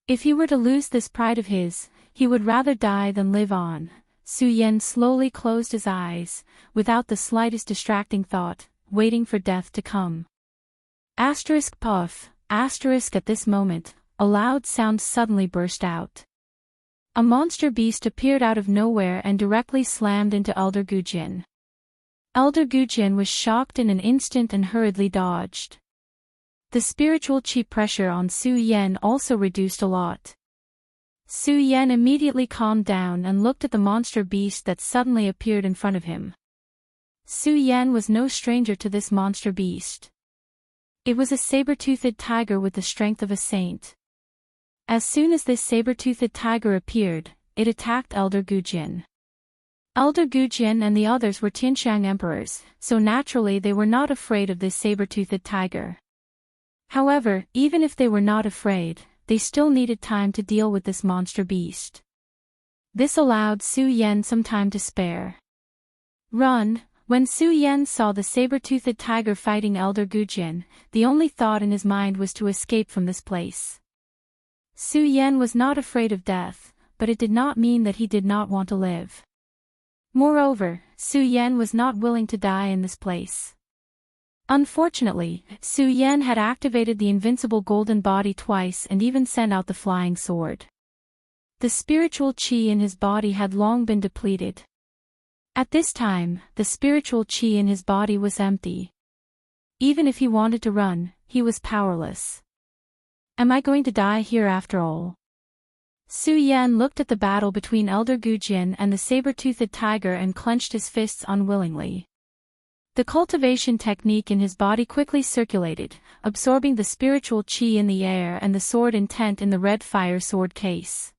If he were to lose this pride of his, he would rather die than live on. Su Yan slowly closed his eyes, without the slightest distracting thought, waiting for death to come. Asterisk puff, asterisk at this moment, a loud sound suddenly burst out. A monster beast appeared out of nowhere and directly slammed into Elder Gujin. Elder Gujin was shocked in an instant and hurriedly dodged. The spiritual chi pressure on Su Yan also reduced a lot. Su Yan immediately calmed down and looked at the monster beast that suddenly appeared in front of him. Su Yan was no stranger to this monster beast. It was a saber-toothed tiger with the strength of a saint. As soon as this saber-toothed tiger appeared, it attacked Elder Gujin. Elder Gujin and the others were Tianxiang emperors, so naturally they were not afraid of this saber-toothed tiger. However, even if they were not afraid, they still needed time to deal with this monster beast. This allowed Su Yan some time to spare. Run! When Su Yan saw the saber-toothed tiger fighting Elder Gujin, the only thought in his mind was to escape from this place. Su Yan was not afraid of death, but it did not mean that he did not want to live. Moreover, Su Yan was not willing to die in this place. Unfortunately, Su Yan had activated the invincible golden body twice and even sent out the flying sword. The spiritual chi in his body had long been depleted. At this time, the spiritual chi in his body was empty. Even if he wanted to run, he was powerless. Am I going to die here after all? Su Yan looked at the battle between Elder Gujin and the saber-toothed tiger and clenched his fists unwillingly. The cultivation technique in his body quickly circulated, absorbing the spiritual chi in the air and the sword intent in the red fire sword case.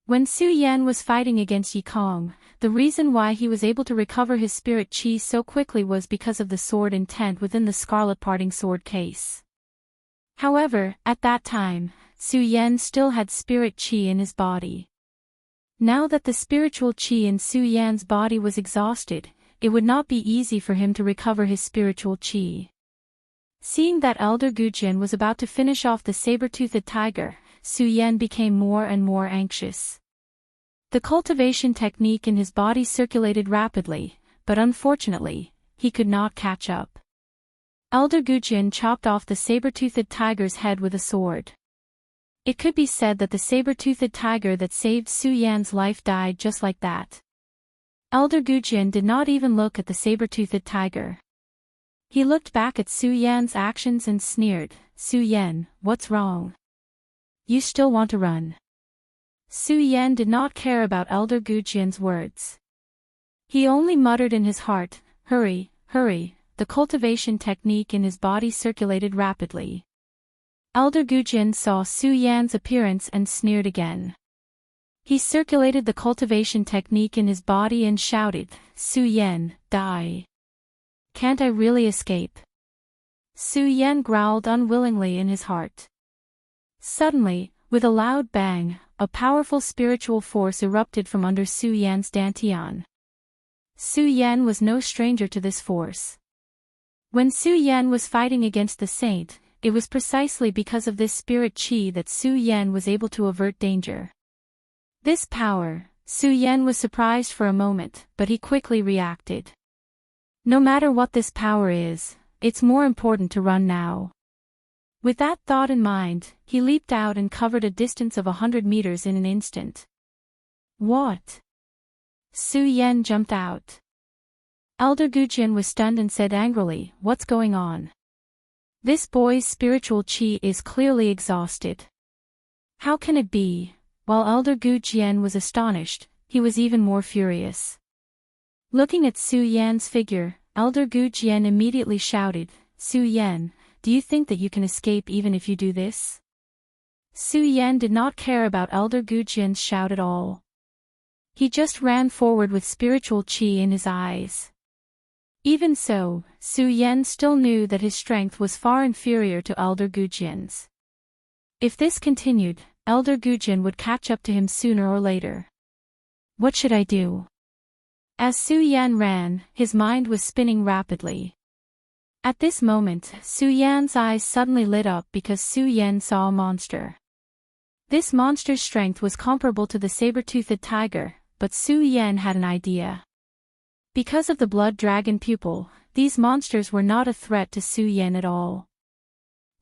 When Su Yan was fighting against Yi Kong, the reason why he was able to recover his spirit chi so quickly was because of the sword intent within the scarlet parting sword case. However, at that time, Su Yan still had spirit qi in his body. Now that the spiritual qi in Su Yan's body was exhausted, it would not be easy for him to recover his spiritual qi. Seeing that Elder Gujian was about to finish off the saber-toothed tiger, Su Yan became more and more anxious. The cultivation technique in his body circulated rapidly, but unfortunately, he could not catch up. Elder Gujian chopped off the saber-toothed tiger's head with a sword. It could be said that the saber-toothed tiger that saved Su Yan's life died just like that. Elder Gujian did not even look at the saber-toothed tiger. He looked back at Su Yan's actions and sneered, "Su Yan, what's wrong? You still want to run?" Su Yan did not care about Elder Gujian's words. He only muttered in his heart, "Hurry, hurry." The cultivation technique in his body circulated rapidly. Elder Gujian saw Su Yan's appearance and sneered again. He circulated the cultivation technique in his body and shouted, "Su Yan, die. Can't I really escape?" Su Yan growled unwillingly in his heart. Suddenly, with a loud bang, a powerful spiritual force erupted from under Su Yan's dantian. Su Yan was no stranger to this force. When Su Yan was fighting against the saint, it was precisely because of this spirit qi that Su Yan was able to avert danger. This power, Su Yan was surprised for a moment, but he quickly reacted. No matter what this power is, it's more important to run now. With that thought in mind, he leaped out and covered a distance of 100 meters in an instant. What? Su Yan jumped out. Elder Gujian was stunned and said angrily, "What's going on? This boy's spiritual qi is clearly exhausted. How can it be?" While Elder Gujian was astonished, he was even more furious. Looking at Su Yan's figure, Elder Gujian immediately shouted, "Su Yan, do you think that you can escape even if you do this?" Su Yan did not care about Elder Gujian's shout at all. He just ran forward with spiritual qi in his eyes. Even so, Su Yan still knew that his strength was far inferior to Elder Gujian's. If this continued, Elder Gujian would catch up to him sooner or later. What should I do? As Su Yan ran, his mind was spinning rapidly. At this moment, Su Yan's eyes suddenly lit up because Su Yan saw a monster. This monster's strength was comparable to the saber-toothed tiger, but Su Yan had an idea. Because of the blood dragon pupil, these monsters were not a threat to Su Yan at all.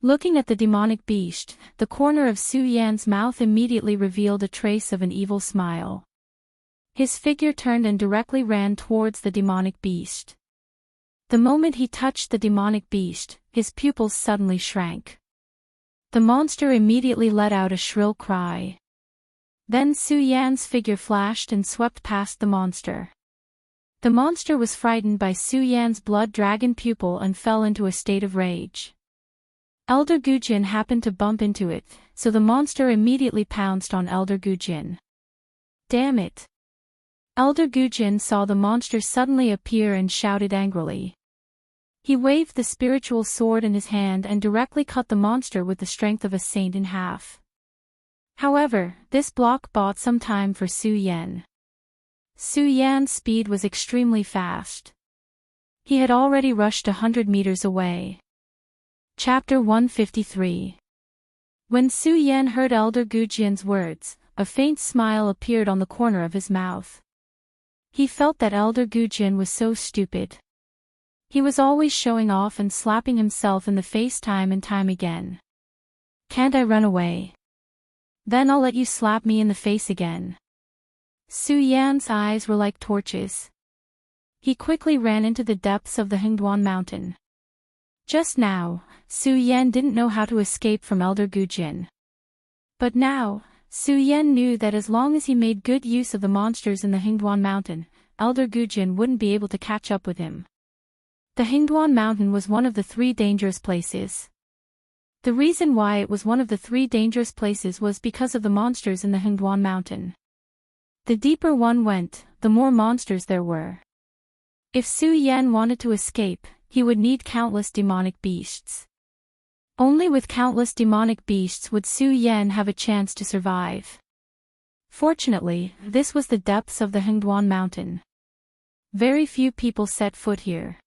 Looking at the demonic beast, the corner of Su Yan's mouth immediately revealed a trace of an evil smile. His figure turned and directly ran towards the demonic beast. The moment he touched the demonic beast, his pupils suddenly shrank. The monster immediately let out a shrill cry. Then Su Yan's figure flashed and swept past the monster. The monster was frightened by Su Yan's blood dragon pupil and fell into a state of rage. Elder Gujian happened to bump into it, so the monster immediately pounced on Elder Gujian. Damn it! Elder Gujian saw the monster suddenly appear and shouted angrily. He waved the spiritual sword in his hand and directly cut the monster with the strength of a saint in half. However, this block bought some time for Su Yan. Su Yan's speed was extremely fast. He had already rushed 100 meters away. Chapter 153. When Su Yan heard Elder Gujian's words, a faint smile appeared on the corner of his mouth. He felt that Elder Gujian was so stupid. He was always showing off and slapping himself in the face time and time again. Can't I run away? Then I'll let you slap me in the face again. Su Yan's eyes were like torches. He quickly ran into the depths of the Hengduan mountain. Just now, Su Yan didn't know how to escape from Elder Gujian. But now, Su Yan knew that as long as he made good use of the monsters in the Hengduan mountain, Elder Gujian wouldn't be able to catch up with him. The Hengduan mountain was one of the 3 dangerous places. The reason why it was one of the 3 dangerous places was because of the monsters in the Hengduan mountain. The deeper one went, the more monsters there were. If Su Yan wanted to escape, he would need countless demonic beasts. Only with countless demonic beasts would Su Yan have a chance to survive. Fortunately, this was the depths of the Hengduan mountain. Very few people set foot here.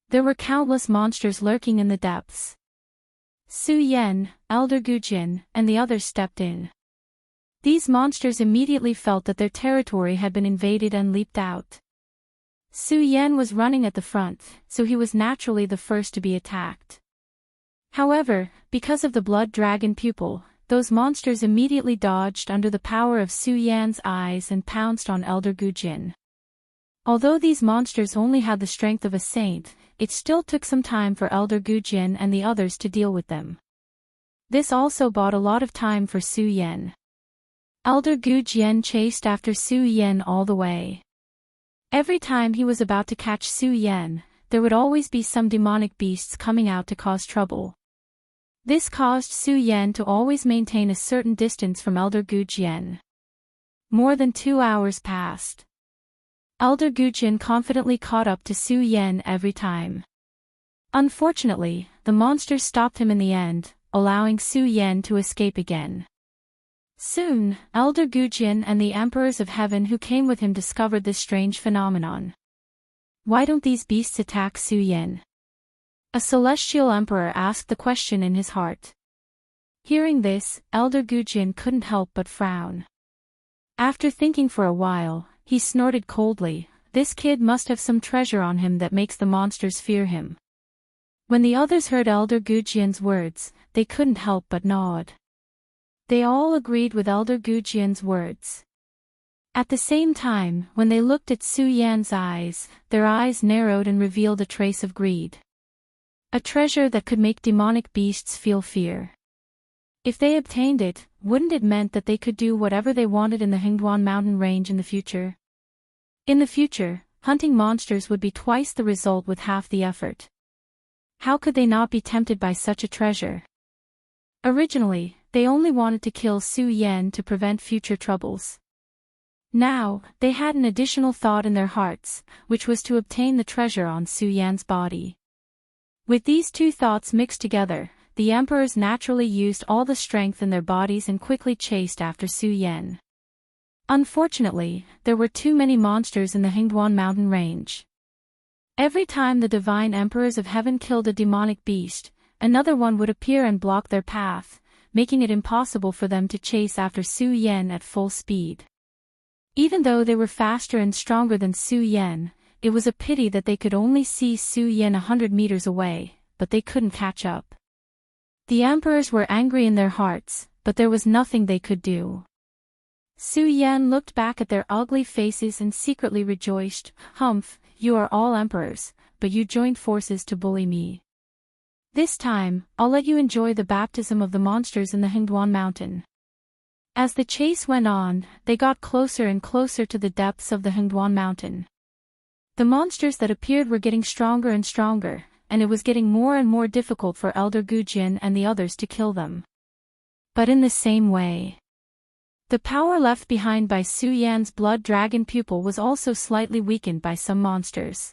There were countless monsters lurking in the depths. Su Yan, Elder Gujin, and the others stepped in. These monsters immediately felt that their territory had been invaded and leaped out. Su Yan was running at the front, so he was naturally the first to be attacked. However, because of the blood dragon pupil, those monsters immediately dodged under the power of Su Yan's eyes and pounced on Elder Gujin. Although these monsters only had the strength of a saint, it still took some time for Elder Gujin and the others to deal with them. This also bought a lot of time for Su Yan. Elder Gujin chased after Su Yan all the way. Every time he was about to catch Su Yan, there would always be some demonic beasts coming out to cause trouble. This caused Su Yan to always maintain a certain distance from Elder Gujin. More than 2 hours passed. Elder Gujin confidently caught up to Su Yan every time. Unfortunately, the monsters stopped him in the end, allowing Su Yan to escape again. Soon, Elder Gujin and the Emperors of Heaven who came with him discovered this strange phenomenon. Why don't these beasts attack Su Yan? A celestial emperor asked the question in his heart. Hearing this, Elder Gujin couldn't help but frown. After thinking for a while, he snorted coldly, "This kid must have some treasure on him that makes the monsters fear him." When the others heard Elder Gujin's words, they couldn't help but nod. They all agreed with Elder Gujin's words. At the same time, when they looked at Su Yan's eyes, their eyes narrowed and revealed a trace of greed. A treasure that could make demonic beasts feel fear. If they obtained it, wouldn't it meant that they could do whatever they wanted in the Hengduan mountain range in the future? In the future, hunting monsters would be twice the result with half the effort. How could they not be tempted by such a treasure? Originally, they only wanted to kill Su Yan to prevent future troubles. Now, they had an additional thought in their hearts, which was to obtain the treasure on Su Yan's body. With these two thoughts mixed together, the emperors naturally used all the strength in their bodies and quickly chased after Su Yan. Unfortunately, there were too many monsters in the Hengduan mountain range. Every time the divine emperors of heaven killed a demonic beast, another one would appear and block their path, making it impossible for them to chase after Su Yan at full speed. Even though they were faster and stronger than Su Yan, it was a pity that they could only see Su Yan 100 meters away, but they couldn't catch up. The emperors were angry in their hearts, but there was nothing they could do. Su Yan looked back at their ugly faces and secretly rejoiced, "Humph, you are all emperors, but you joined forces to bully me. This time, I'll let you enjoy the baptism of the monsters in the Hengduan mountain." As the chase went on, they got closer and closer to the depths of the Hengduan mountain. The monsters that appeared were getting stronger and stronger, and it was getting more and more difficult for Elder Gujin and the others to kill them. But in the same way, the power left behind by Su Yan's blood dragon pupil was also slightly weakened by some monsters.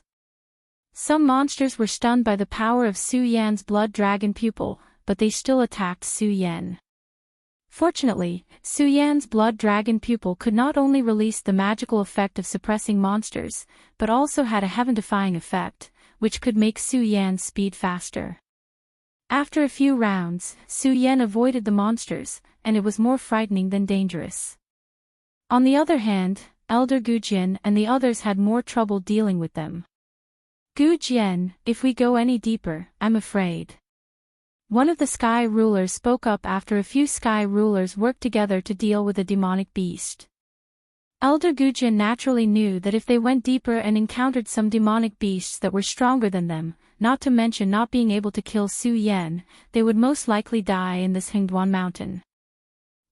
Some monsters were stunned by the power of Su Yan's blood dragon pupil, but they still attacked Su Yan. Fortunately, Su Yan's blood dragon pupil could not only release the magical effect of suppressing monsters, but also had a heaven-defying effect, which could make Su Yan's speed faster. After a few rounds, Su Yan avoided the monsters, and it was more frightening than dangerous. On the other hand, Elder Gujin and the others had more trouble dealing with them. "Gujin, if we go any deeper, I'm afraid." One of the sky rulers spoke up after a few sky rulers worked together to deal with a demonic beast. Elder Gujin naturally knew that if they went deeper and encountered some demonic beasts that were stronger than them, not to mention not being able to kill Su Yan, they would most likely die in this Hengduan mountain.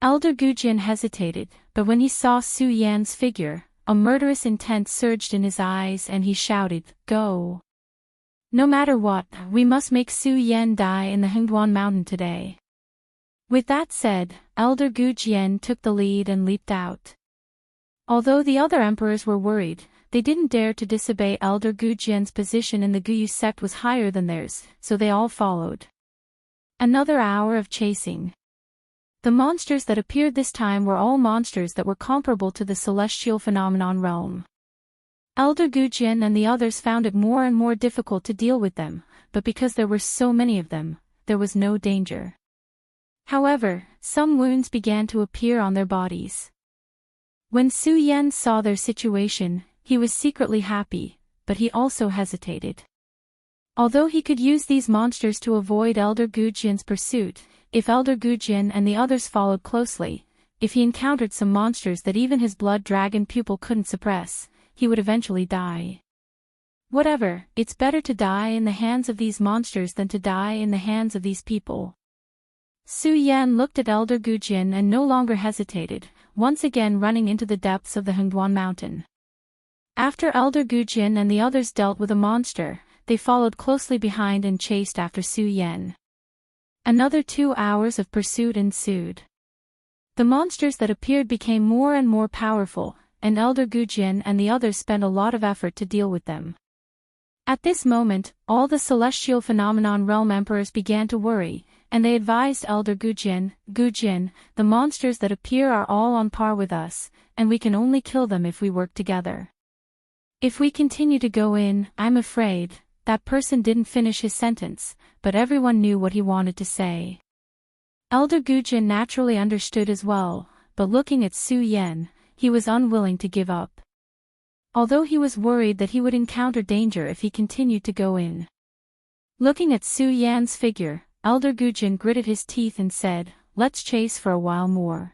Elder Gujin hesitated, but when he saw Su Yan's figure, a murderous intent surged in his eyes and he shouted, "Go! No matter what, we must make Su Yan die in the Hengduan mountain today." With that said, Elder Gujin took the lead and leaped out. Although the other emperors were worried, they didn't dare to disobey Elder Gujin's position in the Guyu sect was higher than theirs, so they all followed. Another hour of chasing. The monsters that appeared this time were all monsters that were comparable to the celestial phenomenon realm. Elder Gujin and the others found it more and more difficult to deal with them, but because there were so many of them, there was no danger. However, some wounds began to appear on their bodies. When Su Yan saw their situation, he was secretly happy, but he also hesitated. Although he could use these monsters to avoid Elder Gujin's pursuit, if Elder Gujin and the others followed closely, if he encountered some monsters that even his blood dragon pupil couldn't suppress, he would eventually die. Whatever, it's better to die in the hands of these monsters than to die in the hands of these people. Su Yan looked at Elder Gujin and no longer hesitated, once again running into the depths of the Hengduan mountain. After Elder Gujin and the others dealt with a monster, they followed closely behind and chased after Su Yan. Another 2 hours of pursuit ensued. The monsters that appeared became more and more powerful, and Elder Gujin and the others spent a lot of effort to deal with them. At this moment, all the celestial phenomenon realm emperors began to worry, and they advised Elder Gujin, "Gujin, the monsters that appear are all on par with us, and we can only kill them if we work together. If we continue to go in, I'm afraid." That person didn't finish his sentence, but everyone knew what he wanted to say. Elder Gujin naturally understood as well, but looking at Su Yan, he was unwilling to give up. Although he was worried that he would encounter danger if he continued to go in. Looking at Su Yan's figure, Elder Gujin gritted his teeth and said, "Let's chase for a while more.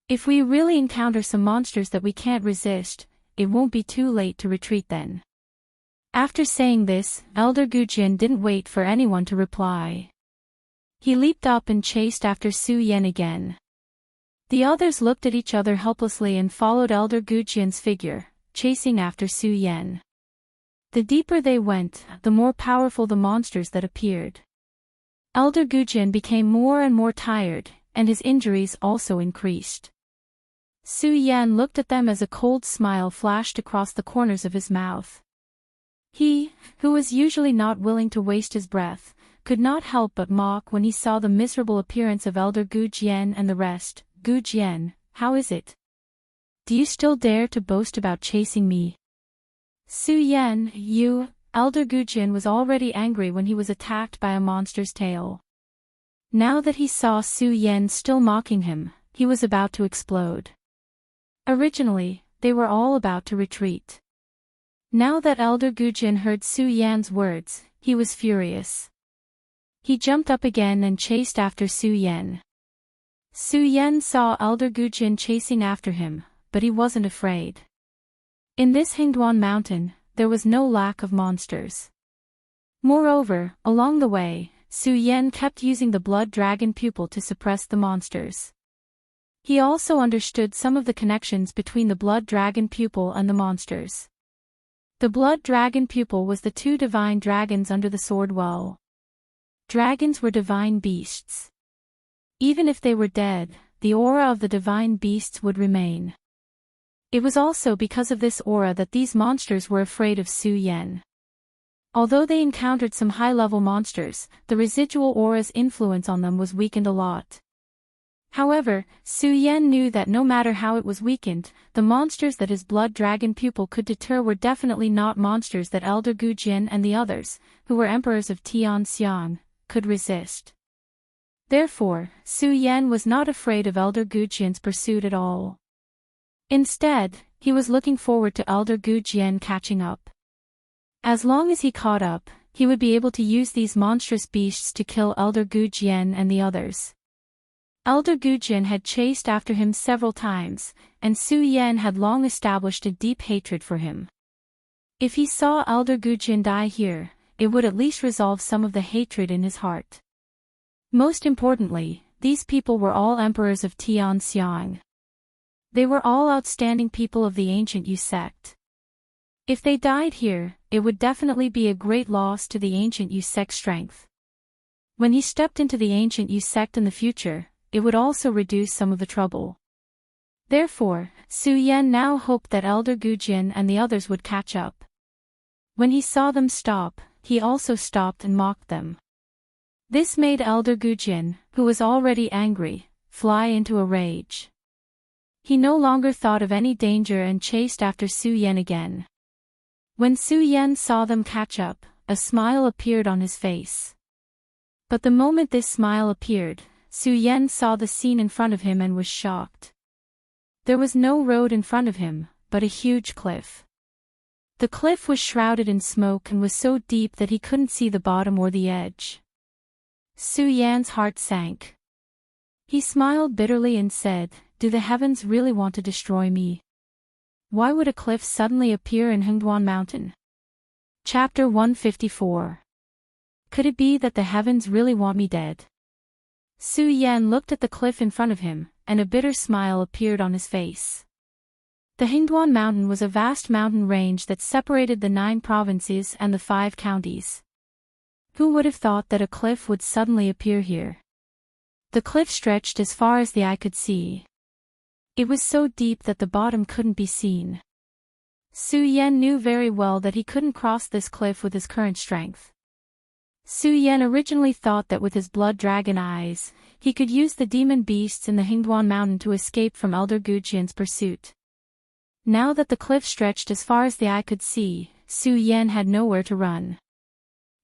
If we really encounter some monsters that we can't resist, it won't be too late to retreat then." After saying this, Elder Gujin didn't wait for anyone to reply. He leaped up and chased after Su Yan again. The others looked at each other helplessly and followed Elder Gujin's figure, chasing after Su Yan. The deeper they went, the more powerful the monsters that appeared. Elder Gujin became more and more tired, and his injuries also increased. Su Yan looked at them as a cold smile flashed across the corners of his mouth. He, who was usually not willing to waste his breath, could not help but mock when he saw the miserable appearance of Elder Gujin and the rest. "Gujin, how is it? Do you still dare to boast about chasing me?" "Su Yan, you..." Elder Gujin was already angry when he was attacked by a monster's tail. Now that he saw Su Yan still mocking him, he was about to explode. Originally, they were all about to retreat. Now that Elder Gujin heard Su Yan's words, he was furious. He jumped up again and chased after Su Yan. Su Yan saw Elder Gujin chasing after him, but he wasn't afraid. In this Hengduan mountain, there was no lack of monsters. Moreover, along the way, Su Yan kept using the blood dragon pupil to suppress the monsters. He also understood some of the connections between the blood dragon pupil and the monsters. The blood dragon pupil was the 2 divine dragons under the sword well. Dragons were divine beasts. Even if they were dead, the aura of the divine beasts would remain. It was also because of this aura that these monsters were afraid of Su Yan. Although they encountered some high-level monsters, the residual aura's influence on them was weakened a lot. However, Su Yan knew that no matter how it was weakened, the monsters that his blood dragon pupil could deter were definitely not monsters that Elder Gujin and the others, who were emperors of Tianxiang, could resist. Therefore, Su Yan was not afraid of Elder Gujin's pursuit at all. Instead, he was looking forward to Elder Gujin catching up. As long as he caught up, he would be able to use these monstrous beasts to kill Elder Gujin and the others. Elder Gujin had chased after him several times, and Su Yan had long established a deep hatred for him. If he saw Elder Gujin die here, it would at least resolve some of the hatred in his heart. Most importantly, these people were all emperors of Tianxiang. They were all outstanding people of the ancient Yu sect. If they died here, it would definitely be a great loss to the ancient Yu sect's strength. When he stepped into the ancient Yu sect in the future, it would also reduce some of the trouble. Therefore, Su Yan now hoped that Elder Gujin and the others would catch up. When he saw them stop, he also stopped and mocked them. This made Elder Gujin, who was already angry, fly into a rage. He no longer thought of any danger and chased after Su Yan again. When Su Yan saw them catch up, a smile appeared on his face. But the moment this smile appeared, Su Yan saw the scene in front of him and was shocked. There was no road in front of him, but a huge cliff. The cliff was shrouded in smoke and was so deep that he couldn't see the bottom or the edge. Su Yan's heart sank. He smiled bitterly and said, "Do the heavens really want to destroy me? Why would a cliff suddenly appear in Hengduan Mountain?" Chapter 154. Could it be that the heavens really want me dead? Su Yan looked at the cliff in front of him, and a bitter smile appeared on his face. The Hengduan Mountain was a vast mountain range that separated the 9 provinces and the 5 counties. Who would have thought that a cliff would suddenly appear here? The cliff stretched as far as the eye could see. It was so deep that the bottom couldn't be seen. Su Yan knew very well that he couldn't cross this cliff with his current strength. Su Yan originally thought that with his blood dragon eyes, he could use the demon beasts in the Hengduan Mountain to escape from Elder Gujin's pursuit. Now that the cliff stretched as far as the eye could see, Su Yan had nowhere to run.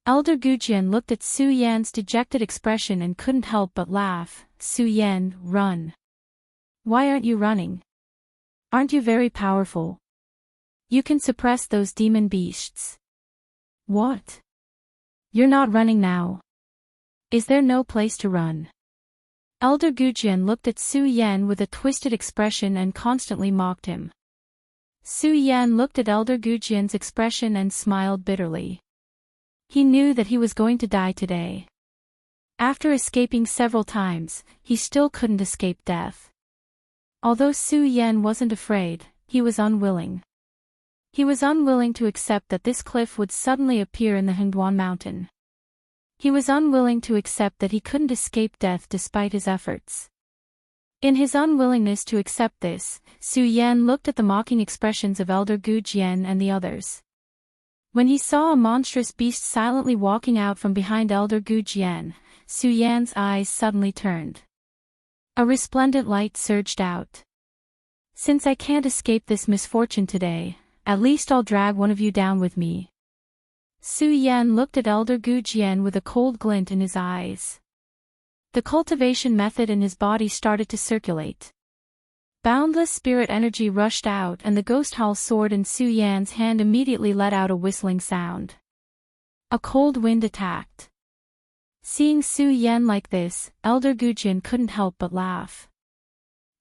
Elder Gujin looked at Su Yan's dejected expression and couldn't help but laugh. "Su Yan, run. Why aren't you running? Aren't you very powerful? You can suppress those demon beasts." "What? You're not running now. Is there no place to run?" Elder Gujin looked at Su Yan with a twisted expression and constantly mocked him. Su Yan looked at Elder Gujin's expression and smiled bitterly. He knew that he was going to die today. After escaping several times, he still couldn't escape death. Although Su Yan wasn't afraid, he was unwilling. He was unwilling to accept that this cliff would suddenly appear in the Hengduan Mountain. He was unwilling to accept that he couldn't escape death despite his efforts. In his unwillingness to accept this, Su Yan looked at the mocking expressions of Elder Gujin and the others. When he saw a monstrous beast silently walking out from behind Elder Gujin, Su Yan's eyes suddenly turned. A resplendent light surged out. "Since I can't escape this misfortune today, at least I'll drag one of you down with me." Su Yan looked at Elder Gujin with a cold glint in his eyes. The cultivation method in his body started to circulate. Boundless spirit energy rushed out and the ghost hall sword in Su Yan's hand immediately let out a whistling sound. A cold wind attacked. Seeing Su Yan like this, Elder Gujin couldn't help but laugh.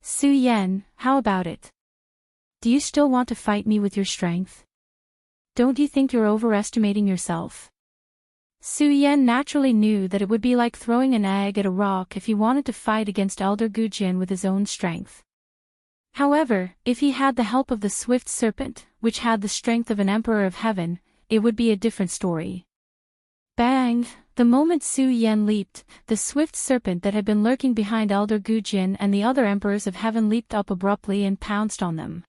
"Su Yan, how about it? Do you still want to fight me with your strength? Don't you think you're overestimating yourself?" Su Yan naturally knew that it would be like throwing an egg at a rock if he wanted to fight against Elder Gujin with his own strength. However, if he had the help of the swift serpent, which had the strength of an emperor of heaven, it would be a different story. Bang! The moment Su Yan leaped, the swift serpent that had been lurking behind Elder Gujin and the other emperors of heaven leaped up abruptly and pounced on them.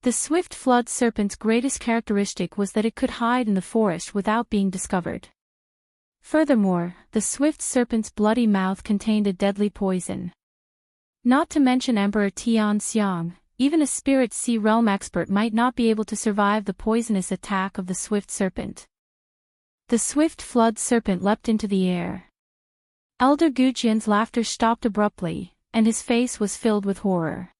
The swift flood serpent's greatest characteristic was that it could hide in the forest without being discovered. Furthermore, the swift serpent's bloody mouth contained a deadly poison. Not to mention Emperor Tian Xiang, even a spirit sea realm expert might not be able to survive the poisonous attack of the swift serpent. The swift flood serpent leapt into the air. Elder Gujin's laughter stopped abruptly, and his face was filled with horror.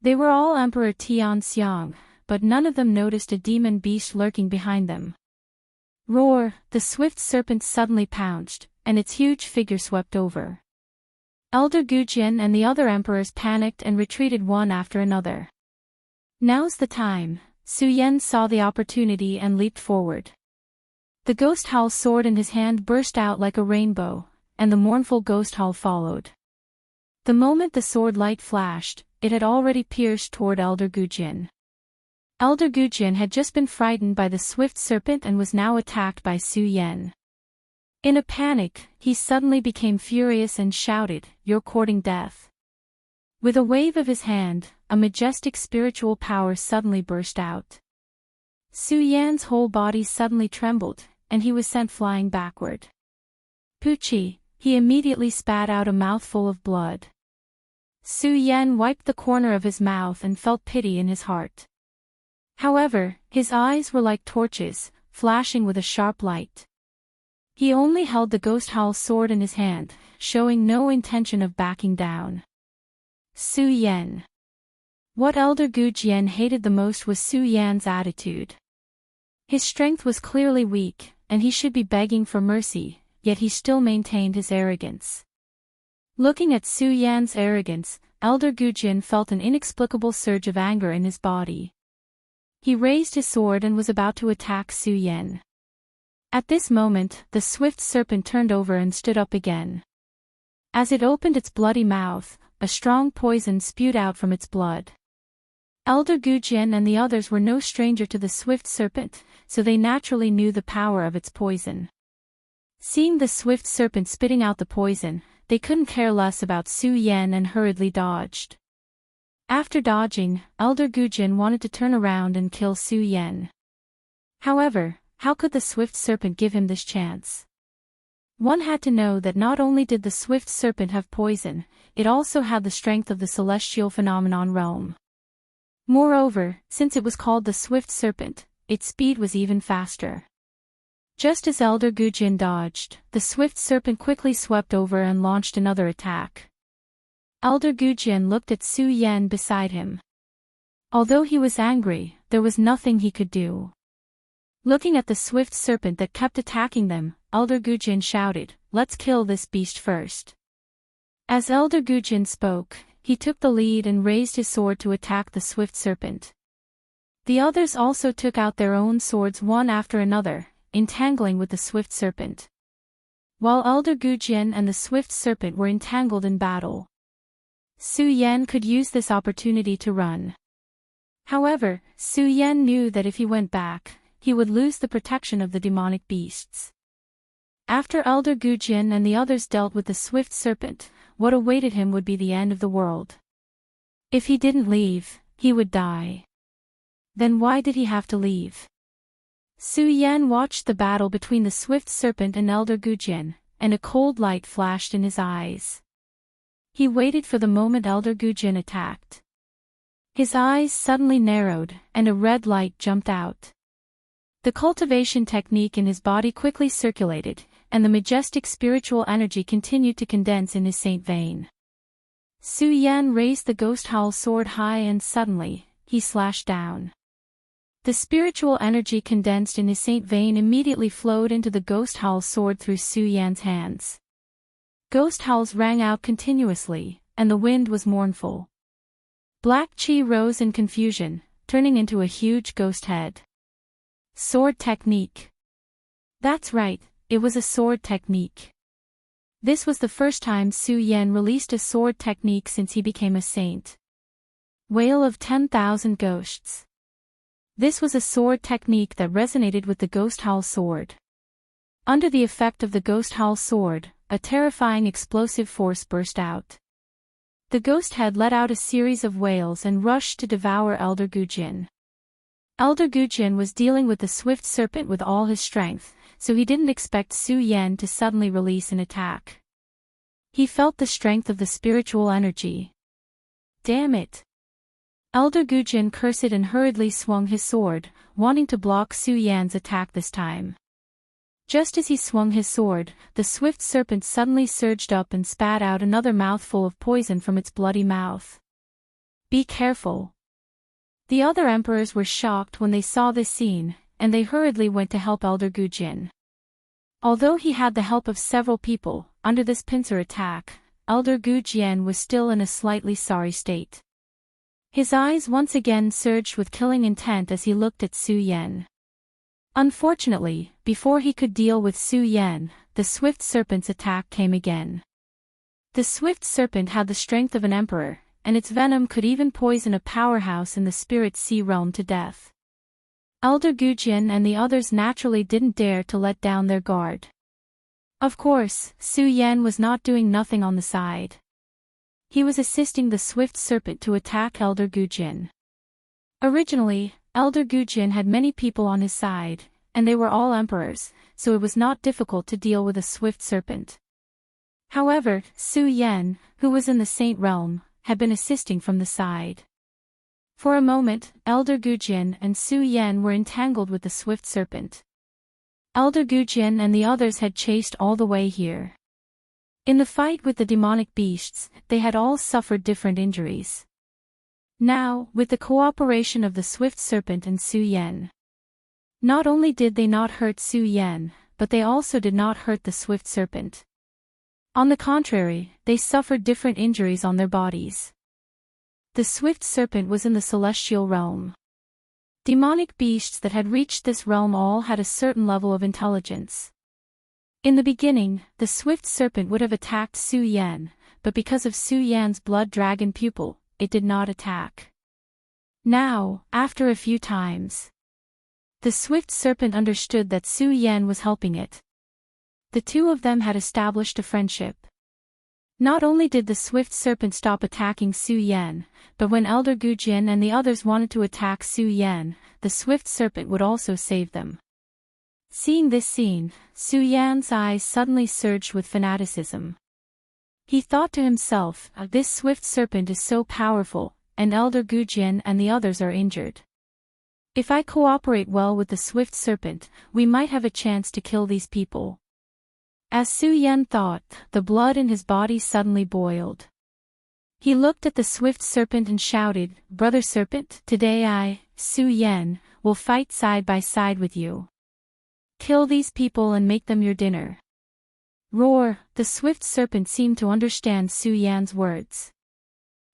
They were all Emperor Tian Xiang, but none of them noticed a demon beast lurking behind them. Roar! The swift serpent suddenly pounced, and its huge figure swept over. Elder Gujin and the other emperors panicked and retreated one after another. "Now's the time," Su Yan saw the opportunity and leaped forward. The ghost howl sword in his hand burst out like a rainbow, and the mournful ghost howl followed. The moment the sword light flashed, it had already pierced toward Elder Gujin. Elder Gujin had just been frightened by the swift serpent and was now attacked by Su Yan. In a panic, he suddenly became furious and shouted, "You're courting death." With a wave of his hand, a majestic spiritual power suddenly burst out. Su Yan's whole body suddenly trembled, and he was sent flying backward. Poochie, he immediately spat out a mouthful of blood. Su Yan wiped the corner of his mouth and felt pity in his heart. However, his eyes were like torches, flashing with a sharp light. He only held the ghost howl sword in his hand, showing no intention of backing down. Su Yan. What Elder Gu Jian hated the most was Su Yan's attitude. His strength was clearly weak, and he should be begging for mercy, yet he still maintained his arrogance. Looking at Su Yan's arrogance, Elder Gu Jian felt an inexplicable surge of anger in his body. He raised his sword and was about to attack Su Yan. At this moment, the swift serpent turned over and stood up again. As it opened its bloody mouth, a strong poison spewed out from its blood. Elder Gu Jian and the others were no stranger to the swift serpent, so they naturally knew the power of its poison. Seeing the swift serpent spitting out the poison, they couldn't care less about Su Yan and hurriedly dodged. After dodging, Elder Gu Jian wanted to turn around and kill Su Yan. However, how could the swift serpent give him this chance? One had to know that not only did the swift serpent have poison, it also had the strength of the celestial phenomenon realm. Moreover, since it was called the swift serpent, its speed was even faster. Just as Elder Gu Jian dodged, the swift serpent quickly swept over and launched another attack. Elder Gu Jian looked at Su Yan beside him. Although he was angry, there was nothing he could do. Looking at the swift serpent that kept attacking them, Elder Gu Jian shouted, "Let's kill this beast first." As Elder Gu Jian spoke, he took the lead and raised his sword to attack the swift serpent. The others also took out their own swords one after another, entangling with the swift serpent. While Elder Gu Jian and the swift serpent were entangled in battle, Su Yan could use this opportunity to run. However, Su Yan knew that if he went back, he would lose the protection of the demonic beasts. After Elder Gu Jian and the others dealt with the swift serpent, what awaited him would be the end of the world. If he didn't leave, he would die. Then why did he have to leave? Su Yan watched the battle between the swift serpent and Elder Gu Jian, and a cold light flashed in his eyes. He waited for the moment Elder Gu Jian attacked. His eyes suddenly narrowed, and a red light jumped out. The cultivation technique in his body quickly circulated, and the majestic spiritual energy continued to condense in his saint vein. Su Yan raised the ghost howl sword high and suddenly, he slashed down. The spiritual energy condensed in his saint vein immediately flowed into the ghost howl sword through Su Yan's hands. Ghost howls rang out continuously, and the wind was mournful. Black chi rose in confusion, turning into a huge ghost head. Sword technique. That's right, it was a sword technique. This was the first time Su Yan released a sword technique since he became a saint. Wail of 10,000 Ghosts. This was a sword technique that resonated with the ghost howl sword. Under the effect of the ghost howl sword, a terrifying explosive force burst out. The ghost head let out a series of wails and rushed to devour Elder Gu Jian. Elder Gu Jian was dealing with the swift serpent with all his strength, so he didn't expect Su Yan to suddenly release an attack. He felt the strength of the spiritual energy. Damn it! Elder Gu Jian cursed and hurriedly swung his sword, wanting to block Su Yan's attack this time. Just as he swung his sword, the swift serpent suddenly surged up and spat out another mouthful of poison from its bloody mouth. Be careful! The other emperors were shocked when they saw this scene, and they hurriedly went to help Elder Gu Jian. Although he had the help of several people, under this pincer attack, Elder Gu Jian was still in a slightly sorry state. His eyes once again surged with killing intent as he looked at Su Yan. Unfortunately, before he could deal with Su Yan, the swift serpent's attack came again. The swift serpent had the strength of an emperor, and its venom could even poison a powerhouse in the spirit sea realm to death. Elder Gu Jian and the others naturally didn't dare to let down their guard. Of course, Su Yan was not doing nothing on the side. He was assisting the swift serpent to attack Elder Gu Jian. Originally, Elder Gu Jian had many people on his side, and they were all emperors, so it was not difficult to deal with a swift serpent. However, Su Yan, who was in the Saint Realm, had been assisting from the side. For a moment, Elder Gujin and Su Yan were entangled with the swift serpent. Elder Gujin and the others had chased all the way here. In the fight with the demonic beasts, they had all suffered different injuries. Now, with the cooperation of the swift serpent and Su Yan, not only did they not hurt Su Yan, but they also did not hurt the swift serpent. On the contrary, they suffered different injuries on their bodies. The swift serpent was in the celestial realm. Demonic beasts that had reached this realm all had a certain level of intelligence. In the beginning, the swift serpent would have attacked Su Yan, but because of Su Yan's blood dragon pupil, it did not attack. Now, after a few times, the swift serpent understood that Su Yan was helping it. The two of them had established a friendship. Not only did the swift serpent stop attacking Su Yan, but when Elder Gujin and the others wanted to attack Su Yan, the swift serpent would also save them. Seeing this scene, Su Yan's eyes suddenly surged with fanaticism. He thought to himself, this swift serpent is so powerful, and Elder Gujin and the others are injured. If I cooperate well with the swift serpent, we might have a chance to kill these people. As Su Yan thought, the blood in his body suddenly boiled. He looked at the swift serpent and shouted, "Brother serpent, today I, Su Yan, will fight side by side with you. Kill these people and make them your dinner." Roar! The swift serpent seemed to understand Su Yan's words.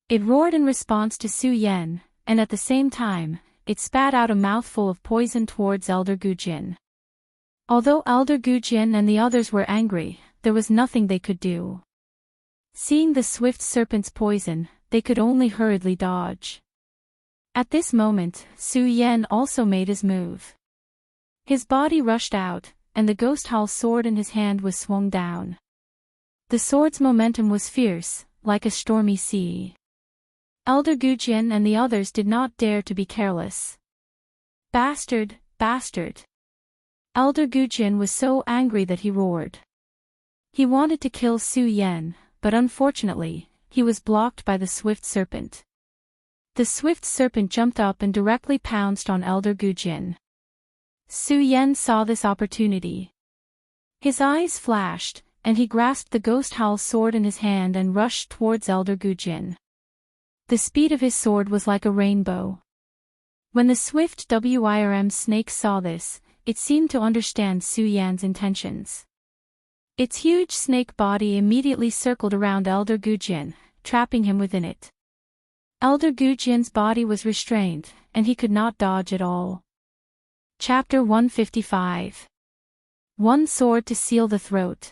It roared in response to Su Yan, and at the same time, it spat out a mouthful of poison towards Elder Gujin. Although Elder Gujin and the others were angry, there was nothing they could do. Seeing the swift serpent's poison, they could only hurriedly dodge. At this moment, Su Yan also made his move. His body rushed out, and the ghost hall sword in his hand was swung down. The sword's momentum was fierce, like a stormy sea. Elder Gujin and the others did not dare to be careless. "Bastard, bastard!" Elder Gujin was so angry that he roared. He wanted to kill Su Yan, but unfortunately, he was blocked by the swift serpent. The swift serpent jumped up and directly pounced on Elder Gujin. Su Yan saw this opportunity. His eyes flashed, and he grasped the ghost howl sword in his hand and rushed towards Elder Gujin. The speed of his sword was like a rainbow. When the swift WIRM snake saw this, it seemed to understand Su Yan's intentions. Its huge snake body immediately circled around Elder Gujin, trapping him within it. Elder Gujin's body was restrained, and he could not dodge at all. Chapter 155. One sword to seal the throat.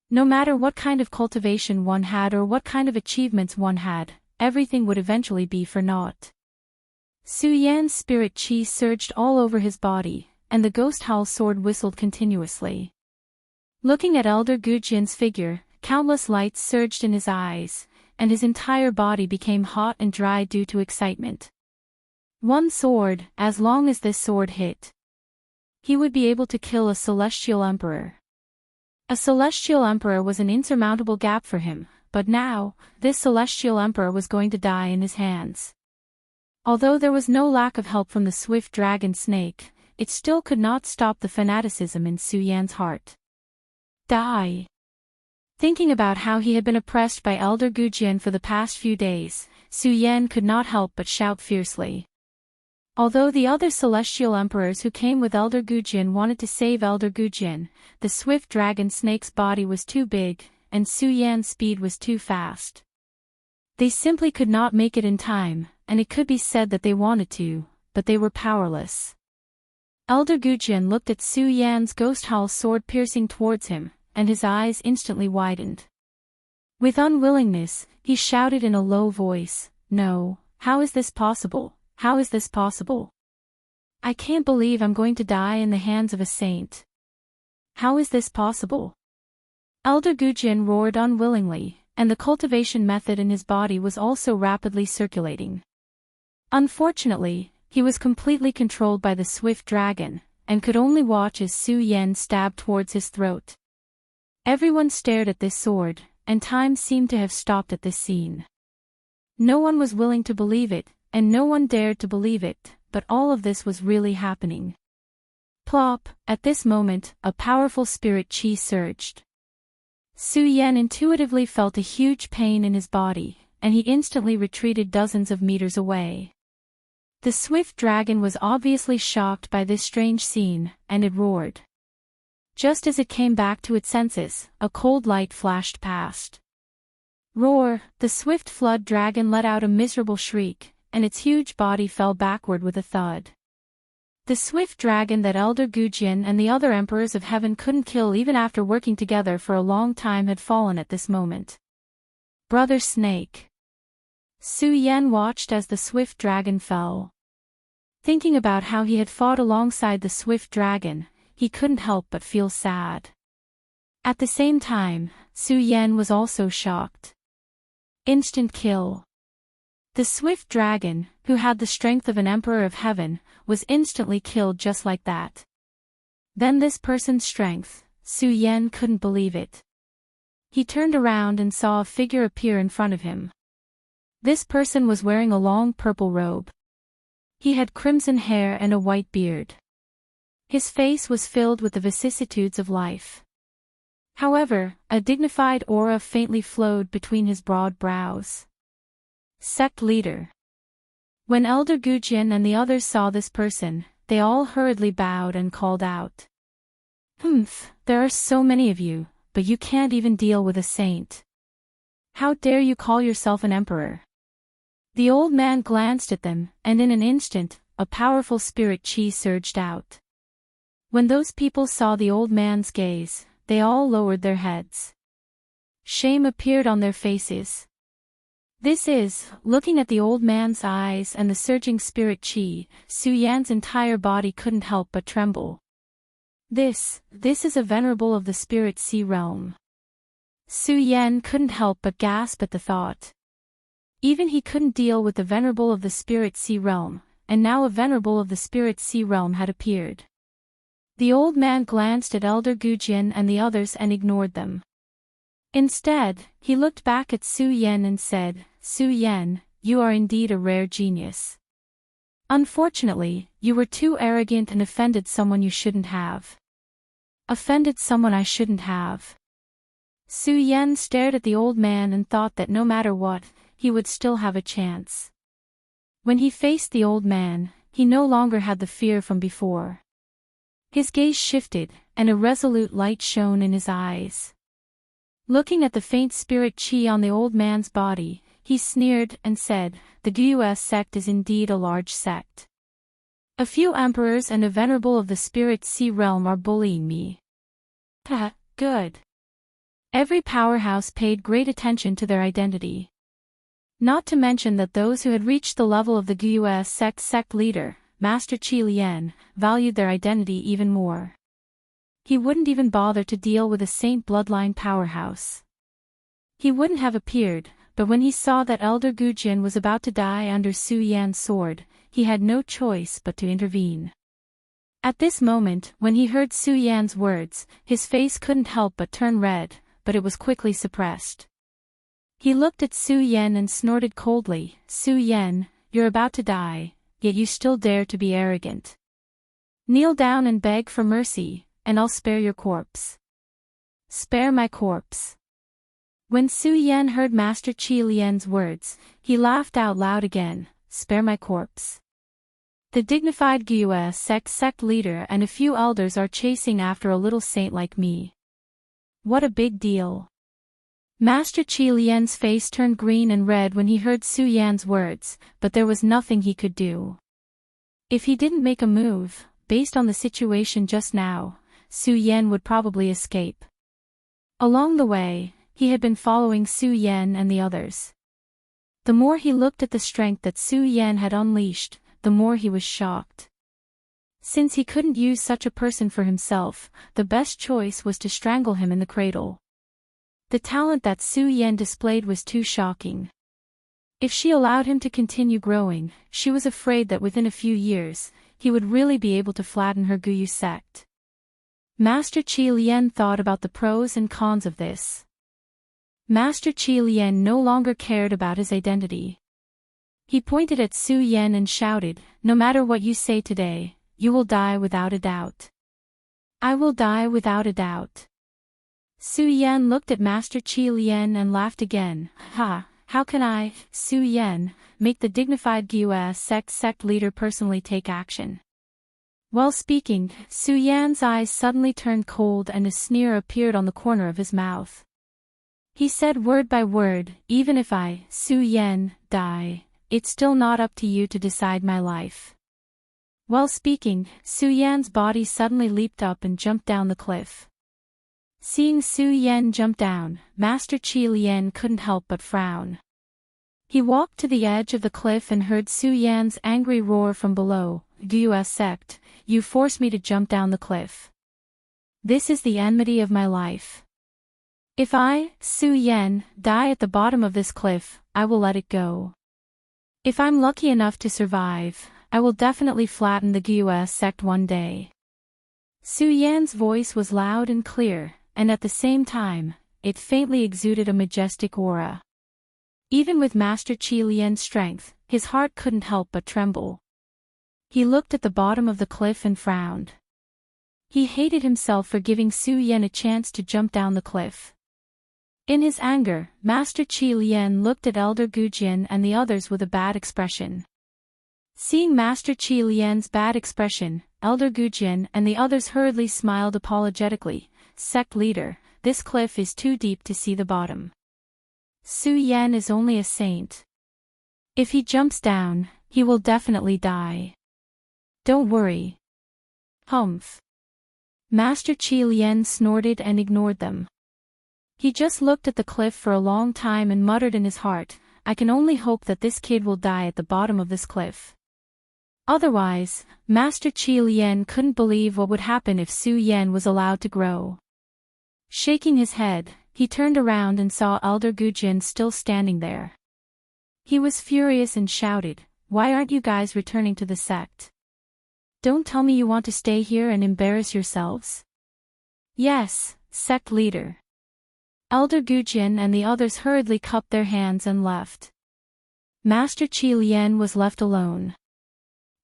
No matter what kind of cultivation one had or what kind of achievements one had, everything would eventually be for naught. Su Yan's spirit chi surged all over his body, and the ghost howl sword whistled continuously. Looking at Elder Gujin's figure, countless lights surged in his eyes, and his entire body became hot and dry due to excitement. One sword, as long as this sword hit, he would be able to kill a celestial emperor. A celestial emperor was an insurmountable gap for him, but now, this celestial emperor was going to die in his hands. Although there was no lack of help from the swift dragon snake, it still could not stop the fanaticism in Su Yan's heart. Die! Thinking about how he had been oppressed by Elder Gujin for the past few days, Su Yan could not help but shout fiercely. Although the other celestial emperors who came with Elder Gujin wanted to save Elder Gujin, the swift dragon snake's body was too big, and Su Yan's speed was too fast. They simply could not make it in time, and it could be said that they wanted to, but they were powerless. Elder Gujin looked at Su Yan's ghost howl sword piercing towards him, and his eyes instantly widened. With unwillingness, he shouted in a low voice, "No, how is this possible? How is this possible? I can't believe I'm going to die in the hands of a saint. How is this possible?" Elder Gujin roared unwillingly, and the cultivation method in his body was also rapidly circulating. Unfortunately, he was completely controlled by the swift dragon, and could only watch as Su Yan stabbed towards his throat. Everyone stared at this sword, and time seemed to have stopped at this scene. No one was willing to believe it, and no one dared to believe it, but all of this was really happening. Plop, at this moment, a powerful spirit chi surged. Su Yan intuitively felt a huge pain in his body, and he instantly retreated dozens of meters away. The swift dragon was obviously shocked by this strange scene, and it roared. Just as it came back to its senses, a cold light flashed past. Roar, the swift flood dragon let out a miserable shriek, and its huge body fell backward with a thud. The swift dragon that Elder Gujian and the other emperors of heaven couldn't kill even after working together for a long time had fallen at this moment. Brother Snake. Su Yan watched as the swift dragon fell. Thinking about how he had fought alongside the swift dragon, he couldn't help but feel sad. At the same time, Su Yan was also shocked. Instant kill. The swift dragon, who had the strength of an emperor of heaven, was instantly killed just like that. Then this person's strength, Su Yan couldn't believe it. He turned around and saw a figure appear in front of him. This person was wearing a long purple robe. He had crimson hair and a white beard. His face was filled with the vicissitudes of life. However, a dignified aura faintly flowed between his broad brows. Sect leader. When Elder Gujian and the others saw this person, they all hurriedly bowed and called out. There are so many of you, but you can't even deal with a saint. How dare you call yourself an emperor? The old man glanced at them, and in an instant, a powerful spirit chi surged out. When those people saw the old man's gaze, they all lowered their heads. Shame appeared on their faces. Looking at the old man's eyes and the surging spirit chi, Su Yan's entire body couldn't help but tremble. This is a venerable of the spirit sea realm. Su Yan couldn't help but gasp at the thought. Even he couldn't deal with the venerable of the spirit sea realm, and now a venerable of the spirit sea realm had appeared. The old man glanced at Elder Gujian and the others and ignored them. Instead, he looked back at Su Yan and said, Su Yan, you are indeed a rare genius. Unfortunately, you were too arrogant and offended someone you shouldn't have. Offended someone I shouldn't have. Su Yan stared at the old man and thought that no matter what, he would still have a chance. When he faced the old man, he no longer had the fear from before. His gaze shifted, and a resolute light shone in his eyes. Looking at the faint spirit chi on the old man's body, he sneered and said, the Gus sect is indeed a large sect. A few emperors and a venerable of the spirit sea realm are bullying me. Good. Every powerhouse paid great attention to their identity. Not to mention that those who had reached the level of the Gus sect leader, Master Qi Lian, valued their identity even more. He wouldn't even bother to deal with a saint bloodline powerhouse. He wouldn't have appeared, but when he saw that Elder Gujian was about to die under Su Yan's sword, he had no choice but to intervene. At this moment, when he heard Su Yan's words, his face couldn't help but turn red, but it was quickly suppressed. He looked at Su Yan and snorted coldly, Su Yan, you're about to die, yet you still dare to be arrogant. Kneel down and beg for mercy, and I'll spare your corpse. Spare my corpse. When Su Yan heard Master Qi Lian's words, he laughed out loud again, spare my corpse. The dignified Gus sect leader and a few elders are chasing after a little saint like me. What a big deal. Master Qi Lian's face turned green and red when he heard Su Yan's words, but there was nothing he could do. If he didn't make a move, based on the situation just now, Su Yan would probably escape. Along the way, he had been following Su Yan and the others. The more he looked at the strength that Su Yan had unleashed, the more he was shocked. Since he couldn't use such a person for himself, the best choice was to strangle him in the cradle. The talent that Su Yan displayed was too shocking. If she allowed him to continue growing, she was afraid that within a few years, he would really be able to flatten her Guyu sect. Master Qi Lian thought about the pros and cons of this. Master Qi Lian no longer cared about his identity. He pointed at Su Yan and shouted, "No matter what you say today, you will die without a doubt. I will die without a doubt." Su Yan looked at Master Qi Lian and laughed again. "Ha, how can I, Su Yan, make the dignified Gyue sect leader personally take action?" While speaking, Su Yan's eyes suddenly turned cold and a sneer appeared on the corner of his mouth. He said word by word, "Even if I, Su Yan, die, it's still not up to you to decide my life." While speaking, Su Yan's body suddenly leaped up and jumped down the cliff. Seeing Su Yan jump down, Master Qi Lian couldn't help but frown. He walked to the edge of the cliff and heard Su Yan's angry roar from below, "Gyue sect, you forced me to jump down the cliff. This is the enmity of my life. If I, Su Yan, die at the bottom of this cliff, I will let it go. If I'm lucky enough to survive, I will definitely flatten the Gyue sect one day." Su Yan's voice was loud and clear, and at the same time, it faintly exuded a majestic aura. Even with Master Qi Lian's strength, his heart couldn't help but tremble. He looked at the bottom of the cliff and frowned. He hated himself for giving Su Yan a chance to jump down the cliff. In his anger, Master Qi Lian looked at Elder Gujian and the others with a bad expression. Seeing Master Qi Lian's bad expression, Elder Gujian and the others hurriedly smiled apologetically. "Sect leader, this cliff is too deep to see the bottom. Su Yan is only a saint. If he jumps down, he will definitely die. Don't worry." "Humph." Master Qi Lian snorted and ignored them. He just looked at the cliff for a long time and muttered in his heart, "I can only hope that this kid will die at the bottom of this cliff." Otherwise, Master Qi Lian couldn't believe what would happen if Su Yan was allowed to grow. Shaking his head, he turned around and saw Elder Gujian still standing there. He was furious and shouted, "Why aren't you guys returning to the sect? Don't tell me you want to stay here and embarrass yourselves." "Yes, sect leader." Elder Gujian and the others hurriedly cupped their hands and left. Master Qi Lian was left alone.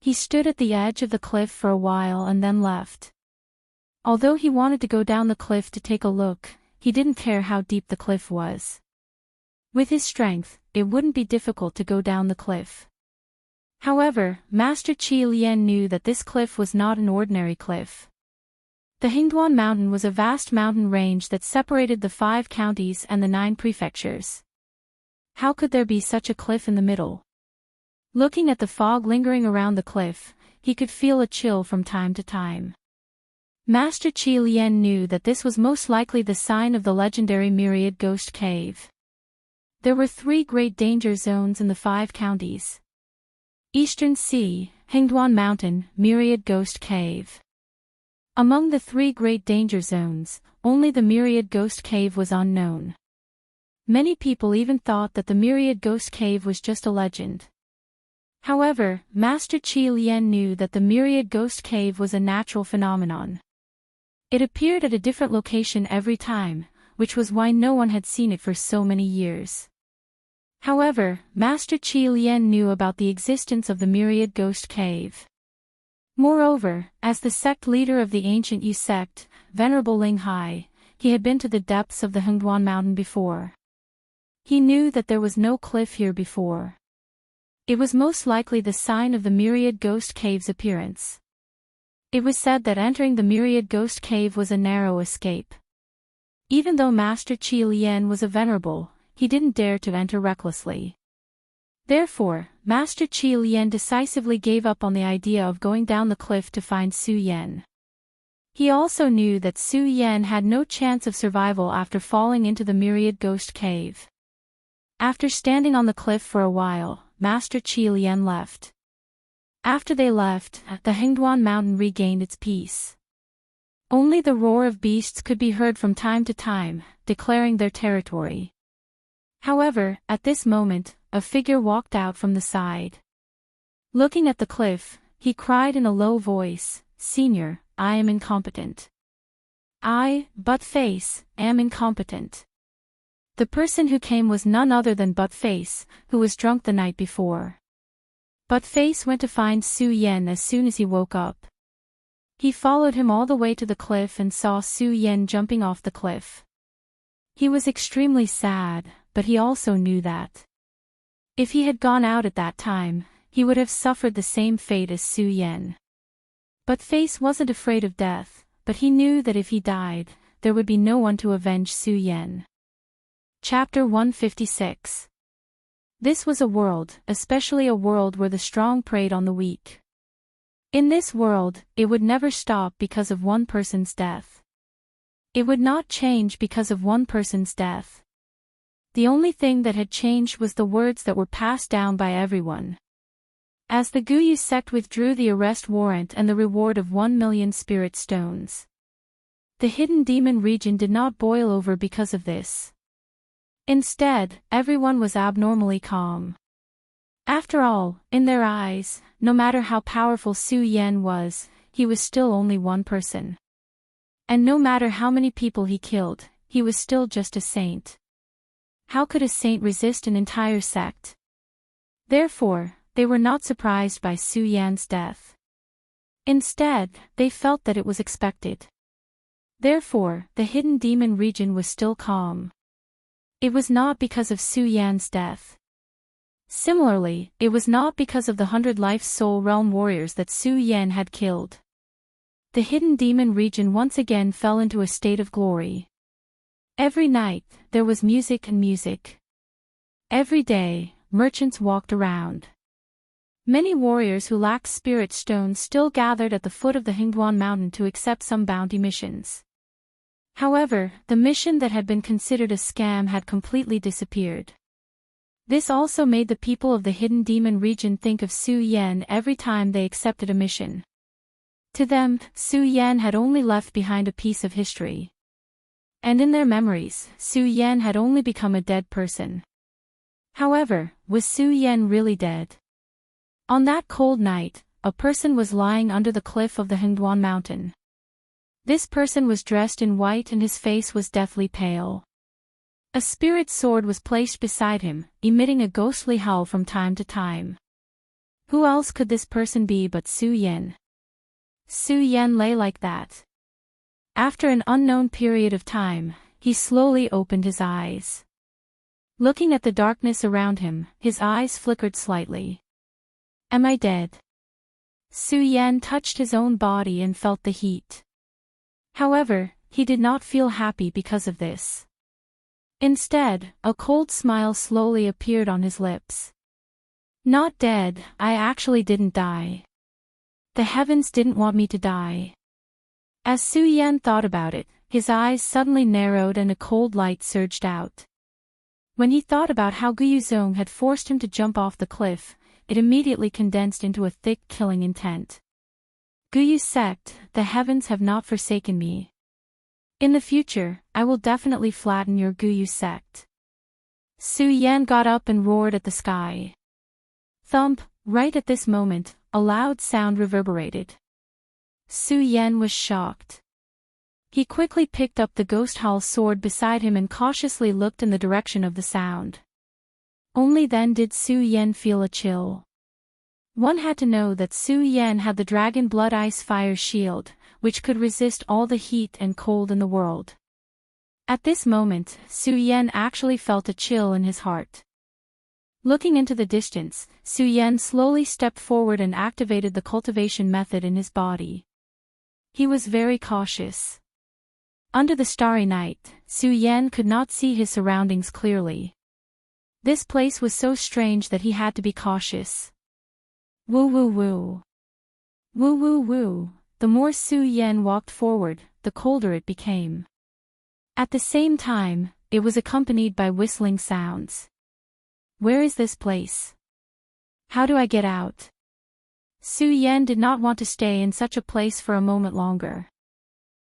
He stood at the edge of the cliff for a while and then left. Although he wanted to go down the cliff to take a look, he didn't care how deep the cliff was. With his strength, it wouldn't be difficult to go down the cliff. However, Master Qi Lian knew that this cliff was not an ordinary cliff. The Hingduan Mountain was a vast mountain range that separated the 5 counties and the 9 prefectures. How could there be such a cliff in the middle? Looking at the fog lingering around the cliff, he could feel a chill from time to time. Master Qi Lian knew that this was most likely the sign of the legendary Myriad Ghost Cave. There were 3 great danger zones in the 5 counties. Eastern Sea, Hingduan Mountain, Myriad Ghost Cave. Among the 3 great danger zones, only the Myriad Ghost Cave was unknown. Many people even thought that the Myriad Ghost Cave was just a legend. However, Master Qi Lian knew that the Myriad Ghost Cave was a natural phenomenon. It appeared at a different location every time, which was why no one had seen it for so many years. However, Master Qi Lian knew about the existence of the Myriad Ghost Cave. Moreover, as the sect leader of the ancient Yu sect, Venerable Ling Hai, he had been to the depths of the Hengduan Mountain before. He knew that there was no cliff here before. It was most likely the sign of the Myriad Ghost Cave's appearance. It was said that entering the Myriad Ghost Cave was a narrow escape. Even though Master Qi Lian was a venerable, he didn't dare to enter recklessly. Therefore, Master Qi Lian decisively gave up on the idea of going down the cliff to find Su Yan. He also knew that Su Yan had no chance of survival after falling into the Myriad Ghost Cave. After standing on the cliff for a while, Master Qi Lian left. After they left, the Hengduan Mountain regained its peace. Only the roar of beasts could be heard from time to time, declaring their territory. However, at this moment, a figure walked out from the side. Looking at the cliff, He cried in a low voice, "Senior, I am incompetent. I, Buttface, am incompetent." The person who came was none other than Buttface, who was drunk the night before. Buttface went to find Su Yen as soon as he woke up. He followed him all the way to the cliff and saw Su Yen jumping off the cliff. He was extremely sad, but he also knew that if he had gone out at that time, he would have suffered the same fate as Su Yen. Buttface wasn't afraid of death, but he knew that if he died, there would be no one to avenge Su Yen. Chapter 156. This was a world, especially a world where the strong preyed on the weak. In this world, it would never stop because of one person's death. It would not change because of one person's death. The only thing that had changed was the words that were passed down by everyone. As the Guyu sect withdrew the arrest warrant and the reward of 1,000,000 spirit stones, the hidden demon region did not boil over because of this. Instead, everyone was abnormally calm. After all, in their eyes, no matter how powerful Su Yen was, he was still only one person. And no matter how many people he killed, he was still just a saint. How could a saint resist an entire sect? Therefore, they were not surprised by Su Yan's death. Instead, they felt that it was expected. Therefore, the hidden demon region was still calm. It was not because of Su Yan's death. Similarly, it was not because of the 100 Life Soul Realm warriors that Su Yan had killed. The hidden demon region once again fell into a state of glory. Every night, there was music and music. Every day, merchants walked around. Many warriors who lacked spirit stones still gathered at the foot of the Hingduan mountain to accept some bounty missions. However, the mission that had been considered a scam had completely disappeared. This also made the people of the hidden demon region think of Su Yan every time they accepted a mission. To them, Su Yan had only left behind a piece of history. And in their memories, Su Yan had only become a dead person. However, was Su Yan really dead? On that cold night, a person was lying under the cliff of the Hingduan mountain. This person was dressed in white and his face was deathly pale. A spirit sword was placed beside him, emitting a ghostly howl from time to time. Who else could this person be but Su Yan? Su Yan lay like that. After an unknown period of time, he slowly opened his eyes. Looking at the darkness around him, his eyes flickered slightly. Am I dead? Su Yan touched his own body and felt the heat. However, he did not feel happy because of this. Instead, a cold smile slowly appeared on his lips. Not dead, I actually didn't die. The heavens didn't want me to die. As Su Yan thought about it, his eyes suddenly narrowed and a cold light surged out. When he thought about how Guyuzong had forced him to jump off the cliff, it immediately condensed into a thick killing intent. Guyu sect, the heavens have not forsaken me. In the future, I will definitely flatten your Guyu sect. Su Yan got up and roared at the sky. Thump, right at this moment, a loud sound reverberated. Su Yan was shocked. He quickly picked up the ghost hall sword beside him and cautiously looked in the direction of the sound. Only then did Su Yan feel a chill. One had to know that Su Yan had the Dragon Blood Ice Fire Shield, which could resist all the heat and cold in the world. At this moment, Su Yan actually felt a chill in his heart. Looking into the distance, Su Yan slowly stepped forward and activated the cultivation method in his body. He was very cautious. Under the starry night, Su Yan could not see his surroundings clearly. This place was so strange that he had to be cautious. Woo woo woo. Woo woo woo. The more Su Yan walked forward, the colder it became. At the same time, it was accompanied by whistling sounds. Where is this place? How do I get out? Su Yan did not want to stay in such a place for a moment longer.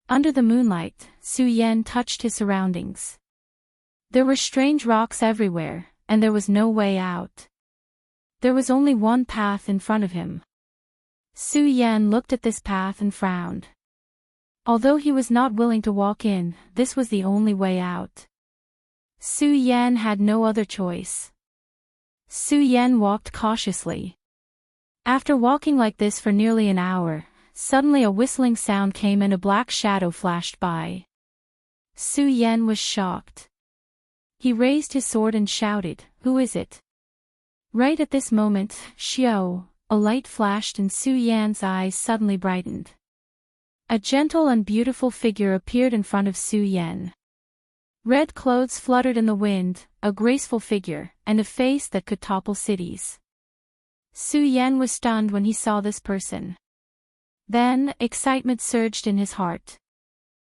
Under the moonlight, Su Yan touched his surroundings. There were strange rocks everywhere, and there was no way out. There was only one path in front of him. Su Yan looked at this path and frowned. Although he was not willing to walk in, this was the only way out. Su Yan had no other choice. Su Yan walked cautiously. After walking like this for nearly an hour, suddenly a whistling sound came and a black shadow flashed by. Su Yan was shocked. He raised his sword and shouted, "Who is it?" Right at this moment, Xiao, a light flashed and Su Yan's eyes suddenly brightened. A gentle and beautiful figure appeared in front of Su Yan. Red clothes fluttered in the wind, a graceful figure, and a face that could topple cities. Su Yan was stunned when he saw this person. Then, excitement surged in his heart.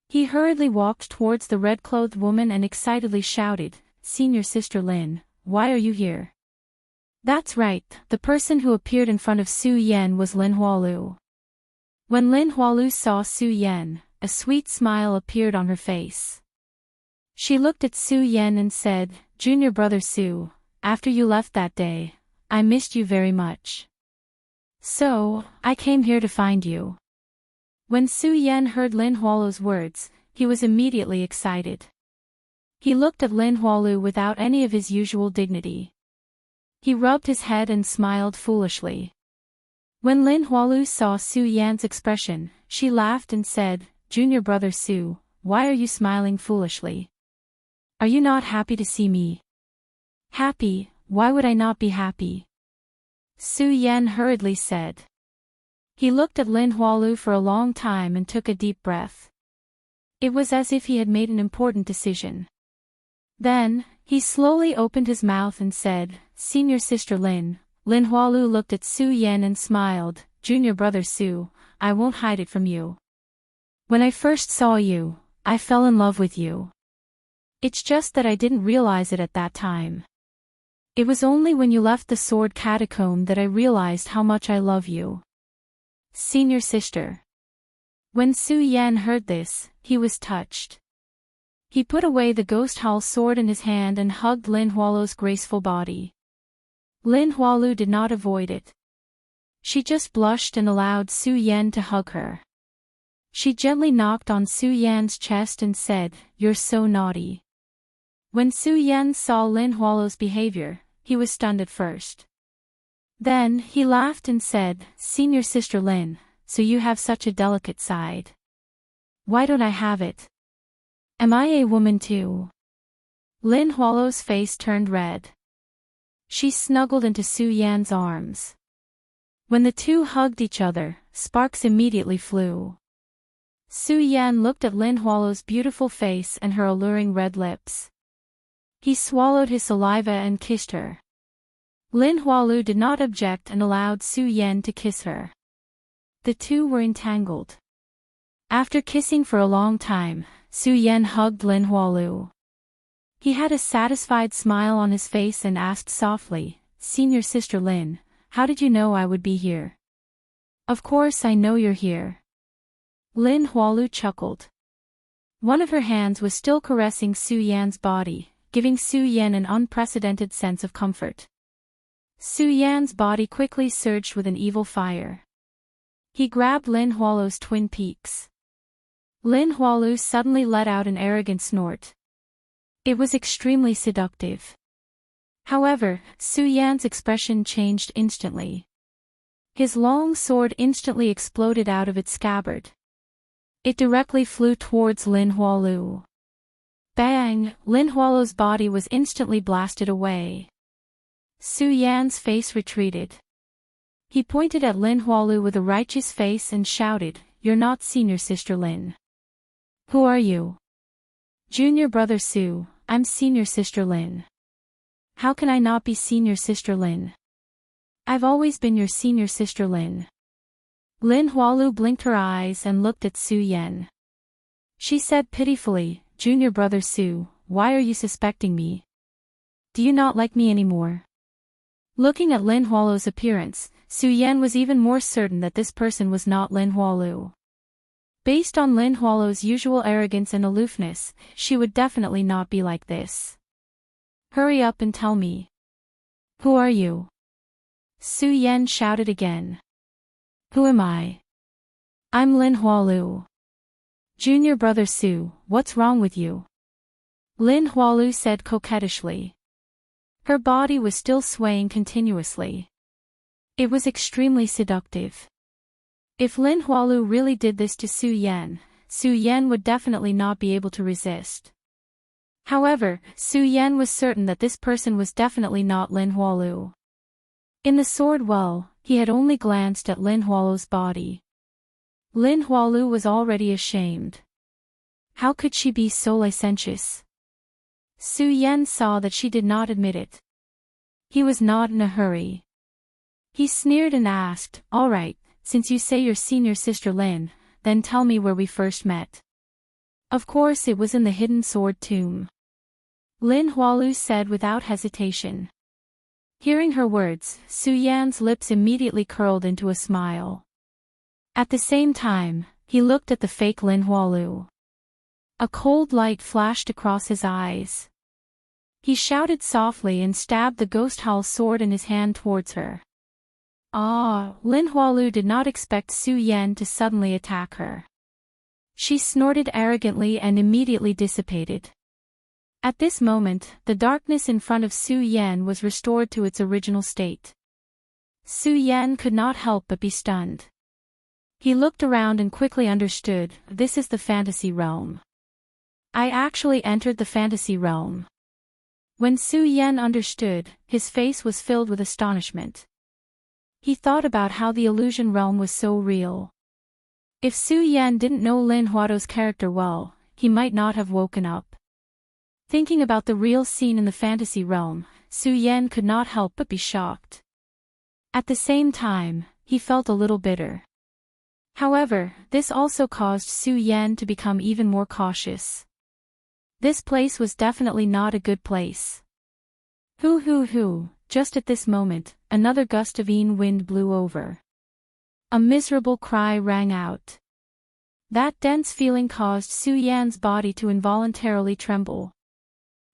He hurriedly walked towards the red-clothed woman and excitedly shouted, "Senior Sister Lin, why are you here?" That's right, the person who appeared in front of Su Yan was Lin Hualu. When Lin Hualu saw Su Yan, a sweet smile appeared on her face. She looked at Su Yan and said, "Junior brother Su, after you left that day, I missed you very much. So, I came here to find you." When Su Yan heard Lin Hualu's words, he was immediately excited. He looked at Lin Hualu without any of his usual dignity. He rubbed his head and smiled foolishly. When Lin Hualu saw Su Yan's expression, she laughed and said, "Junior brother Su, why are you smiling foolishly? Are you not happy to see me?" "Happy, why would I not be happy?" Su Yan hurriedly said. He looked at Lin Hualu for a long time and took a deep breath. It was as if he had made an important decision. Then, he slowly opened his mouth and said, "Senior Sister Lin." Lin Hualu looked at Su Yan and smiled, "Junior brother Su, I won't hide it from you. When I first saw you, I fell in love with you. It's just that I didn't realize it at that time. It was only when you left the sword catacomb that I realized how much I love you. Senior Sister." When Su Yan heard this, he was touched. He put away the ghost hall sword in his hand and hugged Lin Hualu's graceful body. Lin Hualu did not avoid it. She just blushed and allowed Su Yan to hug her. She gently knocked on Su Yan's chest and said, "You're so naughty." When Su Yan saw Lin Hualu's behavior, he was stunned at first. Then, he laughed and said, "Senior Sister Lin, so you have such a delicate side. Why don't I have it? Am I a woman too?" Lin Hualu's face turned red. She snuggled into Su Yan's arms. When the two hugged each other, sparks immediately flew. Su Yan looked at Lin Hualu's beautiful face and her alluring red lips. He swallowed his saliva and kissed her. Lin Hualu did not object and allowed Su Yan to kiss her. The two were entangled. After kissing for a long time, Su Yan hugged Lin Hualu. He had a satisfied smile on his face and asked softly, "Senior Sister Lin, how did you know I would be here?" "Of course I know you're here." Lin Hualu chuckled. One of her hands was still caressing Su Yan's body, giving Su Yan an unprecedented sense of comfort. Su Yan's body quickly surged with an evil fire. He grabbed Lin Hualu's twin peaks. Lin Hualu suddenly let out an arrogant snort. It was extremely seductive. However, Su Yan's expression changed instantly. His long sword instantly exploded out of its scabbard. It directly flew towards Lin Hualu. Bang! Lin Hualu's body was instantly blasted away. Su Yan's face retreated. He pointed at Lin Hualu with a righteous face and shouted, "You're not Senior Sister Lin. Who are you?" "Junior brother Su, I'm Senior Sister Lin." "How can I not be Senior Sister Lin? I've always been your Senior Sister Lin." Lin Hualu blinked her eyes and looked at Su Yan. She said pitifully, "Junior brother Su, why are you suspecting me? Do you not like me anymore?" Looking at Lin Hualu's appearance, Su Yan was even more certain that this person was not Lin Hualu. Based on Lin Hualu's usual arrogance and aloofness, she would definitely not be like this. "Hurry up and tell me. Who are you?" Su Yan shouted again. Who am I? I'm Lin Hualu. Junior brother Su, what's wrong with you? Lin Hualu said coquettishly. Her body was still swaying continuously. It was extremely seductive. If Lin Hualu really did this to Su Yan would definitely not be able to resist. However, Su Yan was certain that this person was definitely not Lin Hualu. In the sword well, he had only glanced at Lin Hualu's body. Lin Hualu was already ashamed. How could she be so licentious? Su Yan saw that she did not admit it. He was not in a hurry. He sneered and asked, "All right, since you say you're senior sister Lin, then tell me where we first met." Of course it was in the hidden sword tomb. Lin Hualu said without hesitation. Hearing her words, Su Yan's lips immediately curled into a smile. At the same time, he looked at the fake Lin Hualu. A cold light flashed across his eyes. He shouted softly and stabbed the ghost howl sword in his hand towards her. Lin Hualu did not expect Su Yan to suddenly attack her. She snorted arrogantly and immediately dissipated. At this moment, the darkness in front of Su Yan was restored to its original state. Su Yan could not help but be stunned. He looked around and quickly understood, this is the fantasy realm. I actually entered the fantasy realm. When Su Yan understood, his face was filled with astonishment. He thought about how the illusion realm was so real. If Su Yan didn't know Lin Hualu's character well, he might not have woken up. Thinking about the real scene in the fantasy realm, Su Yan could not help but be shocked. At the same time, he felt a little bitter. However, this also caused Su Yan to become even more cautious. This place was definitely not a good place. Hoo, just at this moment, another gust of wind blew over. A miserable cry rang out. That dense feeling caused Su Yan's body to involuntarily tremble.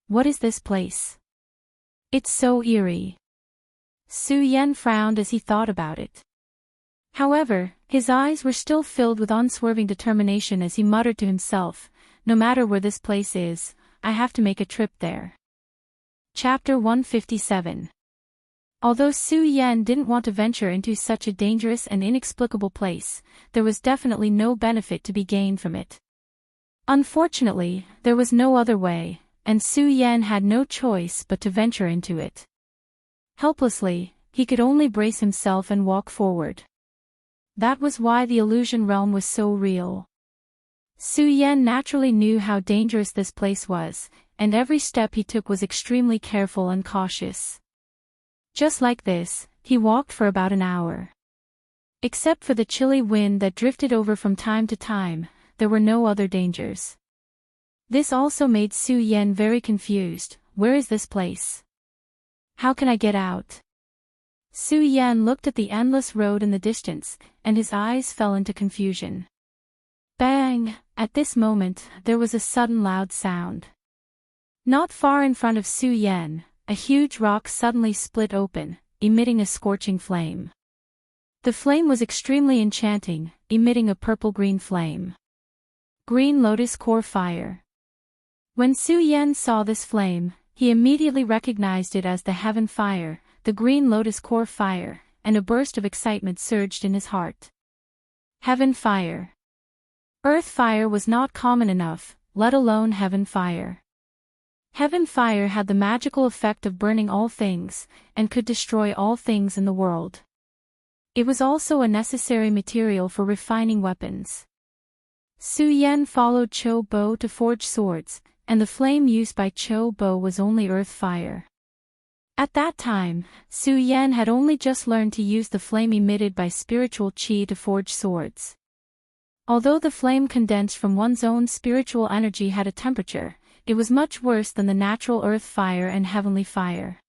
What is this place? It's so eerie. Su Yan frowned as he thought about it. However, his eyes were still filled with unswerving determination as he muttered to himself, no matter where this place is, I have to make a trip there. Chapter 157. Although Su Yan didn't want to venture into such a dangerous and inexplicable place, there was definitely no benefit to be gained from it. Unfortunately, there was no other way, and Su Yan had no choice but to venture into it. Helplessly, he could only brace himself and walk forward. That was why the illusion realm was so real. Su Yan naturally knew how dangerous this place was, and every step he took was extremely careful and cautious. Just like this, he walked for about an hour. Except for the chilly wind that drifted over from time to time, there were no other dangers. This also made Su Yan very confused. Where is this place? How can I get out? Su Yan looked at the endless road in the distance, and his eyes fell into confusion. Bang! At this moment, there was a sudden loud sound. Not far in front of Su Yan, a huge rock suddenly split open, emitting a scorching flame. The flame was extremely enchanting, emitting a purple-green flame. Green Lotus Core Fire. When Su Yan saw this flame, he immediately recognized it as the Heaven Fire, the Green Lotus Core Fire, and a burst of excitement surged in his heart. Heaven Fire. Earth Fire was not common enough, let alone Heaven Fire. Heaven Fire had the magical effect of burning all things, and could destroy all things in the world. It was also a necessary material for refining weapons. Su Yan followed Cho Bo to forge swords, and the flame used by Cho Bo was only earth fire. At that time, Su Yan had only just learned to use the flame emitted by spiritual qi to forge swords. Although the flame condensed from one's own spiritual energy had a temperature, it was much worse than the natural earth fire and heavenly fire.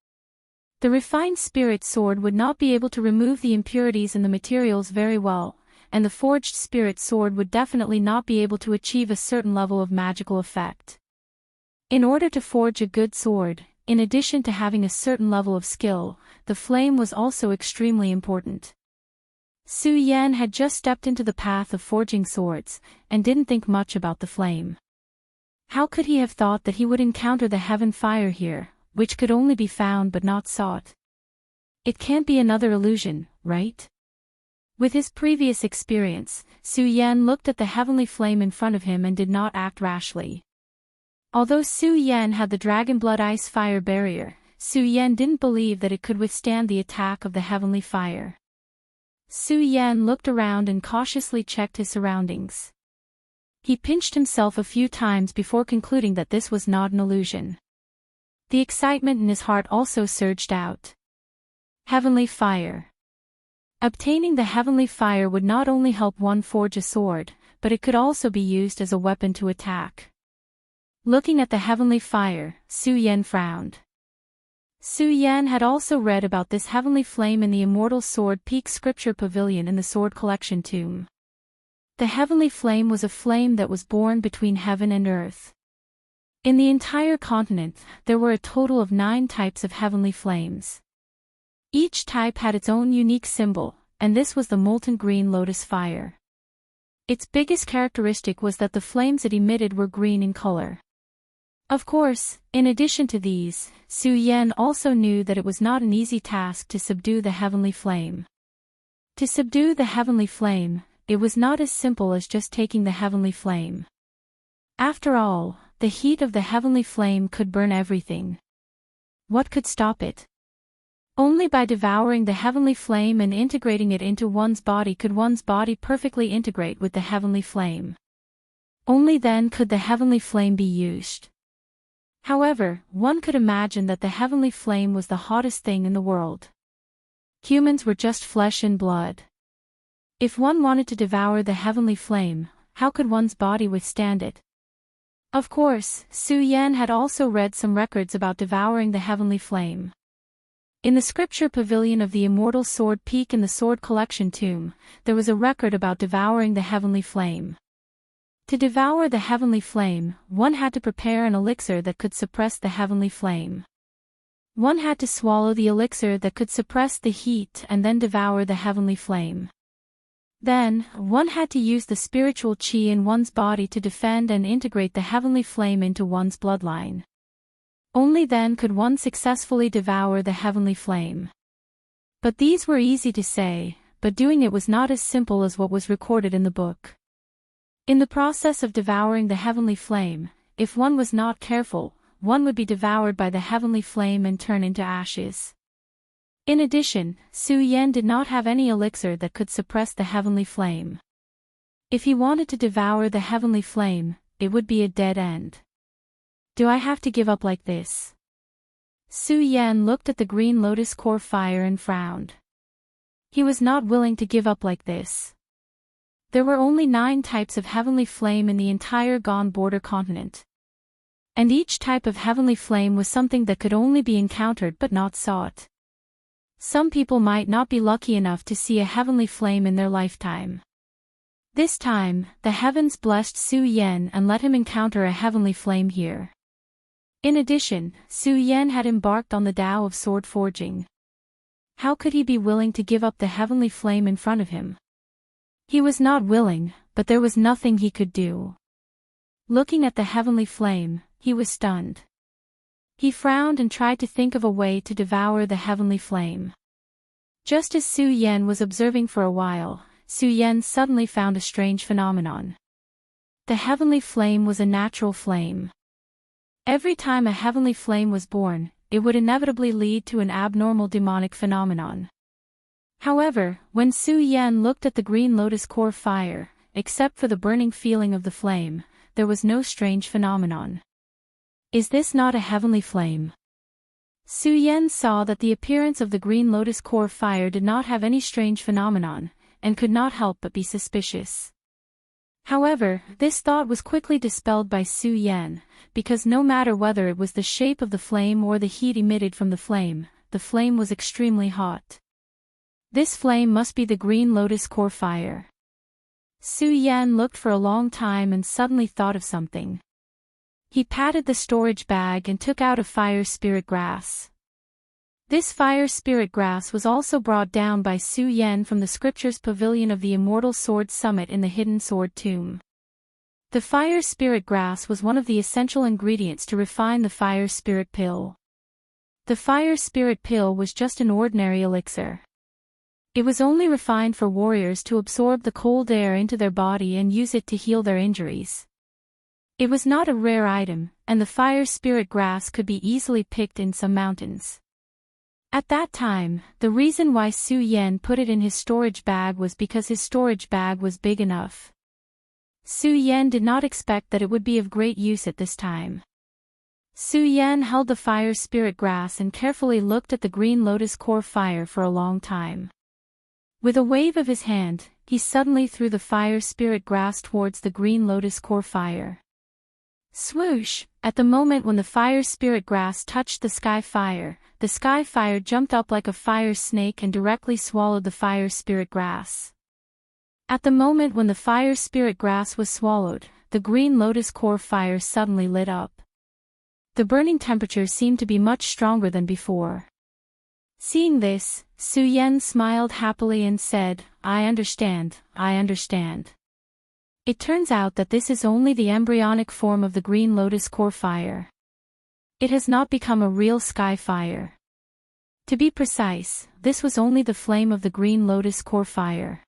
The refined spirit sword would not be able to remove the impurities in the materials very well, and the forged spirit sword would definitely not be able to achieve a certain level of magical effect. In order to forge a good sword, in addition to having a certain level of skill, the flame was also extremely important. Su Yan had just stepped into the path of forging swords, and didn't think much about the flame. How could he have thought that he would encounter the heaven fire here, which could only be found but not sought? It can't be another illusion, right? With his previous experience, Su Yan looked at the heavenly flame in front of him and did not act rashly. Although Su Yan had the dragon blood ice fire barrier, Su Yan didn't believe that it could withstand the attack of the heavenly fire. Su Yan looked around and cautiously checked his surroundings. He pinched himself a few times before concluding that this was not an illusion. The excitement in his heart also surged out. Heavenly fire. Obtaining the heavenly fire would not only help one forge a sword, but it could also be used as a weapon to attack. Looking at the heavenly fire, Su Yan frowned. Su Yan had also read about this heavenly flame in the Immortal Sword Peak Scripture Pavilion in the Sword Collection Tomb. The heavenly flame was a flame that was born between heaven and earth. In the entire continent, there were a total of 9 types of heavenly flames. Each type had its own unique symbol, and this was the molten green lotus fire. Its biggest characteristic was that the flames it emitted were green in color. Of course, in addition to these, Su Yan also knew that it was not an easy task to subdue the heavenly flame. To subdue the heavenly flame, it was not as simple as just taking the heavenly flame. After all, the heat of the heavenly flame could burn everything. What could stop it? Only by devouring the heavenly flame and integrating it into one's body could one's body perfectly integrate with the heavenly flame. Only then could the heavenly flame be used. However, one could imagine that the heavenly flame was the hottest thing in the world. Humans were just flesh and blood. If one wanted to devour the heavenly flame, how could one's body withstand it? Of course, Su Yan had also read some records about devouring the heavenly flame. In the scripture pavilion of the Immortal Sword Peak in the Sword Collection Tomb, there was a record about devouring the heavenly flame. To devour the heavenly flame, one had to prepare an elixir that could suppress the heavenly flame. One had to swallow the elixir that could suppress the heat and then devour the heavenly flame. Then, one had to use the spiritual chi in one's body to defend and integrate the heavenly flame into one's bloodline. Only then could one successfully devour the heavenly flame. But these were easy to say, but doing it was not as simple as what was recorded in the book. In the process of devouring the heavenly flame, if one was not careful, one would be devoured by the heavenly flame and turn into ashes. In addition, Su Yan did not have any elixir that could suppress the heavenly flame. If he wanted to devour the heavenly flame, it would be a dead end. Do I have to give up like this? Su Yan looked at the green lotus core fire and frowned. He was not willing to give up like this. There were only 9 types of heavenly flame in the entire Gone Border continent. And each type of heavenly flame was something that could only be encountered but not sought. Some people might not be lucky enough to see a heavenly flame in their lifetime. This time, the heavens blessed Su Yan and let him encounter a heavenly flame here. In addition, Su Yan had embarked on the Tao of sword forging. How could he be willing to give up the heavenly flame in front of him? He was not willing, but there was nothing he could do. Looking at the heavenly flame, he was stunned. He frowned and tried to think of a way to devour the heavenly flame. Just as Su Yan was observing for a while, Su Yan suddenly found a strange phenomenon. The heavenly flame was a natural flame. Every time a heavenly flame was born, it would inevitably lead to an abnormal demonic phenomenon. However, when Su Yan looked at the green lotus core fire, except for the burning feeling of the flame, there was no strange phenomenon. Is this not a heavenly flame? Su Yan saw that the appearance of the green lotus core fire did not have any strange phenomenon, and could not help but be suspicious. However, this thought was quickly dispelled by Su Yan, because no matter whether it was the shape of the flame or the heat emitted from the flame was extremely hot. This flame must be the green lotus core fire. Su Yan looked for a long time and suddenly thought of something. He patted the storage bag and took out a fire spirit grass. This fire spirit grass was also brought down by Su Yan from the scripture's pavilion of the Immortal Sword Summit in the Hidden Sword Tomb. The fire spirit grass was one of the essential ingredients to refine the fire spirit pill. The fire spirit pill was just an ordinary elixir. It was only refined for warriors to absorb the cold air into their body and use it to heal their injuries. It was not a rare item, and the fire spirit grass could be easily picked in some mountains. At that time, the reason why Su Yan put it in his storage bag was because his storage bag was big enough. Su Yan did not expect that it would be of great use at this time. Su Yan held the fire spirit grass and carefully looked at the green lotus core fire for a long time. With a wave of his hand, he suddenly threw the fire spirit grass towards the green lotus core fire. Swoosh! At the moment when the fire spirit grass touched the sky fire jumped up like a fire snake and directly swallowed the fire spirit grass. At the moment when the fire spirit grass was swallowed, the green lotus core fire suddenly lit up. The burning temperature seemed to be much stronger than before. Seeing this, Su Yan smiled happily and said, I understand. It turns out that this is only the embryonic form of the green lotus core fire. It has not become a real sky fire. To be precise, this was only the flame of the green lotus core fire.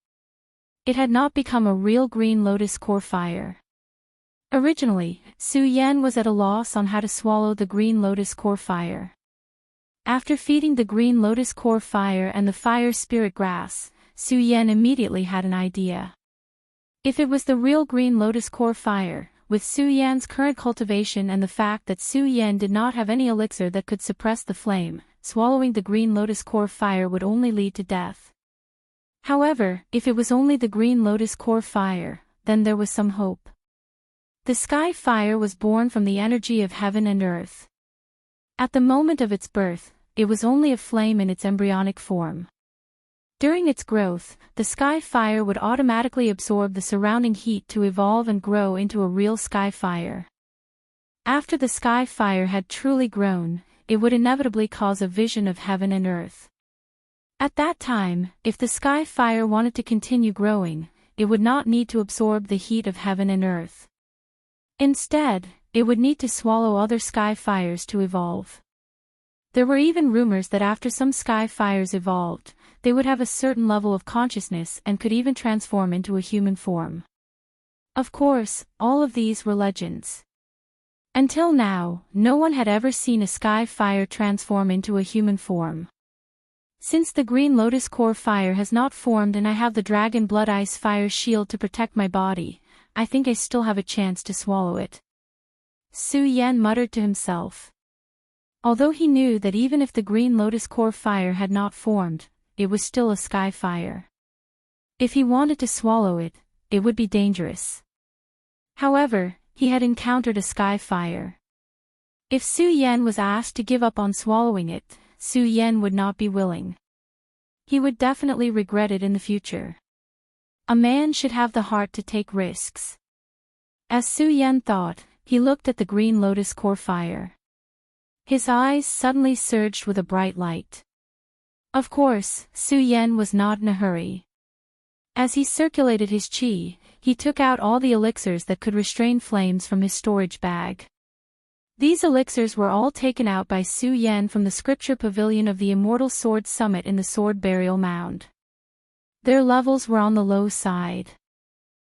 It had not become a real green lotus core fire. Originally, Su Yan was at a loss on how to swallow the green lotus core fire. After feeding the green lotus core fire and the fire spirit grass, Su Yan immediately had an idea. If it was the real green lotus core fire, with Su Yan's current cultivation and the fact that Su Yan did not have any elixir that could suppress the flame, swallowing the green lotus core fire would only lead to death. However, if it was only the green lotus core fire, then there was some hope. The sky fire was born from the energy of heaven and earth. At the moment of its birth, it was only a flame in its embryonic form. During its growth, the sky fire would automatically absorb the surrounding heat to evolve and grow into a real sky fire. After the sky fire had truly grown, it would inevitably cause a vision of heaven and earth. At that time, if the sky fire wanted to continue growing, it would not need to absorb the heat of heaven and earth. Instead, it would need to swallow other sky fires to evolve. There were even rumors that after some sky fires evolved, they would have a certain level of consciousness and could even transform into a human form. Of course, all of these were legends. Until now, no one had ever seen a sky fire transform into a human form. Since the green lotus core fire has not formed and I have the dragon blood ice fire shield to protect my body, I think I still have a chance to swallow it. Su Yan muttered to himself. Although he knew that even if the green lotus core fire had not formed, it was still a sky fire. If he wanted to swallow it, it would be dangerous. However, he had encountered a sky fire. If Su Yan was asked to give up on swallowing it, Su Yan would not be willing. He would definitely regret it in the future. A man should have the heart to take risks. As Su Yan thought, he looked at the green lotus core fire. His eyes suddenly surged with a bright light. Of course, Su Yan was not in a hurry. As he circulated his qi, he took out all the elixirs that could restrain flames from his storage bag. These elixirs were all taken out by Su Yan from the scripture pavilion of the Immortal Sword Summit in the Sword Burial Mound. Their levels were on the low side.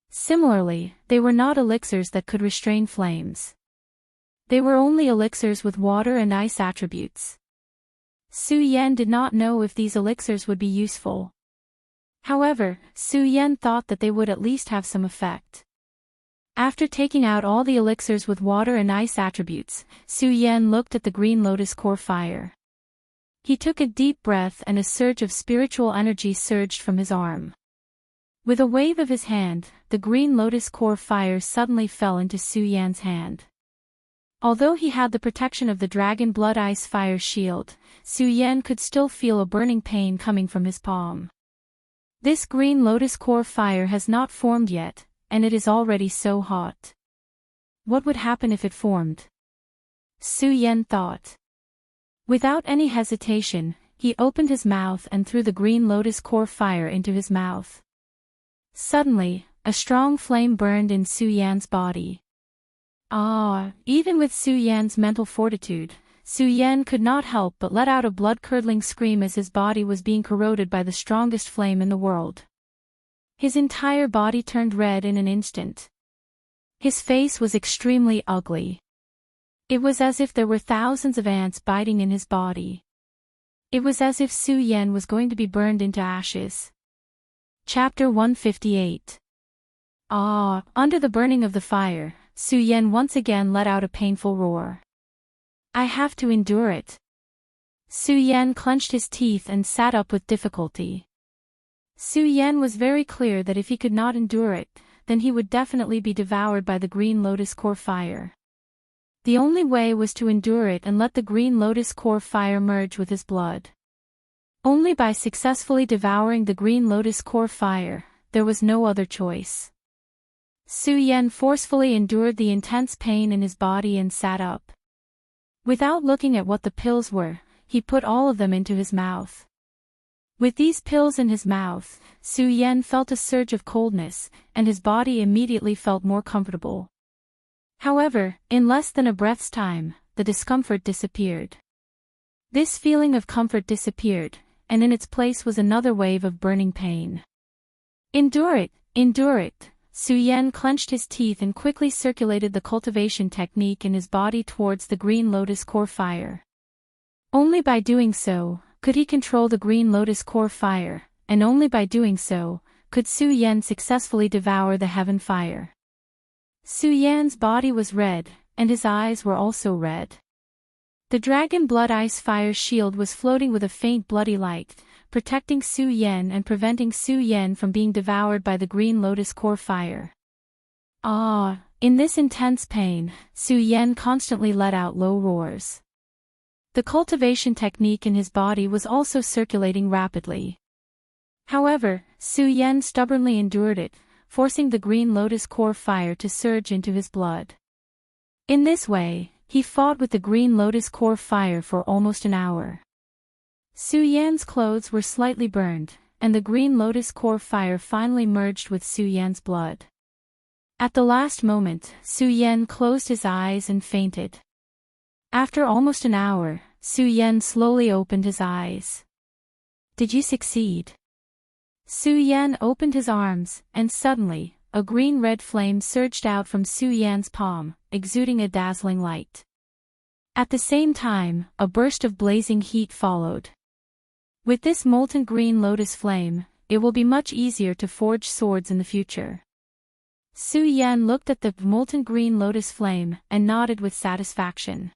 Similarly, they were not elixirs that could restrain flames. They were only elixirs with water and ice attributes. Su Yan did not know if these elixirs would be useful. However, Su Yan thought that they would at least have some effect. After taking out all the elixirs with water and ice attributes, Su Yan looked at the green lotus core fire. He took a deep breath and a surge of spiritual energy surged from his arm. With a wave of his hand, the green lotus core fire suddenly fell into Su Yan's hand. Although he had the protection of the dragon blood ice fire shield, Su Yan could still feel a burning pain coming from his palm. This green lotus core fire has not formed yet, and it is already so hot. What would happen if it formed? Su Yan thought. Without any hesitation, he opened his mouth and threw the green lotus core fire into his mouth. Suddenly, a strong flame burned in Su Yan's body. Even with Su Yan's mental fortitude, Su Yan could not help but let out a blood-curdling scream as his body was being corroded by the strongest flame in the world. His entire body turned red in an instant. His face was extremely ugly. It was as if there were thousands of ants biting in his body. It was as if Su Yan was going to be burned into ashes. Chapter 158. Under the burning of the fire, Su Yan once again let out a painful roar. I have to endure it. Su Yan clenched his teeth and sat up with difficulty. Su Yan was very clear that if he could not endure it, then he would definitely be devoured by the green lotus core fire. The only way was to endure it and let the green lotus core fire merge with his blood. Only by successfully devouring the green lotus core fire, there was no other choice. Su Yan forcefully endured the intense pain in his body and sat up. Without looking at what the pills were, he put all of them into his mouth. With these pills in his mouth, Su Yan felt a surge of coldness, and his body immediately felt more comfortable. However, in less than a breath's time, the discomfort disappeared. This feeling of comfort disappeared, and in its place was another wave of burning pain. Endure it, endure it. Su Yan clenched his teeth and quickly circulated the cultivation technique in his body towards the green lotus core fire. Only by doing so, could he control the green lotus core fire, and only by doing so, could Su Yan successfully devour the heaven fire. Su Yan's body was red, and his eyes were also red. The dragon blood ice fire shield was floating with a faint bloody light, protecting Su Yan and preventing Su Yan from being devoured by the green lotus core fire. In this intense pain, Su Yan constantly let out low roars. The cultivation technique in his body was also circulating rapidly. However, Su Yan stubbornly endured it, forcing the green lotus core fire to surge into his blood. In this way, he fought with the green lotus core fire for almost an hour. Su Yan's clothes were slightly burned, and the green lotus core fire finally merged with Su Yan's blood. At the last moment, Su Yan closed his eyes and fainted. After almost an hour, Su Yan slowly opened his eyes. Did you succeed? Su Yan opened his arms, and suddenly, a green-red flame surged out from Su Yan's palm, exuding a dazzling light. At the same time, a burst of blazing heat followed. With this molten green lotus flame, it will be much easier to forge swords in the future. Su Yan looked at the molten green lotus flame and nodded with satisfaction.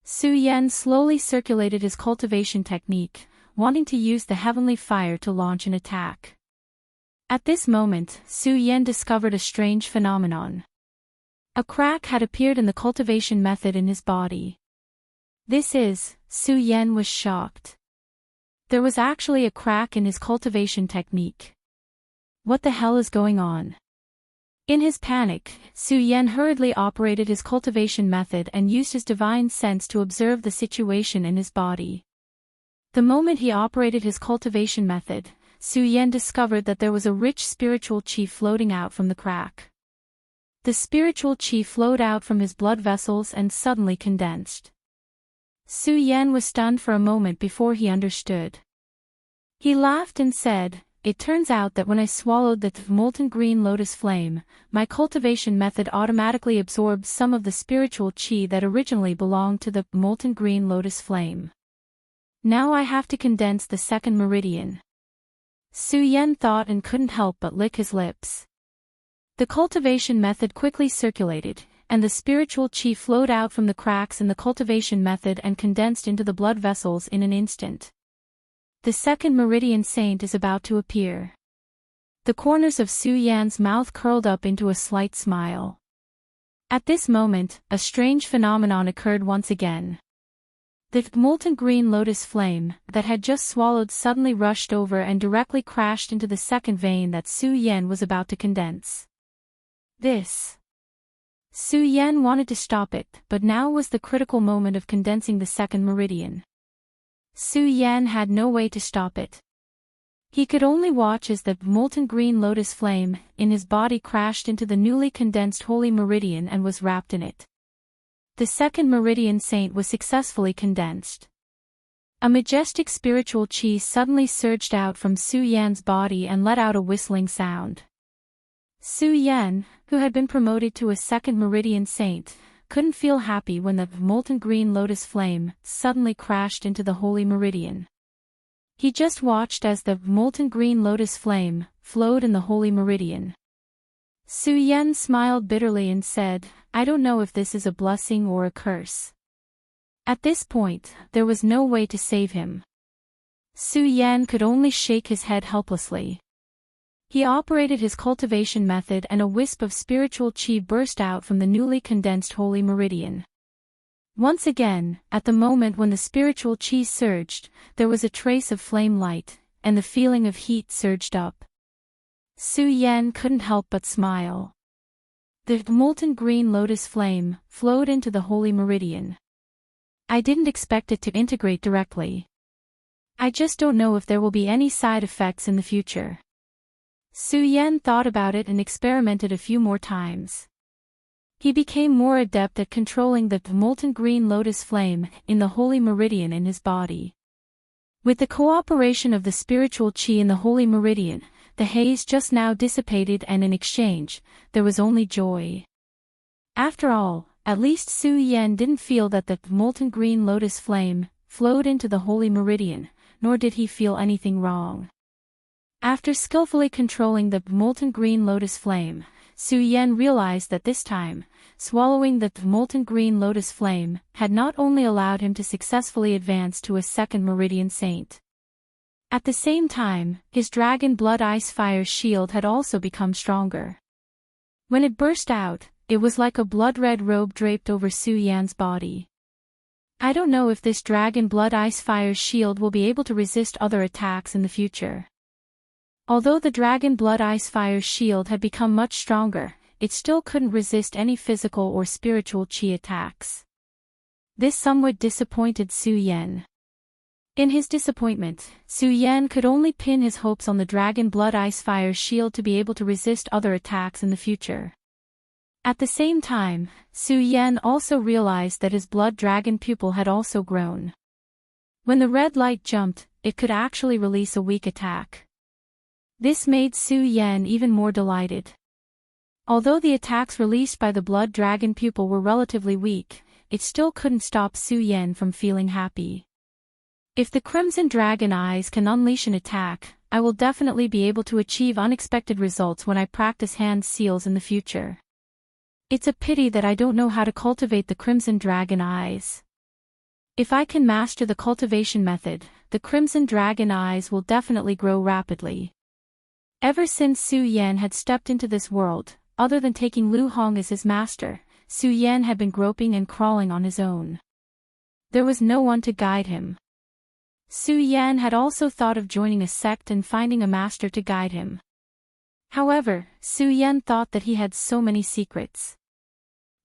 Su Yan slowly circulated his cultivation technique, wanting to use the heavenly fire to launch an attack. At this moment, Su Yan discovered a strange phenomenon. A crack had appeared in the cultivation method in his body. Su Yan was shocked. There was actually a crack in his cultivation technique. What the hell is going on? In his panic, Su Yan hurriedly operated his cultivation method and used his divine sense to observe the situation in his body. The moment he operated his cultivation method, Su Yan discovered that there was a rich spiritual chi floating out from the crack. The spiritual chi flowed out from his blood vessels and suddenly condensed. Su Yan was stunned for a moment before he understood. He laughed and said, "It turns out that when I swallowed the molten green lotus flame, my cultivation method automatically absorbed some of the spiritual chi that originally belonged to the molten green lotus flame. Now I have to condense the second meridian." Su Yan thought and couldn't help but lick his lips. The cultivation method quickly circulated, and the spiritual chi flowed out from the cracks in the cultivation method and condensed into the blood vessels in an instant. The second meridian saint is about to appear. The corners of Su Yan's mouth curled up into a slight smile. At this moment, a strange phenomenon occurred once again. The molten green lotus flame that had just swallowed suddenly rushed over and directly crashed into the second vein that Su Yan was about to condense. Su Yan wanted to stop it, but now was the critical moment of condensing the second meridian. Su Yan had no way to stop it. He could only watch as the molten green lotus flame in his body crashed into the newly condensed holy meridian and was wrapped in it. The second meridian saint was successfully condensed. A majestic spiritual chi suddenly surged out from Su Yan's body and let out a whistling sound. Su Yan, who had been promoted to a second meridian saint, couldn't feel happy when the molten green lotus flame suddenly crashed into the holy meridian. He just watched as the molten green lotus flame flowed in the holy meridian. Su Yan smiled bitterly and said, "I don't know if this is a blessing or a curse." At this point, there was no way to save him. Su Yan could only shake his head helplessly. He operated his cultivation method and a wisp of spiritual chi burst out from the newly condensed holy meridian. Once again, at the moment when the spiritual chi surged, there was a trace of flame light, and the feeling of heat surged up. Su Yan couldn't help but smile. The molten green lotus flame flowed into the holy meridian. I didn't expect it to integrate directly. I just don't know if there will be any side effects in the future. Su Yan thought about it and experimented a few more times. He became more adept at controlling the molten green lotus flame in the holy meridian in his body. With the cooperation of the spiritual chi in the holy meridian, the haze just now dissipated and in exchange, there was only joy. After all, at least Su Yan didn't feel that the molten green lotus flame flowed into the holy meridian, nor did he feel anything wrong. After skillfully controlling the molten green lotus flame, Su Yan realized that this time, swallowing the molten green lotus flame had not only allowed him to successfully advance to a second meridian saint. At the same time, his dragon blood ice fire shield had also become stronger. When it burst out, it was like a blood-red robe draped over Su Yan's body. I don't know if this dragon blood ice fire shield will be able to resist other attacks in the future. Although the dragon blood ice fire shield had become much stronger, it still couldn't resist any physical or spiritual chi attacks. This somewhat disappointed Su Yan. In his disappointment, Su Yan could only pin his hopes on the dragon blood ice fire shield to be able to resist other attacks in the future. At the same time, Su Yan also realized that his blood dragon pupil had also grown. When the red light jumped, it could actually release a weak attack. This made Su Yan even more delighted. Although the attacks released by the blood dragon pupil were relatively weak, it still couldn't stop Su Yan from feeling happy. If the Crimson Dragon Eyes can unleash an attack, I will definitely be able to achieve unexpected results when I practice hand seals in the future. It's a pity that I don't know how to cultivate the Crimson Dragon Eyes. If I can master the cultivation method, the Crimson Dragon Eyes will definitely grow rapidly. Ever since Su Yan had stepped into this world, other than taking Lu Hong as his master, Su Yan had been groping and crawling on his own. There was no one to guide him. Su Yan had also thought of joining a sect and finding a master to guide him. However, Su Yan thought that he had so many secrets.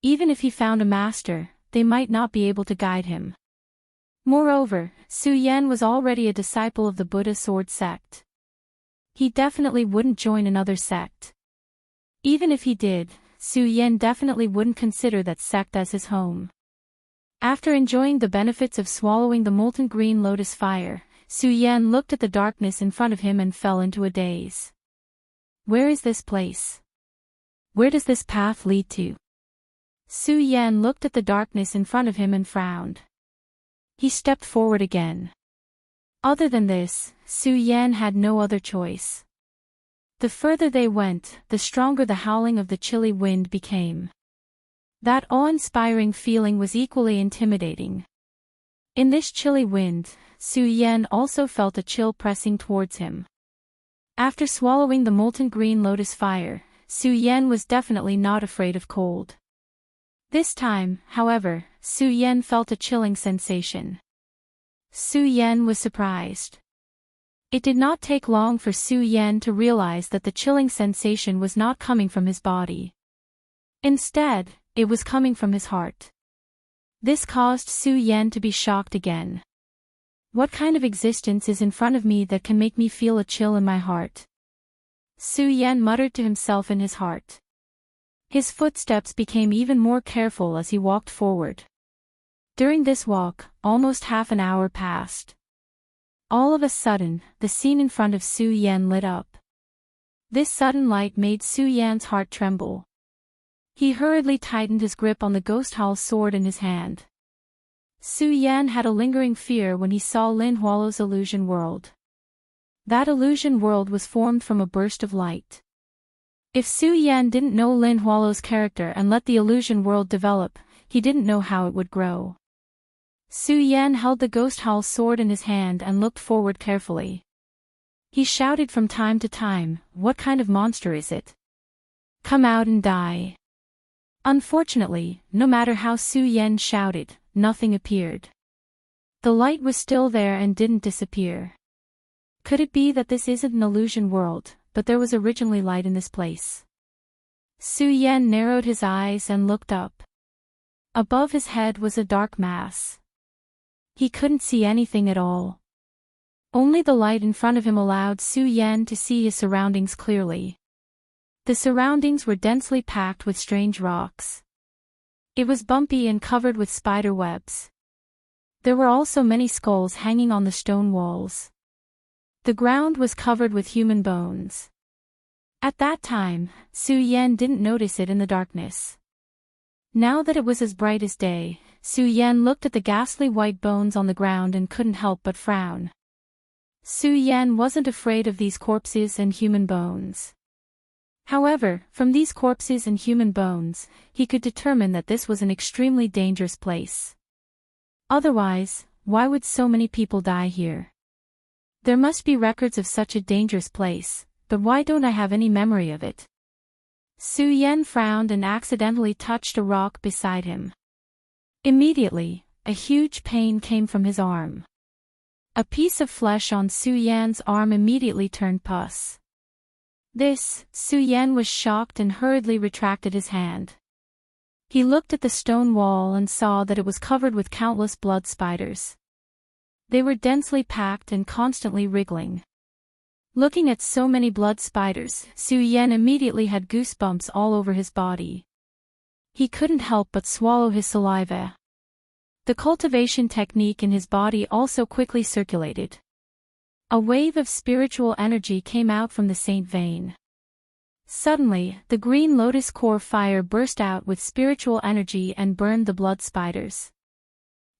Even if he found a master, they might not be able to guide him. Moreover, Su Yan was already a disciple of the Buddha Sword sect. He definitely wouldn't join another sect. Even if he did, Su Yan definitely wouldn't consider that sect as his home. After enjoying the benefits of swallowing the molten green lotus fire, Su Yan looked at the darkness in front of him and fell into a daze. Where is this place? Where does this path lead to? Su Yan looked at the darkness in front of him and frowned. He stepped forward again. Other than this, Su Yan had no other choice. The further they went, the stronger the howling of the chilly wind became. That awe-inspiring feeling was equally intimidating. In this chilly wind, Su Yan also felt a chill pressing towards him. After swallowing the molten green lotus fire, Su Yan was definitely not afraid of cold. This time, however, Su Yan felt a chilling sensation. Su Yan was surprised. It did not take long for Su Yan to realize that the chilling sensation was not coming from his body. Instead, it was coming from his heart. This caused Su Yan to be shocked again. What kind of existence is in front of me that can make me feel a chill in my heart? Su Yan muttered to himself in his heart. His footsteps became even more careful as he walked forward. During this walk, almost half an hour passed. All of a sudden, the scene in front of Su Yan lit up. This sudden light made Su Yan's heart tremble. He hurriedly tightened his grip on the ghost howl's sword in his hand. Su Yan had a lingering fear when he saw Lin Hualo's illusion world. That illusion world was formed from a burst of light. If Su Yan didn't know Lin Hualo's character and let the illusion world develop, he didn't know how it would grow. Su Yan held the ghost howl's sword in his hand and looked forward carefully. He shouted from time to time, "What kind of monster is it? Come out and die." Unfortunately, no matter how Su Yan shouted, nothing appeared. The light was still there and didn't disappear. Could it be that this isn't an illusion world, but there was originally light in this place? Su Yan narrowed his eyes and looked up. Above his head was a dark mass. He couldn't see anything at all. Only the light in front of him allowed Su Yan to see his surroundings clearly. The surroundings were densely packed with strange rocks. It was bumpy and covered with spider webs. There were also many skulls hanging on the stone walls. The ground was covered with human bones. At that time, Su Yan didn't notice it in the darkness. Now that it was as bright as day, Su Yan looked at the ghastly white bones on the ground and couldn't help but frown. Su Yan wasn't afraid of these corpses and human bones. However, from these corpses and human bones, he could determine that this was an extremely dangerous place. Otherwise, why would so many people die here? There must be records of such a dangerous place, but why don't I have any memory of it? Su Yan frowned and accidentally touched a rock beside him. Immediately, a huge pain came from his arm. A piece of flesh on Su Yan's arm immediately turned pus. Su Yan was shocked and hurriedly retracted his hand. He looked at the stone wall and saw that it was covered with countless blood spiders. They were densely packed and constantly wriggling. Looking at so many blood spiders, Su Yan immediately had goosebumps all over his body. He couldn't help but swallow his saliva. The cultivation technique in his body also quickly circulated. A wave of spiritual energy came out from the saint vein. Suddenly, the green lotus core fire burst out with spiritual energy and burned the blood spiders.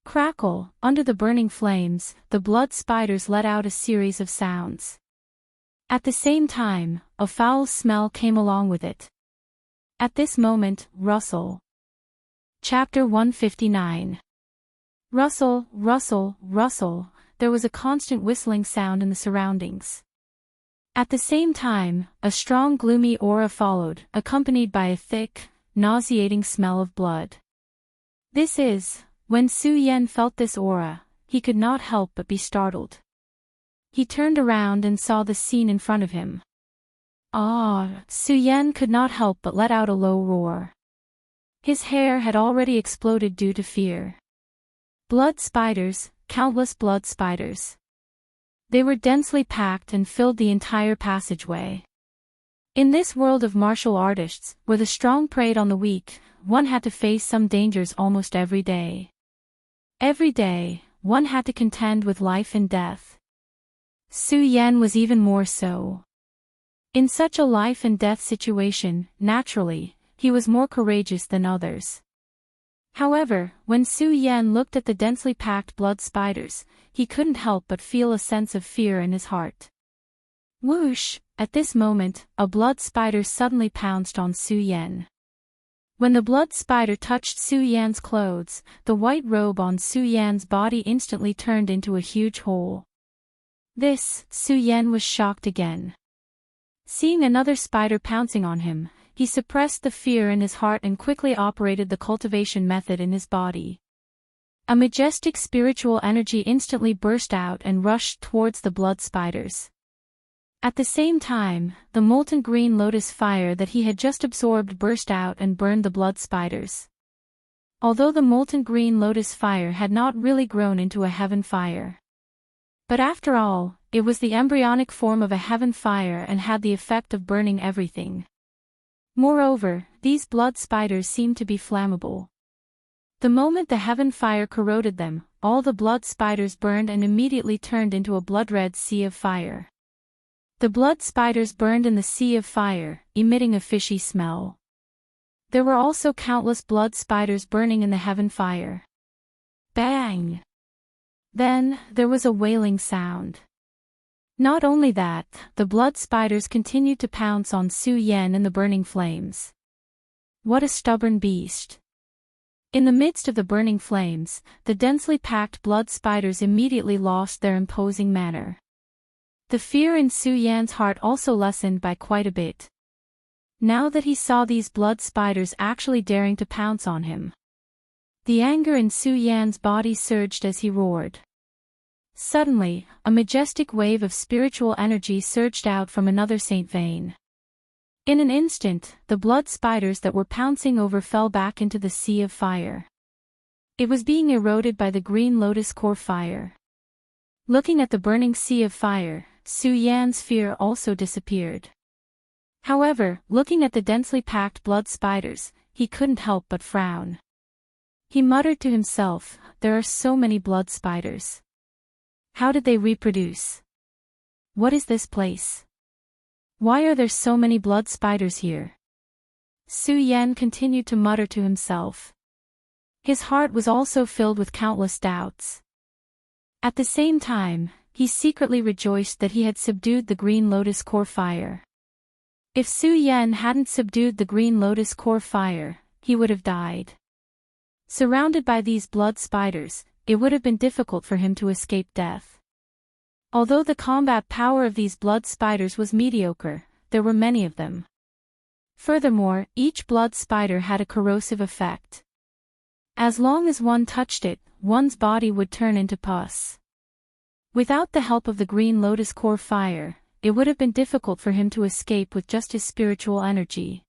Crackle, under the burning flames, the blood spiders let out a series of sounds. At the same time, a foul smell came along with it. At this moment, rustle. Chapter 159. Rustle, rustle, rustle, there was a constant whistling sound in the surroundings. At the same time, a strong gloomy aura followed, accompanied by a thick, nauseating smell of blood. When Su Yan felt this aura, he could not help but be startled. He turned around and saw the scene in front of him. Su Yan could not help but let out a low roar. His hair had already exploded due to fear. Blood spiders, countless blood spiders. They were densely packed and filled the entire passageway. In this world of martial artists, where the strong preyed on the weak, one had to face some dangers almost every day. Every day, one had to contend with life and death. Su Yan was even more so. In such a life and death situation, naturally, he was more courageous than others. However, when Su Yan looked at the densely packed blood spiders, he couldn't help but feel a sense of fear in his heart. Whoosh! At this moment, a blood spider suddenly pounced on Su Yan. When the blood spider touched Su Yan's clothes, the white robe on Su Yan's body instantly turned into a huge hole. Su Yan was shocked again. Seeing another spider pouncing on him, he suppressed the fear in his heart and quickly operated the cultivation method in his body. A majestic spiritual energy instantly burst out and rushed towards the blood spiders. At the same time, the molten green lotus fire that he had just absorbed burst out and burned the blood spiders. Although the molten green lotus fire had not really grown into a heaven fire. But after all, it was the embryonic form of a heaven fire and had the effect of burning everything. Moreover, these blood spiders seemed to be flammable. The moment the heaven fire corroded them, all the blood spiders burned and immediately turned into a blood-red sea of fire. The blood spiders burned in the sea of fire, emitting a fishy smell. There were also countless blood spiders burning in the heaven fire. Bang! Then, there was a wailing sound. Not only that, the blood spiders continued to pounce on Su Yan in the burning flames. What a stubborn beast! In the midst of the burning flames, the densely packed blood spiders immediately lost their imposing manner. The fear in Su Yan's heart also lessened by quite a bit. Now that he saw these blood spiders actually daring to pounce on him. The anger in Su Yan's body surged as he roared. Suddenly, a majestic wave of spiritual energy surged out from another Saint vein. In an instant, the blood spiders that were pouncing over fell back into the sea of fire. It was being eroded by the green lotus core fire. Looking at the burning sea of fire, Su Yan's fear also disappeared. However, looking at the densely packed blood spiders, he couldn't help but frown. He muttered to himself, "There are so many blood spiders. How did they reproduce? What is this place? Why are there so many blood spiders here?" Su Yan continued to mutter to himself. His heart was also filled with countless doubts. At the same time, he secretly rejoiced that he had subdued the green lotus core fire. If Su Yan hadn't subdued the green lotus core fire, he would have died. Surrounded by these blood spiders, it would have been difficult for him to escape death. Although the combat power of these blood spiders was mediocre, there were many of them. Furthermore, each blood spider had a corrosive effect. As long as one touched it, one's body would turn into pus. Without the help of the green lotus core fire, it would have been difficult for him to escape with just his spiritual energy.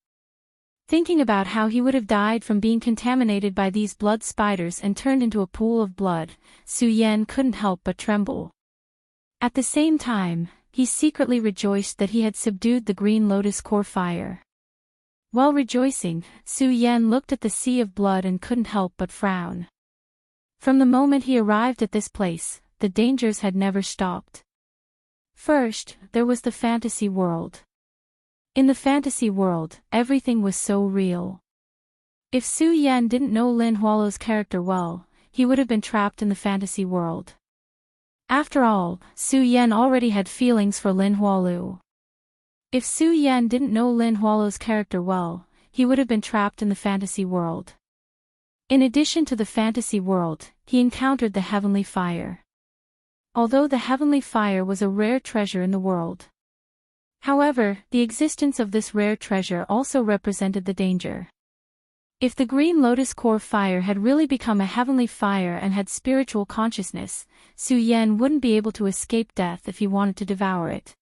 Thinking about how he would have died from being contaminated by these blood spiders and turned into a pool of blood, Su Yan couldn't help but tremble. At the same time, he secretly rejoiced that he had subdued the green lotus core fire. While rejoicing, Su Yan looked at the sea of blood and couldn't help but frown. From the moment he arrived at this place, the dangers had never stopped. First, there was the fantasy world. In the fantasy world, everything was so real. If Su Yan didn't know Lin Hualo's character well, he would have been trapped in the fantasy world. After all, Su Yan already had feelings for Lin Hualo. If Su Yan didn't know Lin Hualo's character well, he would have been trapped in the fantasy world. In addition to the fantasy world, he encountered the heavenly fire. Although the heavenly fire was a rare treasure in the world. However, the existence of this rare treasure also represented the danger. If the green lotus core fire had really become a heavenly fire and had spiritual consciousness, Su Yan wouldn't be able to escape death if he wanted to devour it.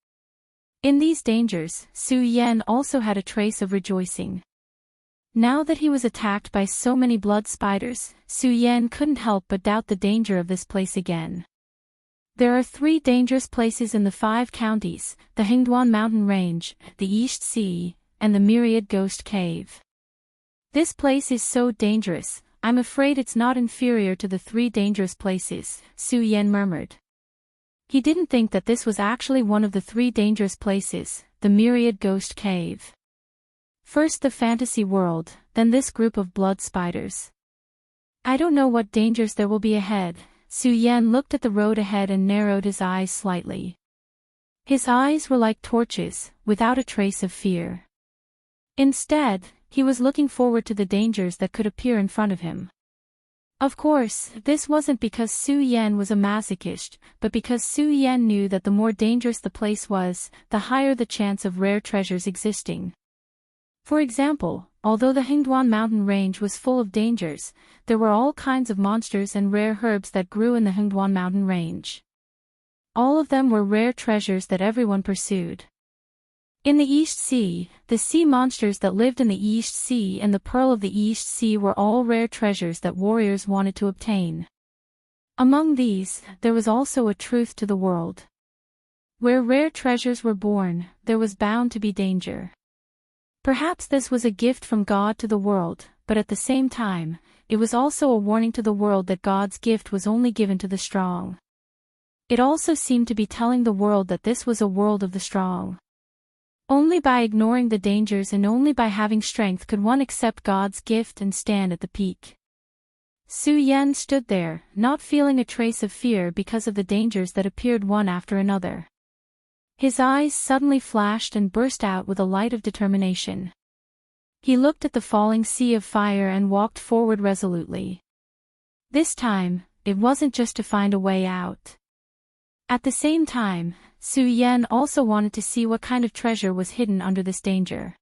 In these dangers, Su Yan also had a trace of rejoicing. Now that he was attacked by so many blood spiders, Su Yan couldn't help but doubt the danger of this place again. There are 3 dangerous places in the 5 counties, the Hengduan Mountain Range, the East Sea, and the Myriad Ghost Cave. This place is so dangerous, I'm afraid it's not inferior to the 3 dangerous places, Su Yan murmured. He didn't think that this was actually one of the 3 dangerous places, the Myriad Ghost Cave. First the fantasy world, then this group of blood spiders. I don't know what dangers there will be ahead. Su Yan looked at the road ahead and narrowed his eyes slightly. His eyes were like torches, without a trace of fear. Instead, he was looking forward to the dangers that could appear in front of him. Of course, this wasn't because Su Yan was a masochist, but because Su Yan knew that the more dangerous the place was, the higher the chance of rare treasures existing. For example, although the Hengduan mountain range was full of dangers, there were all kinds of monsters and rare herbs that grew in the Hengduan mountain range. All of them were rare treasures that everyone pursued. In the East Sea, the sea monsters that lived in the East Sea and the Pearl of the East Sea were all rare treasures that warriors wanted to obtain. Among these, there was also a truth to the world. Where rare treasures were born, there was bound to be danger. Perhaps this was a gift from God to the world, but at the same time, it was also a warning to the world that God's gift was only given to the strong. It also seemed to be telling the world that this was a world of the strong. Only by ignoring the dangers and only by having strength could one accept God's gift and stand at the peak. Su Yan stood there, not feeling a trace of fear because of the dangers that appeared one after another. His eyes suddenly flashed and burst out with a light of determination. He looked at the falling sea of fire and walked forward resolutely. This time, it wasn't just to find a way out. At the same time, Su Yan also wanted to see what kind of treasure was hidden under this danger.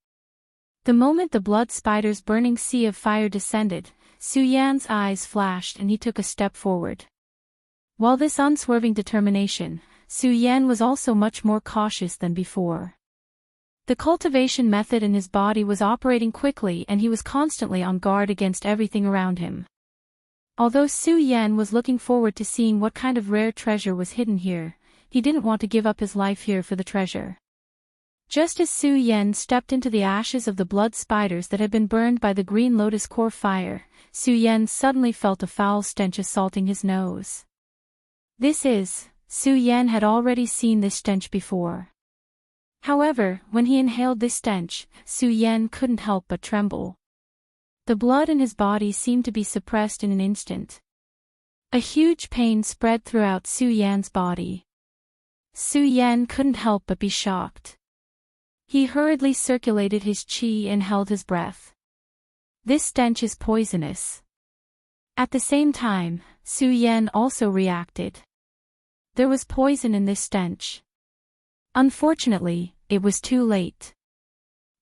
The moment the blood spider's burning sea of fire descended, Su Yan's eyes flashed and he took a step forward. While this unswerving determination, Su Yan was also much more cautious than before. The cultivation method in his body was operating quickly and he was constantly on guard against everything around him. Although Su Yan was looking forward to seeing what kind of rare treasure was hidden here, he didn't want to give up his life here for the treasure. Just as Su Yan stepped into the ashes of the blood spiders that had been burned by the green lotus core fire, Su Yan suddenly felt a foul stench assaulting his nose. Su Yan had already seen this stench before. However, when he inhaled this stench, Su Yan couldn't help but tremble. The blood in his body seemed to be suppressed in an instant. A huge pain spread throughout Su Yan's body. Su Yan couldn't help but be shocked. He hurriedly circulated his qi and held his breath. This stench is poisonous. At the same time, Su Yan also reacted. There was poison in this stench. Unfortunately, it was too late.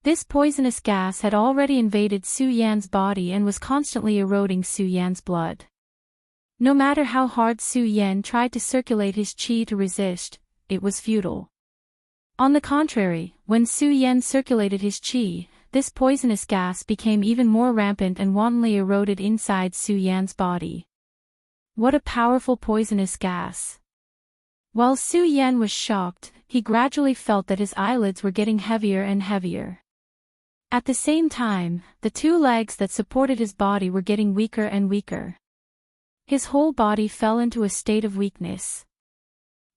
This poisonous gas had already invaded Su Yan's body and was constantly eroding Su Yan's blood. No matter how hard Su Yan tried to circulate his qi to resist, it was futile. On the contrary, when Su Yan circulated his qi, this poisonous gas became even more rampant and wantonly eroded inside Su Yan's body. What a powerful poisonous gas! While Su Yan was shocked, he gradually felt that his eyelids were getting heavier and heavier. At the same time, the two legs that supported his body were getting weaker and weaker. His whole body fell into a state of weakness.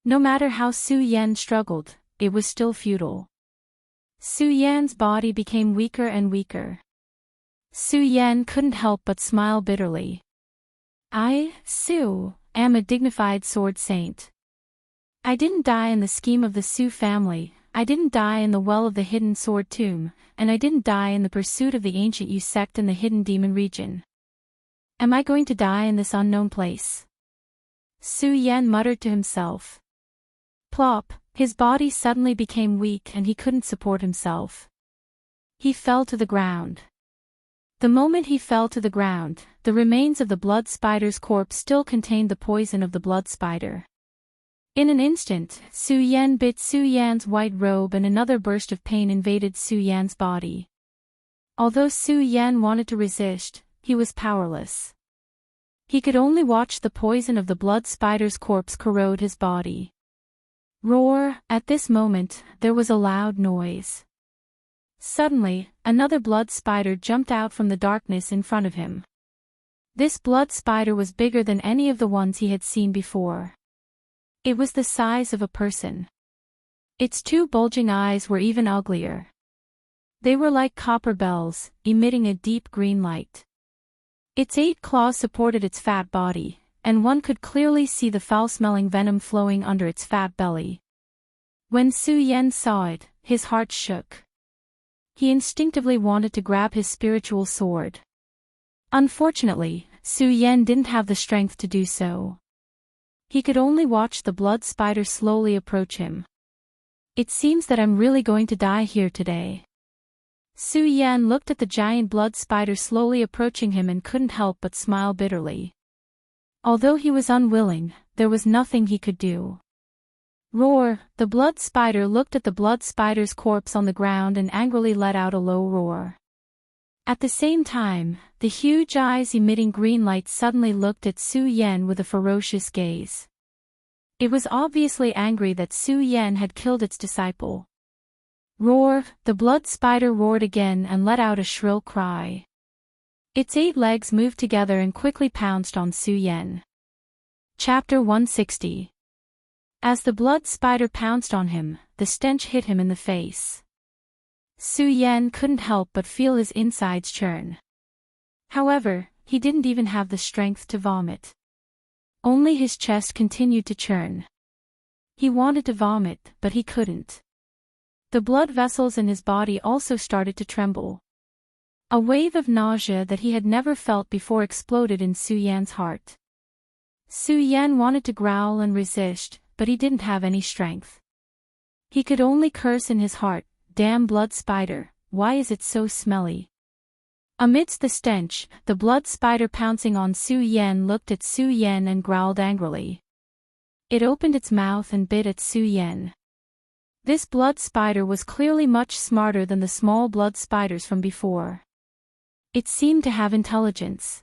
No matter how Su Yan struggled, it was still futile. Su Yan's body became weaker and weaker. Su Yan couldn't help but smile bitterly. I, Su, am a dignified sword saint. I didn't die in the scheme of the Su family, I didn't die in the well of the hidden sword tomb, and I didn't die in the pursuit of the ancient Yu sect in the hidden demon region. Am I going to die in this unknown place? Su Yan muttered to himself. Plop, his body suddenly became weak and he couldn't support himself. He fell to the ground. The moment he fell to the ground, the remains of the blood spider's corpse still contained the poison of the blood spider. In an instant, Su Yan bit Su Yan's white robe and another burst of pain invaded Su Yan's body. Although Su Yan wanted to resist, he was powerless. He could only watch the poison of the blood spider's corpse corrode his body. Roar! At this moment, there was a loud noise. Suddenly, another blood spider jumped out from the darkness in front of him. This blood spider was bigger than any of the ones he had seen before. It was the size of a person. Its two bulging eyes were even uglier. They were like copper bells, emitting a deep green light. Its 8 claws supported its fat body, and one could clearly see the foul-smelling venom flowing under its fat belly. When Su Yan saw it, his heart shook. He instinctively wanted to grab his spiritual sword. Unfortunately, Su Yan didn't have the strength to do so. He could only watch the blood spider slowly approach him. It seems that I'm really going to die here today. Su Yan looked at the giant blood spider slowly approaching him and couldn't help but smile bitterly. Although he was unwilling, there was nothing he could do. Roar! The blood spider looked at the blood spider's corpse on the ground and angrily let out a low roar. At the same time, the huge eyes emitting green light suddenly looked at Su Yan with a ferocious gaze. It was obviously angry that Su Yan had killed its disciple. Roar! The blood spider roared again and let out a shrill cry. Its 8 legs moved together and quickly pounced on Su Yan. Chapter 160. As the blood spider pounced on him, the stench hit him in the face. Su Yan couldn't help but feel his insides churn. However, he didn't even have the strength to vomit. Only his chest continued to churn. He wanted to vomit, but he couldn't. The blood vessels in his body also started to tremble. A wave of nausea that he had never felt before exploded in Su Yan's heart. Su Yan wanted to growl and resist, but he didn't have any strength. He could only curse in his heart, "Damn blood spider, why is it so smelly?" Amidst the stench, the blood spider pouncing on Su Yan looked at Su Yan and growled angrily. It opened its mouth and bit at Su Yan. This blood spider was clearly much smarter than the small blood spiders from before. It seemed to have intelligence.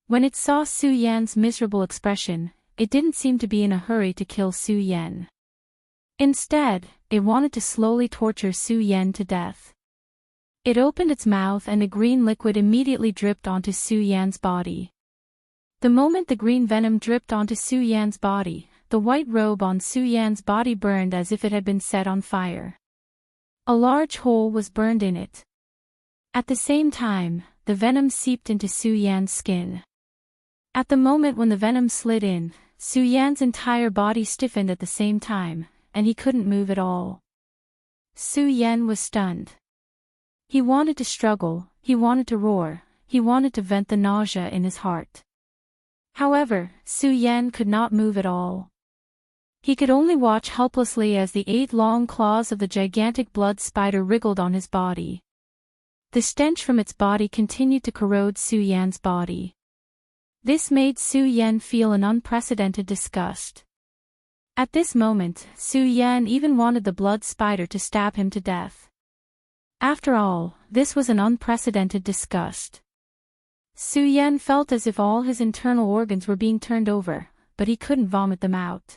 When it saw Su Yan's miserable expression, it didn't seem to be in a hurry to kill Su Yan. Instead, it wanted to slowly torture Su Yan to death. It opened its mouth and a green liquid immediately dripped onto Su Yan's body. The moment the green venom dripped onto Su Yan's body, the white robe on Su Yan's body burned as if it had been set on fire. A large hole was burned in it. At the same time, the venom seeped into Su Yan's skin. At the moment when the venom slid in, Su Yan's entire body stiffened at the same time, and he couldn't move at all. Su Yan was stunned. He wanted to struggle, he wanted to roar, he wanted to vent the nausea in his heart. However, Su Yan could not move at all. He could only watch helplessly as the 8 long claws of the gigantic blood spider wriggled on his body. The stench from its body continued to corrode Su Yan's body. This made Su Yan feel an unprecedented disgust. At this moment, Su Yan even wanted the blood spider to stab him to death. After all, this was an unprecedented disgust. Su Yan felt as if all his internal organs were being turned over, but he couldn't vomit them out.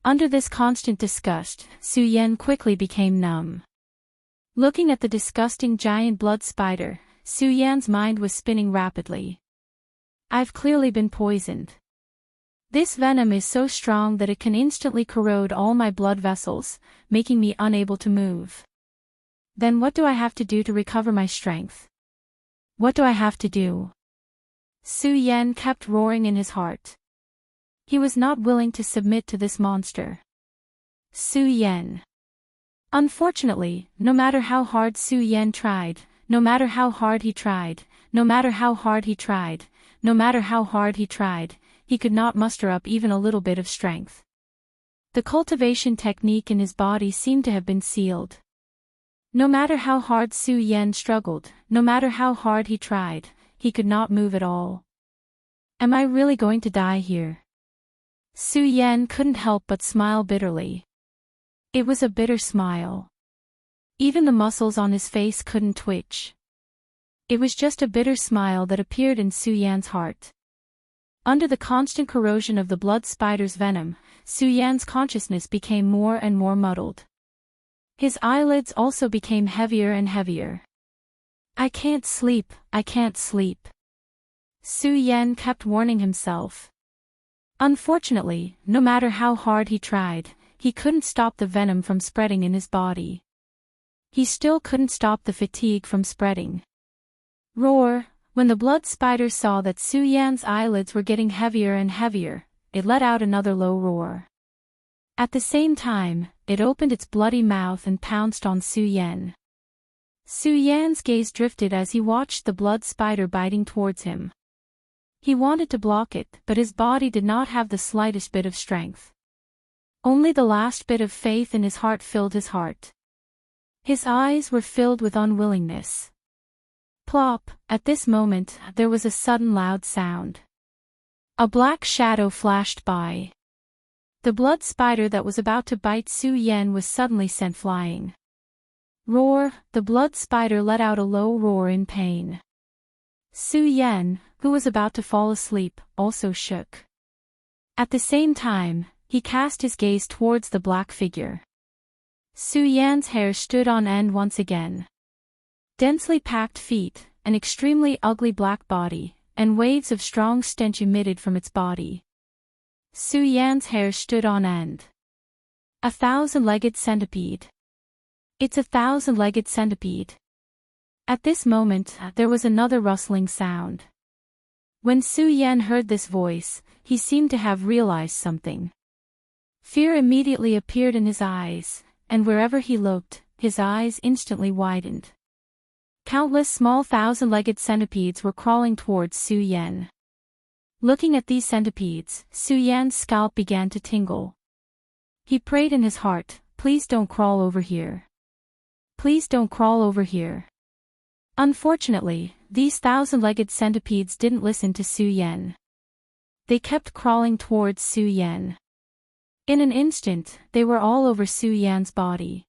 Under this constant disgust, Su Yan quickly became numb. Looking at the disgusting giant blood spider, Su Yan's mind was spinning rapidly. I've clearly been poisoned. This venom is so strong that it can instantly corrode all my blood vessels, making me unable to move. Then what do I have to do to recover my strength? What do I have to do? Su Yan kept roaring in his heart. He was not willing to submit to this monster. Su Yan. Unfortunately, no matter how hard Su Yan tried, no matter how hard he tried, no matter how hard he tried, no matter how hard he tried, he could not muster up even a little bit of strength. The cultivation technique in his body seemed to have been sealed. No matter how hard Su Yan struggled, no matter how hard he tried, he could not move at all. Am I really going to die here? Su Yan couldn't help but smile bitterly. It was a bitter smile. Even the muscles on his face couldn't twitch. It was just a bitter smile that appeared in Su Yan's heart. Under the constant corrosion of the blood spider's venom, Su Yan's consciousness became more and more muddled. His eyelids also became heavier and heavier. I can't sleep, I can't sleep. Su Yan kept warning himself. Unfortunately, no matter how hard he tried, he couldn't stop the venom from spreading in his body. He still couldn't stop the fatigue from spreading. Roar! When the blood spider saw that Su Yan's eyelids were getting heavier and heavier, it let out another low roar. At the same time, it opened its bloody mouth and pounced on Su Yan. Su Yan's gaze drifted as he watched the blood spider biting towards him. He wanted to block it, but his body did not have the slightest bit of strength. Only the last bit of faith in his heart filled his heart. His eyes were filled with unwillingness. Plop! At this moment, there was a sudden loud sound. A black shadow flashed by. The blood spider that was about to bite Su Yan was suddenly sent flying. Roar! The blood spider let out a low roar in pain. Su Yan, who was about to fall asleep, also shook. At the same time, he cast his gaze towards the black figure. Su Yan's hair stood on end once again. Densely packed feet, an extremely ugly black body, and waves of strong stench emitted from its body. Su Yan's hair stood on end. A 1,000-legged centipede. It's a 1,000-legged centipede. At this moment, there was another rustling sound. When Su Yan heard this voice, he seemed to have realized something. Fear immediately appeared in his eyes, and wherever he looked, his eyes instantly widened. Countless small 1,000-legged centipedes were crawling towards Su Yan. Looking at these centipedes, Su Yan's scalp began to tingle. He prayed in his heart, "Please don't crawl over here. Please don't crawl over here." Unfortunately, these 1,000-legged centipedes didn't listen to Su Yan. They kept crawling towards Su Yan. In an instant, they were all over Su Yan's body.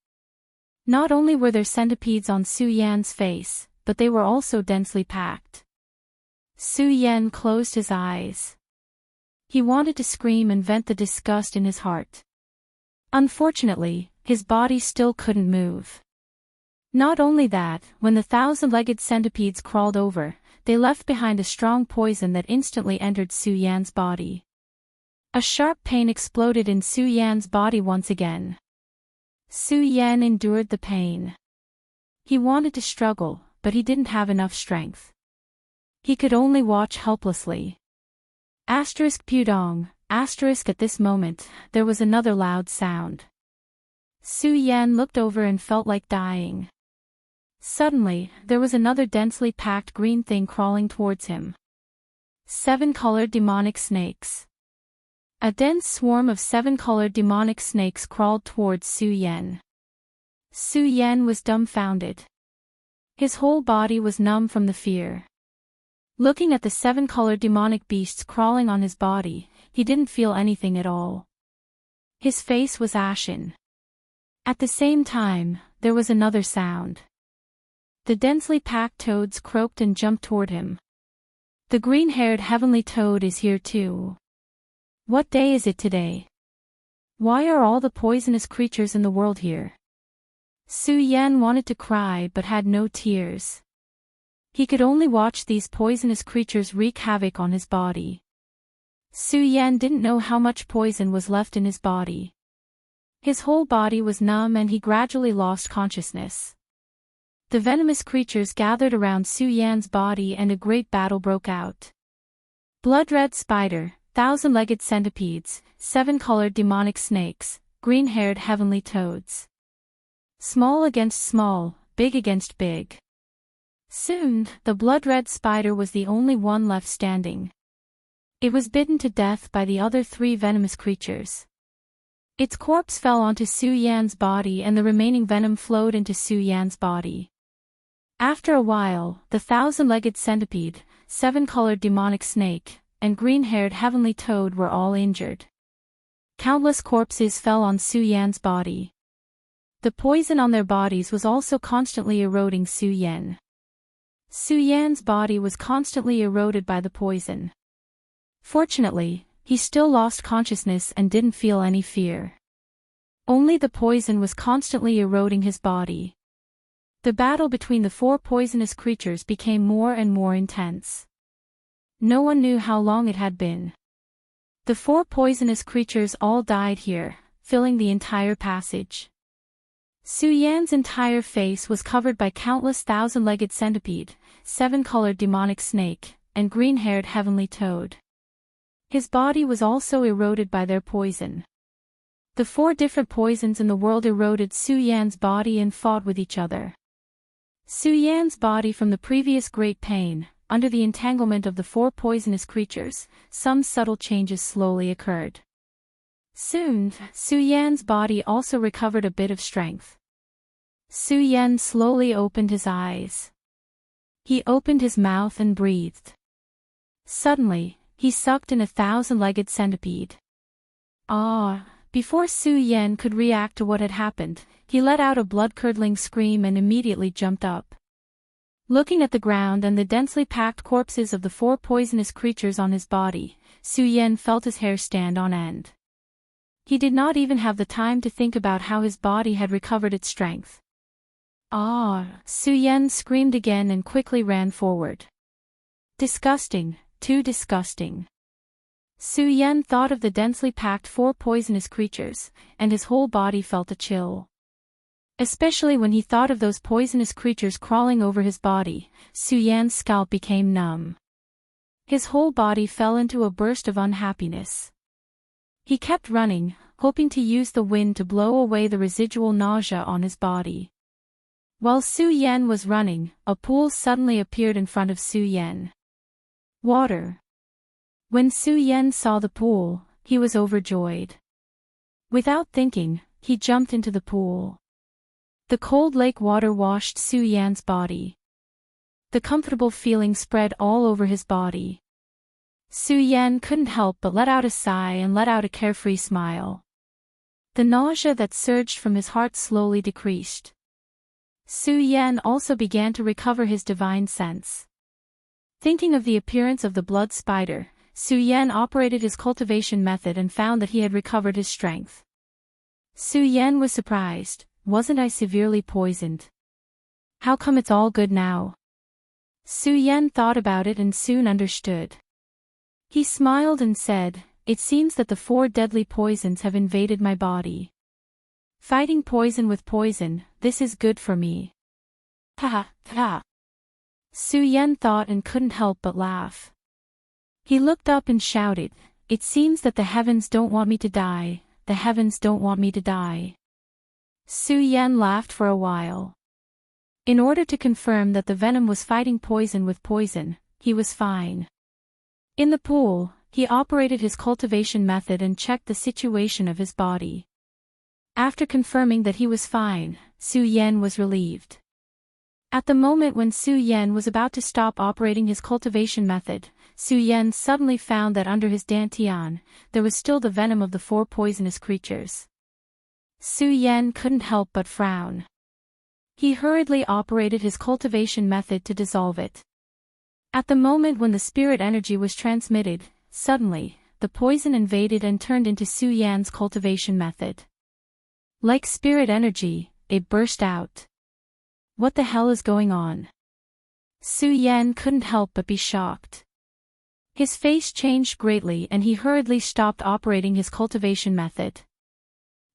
Not only were there centipedes on Su Yan's face, but they were also densely packed. Su Yan closed his eyes. He wanted to scream and vent the disgust in his heart. Unfortunately, his body still couldn't move. Not only that, when the 1,000-legged centipedes crawled over, they left behind a strong poison that instantly entered Su Yan's body. A sharp pain exploded in Su Yan's body once again. Su Yan endured the pain. He wanted to struggle, but he didn't have enough strength. He could only watch helplessly. Pudong, at this moment, there was another loud sound. Su Yan looked over and felt like dying. Suddenly, there was another densely packed green thing crawling towards him. 7-colored demonic snakes. A dense swarm of 7-colored demonic snakes crawled towards Su Yan. Su Yan was dumbfounded. His whole body was numb from the fear. Looking at the 7-colored demonic beasts crawling on his body, he didn't feel anything at all. His face was ashen. At the same time, there was another sound. The densely packed toads croaked and jumped toward him. The green-haired heavenly toad is here too. What day is it today? Why are all the poisonous creatures in the world here? Su Yan wanted to cry but had no tears. He could only watch these poisonous creatures wreak havoc on his body. Su Yan didn't know how much poison was left in his body. His whole body was numb and he gradually lost consciousness. The venomous creatures gathered around Su Yan's body and a great battle broke out. Blood-red spider, 1,000-legged centipedes, 7-colored demonic snakes, green-haired heavenly toads. Small against small, big against big. Soon, the blood-red spider was the only one left standing. It was bitten to death by the other 3 venomous creatures. Its corpse fell onto Su Yan's body and the remaining venom flowed into Su Yan's body. After a while, the 1,000-legged centipede, 7-colored demonic snake, and green-haired heavenly toad were all injured. Countless corpses fell on Su Yan's body. The poison on their bodies was also constantly eroding Su Yan. Su Yan's body was constantly eroded by the poison. Fortunately, he still lost consciousness and didn't feel any fear. Only the poison was constantly eroding his body. The battle between the 4 poisonous creatures became more and more intense. No one knew how long it had been. The 4 poisonous creatures all died here, filling the entire passage. Su Yan's entire face was covered by countless 1,000-legged centipede, 7-colored demonic snake, and green-haired heavenly toad. His body was also eroded by their poison. The 4 different poisons in the world eroded Su Yan's body and fought with each other. Su Yan's body from the previous great pain, under the entanglement of the 4 poisonous creatures, some subtle changes slowly occurred. Soon, Su Yan's body also recovered a bit of strength. Su Yan slowly opened his eyes. He opened his mouth and breathed. Suddenly, he sucked in a 1,000-legged centipede. Ah! Before Su Yan could react to what had happened, he let out a blood-curdling scream and immediately jumped up. Looking at the ground and the densely packed corpses of the 4 poisonous creatures on his body, Su Yan felt his hair stand on end. He did not even have the time to think about how his body had recovered its strength. Ah! Su Yan screamed again and quickly ran forward. Disgusting, too disgusting. Su Yan thought of the densely packed 4 poisonous creatures, and his whole body felt a chill. Especially when he thought of those poisonous creatures crawling over his body, Su Yan's scalp became numb. His whole body fell into a burst of unhappiness. He kept running, hoping to use the wind to blow away the residual nausea on his body. While Su Yan was running, a pool suddenly appeared in front of Su Yan. Water. When Su Yan saw the pool, he was overjoyed. Without thinking, he jumped into the pool. The cold lake water washed Su Yan's body. The comfortable feeling spread all over his body. Su Yan couldn't help but let out a sigh and let out a carefree smile. The nausea that surged from his heart slowly decreased. Su Yan also began to recover his divine sense. Thinking of the appearance of the blood spider, Su Yan operated his cultivation method and found that he had recovered his strength. Su Yan was surprised. Wasn't I severely poisoned? How come it's all good now? Su Yan thought about it and soon understood. He smiled and said, "It seems that the 4 deadly poisons have invaded my body. Fighting poison with poison, this is good for me." Ha ha. Su Yan thought and couldn't help but laugh. He looked up and shouted, "It seems that the heavens don't want me to die, the heavens don't want me to die." Su Yan laughed for a while. In order to confirm that the venom was fighting poison with poison, he was fine. In the pool, he operated his cultivation method and checked the situation of his body. After confirming that he was fine, Su Yan was relieved. At the moment when Su Yan was about to stop operating his cultivation method, Su Yan suddenly found that under his dantian, there was still the venom of the 4 poisonous creatures. Su Yan couldn't help but frown. He hurriedly operated his cultivation method to dissolve it. At the moment when the spirit energy was transmitted, suddenly, the poison invaded and turned into Su Yan's cultivation method. Like spirit energy, it burst out. What the hell is going on? Su Yan couldn't help but be shocked. His face changed greatly and he hurriedly stopped operating his cultivation method.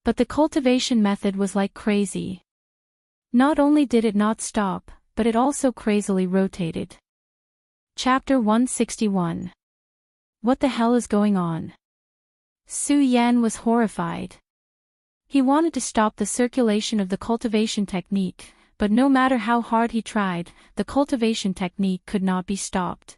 But the cultivation method was like crazy. Not only did it not stop, but it also crazily rotated. Chapter 161. What the hell is going on? Su Yan was horrified. He wanted to stop the circulation of the cultivation technique, but no matter how hard he tried, the cultivation technique could not be stopped.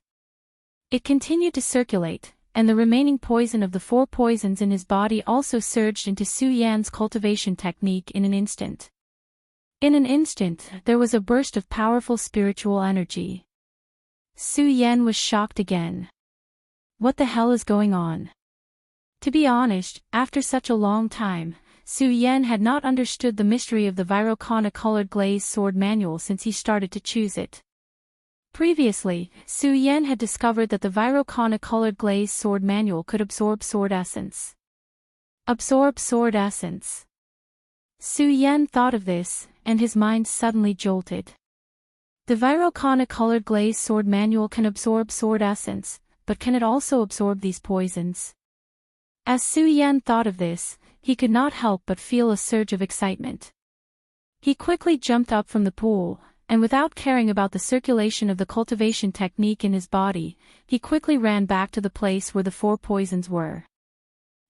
It continued to circulate, and the remaining poison of the 4 poisons in his body also surged into Su Yan's cultivation technique in an instant. In an instant, there was a burst of powerful spiritual energy. Su Yan was shocked again. What the hell is going on? To be honest, after such a long time, Su Yan had not understood the mystery of the Virokana-colored glazed sword manual since he started to choose it. Previously, Su Yan had discovered that the Virokana-colored glazed sword manual could absorb sword essence. Absorb sword essence. Su Yan thought of this, and his mind suddenly jolted. The Virokana-colored glazed sword manual can absorb sword essence, but can it also absorb these poisons? As Su Yan thought of this, he could not help but feel a surge of excitement. He quickly jumped up from the pool, and without caring about the circulation of the cultivation technique in his body, he quickly ran back to the place where the 4 poisons were.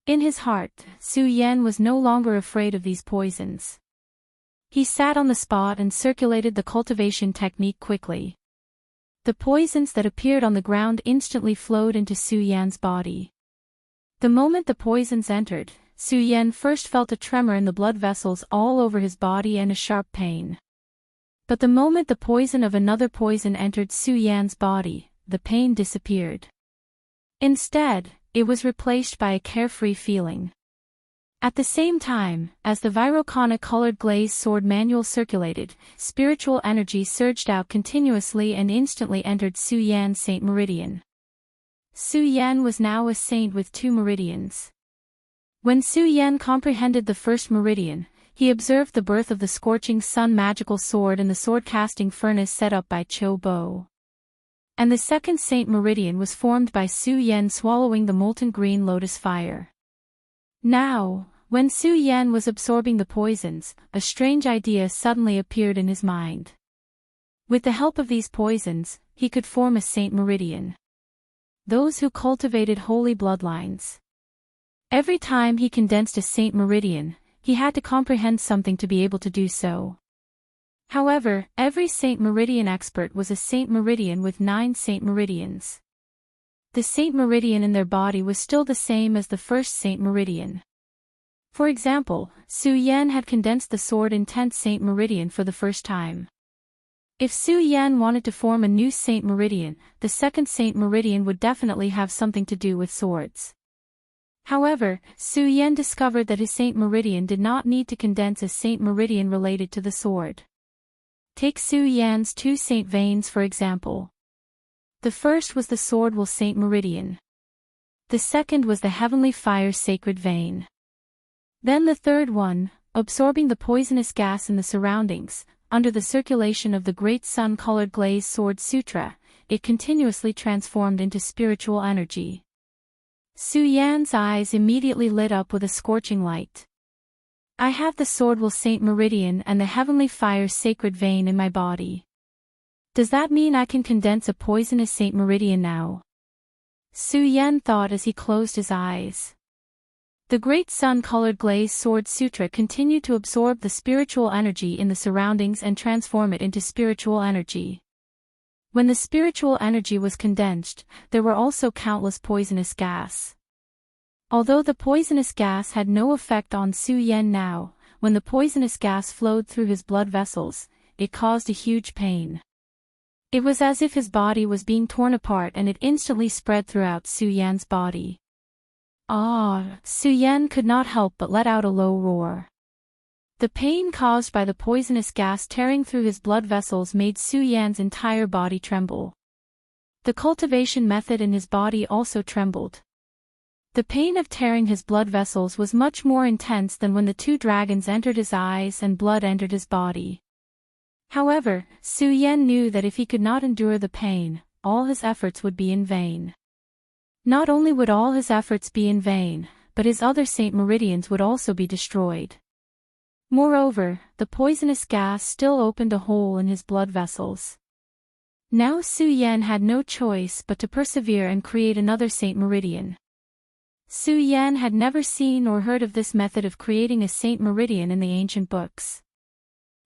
In his heart, Su Yan was no longer afraid of these poisons. He sat on the spot and circulated the cultivation technique quickly. The poisons that appeared on the ground instantly flowed into Su Yan's body. The moment the poisons entered, Su Yan first felt a tremor in the blood vessels all over his body and a sharp pain. But the moment the poison of another poison entered Su Yan's body, the pain disappeared. Instead, it was replaced by a carefree feeling. At the same time, as the Virocana colored glazed sword manual circulated, spiritual energy surged out continuously and instantly entered Su Yan's Saint Meridian. Su Yan was now a saint with 2 meridians. When Su Yan comprehended the first meridian, he observed the birth of the scorching sun magical sword in the sword-casting furnace set up by Cho Bo. And the second Saint Meridian was formed by Su Yan swallowing the molten green lotus fire. Now, when Su Yan was absorbing the poisons, a strange idea suddenly appeared in his mind. With the help of these poisons, he could form a Saint Meridian. Those who cultivated holy bloodlines. Every time he condensed a Saint Meridian, he had to comprehend something to be able to do so. However, every Saint Meridian expert was a Saint Meridian with 9 Saint Meridians. The Saint Meridian in their body was still the same as the first Saint Meridian. For example, Su Yan had condensed the sword in 10th Saint Meridian for the first time. If Su Yan wanted to form a new Saint Meridian, the second Saint Meridian would definitely have something to do with swords. However, Su Yan discovered that his Saint Meridian did not need to condense a Saint Meridian related to the sword. Take Su Yan's 2 Saint Veins for example. The first was the Sword Will Saint Meridian. The second was the Heavenly Fire Sacred Vein. Then the third one, absorbing the poisonous gas in the surroundings, under the circulation of the Great Sun-colored glazed sword sutra, it continuously transformed into spiritual energy. Su Yan's eyes immediately lit up with a scorching light. I have the Sword Will Saint Meridian and the Heavenly Fire Sacred Vein in my body. Does that mean I can condense a poisonous Saint Meridian now? Su Yan thought as he closed his eyes. The Great Sun-colored glazed sword sutra continued to absorb the spiritual energy in the surroundings and transform it into spiritual energy. When the spiritual energy was condensed, there were also countless poisonous gas. Although the poisonous gas had no effect on Su Yan now, when the poisonous gas flowed through his blood vessels, it caused a huge pain. It was as if his body was being torn apart and it instantly spread throughout Su Yan's body. Su Yan could not help but let out a low roar. The pain caused by the poisonous gas tearing through his blood vessels made Su Yan's entire body tremble. The cultivation method in his body also trembled. The pain of tearing his blood vessels was much more intense than when the 2 dragons entered his eyes and blood entered his body. However, Su Yan knew that if he could not endure the pain, all his efforts would be in vain. Not only would all his efforts be in vain, but his other Saint Meridians would also be destroyed. Moreover, the poisonous gas still opened a hole in his blood vessels. Now Su Yan had no choice but to persevere and create another Saint Meridian. Su Yan had never seen or heard of this method of creating a Saint Meridian in the ancient books.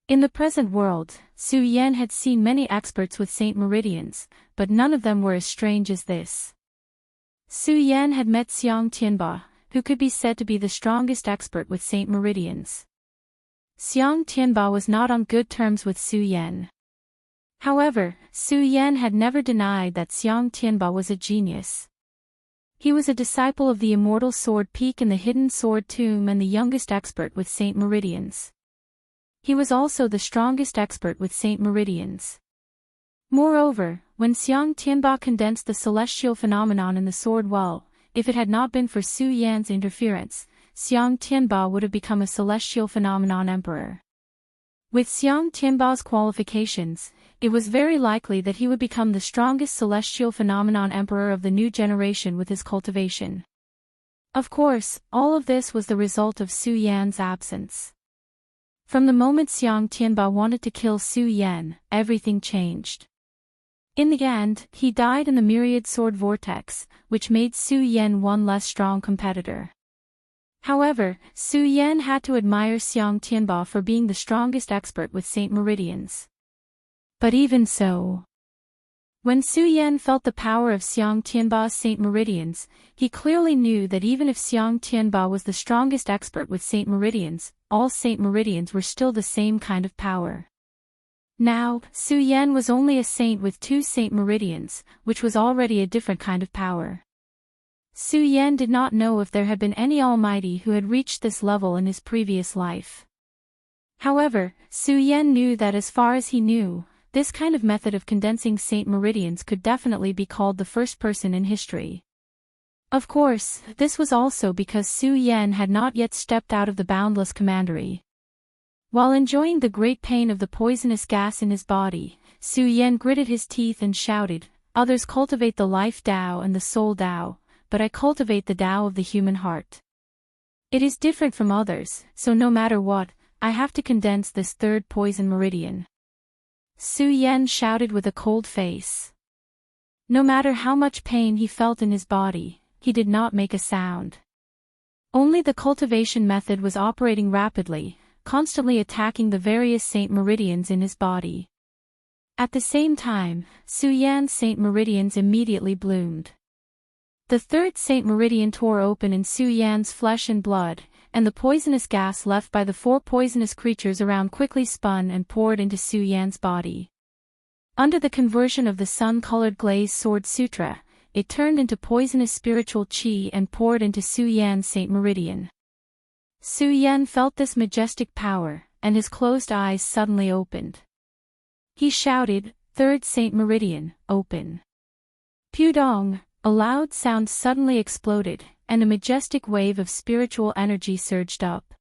In the present world, Su Yan had seen many experts with Saint Meridians, but none of them were as strange as this. Su Yan had met Xiang Tianba, who could be said to be the strongest expert with Saint Meridians. Xiang Tianba was not on good terms with Su Yan. However, Su Yan had never denied that Xiang Tianba was a genius. He was a disciple of the Immortal Sword Peak in the Hidden Sword Tomb and the youngest expert with Saint Meridians. He was also the strongest expert with Saint Meridians. Moreover, when Xiang Tianba condensed the celestial phenomenon in the sword well, if it had not been for Su Yan's interference, Xiang Tianba would have become a celestial phenomenon emperor. With Xiang Tianba's qualifications, it was very likely that he would become the strongest celestial phenomenon emperor of the new generation with his cultivation. Of course, all of this was the result of Su Yan's absence. From the moment Xiang Tianba wanted to kill Su Yan, everything changed. In the end, he died in the myriad sword vortex, which made Su Yan one less strong competitor. However, Su Yan had to admire Xiang Tianba for being the strongest expert with Saint Meridians. But even so, when Su Yan felt the power of Xiang Tianba's Saint Meridians, he clearly knew that even if Xiang Tianba was the strongest expert with Saint Meridians, all Saint Meridians were still the same kind of power. Now, Su Yan was only a saint with 2 Saint Meridians, which was already a different kind of power. Su Yan did not know if there had been any almighty who had reached this level in his previous life. However, Su Yan knew that as far as he knew, this kind of method of condensing Saint Meridians could definitely be called the first person in history. Of course, this was also because Su Yan had not yet stepped out of the boundless commandery. While enjoying the great pain of the poisonous gas in his body, Su Yan gritted his teeth and shouted, "Others cultivate the life Tao and the soul Tao, but I cultivate the Tao of the human heart. It is different from others, so no matter what, I have to condense this third poison meridian." Su Yan shouted with a cold face. No matter how much pain he felt in his body, he did not make a sound. Only the cultivation method was operating rapidly, constantly attacking the various Saint Meridians in his body. At the same time, Su Yan's Saint Meridians immediately bloomed. The third Saint Meridian tore open in Su Yan's flesh and blood, and the poisonous gas left by the 4 poisonous creatures around quickly spun and poured into Su Yan's body. Under the conversion of the sun-colored glaze sword sutra, it turned into poisonous spiritual qi and poured into Su Yan's Saint Meridian. Su Yan felt this majestic power, and his closed eyes suddenly opened. He shouted, "Third Saint Meridian, open." Pudong! A loud sound suddenly exploded, and a majestic wave of spiritual energy surged up.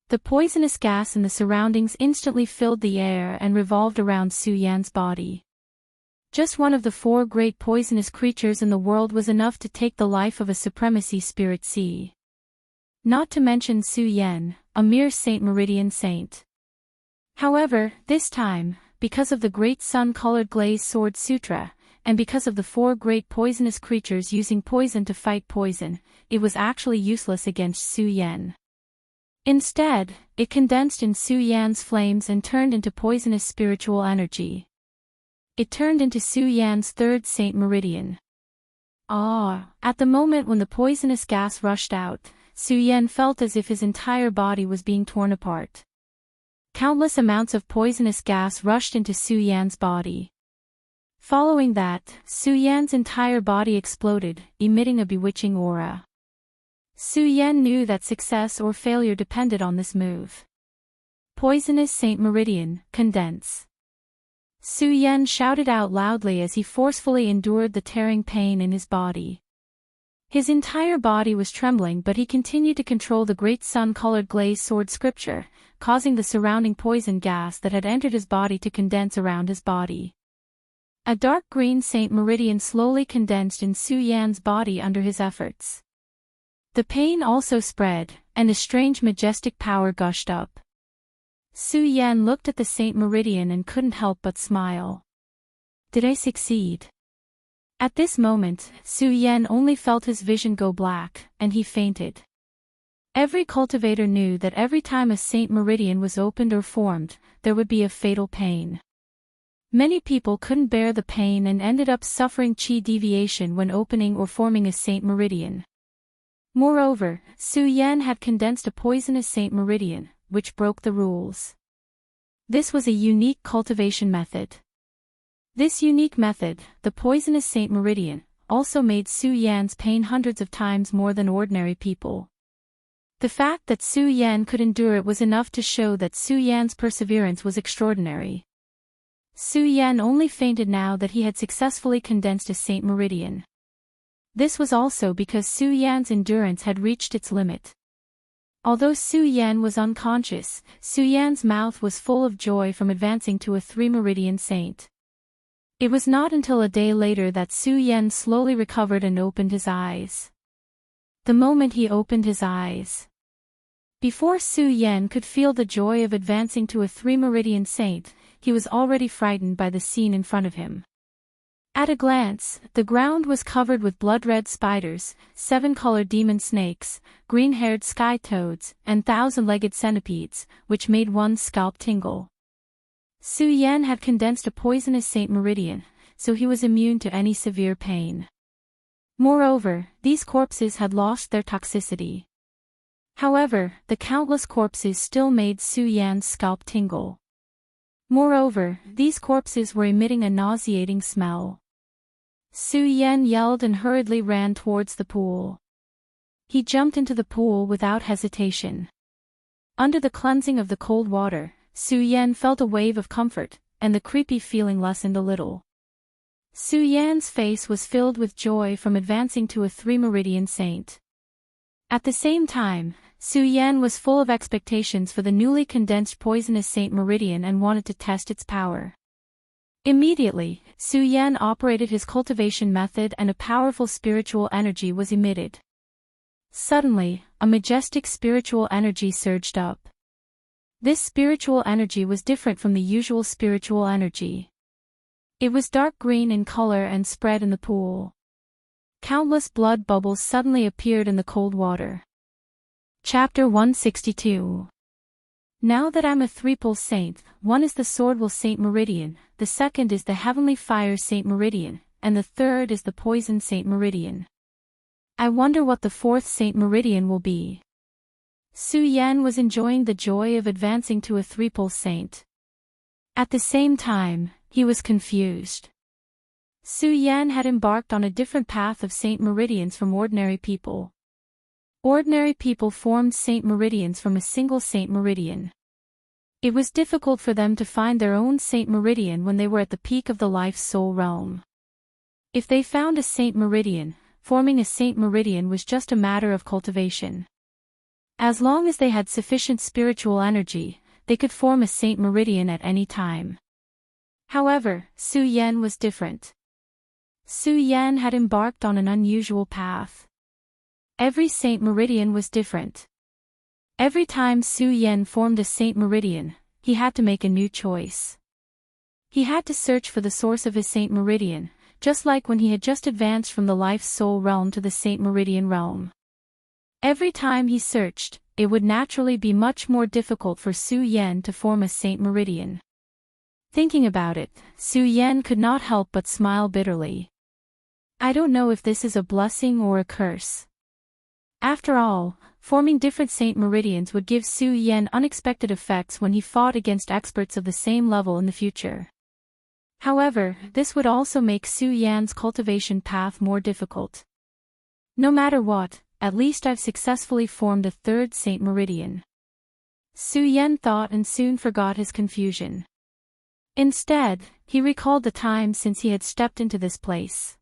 The poisonous gas in the surroundings instantly filled the air and revolved around Su Yan's body. Just one of the 4 great poisonous creatures in the world was enough to take the life of a supremacy spirit sea. Not to mention Su Yan, a mere Saint Meridian saint. However, this time, because of the great sun-colored glaze sword sutra, and because of the 4 great poisonous creatures using poison to fight poison, it was actually useless against Su Yan. Instead, it condensed in Su Yan's flames and turned into poisonous spiritual energy. It turned into Su Yan's third Saint Meridian. At the moment when the poisonous gas rushed out, Su Yan felt as if his entire body was being torn apart. Countless amounts of poisonous gas rushed into Su Yan's body. Following that, Su Yan's entire body exploded, emitting a bewitching aura. Su Yan knew that success or failure depended on this move. Poisonous Saint Meridian, condense. Su Yan shouted out loudly as he forcefully endured the tearing pain in his body. His entire body was trembling, but he continued to control the great sun-colored glaze sword scripture, causing the surrounding poison gas that had entered his body to condense around his body. A dark green Saint Meridian slowly condensed in Su Yan's body under his efforts. The pain also spread, and a strange majestic power gushed up. Su Yan looked at the Saint Meridian and couldn't help but smile. Did I succeed? At this moment, Su Yan only felt his vision go black, and he fainted. Every cultivator knew that every time a Saint Meridian was opened or formed, there would be a fatal pain. Many people couldn't bear the pain and ended up suffering qi deviation when opening or forming a Saint Meridian. Moreover, Su Yan had condensed a poisonous Saint Meridian, which broke the rules. This was a unique cultivation method. This unique method, the poisonous Saint Meridian, also made Su Yan's pain hundreds of times more than ordinary people. The fact that Su Yan could endure it was enough to show that Su Yan's perseverance was extraordinary. Su Yan only fainted now that he had successfully condensed a Saint Meridian. This was also because Su Yan's endurance had reached its limit. Although Su Yan was unconscious, Su Yan's mouth was full of joy from advancing to a 3-meridian saint. It was not until a day later that Su Yan slowly recovered and opened his eyes. The moment he opened his eyes, before Su Yan could feel the joy of advancing to a 3-meridian saint, he was already frightened by the scene in front of him. At a glance, the ground was covered with blood-red spiders, 7-colored demon snakes, green-haired sky toads, and 1,000-legged centipedes, which made one's scalp tingle. Su Yan had condensed a poisonous Saint Meridian, so he was immune to any severe pain. Moreover, these corpses had lost their toxicity. However, the countless corpses still made Su Yan's scalp tingle. Moreover, these corpses were emitting a nauseating smell. Su Yan yelled and hurriedly ran towards the pool. He jumped into the pool without hesitation. Under the cleansing of the cold water, Su Yan felt a wave of comfort, and the creepy feeling lessened a little. Su Yan's face was filled with joy from advancing to a 3-meridian saint. At the same time, Su Yan was full of expectations for the newly condensed poisonous Saint Meridian and wanted to test its power. Immediately, Su Yan operated his cultivation method and a powerful spiritual energy was emitted. Suddenly, a majestic spiritual energy surged up. This spiritual energy was different from the usual spiritual energy. It was dark green in color and spread in the pool. Countless blood bubbles suddenly appeared in the cold water. Chapter 162. Now that I'm a 3-pole saint, one is the Swordwell Saint Meridian, the second is the Heavenly Fire Saint Meridian, and the third is the Poison Saint Meridian. I wonder what the 4th Saint Meridian will be. Su Yan was enjoying the joy of advancing to a 3-pole saint. At the same time, he was confused. Su Yan had embarked on a different path of Saint Meridians from ordinary people. Ordinary people formed Saint Meridians from a single Saint Meridian. It was difficult for them to find their own Saint Meridian when they were at the peak of the life-soul realm. If they found a Saint Meridian, forming a Saint Meridian was just a matter of cultivation. As long as they had sufficient spiritual energy, they could form a Saint Meridian at any time. However, Su Yan was different. Su Yan had embarked on an unusual path. Every Saint Meridian was different. Every time Su Yan formed a Saint Meridian, he had to make a new choice. He had to search for the source of his Saint Meridian, just like when he had just advanced from the life-soul realm to the Saint Meridian realm. Every time he searched, it would naturally be much more difficult for Su Yan to form a Saint Meridian. Thinking about it, Su Yan could not help but smile bitterly. I don't know if this is a blessing or a curse. After all, forming different Saint Meridians would give Su Yan unexpected effects when he fought against experts of the same level in the future. However, this would also make Su Yan's cultivation path more difficult. No matter what, at least I've successfully formed a 3rd Saint Meridian. Su Yan thought and soon forgot his confusion. Instead, he recalled the time since he had stepped into this place.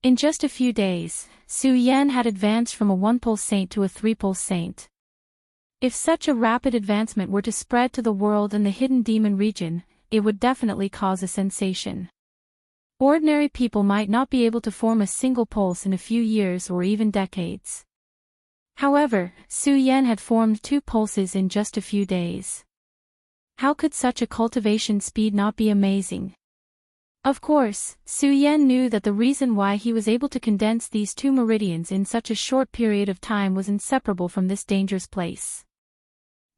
In just a few days, Su Yan had advanced from a 1-pole saint to a 3-pole saint. If such a rapid advancement were to spread to the world and the hidden demon region, it would definitely cause a sensation. Ordinary people might not be able to form a single pulse in a few years or even decades. However, Su Yan had formed 2 pulses in just a few days. How could such a cultivation speed not be amazing? Of course, Su Yan knew that the reason why he was able to condense these 2 meridians in such a short period of time was inseparable from this dangerous place.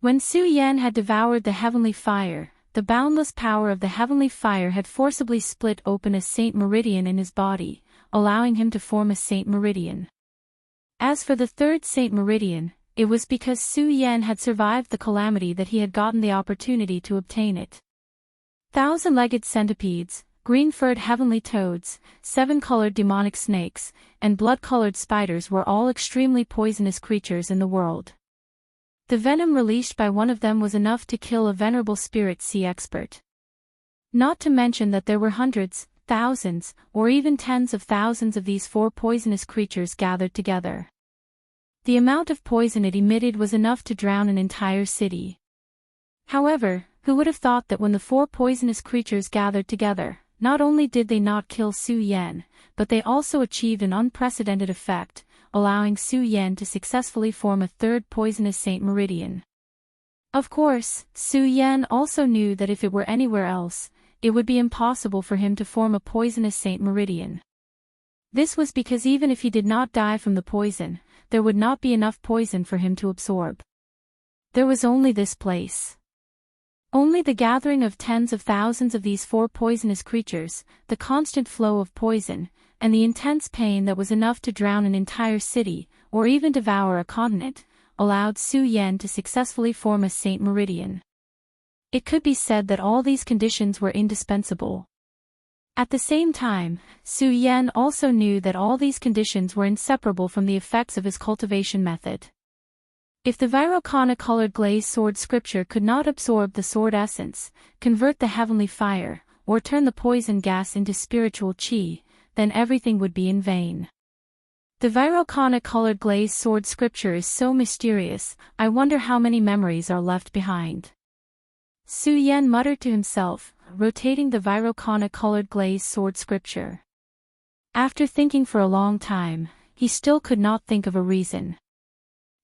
When Su Yan had devoured the heavenly fire, the boundless power of the heavenly fire had forcibly split open a Saint Meridian in his body, allowing him to form a Saint Meridian. As for the 3rd Saint Meridian, it was because Su Yan had survived the calamity that he had gotten the opportunity to obtain it. 1,000-legged centipedes, green-furred heavenly toads, 7-colored demonic snakes, and blood-colored spiders were all extremely poisonous creatures in the world. The venom released by one of them was enough to kill a venerable spirit sea expert. Not to mention that there were hundreds, thousands, or even tens of thousands of these 4 poisonous creatures gathered together. The amount of poison it emitted was enough to drown an entire city. However, who would have thought that when the 4 poisonous creatures gathered together, not only did they not kill Su Yan, but they also achieved an unprecedented effect, allowing Su Yan to successfully form a 3rd poisonous Saint Meridian. Of course, Su Yan also knew that if it were anywhere else, it would be impossible for him to form a poisonous Saint Meridian. This was because even if he did not die from the poison, there would not be enough poison for him to absorb. There was only this place. Only the gathering of tens of thousands of these 4 poisonous creatures, the constant flow of poison, and the intense pain that was enough to drown an entire city, or even devour a continent, allowed Su Yan to successfully form a Saint Meridian. It could be said that all these conditions were indispensable. At the same time, Su Yan also knew that all these conditions were inseparable from the effects of his cultivation method. If the Virokana-colored glazed sword scripture could not absorb the sword essence, convert the heavenly fire, or turn the poison gas into spiritual chi, then everything would be in vain. The Virokana-colored glazed sword scripture is so mysterious, I wonder how many memories are left behind. Su Yan muttered to himself, rotating the Virokana-colored glazed sword scripture. After thinking for a long time, he still could not think of a reason.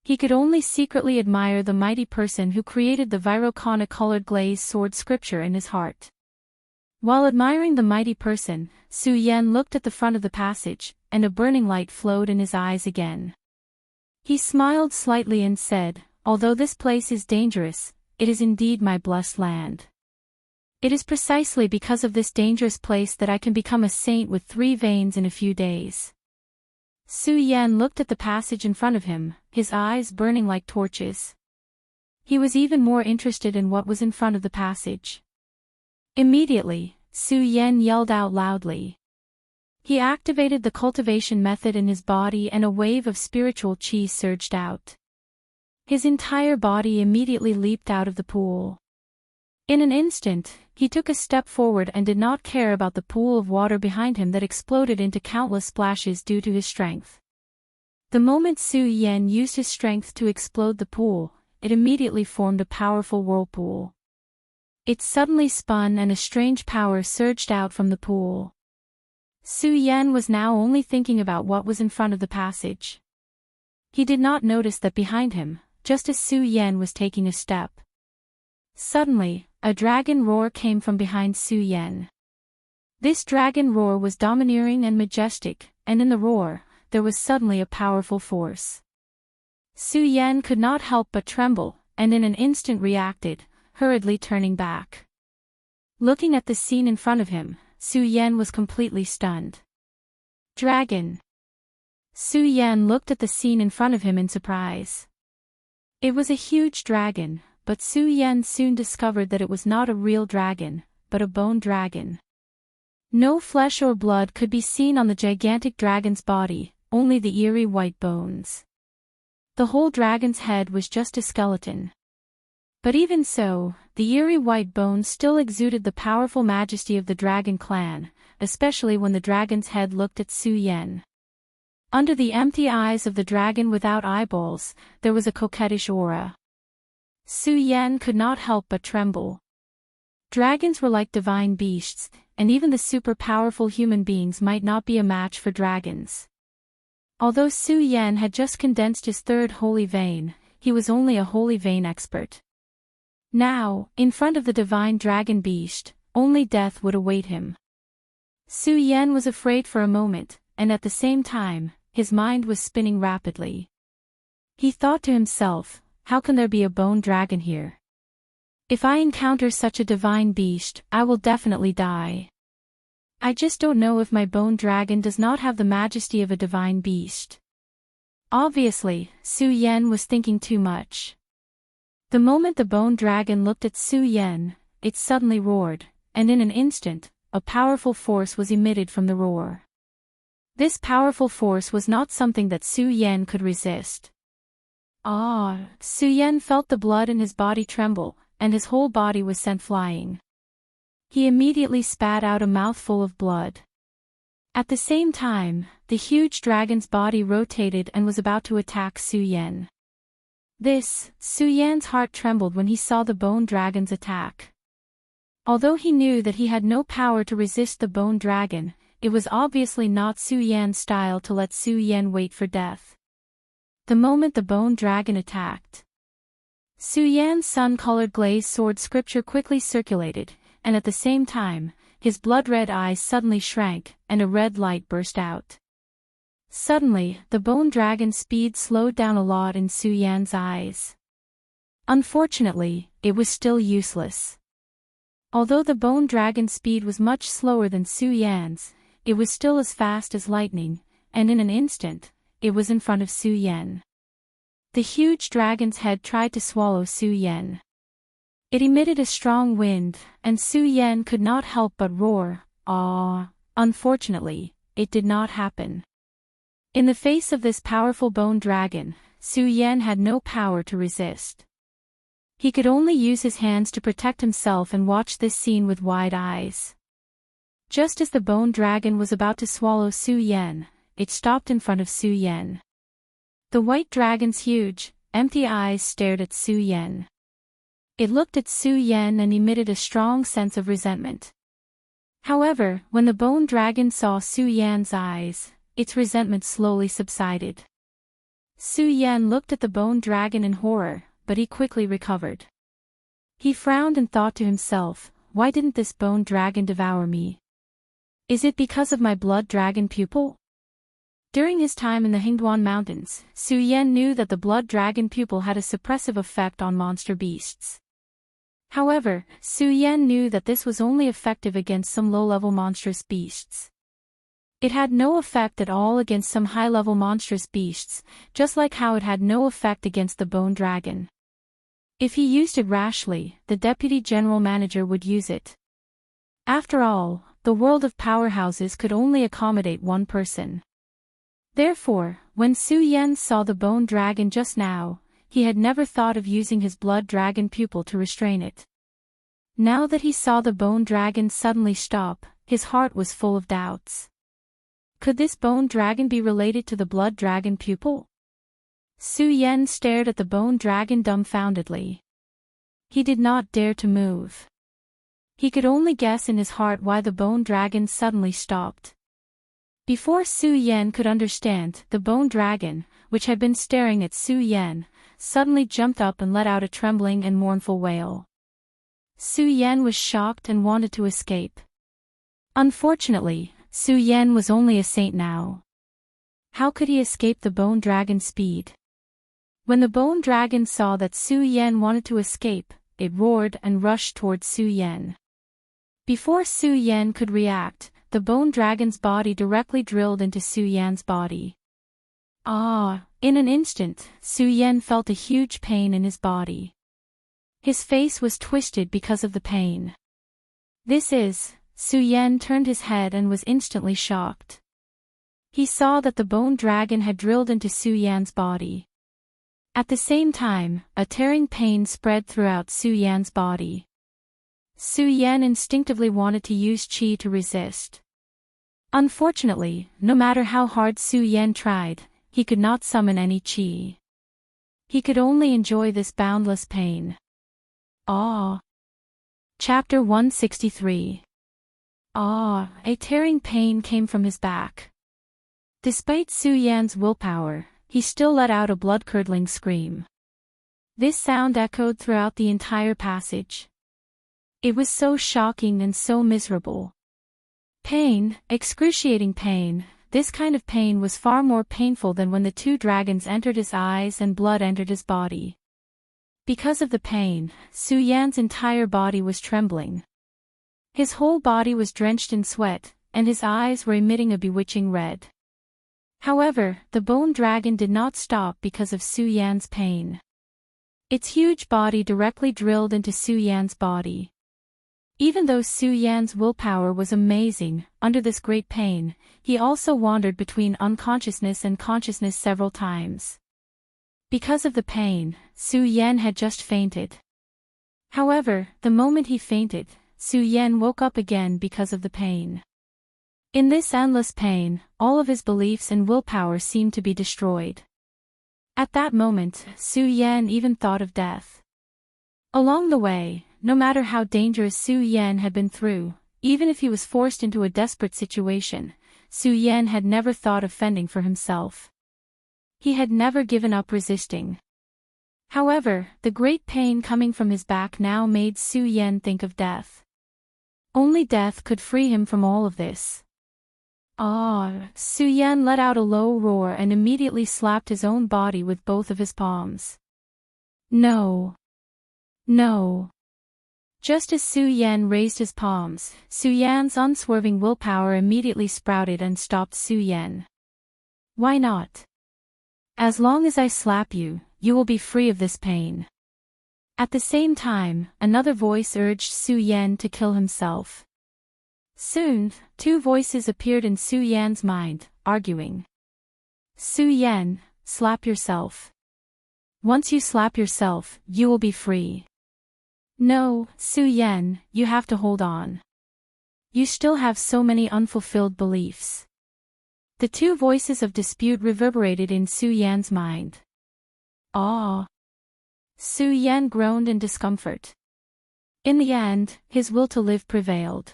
He could only secretly admire the mighty person who created the Virokana-colored glazed sword scripture in his heart. While admiring the mighty person, Su Yan looked at the front of the passage, and a burning light flowed in his eyes again. He smiled slightly and said, "Although this place is dangerous, it is indeed my blessed land. It is precisely because of this dangerous place that I can become a saint with 3 veins in a few days." Su Yan looked at the passage in front of him, his eyes burning like torches. He was even more interested in what was in front of the passage. Immediately, Su Yan yelled out loudly. He activated the cultivation method in his body and a wave of spiritual chi surged out. His entire body immediately leaped out of the pool. In an instant, he took a step forward and did not care about the pool of water behind him that exploded into countless splashes due to his strength. The moment Su Yan used his strength to explode the pool, it immediately formed a powerful whirlpool. It suddenly spun and a strange power surged out from the pool. Su Yan was now only thinking about what was in front of the passage. He did not notice that behind him, just as Su Yan was taking a step, suddenly, a dragon roar came from behind Su Yan. This dragon roar was domineering and majestic, and in the roar, there was suddenly a powerful force. Su Yan could not help but tremble, and in an instant reacted, hurriedly turning back. Looking at the scene in front of him, Su Yan was completely stunned. Dragon! Su Yan looked at the scene in front of him in surprise. It was a huge dragon, but Su Yan soon discovered that it was not a real dragon, but a bone dragon. No flesh or blood could be seen on the gigantic dragon's body, only the eerie white bones. The whole dragon's head was just a skeleton. But even so, the eerie white bones still exuded the powerful majesty of the dragon clan, especially when the dragon's head looked at Su Yan. Under the empty eyes of the dragon without eyeballs, there was a coquettish aura. Su Yan could not help but tremble. Dragons were like divine beasts, and even the super-powerful human beings might not be a match for dragons. Although Su Yan had just condensed his 3rd holy vein, he was only a holy vein expert. Now, in front of the divine dragon beast, only death would await him. Su Yan was afraid for a moment, and at the same time, his mind was spinning rapidly. He thought to himself, how can there be a bone dragon here? If I encounter such a divine beast, I will definitely die. I just don't know if my bone dragon does not have the majesty of a divine beast. Obviously, Su Yan was thinking too much. The moment the bone dragon looked at Su Yan, it suddenly roared, and in an instant, a powerful force was emitted from the roar. This powerful force was not something that Su Yan could resist. Su Yan felt the blood in his body tremble, and his whole body was sent flying. He immediately spat out a mouthful of blood. At the same time, the huge dragon's body rotated and was about to attack Su Yan. Su Yan's heart trembled when he saw the bone dragon's attack. Although he knew that he had no power to resist the bone dragon, it was obviously not Su Yan's style to let Su Yan wait for death. The moment the bone dragon attacked, Su Yan's sun-colored glazed sword scripture quickly circulated, and at the same time, his blood-red eyes suddenly shrank, and a red light burst out. Suddenly, the bone dragon's speed slowed down a lot in Su Yan's eyes. Unfortunately, it was still useless. Although the bone dragon's speed was much slower than Su Yan's, it was still as fast as lightning, and in an instant, it was in front of Su Yan. The huge dragon's head tried to swallow Su Yan. It emitted a strong wind, and Su Yan could not help but roar, Unfortunately, it did not happen. In the face of this powerful bone dragon, Su Yan had no power to resist. He could only use his hands to protect himself and watch this scene with wide eyes. Just as the bone dragon was about to swallow Su Yan, it stopped in front of Su Yan. The white dragon's huge, empty eyes stared at Su Yan. It looked at Su Yan and emitted a strong sense of resentment. However, when the bone dragon saw Su Yan's eyes, its resentment slowly subsided. Su Yan looked at the bone dragon in horror, but he quickly recovered. He frowned and thought to himself, why didn't this bone dragon devour me? Is it because of my blood dragon pupil? During his time in the Hingduan Mountains, Su Yan knew that the blood dragon pupil had a suppressive effect on monster beasts. However, Su Yan knew that this was only effective against some low-level monstrous beasts. It had no effect at all against some high-level monstrous beasts, just like how it had no effect against the bone dragon. If he used it rashly, the deputy general manager would use it. After all, the world of powerhouses could only accommodate one person. Therefore, when Su Yan saw the bone dragon just now, he had never thought of using his blood dragon pupil to restrain it. Now that he saw the bone dragon suddenly stop, his heart was full of doubts. Could this bone dragon be related to the blood dragon pupil? Su Yan stared at the bone dragon dumbfoundedly. He did not dare to move. He could only guess in his heart why the bone dragon suddenly stopped. Before Su Yan could understand, the bone dragon, which had been staring at Su Yan, suddenly jumped up and let out a trembling and mournful wail. Su Yan was shocked and wanted to escape. Unfortunately, Su Yan was only a saint now. How could he escape the bone dragon's speed? When the bone dragon saw that Su Yan wanted to escape, it roared and rushed towards Su Yan. Before Su Yan could react, the bone dragon's body directly drilled into Su Yan's body. In an instant, Su Yan felt a huge pain in his body. His face was twisted because of the pain. Su Yan turned his head and was instantly shocked. He saw that the bone dragon had drilled into Su Yan's body. At the same time, a tearing pain spread throughout Su Yan's body. Su Yan instinctively wanted to use qi to resist. Unfortunately, no matter how hard Su Yan tried, he could not summon any qi. He could only enjoy this boundless pain. Chapter 163. A tearing pain came from his back. Despite Su Yan's willpower, he still let out a blood-curdling scream. This sound echoed throughout the entire passage. It was so shocking and so miserable. Pain, excruciating pain, this kind of pain was far more painful than when the two dragons entered his eyes and blood entered his body. Because of the pain, Su Yan's entire body was trembling. His whole body was drenched in sweat, and his eyes were emitting a bewitching red. However, the bone dragon did not stop because of Su Yan's pain. Its huge body directly drilled into Su Yan's body. Even though Su Yan's willpower was amazing, under this great pain, he also wandered between unconsciousness and consciousness several times. Because of the pain, Su Yan had just fainted. However, the moment he fainted, Su Yan woke up again because of the pain. In this endless pain, all of his beliefs and willpower seemed to be destroyed. At that moment, Su Yan even thought of death. Along the way, no matter how dangerous Su Yan had been through, even if he was forced into a desperate situation, Su Yan had never thought of fending for himself. He had never given up resisting. However, the great pain coming from his back now made Su Yan think of death. Only death could free him from all of this. Su Yan let out a low roar and immediately slapped his own body with both of his palms. No. No. Just as Su Yan raised his palms, Su Yan's unswerving willpower immediately sprouted and stopped Su Yan. Why not? As long as I slap you, you will be free of this pain. At the same time, another voice urged Su Yan to kill himself. Soon, two voices appeared in Su Yan's mind, arguing. Su Yan, slap yourself. Once you slap yourself, you will be free. No, Su Yan, you have to hold on. You still have so many unfulfilled beliefs. The two voices of dispute reverberated in Su Yan's mind. Ah! Su Yan groaned in discomfort. In the end, his will to live prevailed.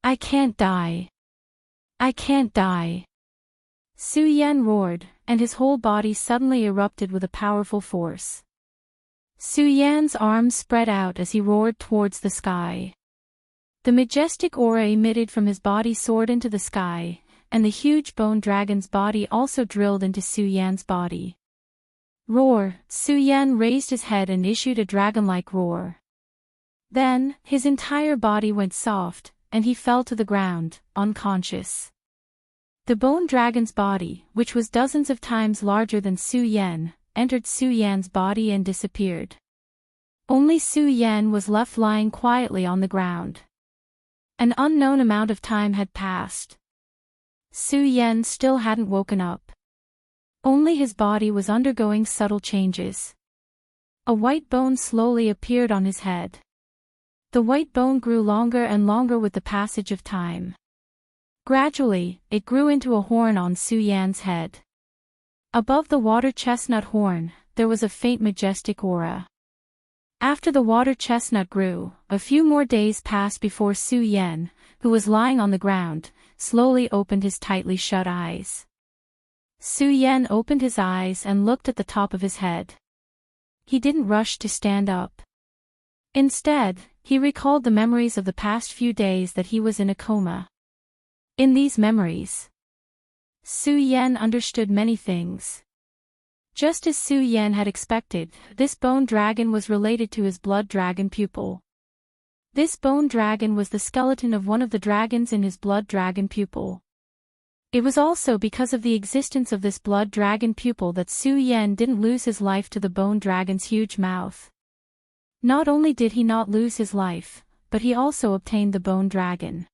I can't die. I can't die. Su Yan roared, and his whole body suddenly erupted with a powerful force. Su Yan's arms spread out as he roared towards the sky. The majestic aura emitted from his body soared into the sky, and the huge bone dragon's body also drilled into Su Yan's body. Roar! Su Yan raised his head and issued a dragon-like roar. Then, his entire body went soft, and he fell to the ground, unconscious. The bone dragon's body, which was dozens of times larger than Su Yan, entered Su Yan's body and disappeared. Only Su Yan was left lying quietly on the ground. An unknown amount of time had passed. Su Yan still hadn't woken up. Only his body was undergoing subtle changes. A white bone slowly appeared on his head. The white bone grew longer and longer with the passage of time. Gradually, it grew into a horn on Su Yan's head. Above the water chestnut horn, there was a faint majestic aura. After the water chestnut grew, a few more days passed before Su Yan, who was lying on the ground, slowly opened his tightly shut eyes. Su Yan opened his eyes and looked at the top of his head. He didn't rush to stand up. Instead, he recalled the memories of the past few days that he was in a coma. In these memories, Su Yan understood many things. Just as Su Yan had expected, this bone dragon was related to his blood dragon pupil. This bone dragon was the skeleton of one of the dragons in his blood dragon pupil. It was also because of the existence of this blood dragon pupil that Su Yan didn't lose his life to the bone dragon's huge mouth. Not only did he not lose his life, but he also obtained the bone dragon.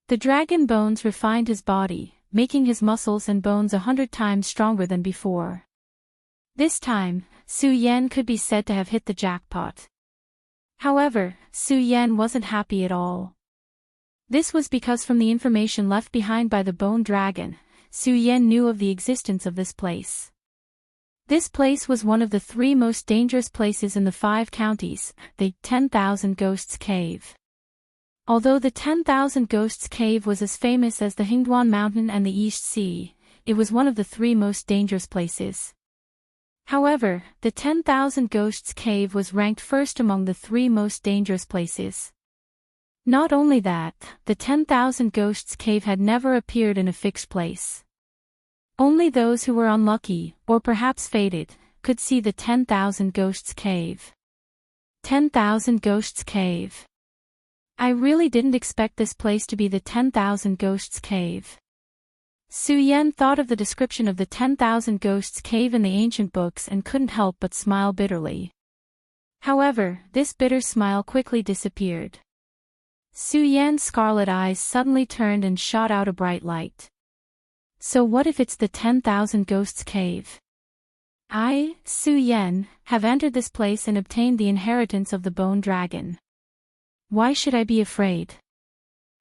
The dragon bones refined his body, making his muscles and bones 100 times stronger than before. This time, Su Yan could be said to have hit the jackpot. However, Su Yan wasn't happy at all. This was because from the information left behind by the bone dragon, Su Yan knew of the existence of this place. This place was one of the 3 most dangerous places in the 5 counties, the 10,000 Ghosts Cave. Although the 10,000 Ghosts Cave was as famous as the Hingduan Mountain and the East Sea, it was one of the 3 most dangerous places. However, the 10,000 Ghosts Cave was ranked first among the 3 most dangerous places. Not only that, the 10,000 Ghosts Cave had never appeared in a fixed place. Only those who were unlucky, or perhaps fated, could see the 10,000 Ghosts Cave. 10,000 Ghosts Cave. I really didn't expect this place to be the 10,000 Ghosts Cave. Su Yan thought of the description of the 10,000 Ghosts Cave in the ancient books and couldn't help but smile bitterly. However, this bitter smile quickly disappeared. Su Yan's scarlet eyes suddenly turned and shot out a bright light. So what if it's the 10,000 Ghosts Cave? I, Su Yan, have entered this place and obtained the inheritance of the bone dragon. Why should I be afraid?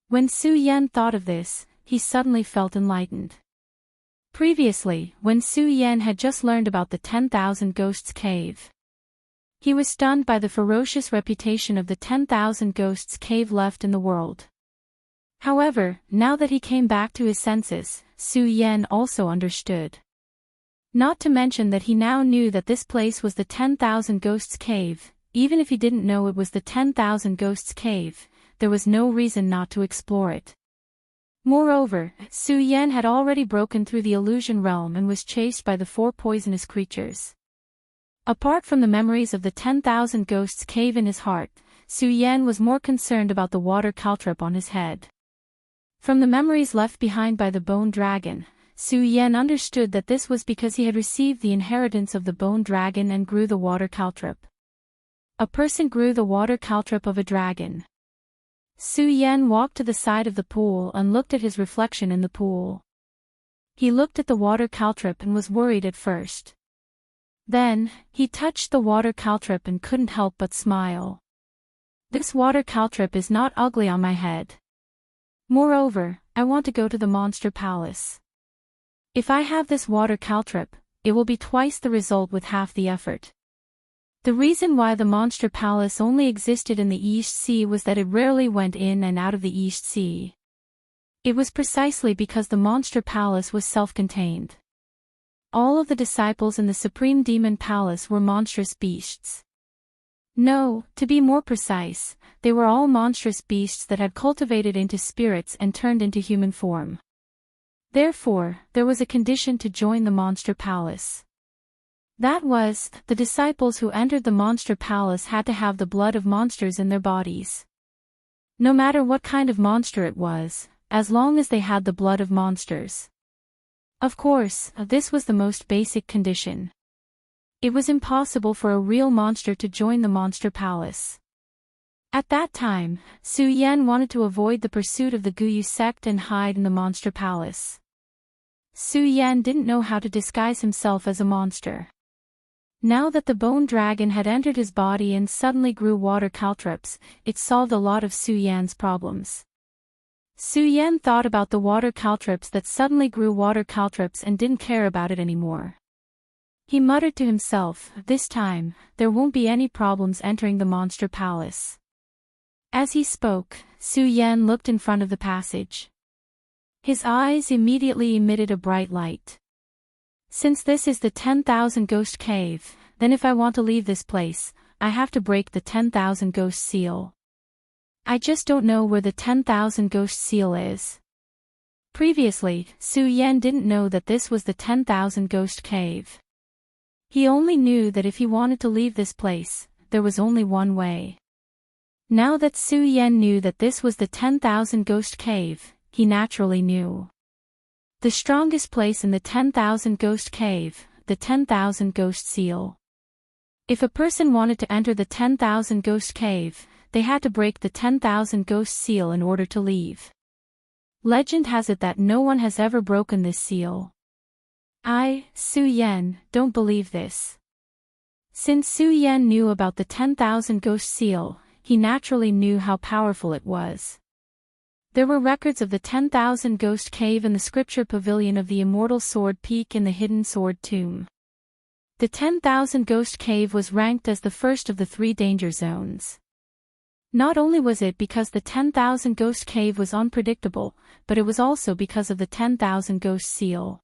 When Su Yan thought of this, he suddenly felt enlightened. Previously, when Su Yan had just learned about the 10,000 Ghosts Cave, he was stunned by the ferocious reputation of the 10,000 Ghosts Cave left in the world. However, now that he came back to his senses, Su Yan also understood. Not to mention that he now knew that this place was the 10,000 Ghosts Cave. Even if he didn't know it was the 10,000 Ghosts Cave, there was no reason not to explore it. Moreover, Su Yan had already broken through the illusion realm and was chased by the 4 poisonous creatures. Apart from the memories of the 10,000 Ghosts Cave in his heart, Su Yan was more concerned about the water caltrop on his head. From the memories left behind by the bone dragon, Su Yan understood that this was because he had received the inheritance of the bone dragon and grew the water caltrop. A person grew the water caltrop of a dragon. Su Yan walked to the side of the pool and looked at his reflection in the pool. He looked at the water caltrip and was worried at first. Then, he touched the water caltrip and couldn't help but smile. This water caltrip is not ugly on my head. Moreover, I want to go to the monster palace. If I have this water caltrip, it will be twice the result with half the effort. The reason why the monster palace only existed in the East Sea was that it rarely went in and out of the East Sea. It was precisely because the monster palace was self-contained. All of the disciples in the Supreme Demon Palace were monstrous beasts. No, to be more precise, they were all monstrous beasts that had cultivated into spirits and turned into human form. Therefore, there was a condition to join the monster palace. That was, the disciples who entered the monster palace had to have the blood of monsters in their bodies. No matter what kind of monster it was, as long as they had the blood of monsters. Of course, this was the most basic condition. It was impossible for a real monster to join the monster palace. At that time, Su Yan wanted to avoid the pursuit of the Guyu sect and hide in the monster palace. Su Yan didn't know how to disguise himself as a monster. Now that the bone dragon had entered his body and suddenly grew water caltrops, it solved a lot of Su Yan's problems. Su Yan thought about the water caltrops that suddenly grew water caltrops and didn't care about it anymore. He muttered to himself, this time, there won't be any problems entering the monster palace. As he spoke, Su Yan looked in front of the passage. His eyes immediately emitted a bright light. Since this is the 10,000 Ghost Cave, then if I want to leave this place, I have to break the 10,000 Ghost Seal. I just don't know where the 10,000 Ghost Seal is. Previously, Su Yan didn't know that this was the 10,000 Ghost Cave. He only knew that if he wanted to leave this place, there was only one way. Now that Su Yan knew that this was the 10,000 Ghost Cave, he naturally knew the strongest place in the 10,000 Ghost Cave, the 10,000 Ghost Seal. If a person wanted to enter the 10,000 Ghost Cave, they had to break the 10,000 Ghost Seal in order to leave. Legend has it that no one has ever broken this seal. I, Su Yan, don't believe this. Since Su Yan knew about the 10,000 Ghost Seal, he naturally knew how powerful it was. There were records of the 10,000 Ghost Cave in the scripture pavilion of the Immortal Sword Peak in the Hidden Sword Tomb. The 10,000 Ghost Cave was ranked as the first of the 3 danger zones. Not only was it because the 10,000 Ghost Cave was unpredictable, but it was also because of the 10,000 Ghost Seal.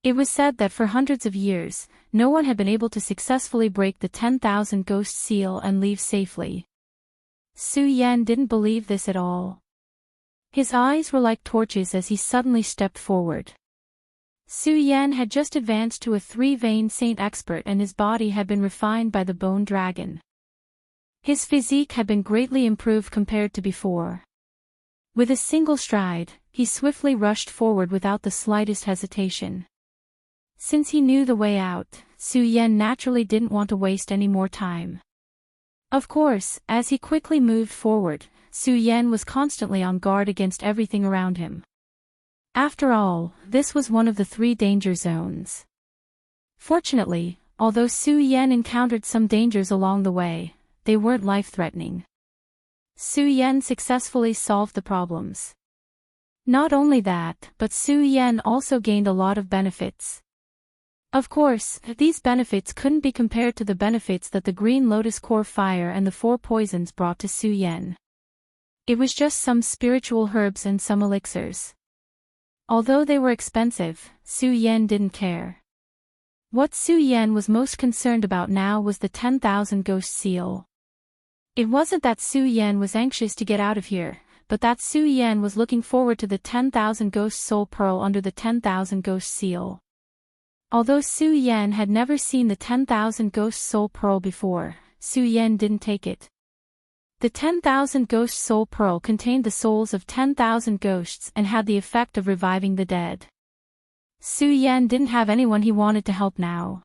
It was said that for hundreds of years, no one had been able to successfully break the 10,000 Ghost Seal and leave safely. Su Yan didn't believe this at all. His eyes were like torches as he suddenly stepped forward. Su Yan had just advanced to a 3-vein saint expert and his body had been refined by the bone dragon. His physique had been greatly improved compared to before. With a single stride, he swiftly rushed forward without the slightest hesitation. Since he knew the way out, Su Yan naturally didn't want to waste any more time. Of course, as he quickly moved forward, Su Yan was constantly on guard against everything around him. After all, this was one of the 3 danger zones. Fortunately, although Su Yan encountered some dangers along the way, they weren't life-threatening. Su Yan successfully solved the problems. Not only that, but Su Yan also gained a lot of benefits. Of course, these benefits couldn't be compared to the benefits that the Green Lotus Core Fire and the 4 poisons brought to Su Yan. It was just some spiritual herbs and some elixirs. Although they were expensive, Su Yan didn't care. What Su Yan was most concerned about now was the 10,000 Ghost Seal. It wasn't that Su Yan was anxious to get out of here, but that Su Yan was looking forward to the 10,000 Ghost Soul Pearl under the 10,000 Ghost Seal. Although Su Yan had never seen the 10,000 Ghost Soul Pearl before, Su Yan didn't take it. The 10,000 Ghost Soul Pearl contained the souls of 10,000 ghosts and had the effect of reviving the dead. Su Yan didn't have anyone he wanted to help now.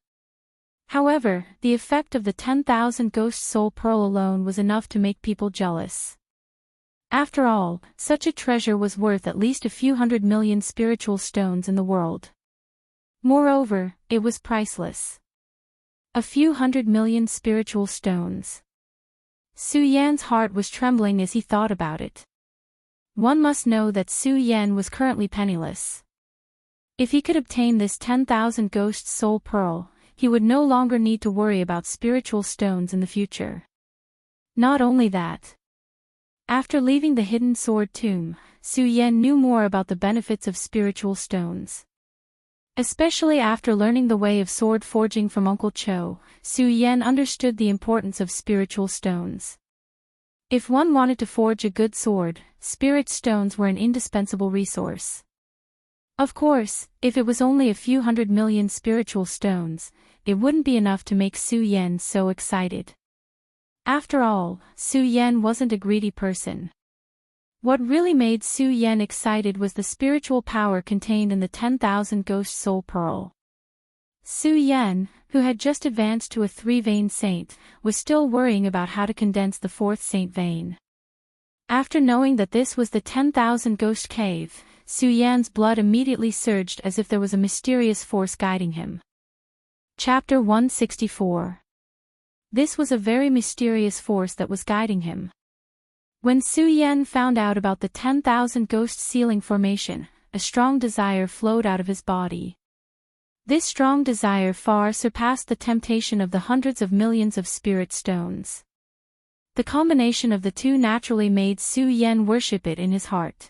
However, the effect of the 10,000 Ghost Soul Pearl alone was enough to make people jealous. After all, such a treasure was worth at least a few 100 million spiritual stones in the world. Moreover, it was priceless. A few 100 million spiritual stones. Su Yan's heart was trembling as he thought about it. One must know that Su Yan was currently penniless. If he could obtain this 10,000 ghost soul pearl, he would no longer need to worry about spiritual stones in the future. Not only that. After leaving the hidden sword tomb, Su Yan knew more about the benefits of spiritual stones. Especially after learning the way of sword forging from Uncle Cho, Su Yan understood the importance of spiritual stones. If one wanted to forge a good sword, spirit stones were an indispensable resource. Of course, if it was only a few 100 million spiritual stones, it wouldn't be enough to make Su Yan so excited. After all, Su Yan wasn't a greedy person. What really made Su Yan excited was the spiritual power contained in the 10,000 ghost soul pearl. Su Yan, who had just advanced to a 3-vein saint, was still worrying about how to condense the 4th saint vein. After knowing that this was the 10,000 ghost cave, Su Yan's blood immediately surged as if there was a mysterious force guiding him. Chapter 164. This was a very mysterious force that was guiding him. When Su Yan found out about the 10,000 ghost ceiling formation, a strong desire flowed out of his body. This strong desire far surpassed the temptation of the hundreds of millions of spirit stones. The combination of the two naturally made Su Yan worship it in his heart.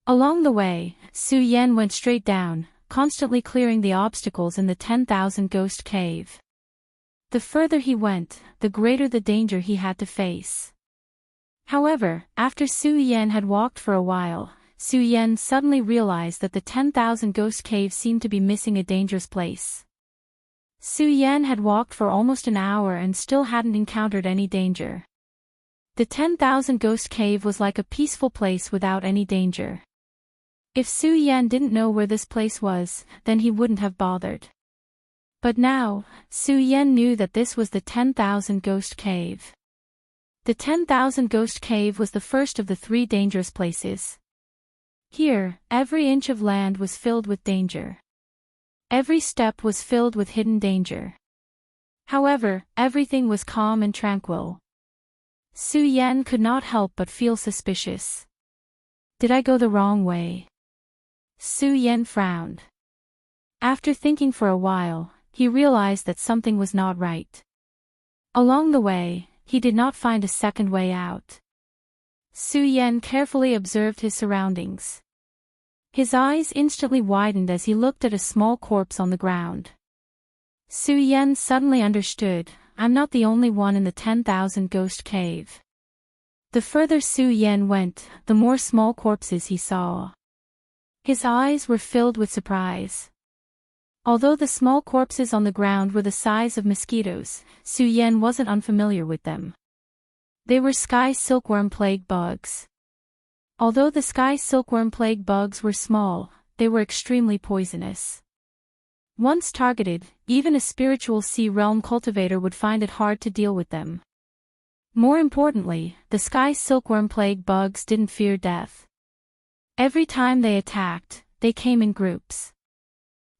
Along the way, Su Yan went straight down, constantly clearing the obstacles in the 10,000 ghost cave. The further he went, the greater the danger he had to face. However, after Su Yan had walked for a while, Su Yan suddenly realized that the 10,000 ghost cave seemed to be missing a dangerous place. Su Yan had walked for almost an hour and still hadn't encountered any danger. The 10,000 ghost cave was like a peaceful place without any danger. If Su Yan didn't know where this place was, then he wouldn't have bothered. But now, Su Yan knew that this was the 10,000 ghost cave. The 10,000 ghost cave was the first of the 3 dangerous places. Here, every inch of land was filled with danger. Every step was filled with hidden danger. However, everything was calm and tranquil. Su Yan could not help but feel suspicious. Did I go the wrong way? Su Yan frowned. After thinking for a while, he realized that something was not right. Along the way, he did not find a second way out. Su Yan carefully observed his surroundings. His eyes instantly widened as he looked at a small corpse on the ground. Su Yan suddenly understood, I'm not the only one in the 10,000 ghost cave. The further Su Yan went, the more small corpses he saw. His eyes were filled with surprise. Although the small corpses on the ground were the size of mosquitoes, Su Yan wasn't unfamiliar with them. They were sky silkworm plague bugs. Although the sky silkworm plague bugs were small, they were extremely poisonous. Once targeted, even a spiritual sea realm cultivator would find it hard to deal with them. More importantly, the sky silkworm plague bugs didn't fear death. Every time they attacked, they came in groups.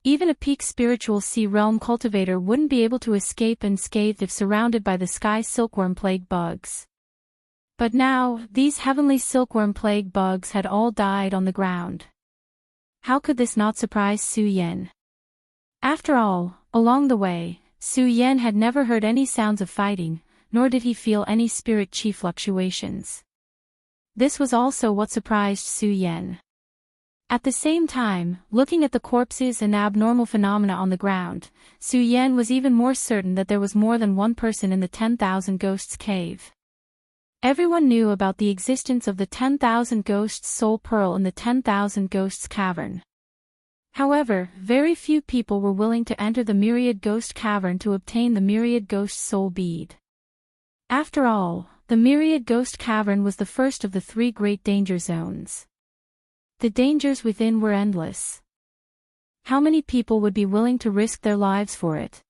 Even a peak spiritual sea realm cultivator wouldn't be able to escape unscathed if surrounded by the sky silkworm plague bugs. But now, these heavenly silkworm plague bugs had all died on the ground. How could this not surprise Su Yan? After all, along the way, Su Yan had never heard any sounds of fighting, nor did he feel any spirit chi fluctuations. This was also what surprised Su Yan. At the same time, looking at the corpses and abnormal phenomena on the ground, Su Yan was even more certain that there was more than one person in the 10,000 ghosts cave. Everyone knew about the existence of the 10,000 ghosts soul pearl in the 10,000 ghosts cavern. However, very few people were willing to enter the myriad ghost cavern to obtain the myriad ghost soul bead. After all, the myriad ghost cavern was the first of the 3 great danger zones. The dangers within were endless. How many people would be willing to risk their lives for it?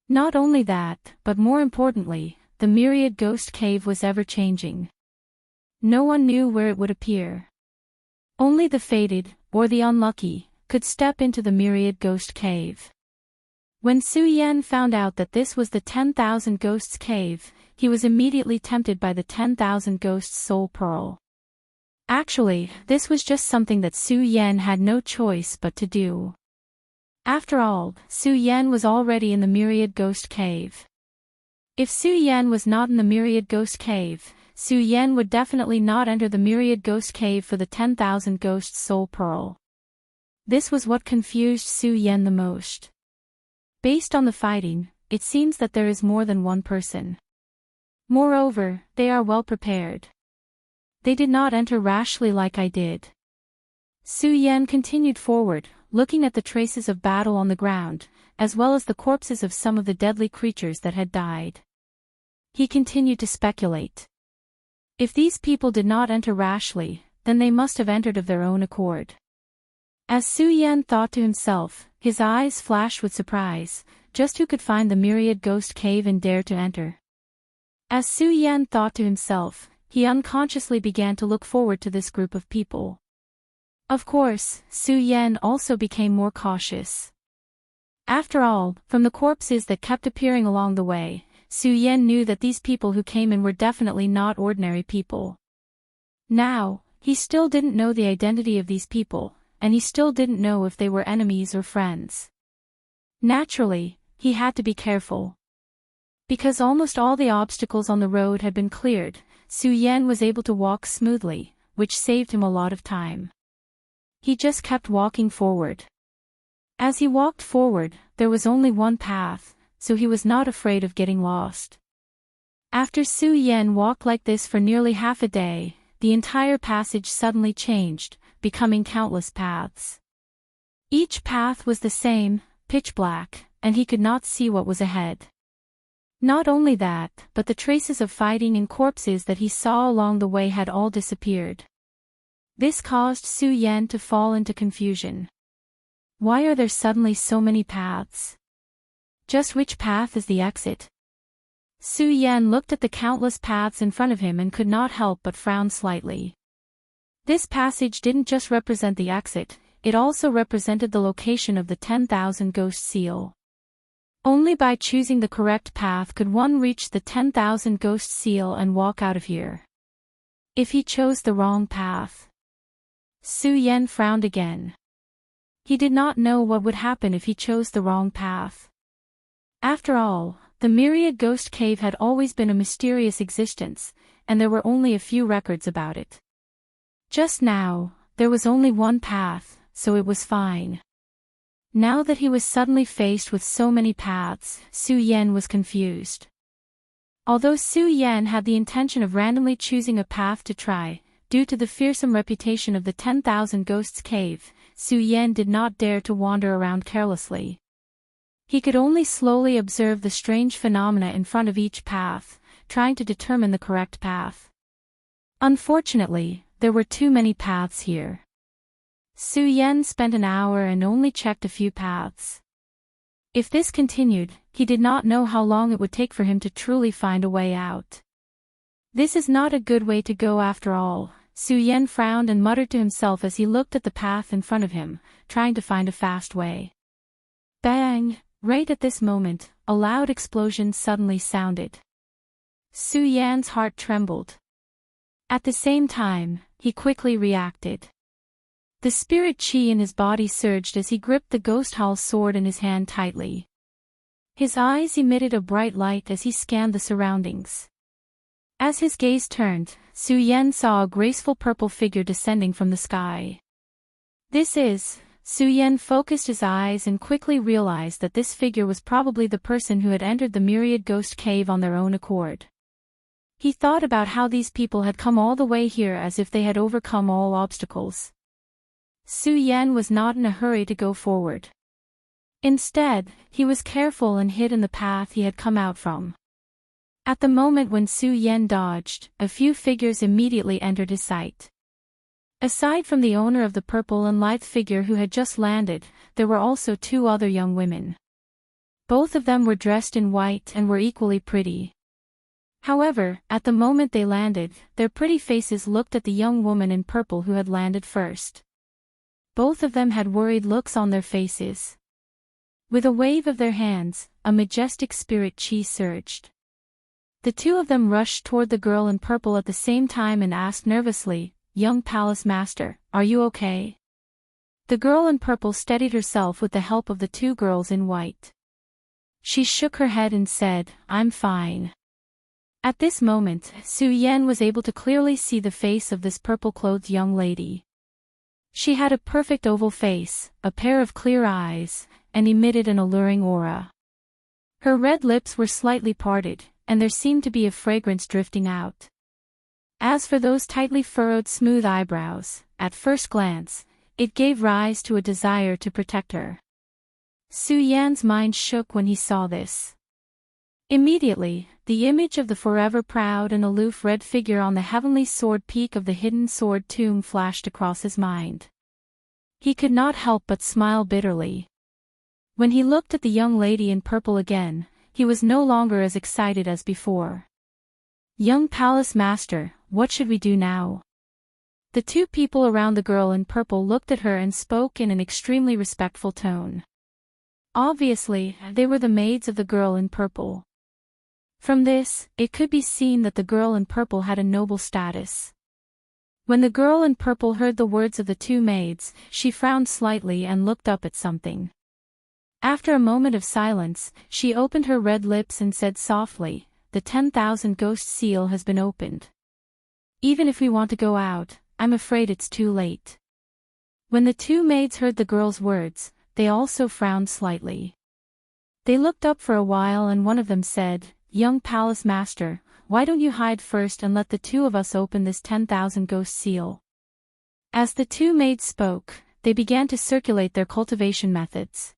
Not only that, but more importantly, the myriad ghost cave was ever-changing. No one knew where it would appear. Only the fated, or the unlucky, could step into the myriad ghost cave. When Su Yan found out that this was the 10,000 Ghosts Cave, he was immediately tempted by the 10,000 Ghosts Soul Pearl. Actually, this was just something that Su Yan had no choice but to do. After all, Su Yan was already in the Myriad Ghost Cave. If Su Yan was not in the Myriad Ghost Cave, Su Yan would definitely not enter the Myriad Ghost Cave for the 10,000 Ghosts Soul Pearl. This was what confused Su Yan the most. Based on the fighting, it seems that there is more than one person. Moreover, they are well prepared. They did not enter rashly like I did. Su Yan continued forward, looking at the traces of battle on the ground, as well as the corpses of some of the deadly creatures that had died. He continued to speculate. If these people did not enter rashly, then they must have entered of their own accord. As Su Yan thought to himself, his eyes flashed with surprise. Just who could find the Myriad Ghost Cave and dare to enter? As Su Yan thought to himself, he unconsciously began to look forward to this group of people. Of course, Su Yan also became more cautious. After all, from the corpses that kept appearing along the way, Su Yan knew that these people who came in were definitely not ordinary people. Now, he still didn't know the identity of these people, and he still didn't know if they were enemies or friends. Naturally, he had to be careful. Because almost all the obstacles on the road had been cleared, Su Yan was able to walk smoothly, which saved him a lot of time. He just kept walking forward. As he walked forward, there was only one path, so he was not afraid of getting lost. After Su Yan walked like this for nearly half a day, the entire passage suddenly changed, becoming countless paths. Each path was the same, pitch black, and he could not see what was ahead. Not only that, but the traces of fighting and corpses that he saw along the way had all disappeared. This caused Su Yan to fall into confusion. Why are there suddenly so many paths? Just which path is the exit? Su Yan looked at the countless paths in front of him and could not help but frown slightly. This passage didn't just represent the exit, it also represented the location of the 10,000 Ghost Seal. Only by choosing the correct path could one reach the 10,000 Ghost Seal and walk out of here. If he chose the wrong path. Su Yan frowned again. He did not know what would happen if he chose the wrong path. After all, the Myriad Ghost Cave had always been a mysterious existence, and there were only a few records about it. Just now, there was only one path, so it was fine. Now that he was suddenly faced with so many paths, Su Yan was confused. Although Su Yan had the intention of randomly choosing a path to try, due to the fearsome reputation of the 10,000 Ghosts Cave, Su Yan did not dare to wander around carelessly. He could only slowly observe the strange phenomena in front of each path, trying to determine the correct path. Unfortunately, there were too many paths here. Su Yan spent an hour and only checked a few paths. If this continued, he did not know how long it would take for him to truly find a way out. This is not a good way to go after all, Su Yan frowned and muttered to himself as he looked at the path in front of him, trying to find a fast way. Bang! Right at this moment, a loud explosion suddenly sounded. Su Yan's heart trembled. At the same time, he quickly reacted. The spirit chi in his body surged as he gripped the Ghost Hall's sword in his hand tightly. His eyes emitted a bright light as he scanned the surroundings. As his gaze turned, Su Yan saw a graceful purple figure descending from the sky. Su Yan focused his eyes and quickly realized that this figure was probably the person who had entered the Myriad Ghost Cave on their own accord. He thought about how these people had come all the way here as if they had overcome all obstacles. Su Yan was not in a hurry to go forward. Instead, he was careful and hid in the path he had come out from. At the moment when Su Yan dodged, a few figures immediately entered his sight. Aside from the owner of the purple and lithe figure who had just landed, there were also two other young women. Both of them were dressed in white and were equally pretty. However, at the moment they landed, their pretty faces looked at the young woman in purple who had landed first. Both of them had worried looks on their faces. With a wave of their hands, a majestic spirit chi surged. The two of them rushed toward the girl in purple at the same time and asked nervously, "Young Palace Master, are you okay?" The girl in purple steadied herself with the help of the two girls in white. She shook her head and said, "I'm fine." At this moment, Su Yan was able to clearly see the face of this purple-clothed young lady. She had a perfect oval face, a pair of clear eyes, and emitted an alluring aura. Her red lips were slightly parted, and there seemed to be a fragrance drifting out. As for those tightly furrowed smooth eyebrows, at first glance, it gave rise to a desire to protect her. Su Yan's mind shook when he saw this. Immediately, the image of the forever proud and aloof red figure on the heavenly sword peak of the hidden sword tomb flashed across his mind. He could not help but smile bitterly. When he looked at the young lady in purple again, he was no longer as excited as before. "Young Palace Master, what should we do now?" The two people around the girl in purple looked at her and spoke in an extremely respectful tone. Obviously, they were the maids of the girl in purple. From this, it could be seen that the girl in purple had a noble status. When the girl in purple heard the words of the two maids, she frowned slightly and looked up at something. After a moment of silence, she opened her red lips and said softly, "The 10,000 ghost seal has been opened. Even if we want to go out, I'm afraid it's too late." When the two maids heard the girl's words, they also frowned slightly. They looked up for a while and one of them said, "Young Palace Master, why don't you hide first and let the two of us open this 10,000 ghost seal?" As the two maids spoke, they began to circulate their cultivation methods.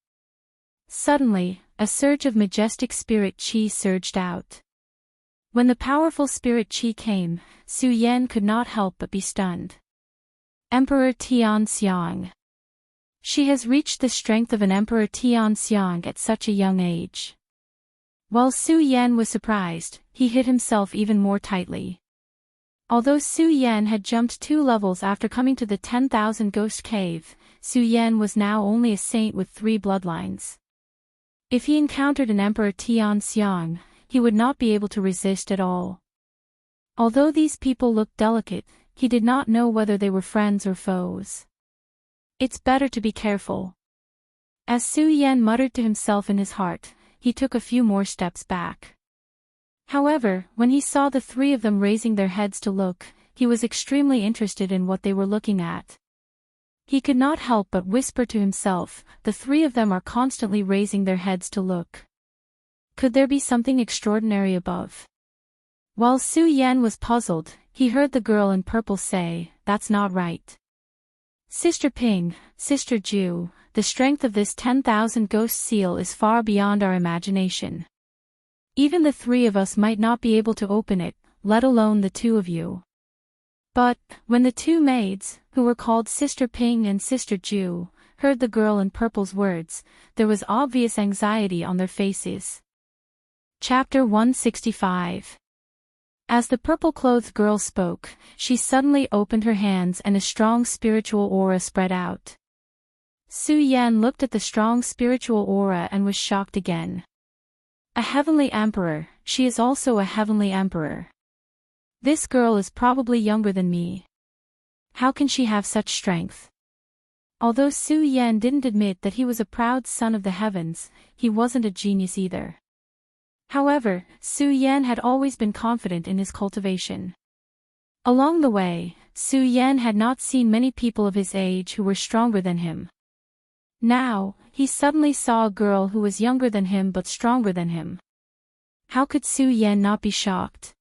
Suddenly, a surge of majestic spirit chi surged out. When the powerful spirit chi came, Su Yan could not help but be stunned. Emperor Tianxiang. She has reached the strength of an Emperor Tianxiang at such a young age. While Su Yan was surprised, he hid himself even more tightly. Although Su Yan had jumped 2 levels after coming to the 10,000 Ghost Cave, Su Yan was now only a saint with 3 bloodlines. If he encountered an Emperor Tianxiang, he would not be able to resist at all. Although these people looked delicate, he did not know whether they were friends or foes. "It's better to be careful." As Su Yan muttered to himself in his heart, he took a few more steps back. However, when he saw the 3 of them raising their heads to look, he was extremely interested in what they were looking at. He could not help but whisper to himself, "The 3 of them are constantly raising their heads to look. Could there be something extraordinary above?" While Su Yan was puzzled, he heard the girl in purple say, "That's not right. Sister Ping, Sister Ju, the strength of this 10,000 ghost seal is far beyond our imagination. Even the 3 of us might not be able to open it, let alone the 2 of you." But, when the 2 maids, who were called Sister Ping and Sister Ju, heard the girl in purple's words, there was obvious anxiety on their faces. Chapter 165. As the purple-clothed girl spoke, she suddenly opened her hands and a strong spiritual aura spread out. Su Yan looked at the strong spiritual aura and was shocked again. A heavenly emperor, she is also a heavenly emperor. This girl is probably younger than me. How can she have such strength? Although Su Yan didn't admit that he was a proud son of the heavens, he wasn't a genius either. However, Su Yan had always been confident in his cultivation. Along the way, Su Yan had not seen many people of his age who were stronger than him. Now, he suddenly saw a girl who was younger than him but stronger than him. How could Su Yan not be shocked?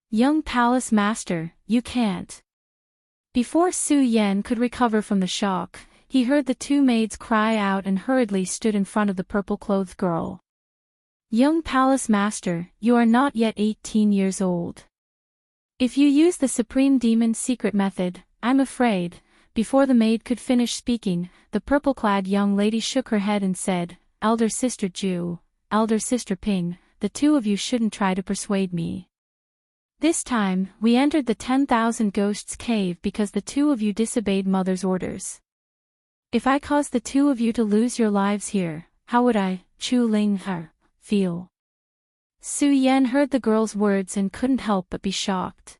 "Young Palace Master, you can't." Before Su Yan could recover from the shock, he heard the 2 maids cry out and hurriedly stood in front of the purple-clothed girl. "Young Palace Master, you are not yet 18 years old. If you use the Supreme Demon's secret method, I'm afraid." Before the maid could finish speaking, the purple-clad young lady shook her head and said, "Elder Sister Ju, Elder Sister Ping, the 2 of you shouldn't try to persuade me. This time, we entered the 10,000 Ghosts cave because the two of you disobeyed Mother's orders. If I caused the two of you to lose your lives here, how would I, Chu Ling Her, feel? Su Yan heard the girl's words and couldn't help but be shocked.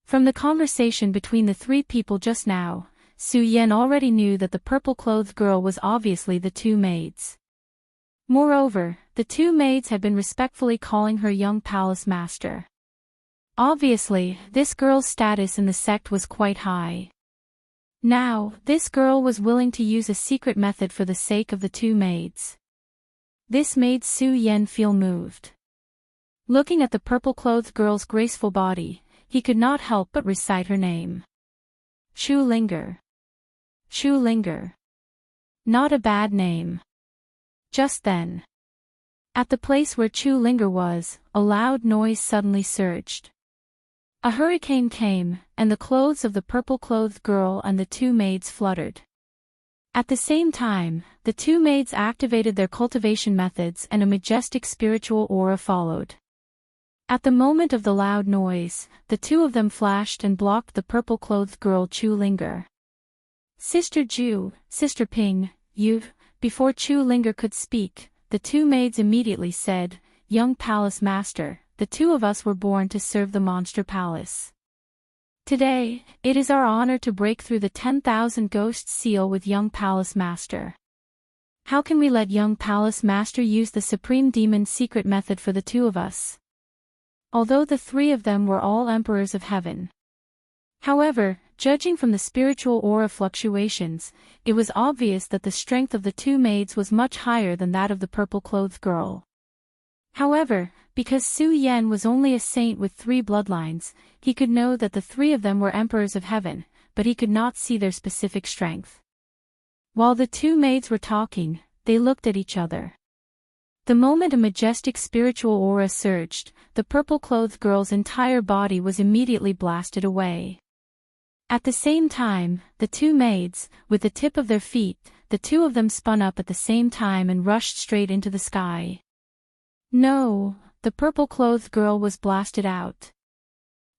From the conversation between the three people just now, Su Yan already knew that the purple-clothed girl was obviously the two maids. Moreover, the two maids had been respectfully calling her young palace master. Obviously, this girl's status in the sect was quite high. Now, this girl was willing to use a secret method for the sake of the two maids. This made Su Yan feel moved. Looking at the purple-clothed girl's graceful body, he could not help but recite her name. Chu Linger. Chu Linger. Not a bad name. Just then, at the place where Chu Linger was, a loud noise suddenly surged. A hurricane came, and the clothes of the purple-clothed girl and the two maids fluttered. At the same time, the two maids activated their cultivation methods and a majestic spiritual aura followed. At the moment of the loud noise, the two of them flashed and blocked the purple-clothed girl Chu Linger. Sister Ju, Sister Ping, you. Before Chu Linger could speak, the two maids immediately said, Young Palace Master, the two of us were born to serve the Monster Palace. Today, it is our honor to break through the 10,000 Ghosts seal with Young Palace Master. How can we let Young Palace Master use the Supreme Demon secret method for the two of us? Although the three of them were all Emperors of Heaven. However, judging from the spiritual aura fluctuations, it was obvious that the strength of the two maids was much higher than that of the purple-clothed girl. However, because Su Yan was only a saint with 3 bloodlines, he could know that the 3 of them were Emperors of Heaven, but he could not see their specific strength. While the two maids were talking, they looked at each other. The moment a majestic spiritual aura surged, the purple-clothed girl's entire body was immediately blasted away. At the same time, the two maids, with the tip of their feet, the two of them spun up at the same time and rushed straight into the sky. No, the purple-clothed girl was blasted out.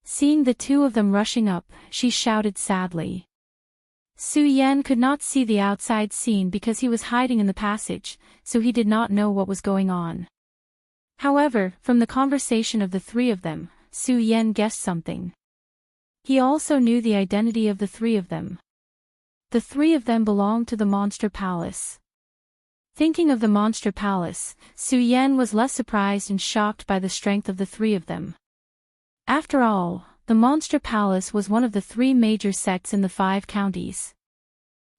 Seeing the two of them rushing up, she shouted sadly. Su Yan could not see the outside scene because he was hiding in the passage, so he did not know what was going on. However, from the conversation of the 3 of them, Su Yan guessed something. He also knew the identity of the 3 of them. The 3 of them belonged to the Monster Palace. Thinking of the Monster Palace, Su Yan was less surprised and shocked by the strength of the 3 of them. After all, the Monster Palace was one of the 3 major sects in the 5 counties.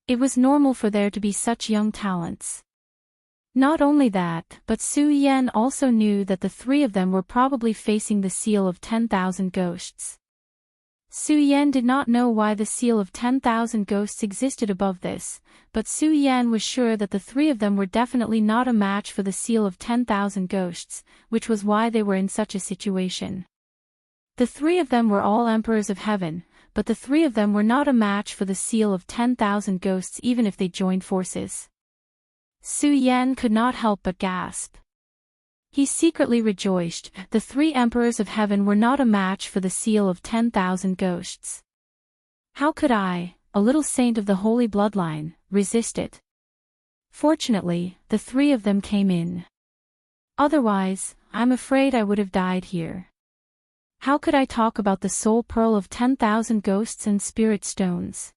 It was normal for there to be such young talents. Not only that, but Su Yan also knew that the 3 of them were probably facing the seal of 10,000 ghosts. Su Yan did not know why the seal of 10,000 ghosts existed above this, but Su Yan was sure that the 3 of them were definitely not a match for the seal of 10,000 ghosts, which was why they were in such a situation. The 3 of them were all Emperors of Heaven, but the 3 of them were not a match for the seal of 10,000 ghosts even if they joined forces. Su Yan could not help but gasp. He secretly rejoiced, the 3 Emperors of Heaven were not a match for the seal of 10,000 ghosts. How could I, a little saint of the holy bloodline, resist it? Fortunately, the 3 of them came in. Otherwise, I'm afraid I would have died here. How could I talk about the soul pearl of 10,000 ghosts and spirit stones?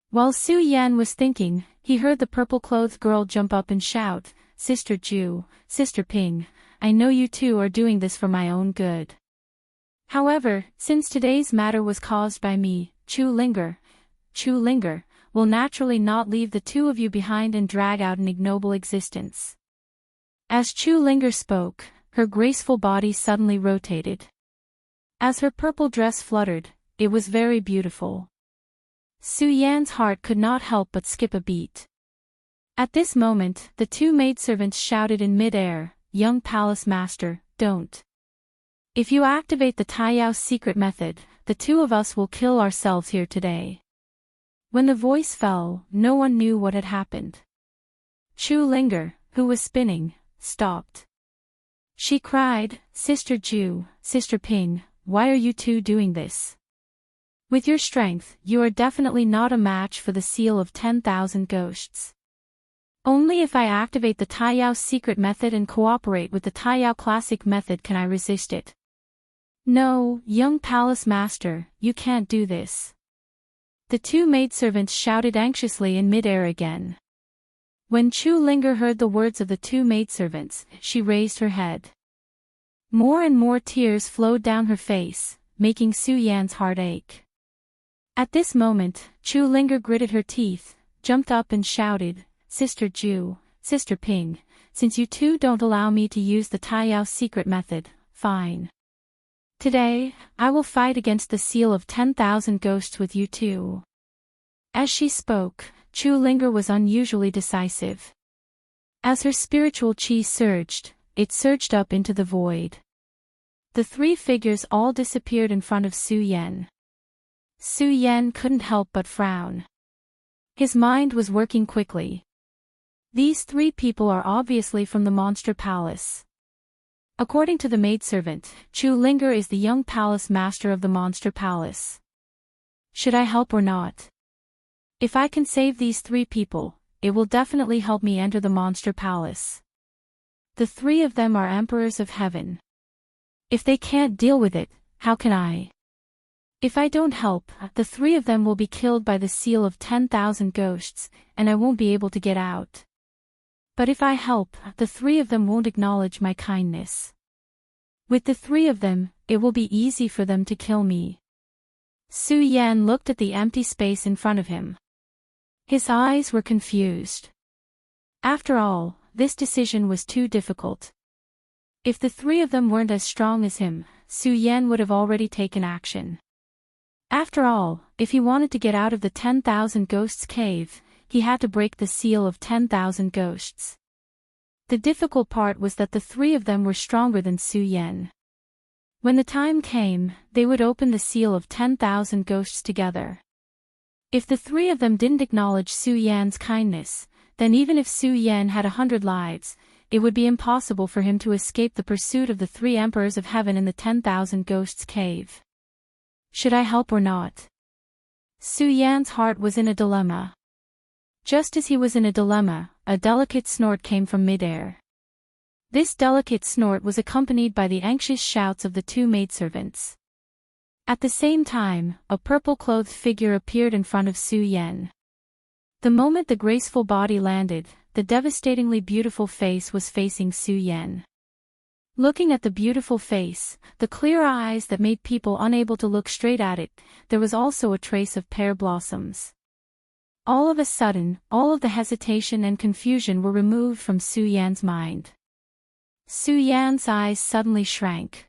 While Su Yan was thinking, he heard the purple-clothed girl jump up and shout, Sister Ju, Sister Ping, I know you two are doing this for my own good. However, since today's matter was caused by me, Chu Linger will naturally not leave the 2 of you behind and drag out an ignoble existence. As Chu Linger spoke, her graceful body suddenly rotated. As her purple dress fluttered, it was very beautiful. Su Yan's heart could not help but skip a beat. At this moment, the 2 maidservants shouted in mid-air, Young Palace Master, don't. If you activate the Taiyao secret method, the 2 of us will kill ourselves here today. When the voice fell, no one knew what had happened. Chu Linger, who was spinning, stopped. She cried, Sister Ju, Sister Ping, why are you two doing this? With your strength, you are definitely not a match for the seal of 10,000 ghosts. Only if I activate the Taiyao secret method and cooperate with the Taiyao classic method can I resist it. No, young palace master, you can't do this. The two maidservants shouted anxiously in midair again. When Chu Linger heard the words of the two maidservants, she raised her head. More and more tears flowed down her face, making Su Yan's heart ache. At this moment, Chu Linger gritted her teeth, jumped up and shouted, Sister Ju, Sister Ping, since you two don't allow me to use the Taiyao secret method, fine. Today, I will fight against the seal of 10,000 ghosts with you two. As she spoke, Chu Linger was unusually decisive. As her spiritual chi surged, it surged up into the void. The three figures all disappeared in front of Su Yan. Su Yan couldn't help but frown. His mind was working quickly. These three people are obviously from the Monster Palace. According to the maidservant, Chu Linger is the young palace master of the Monster Palace. Should I help or not? If I can save these three people, it will definitely help me enter the Monster Palace. The three of them are emperors of heaven. If they can't deal with it, how can I? If I don't help, the three of them will be killed by the seal of 10,000 ghosts, and I won't be able to get out. But if I help, the three of them won't acknowledge my kindness. With the three of them, it will be easy for them to kill me. Su Yan looked at the empty space in front of him. His eyes were confused. After all, this decision was too difficult. If the three of them weren't as strong as him, Su Yan would have already taken action. After all, if he wanted to get out of the 10,000 ghosts cave, he had to break the seal of 10,000 ghosts. The difficult part was that the three of them were stronger than Su Yan. When the time came, they would open the seal of 10,000 ghosts together. If the three of them didn't acknowledge Su Yan's kindness, then even if Su Yan had 100 lives, it would be impossible for him to escape the pursuit of the three emperors of heaven in the 10,000 ghosts cave. Should I help or not? Su Yan's heart was in a dilemma. Just as he was in a dilemma, a delicate snort came from midair. This delicate snort was accompanied by the anxious shouts of the two maidservants. At the same time, a purple-clothed figure appeared in front of Su Yan. The moment the graceful body landed, the devastatingly beautiful face was facing Su Yan. Looking at the beautiful face, the clear eyes that made people unable to look straight at it, there was also a trace of pear blossoms. All of a sudden, all of the hesitation and confusion were removed from Su Yan's mind. Su Yan's eyes suddenly shrank.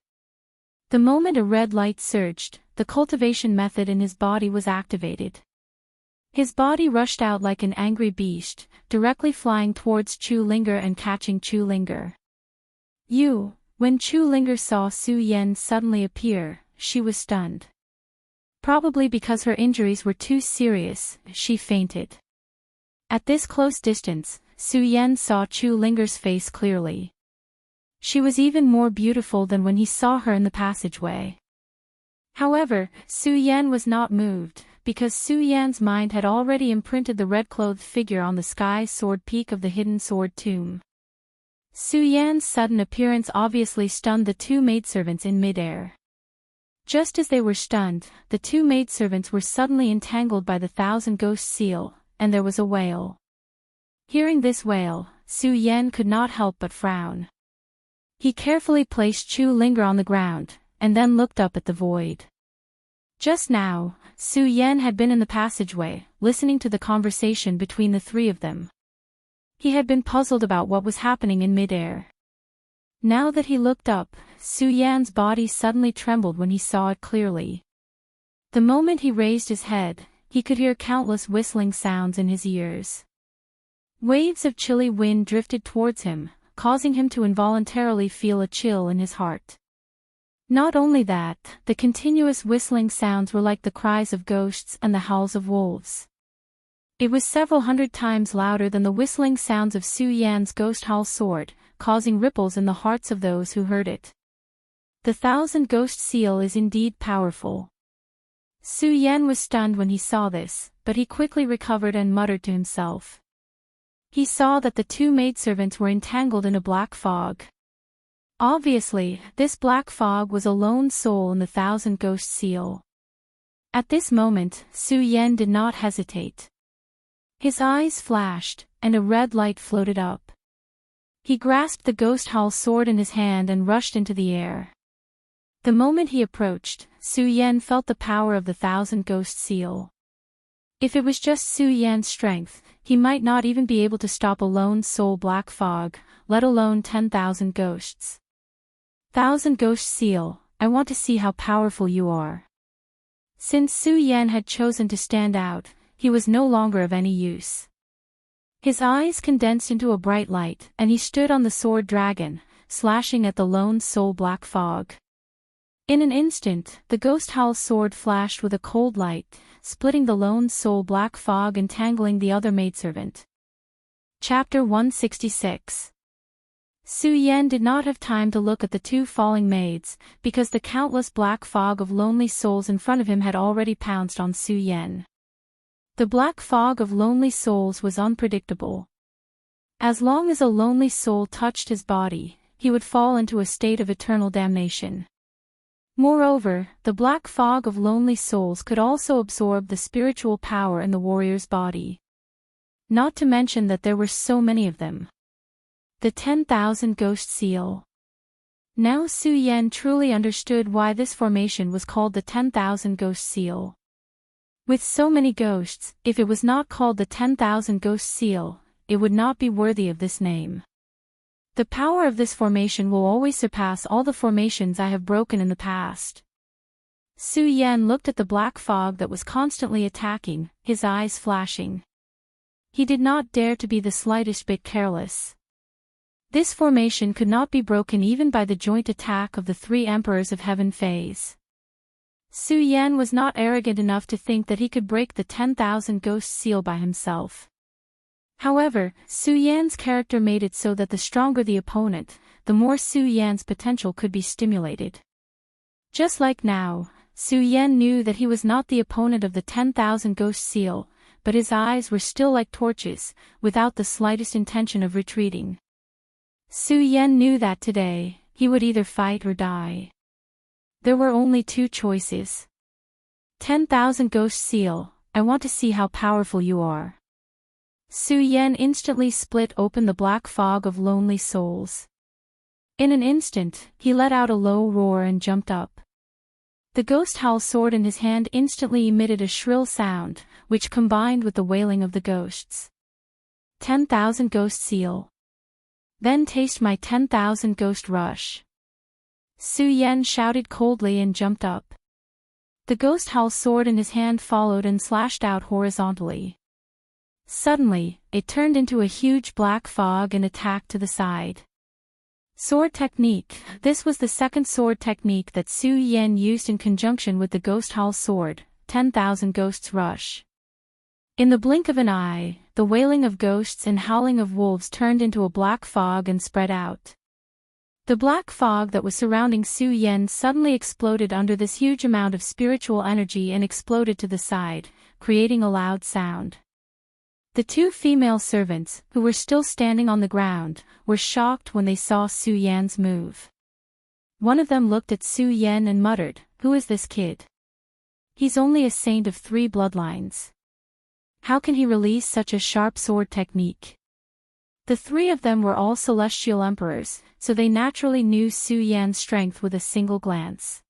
The moment a red light surged, the cultivation method in his body was activated. His body rushed out like an angry beast, directly flying towards Chu Linger and catching Chu Linger. When Chu Linger saw Su Yan suddenly appear, she was stunned. Probably because her injuries were too serious, she fainted. At this close distance, Su Yan saw Chu Linger's face clearly. She was even more beautiful than when he saw her in the passageway. However, Su Yan was not moved, because Su Yan's mind had already imprinted the red-clothed figure on the sky sword peak of the hidden sword tomb. Su Yan's sudden appearance obviously stunned the two maidservants in midair. Just as they were stunned, the two maidservants were suddenly entangled by the 1,000 ghost seal, and there was a wail. Hearing this wail, Su Yan could not help but frown. He carefully placed Chu Linger on the ground, and then looked up at the void. Just now, Su Yan had been in the passageway, listening to the conversation between the three of them. He had been puzzled about what was happening in midair. Now that he looked up, Su Yan's body suddenly trembled when he saw it clearly. The moment he raised his head, he could hear countless whistling sounds in his ears. Waves of chilly wind drifted towards him, causing him to involuntarily feel a chill in his heart. Not only that, the continuous whistling sounds were like the cries of ghosts and the howls of wolves. It was several hundred times louder than the whistling sounds of Su Yan's ghost howl sword, causing ripples in the hearts of those who heard it. The 1,000-ghost seal is indeed powerful. Su Yan was stunned when he saw this, but he quickly recovered and muttered to himself. He saw that the two maidservants were entangled in a black fog. Obviously, this black fog was a lone soul in the 1,000-ghost seal. At this moment, Su Yan did not hesitate. His eyes flashed, and a red light floated up. He grasped the ghost hull sword in his hand and rushed into the air. The moment he approached, Su Yan felt the power of the 1,000-ghost seal. If it was just Su Yan's strength, he might not even be able to stop a lone soul black fog, let alone 10,000 ghosts. 1,000-ghost seal, I want to see how powerful you are. Since Su Yan had chosen to stand out, he was no longer of any use. His eyes condensed into a bright light, and he stood on the sword dragon, slashing at the lone soul black fog. In an instant, the ghost hull sword flashed with a cold light, splitting the lone soul black fog and tangling the other maidservant. Chapter 166. Su Yan did not have time to look at the two falling maids, because the countless black fog of lonely souls in front of him had already pounced on Su Yan. The black fog of lonely souls was unpredictable. As long as a lonely soul touched his body, he would fall into a state of eternal damnation. Moreover, the black fog of lonely souls could also absorb the spiritual power in the warrior's body. Not to mention that there were so many of them. The 10,000-ghost seal. Now Su Yan truly understood why this formation was called the 10,000-ghost seal. With so many ghosts, if it was not called the 10,000-ghost seal, it would not be worthy of this name. The power of this formation will always surpass all the formations I have broken in the past. Su Yan looked at the black fog that was constantly attacking, his eyes flashing. He did not dare to be the slightest bit careless. This formation could not be broken even by the joint attack of the three emperors of heaven phase. Su Yan was not arrogant enough to think that he could break the 10,000-ghost seal by himself. However, Su Yan's character made it so that the stronger the opponent, the more Su Yan's potential could be stimulated. Just like now, Su Yan knew that he was not the opponent of the 10,000-ghost seal, but his eyes were still like torches, without the slightest intention of retreating. Su Yan knew that today, he would either fight or die. There were only two choices. 10,000-ghost seal, I want to see how powerful you are. Su Yan instantly split open the black fog of lonely souls. In an instant, he let out a low roar and jumped up. The ghost hull sword in his hand instantly emitted a shrill sound, which combined with the wailing of the ghosts. 10,000-ghost seal. Then taste my 10,000-ghost rush. Su Yan shouted coldly and jumped up. The ghost hull sword in his hand followed and slashed out horizontally. Suddenly, it turned into a huge black fog and attacked to the side. Sword technique. This was the second sword technique that Su Yan used in conjunction with the ghost hull sword, 10,000 Ghosts Rush. In the blink of an eye, the wailing of ghosts and howling of wolves turned into a black fog and spread out. The black fog that was surrounding Su Yan suddenly exploded under this huge amount of spiritual energy and exploded to the side, creating a loud sound. The two female servants, who were still standing on the ground, were shocked when they saw Su Yan's move. One of them looked at Su Yan and muttered, "Who is this kid? He's only a saint of 3 bloodlines. How can he release such a sharp sword technique?" The 3 of them were all celestial emperors, so they naturally knew Su Yan's strength with a single glance.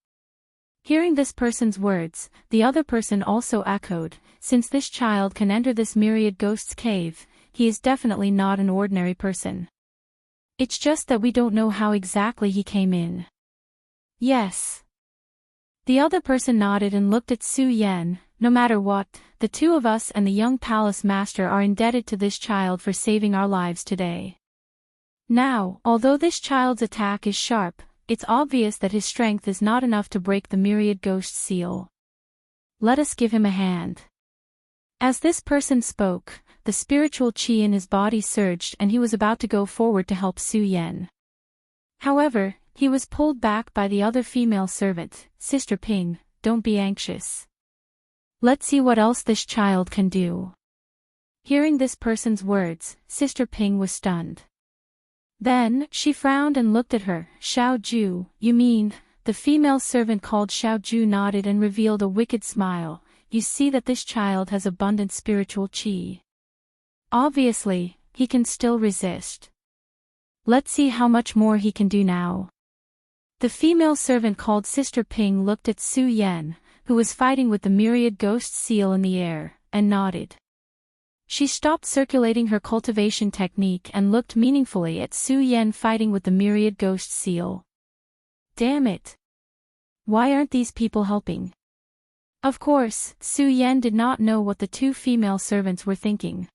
Hearing this person's words, the other person also echoed, "Since this child can enter this myriad ghosts cave, he is definitely not an ordinary person. It's just that we don't know how exactly he came in." "Yes." The other person nodded and looked at Su Yan. "No matter what, the 2 of us and the young palace master are indebted to this child for saving our lives today. Now, although this child's attack is sharp, it's obvious that his strength is not enough to break the myriad ghost seal. Let us give him a hand." As this person spoke, the spiritual chi in his body surged and he was about to go forward to help Su Yan. However, he was pulled back by the other female servant. Sister Ping, don't be anxious. Let's see what else this child can do. Hearing this person's words, Sister Ping was stunned. Then, she frowned and looked at her. Xiao Ju, you mean? The female servant called Xiao Ju nodded and revealed a wicked smile. You see that this child has abundant spiritual qi. Obviously, he can still resist. Let's see how much more he can do now. The female servant called Sister Ping looked at Su Yan, who was fighting with the myriad ghost seal in the air, and nodded. She stopped circulating her cultivation technique and looked meaningfully at Su Yan fighting with the myriad ghost seal. Damn it! Why aren't these people helping? Of course, Su Yan did not know what the two female servants were thinking.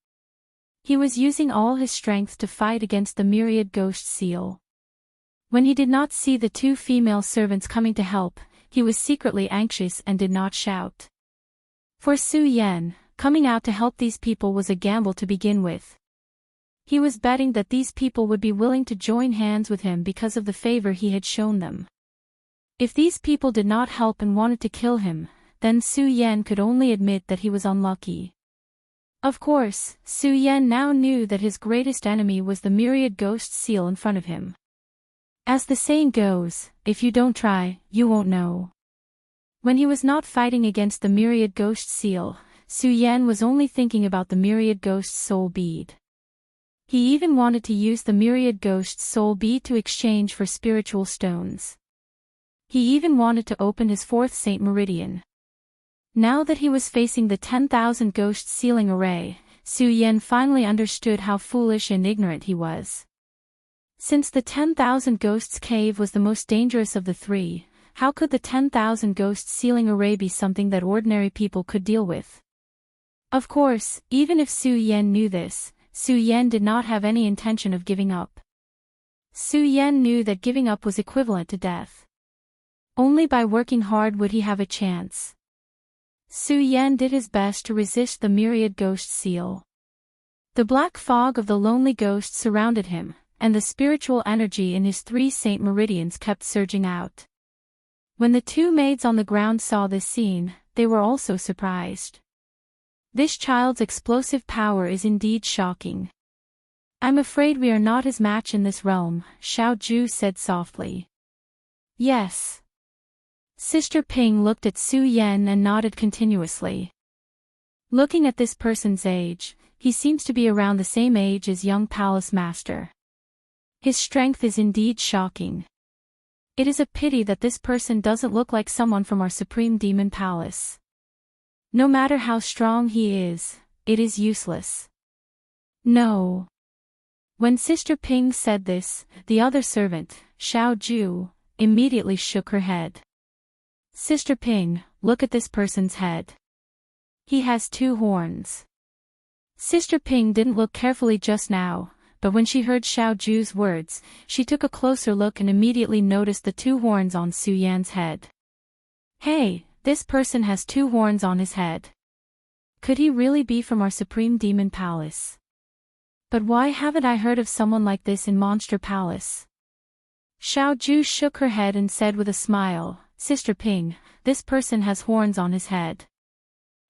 He was using all his strength to fight against the myriad ghost seal. When he did not see the two female servants coming to help, he was secretly anxious and did not shout. For Su Yan, coming out to help these people was a gamble to begin with. He was betting that these people would be willing to join hands with him because of the favor he had shown them. If these people did not help and wanted to kill him, then Su Yan could only admit that he was unlucky. Of course, Su Yan now knew that his greatest enemy was the myriad ghost seal in front of him. As the saying goes, if you don't try, you won't know. When he was not fighting against the myriad ghost seal, Su Yan was only thinking about the myriad ghost soul bead. He even wanted to use the myriad ghost soul bead to exchange for spiritual stones. He even wanted to open his fourth Saint Meridian. Now that he was facing the 10,000 ghost sealing array, Su Yan finally understood how foolish and ignorant he was. Since the 10,000 ghosts cave was the most dangerous of the three, how could the 10,000 ghost sealing array be something that ordinary people could deal with? Of course, even if Su Yan knew this, Su Yan did not have any intention of giving up. Su Yan knew that giving up was equivalent to death. Only by working hard would he have a chance. Su Yan did his best to resist the myriad ghost seal. The black fog of the lonely ghost surrounded him, and the spiritual energy in his 3 Saint Meridians kept surging out. When the 2 maids on the ground saw this scene, they were also surprised. This child's explosive power is indeed shocking. I'm afraid we are not his match in this realm, Xiao Ju said softly. Yes. Sister Ping looked at Su Yan and nodded continuously. Looking at this person's age, he seems to be around the same age as young Palace Master. His strength is indeed shocking. It is a pity that this person doesn't look like someone from our Supreme Demon Palace. No matter how strong he is, it is useless. No. When Sister Ping said this, the other servant, Xiao Ju, immediately shook her head. Sister Ping, look at this person's head. He has 2 horns. Sister Ping didn't look carefully just now, but when she heard Xiao Ju's words, she took a closer look and immediately noticed the 2 horns on Su Yan's head. Hey, this person has 2 horns on his head. Could he really be from our Supreme Demon Palace? But why haven't I heard of someone like this in Monster Palace? Xiao Ju shook her head and said with a smile, Sister Ping, this person has horns on his head.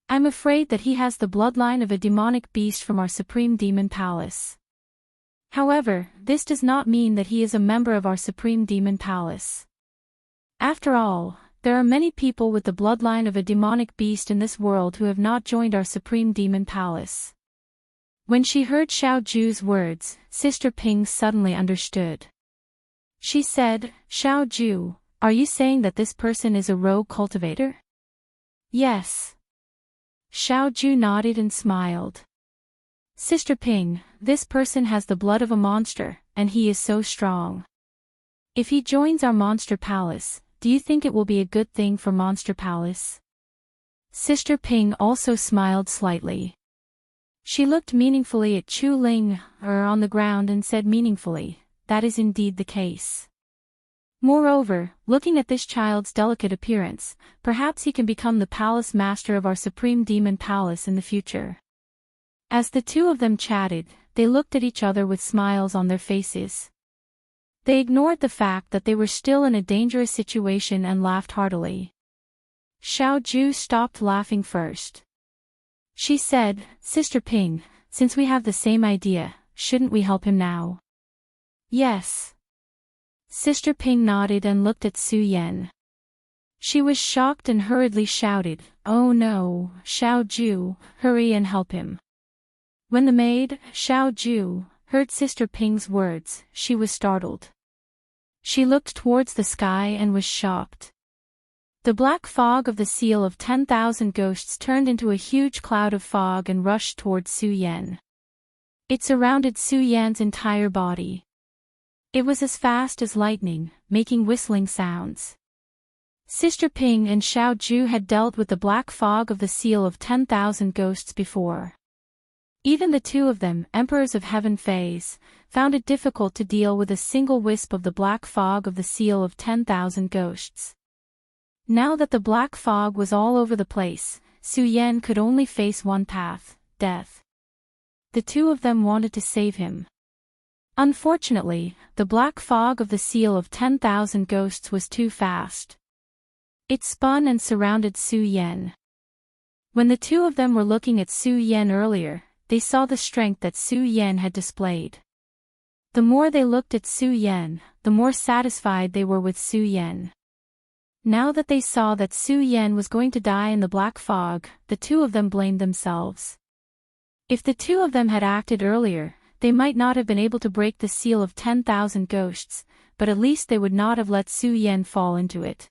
I'm afraid that he has the bloodline of a demonic beast from our Supreme Demon Palace. However, this does not mean that he is a member of our Supreme Demon Palace. After all, there are many people with the bloodline of a demonic beast in this world who have not joined our Supreme Demon Palace. When she heard Xiao Ju's words, Sister Ping suddenly understood. She said, Xiao Ju, are you saying that this person is a rogue cultivator? Yes. Xiao Ju nodded and smiled. Sister Ping, this person has the blood of a monster, and he is so strong. If he joins our Monster Palace, do you think it will be a good thing for Monster Palace? Sister Ping also smiled slightly. She looked meaningfully at Chu Ling, on the ground and said meaningfully, that is indeed the case. Moreover, looking at this child's delicate appearance, perhaps he can become the palace master of our Supreme Demon Palace in the future. As the 2 of them chatted, they looked at each other with smiles on their faces. They ignored the fact that they were still in a dangerous situation and laughed heartily. Xiao Ju stopped laughing first. She said, "Sister Ping, since we have the same idea, shouldn't we help him now?" "Yes." Sister Ping nodded and looked at Su Yan. She was shocked and hurriedly shouted, "Oh no, Xiao Ju, hurry and help him." When the maid, Xiao Ju, heard Sister Ping's words, she was startled. She looked towards the sky and was shocked. The black fog of the seal of 10,000 ghosts turned into a huge cloud of fog and rushed towards Su Yan. It surrounded Su Yan's entire body. It was as fast as lightning, making whistling sounds. Sister Ping and Xiao Ju had dealt with the black fog of the seal of 10,000 ghosts before. Even the two of them, Emperors of Heaven Fays, found it difficult to deal with a single wisp of the black fog of the seal of 10,000 ghosts. Now that the black fog was all over the place, Su Yan could only face one path, death. The two of them wanted to save him. Unfortunately, the black fog of the seal of 10,000 ghosts was too fast. It spun and surrounded Su Yan. When the two of them were looking at Su Yan earlier, they saw the strength that Su Yan had displayed. The more they looked at Su Yan, the more satisfied they were with Su Yan. Now that they saw that Su Yan was going to die in the black fog, the two of them blamed themselves. If the two of them had acted earlier, they might not have been able to break the seal of 10,000 ghosts, but at least they would not have let Su Yan fall into it.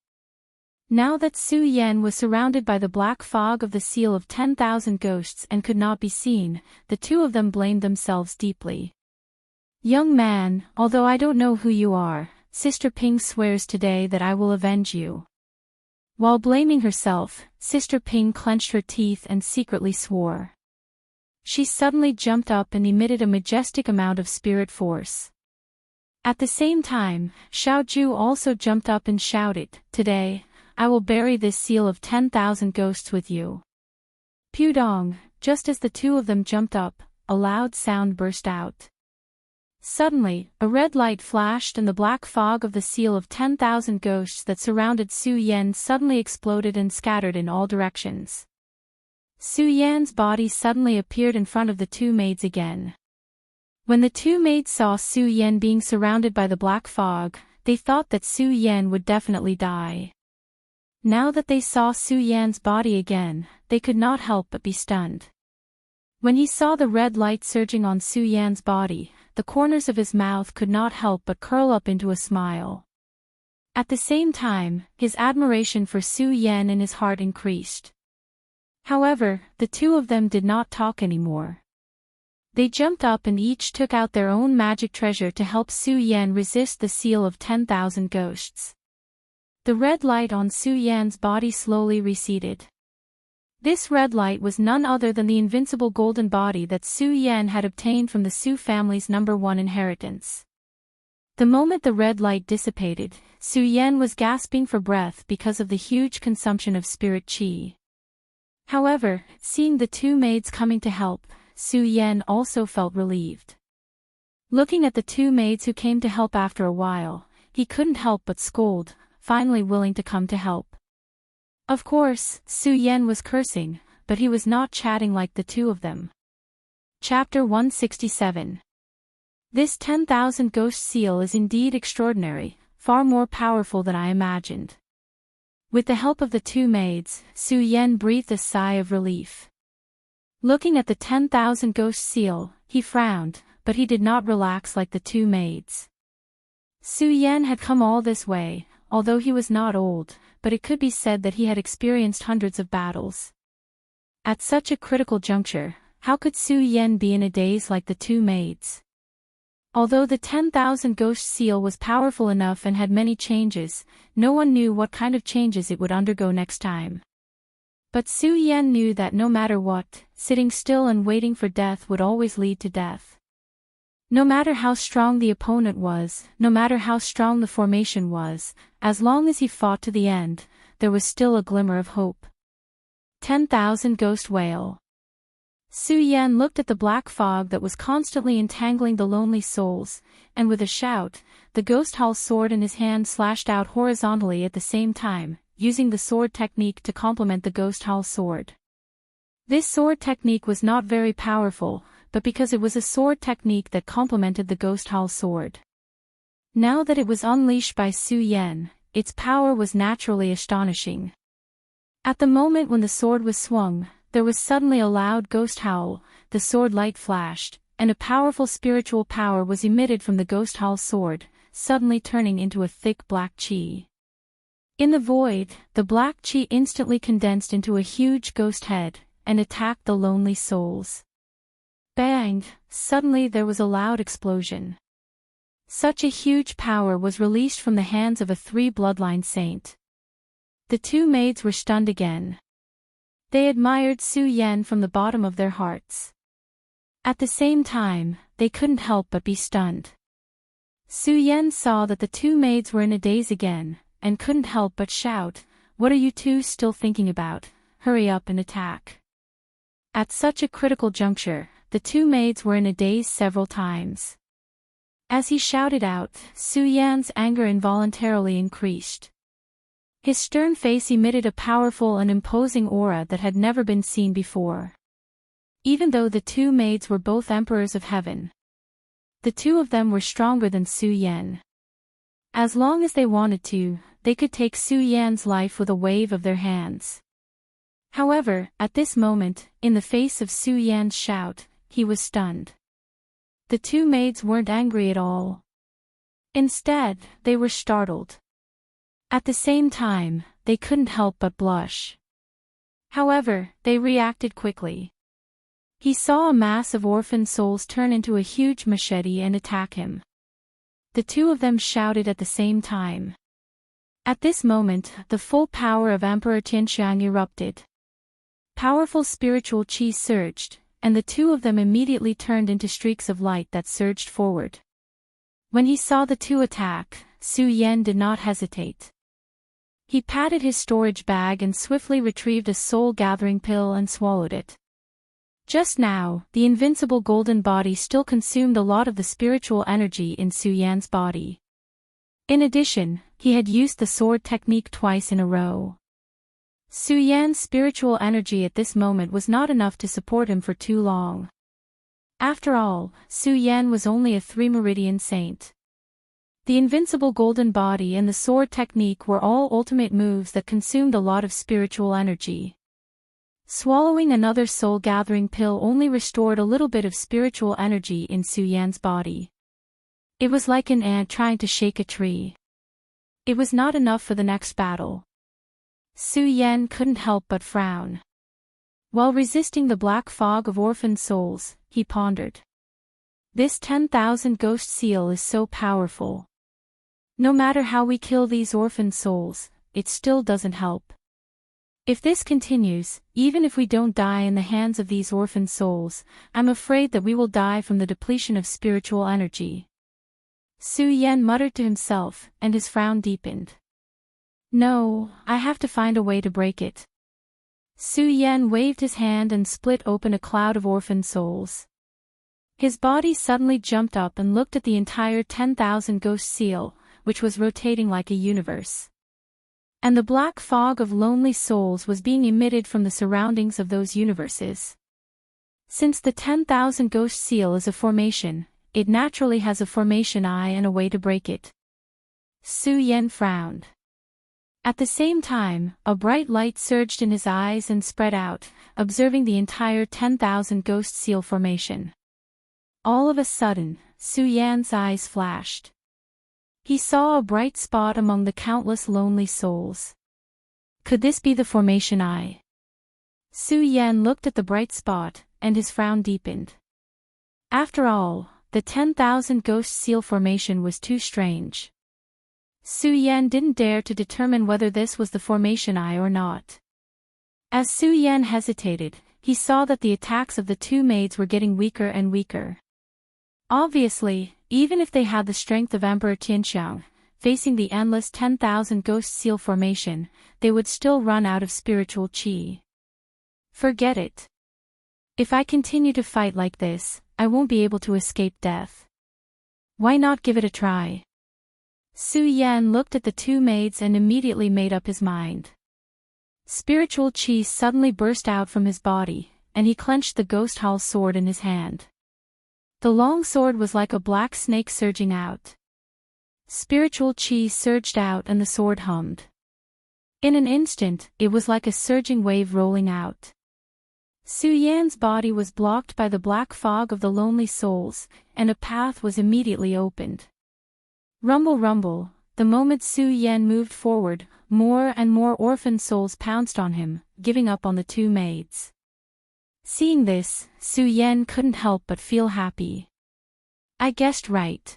Now that Su Yan was surrounded by the black fog of the seal of 10,000 ghosts and could not be seen, the two of them blamed themselves deeply. "Young man, although I don't know who you are, Sister Ping swears today that I will avenge you." While blaming herself, Sister Ping clenched her teeth and secretly swore. She suddenly jumped up and emitted a majestic amount of spirit force. At the same time, Xiao Ju also jumped up and shouted, "Today, I will bury this seal of 10,000 ghosts with you." Pudong, just as the two of them jumped up, a loud sound burst out. Suddenly, a red light flashed and the black fog of the seal of 10,000 ghosts that surrounded Su Yan suddenly exploded and scattered in all directions. Su Yan's body suddenly appeared in front of the two maids again. When the two maids saw Su Yan being surrounded by the black fog, they thought that Su Yan would definitely die. Now that they saw Su Yan's body again, they could not help but be stunned. When he saw the red light surging on Su Yan's body, the corners of his mouth could not help but curl up into a smile. At the same time, his admiration for Su Yan in his heart increased. However, the two of them did not talk anymore. They jumped up and each took out their own magic treasure to help Su Yan resist the seal of 10,000 ghosts. The red light on Su Yan's body slowly receded. This red light was none other than the invincible golden body that Su Yan had obtained from the Su family's #1 inheritance. The moment the red light dissipated, Su Yan was gasping for breath because of the huge consumption of spirit qi. However, seeing the two maids coming to help, Su Yan also felt relieved. Looking at the two maids who came to help after a while, he couldn't help but scold, finally willing to come to help. Of course, Su Yan was cursing, but he was not chatting like the two of them. Chapter 167. This 10,000 ghost seal is indeed extraordinary, far more powerful than I imagined. With the help of the two maids, Su Yan breathed a sigh of relief. Looking at the 10,000 ghost seal, he frowned, but he did not relax like the two maids. Su Yan had come all this way, although he was not old, but it could be said that he had experienced hundreds of battles. At such a critical juncture, how could Su Yan be in a daze like the two maids? Although the 10,000 ghost seal was powerful enough and had many changes, no one knew what kind of changes it would undergo next time. But Su Yan knew that no matter what, sitting still and waiting for death would always lead to death. No matter how strong the opponent was, no matter how strong the formation was, as long as he fought to the end, there was still a glimmer of hope. 10,000 Ghost Whale. Su Yan looked at the black fog that was constantly entangling the lonely souls, and with a shout, the ghost hall sword in his hand slashed out horizontally at the same time, using the sword technique to complement the ghost hall sword. This sword technique was not very powerful, but because it was a sword technique that complemented the ghost hall sword. Now that it was unleashed by Su Yan, its power was naturally astonishing. At the moment when the sword was swung, there was suddenly a loud ghost howl, the sword light flashed, and a powerful spiritual power was emitted from the ghost hall sword, suddenly turning into a thick black chi. In the void, the black chi instantly condensed into a huge ghost head, and attacked the lonely souls. Bang! Suddenly there was a loud explosion. Such a huge power was released from the hands of a three-bloodline saint. The two maids were stunned again. They admired Su Yan from the bottom of their hearts. At the same time, they couldn't help but be stunned. Su Yan saw that the two maids were in a daze again, and couldn't help but shout, "What are you two still thinking about? Hurry up and attack." At such a critical juncture, the two maids were in a daze several times. As he shouted out, Su Yan's anger involuntarily increased. His stern face emitted a powerful and imposing aura that had never been seen before. Even though the two maids were both emperors of heaven, the two of them were stronger than Su Yan. As long as they wanted to, they could take Su Yan's life with a wave of their hands. However, at this moment, in the face of Su Yan's shout, he was stunned. The two maids weren't angry at all. Instead, they were startled. At the same time, they couldn't help but blush. However, they reacted quickly. He saw a mass of orphan souls turn into a huge machete and attack him. The two of them shouted at the same time. At this moment, the full power of Emperor Tianxiang erupted. Powerful spiritual chi surged, and the two of them immediately turned into streaks of light that surged forward. When he saw the two attack, Su Yan did not hesitate. He patted his storage bag and swiftly retrieved a soul-gathering pill and swallowed it. Just now, the invincible golden body still consumed a lot of the spiritual energy in Su Yan's body. In addition, he had used the sword technique twice in a row. Su Yan's spiritual energy at this moment was not enough to support him for too long. After all, Su Yan was only a three-meridian saint. The invincible golden body and the sword technique were all ultimate moves that consumed a lot of spiritual energy. Swallowing another soul-gathering pill only restored a little bit of spiritual energy in Su Yan's body. It was like an ant trying to shake a tree. It was not enough for the next battle. Su Yan couldn't help but frown. While resisting the black fog of orphan souls, he pondered. This 10,000 ghost seal is so powerful. No matter how we kill these orphan souls, it still doesn't help. If this continues, even if we don't die in the hands of these orphan souls, I'm afraid that we will die from the depletion of spiritual energy. Su Yan muttered to himself, and his frown deepened. No, I have to find a way to break it. Su Yan waved his hand and split open a cloud of orphan souls. His body suddenly jumped up and looked at the entire 10,000 ghost seal, which was rotating like a universe. And the black fog of lonely souls was being emitted from the surroundings of those universes. Since the 10,000 ghost seal is a formation, it naturally has a formation eye and a way to break it. Su Yan frowned. At the same time, a bright light surged in his eyes and spread out, observing the entire 10,000 ghost seal formation. All of a sudden, Su Yan's eyes flashed. He saw a bright spot among the countless lonely souls. Could this be the formation eye? Su Yan looked at the bright spot, and his frown deepened. After all, the 10,000 ghost seal formation was too strange. Su Yan didn't dare to determine whether this was the formation eye or not. As Su Yan hesitated, he saw that the attacks of the two maids were getting weaker and weaker. Obviously, even if they had the strength of Emperor Tianxiang, facing the endless 10,000 ghost seal formation, they would still run out of spiritual qi. Forget it. If I continue to fight like this, I won't be able to escape death. Why not give it a try? Su Yan looked at the two maids and immediately made up his mind. Spiritual chi suddenly burst out from his body, and he clenched the ghost hall sword in his hand. The long sword was like a black snake surging out. Spiritual chi surged out and the sword hummed. In an instant, it was like a surging wave rolling out. Su Yan's body was blocked by the black fog of the lonely souls, and a path was immediately opened. Rumble rumble, the moment Su Yan moved forward, more and more orphan souls pounced on him, giving up on the two maids. Seeing this, Su Yan couldn't help but feel happy. I guessed right.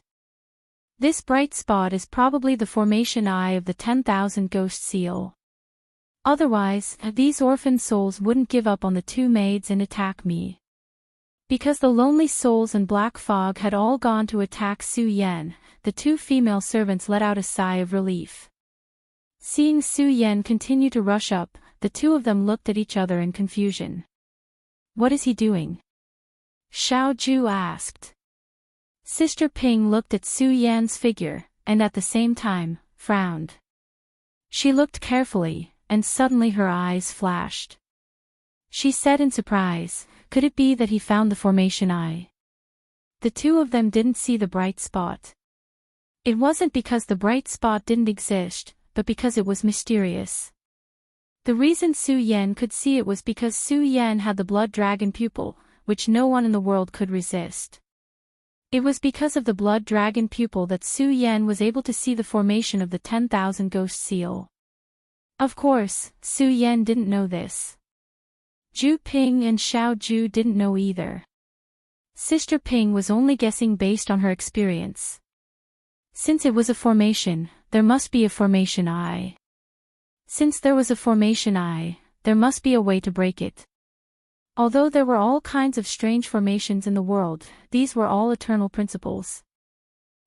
This bright spot is probably the formation eye of the 10,000 ghost seal. Otherwise, these orphan souls wouldn't give up on the two maids and attack me. Because the lonely souls and black fog had all gone to attack Su Yan, the two female servants let out a sigh of relief. Seeing Su Yan continue to rush up, the two of them looked at each other in confusion. What is he doing? Xiao Ju asked. Sister Ping looked at Su Yan's figure, and at the same time, frowned. She looked carefully, and suddenly her eyes flashed. She said in surprise, could it be that he found the formation eye? The two of them didn't see the bright spot. It wasn't because the bright spot didn't exist, but because it was mysterious. The reason Su Yan could see it was because Su Yan had the blood dragon pupil, which no one in the world could resist. It was because of the blood dragon pupil that Su Yan was able to see the formation of the 10,000 ghost seal. Of course, Su Yan didn't know this. Ju Ping and Xiao Ju didn't know either. Sister Ping was only guessing based on her experience. Since it was a formation, there must be a formation eye. Since there was a formation eye, there must be a way to break it. Although there were all kinds of strange formations in the world, these were all eternal principles.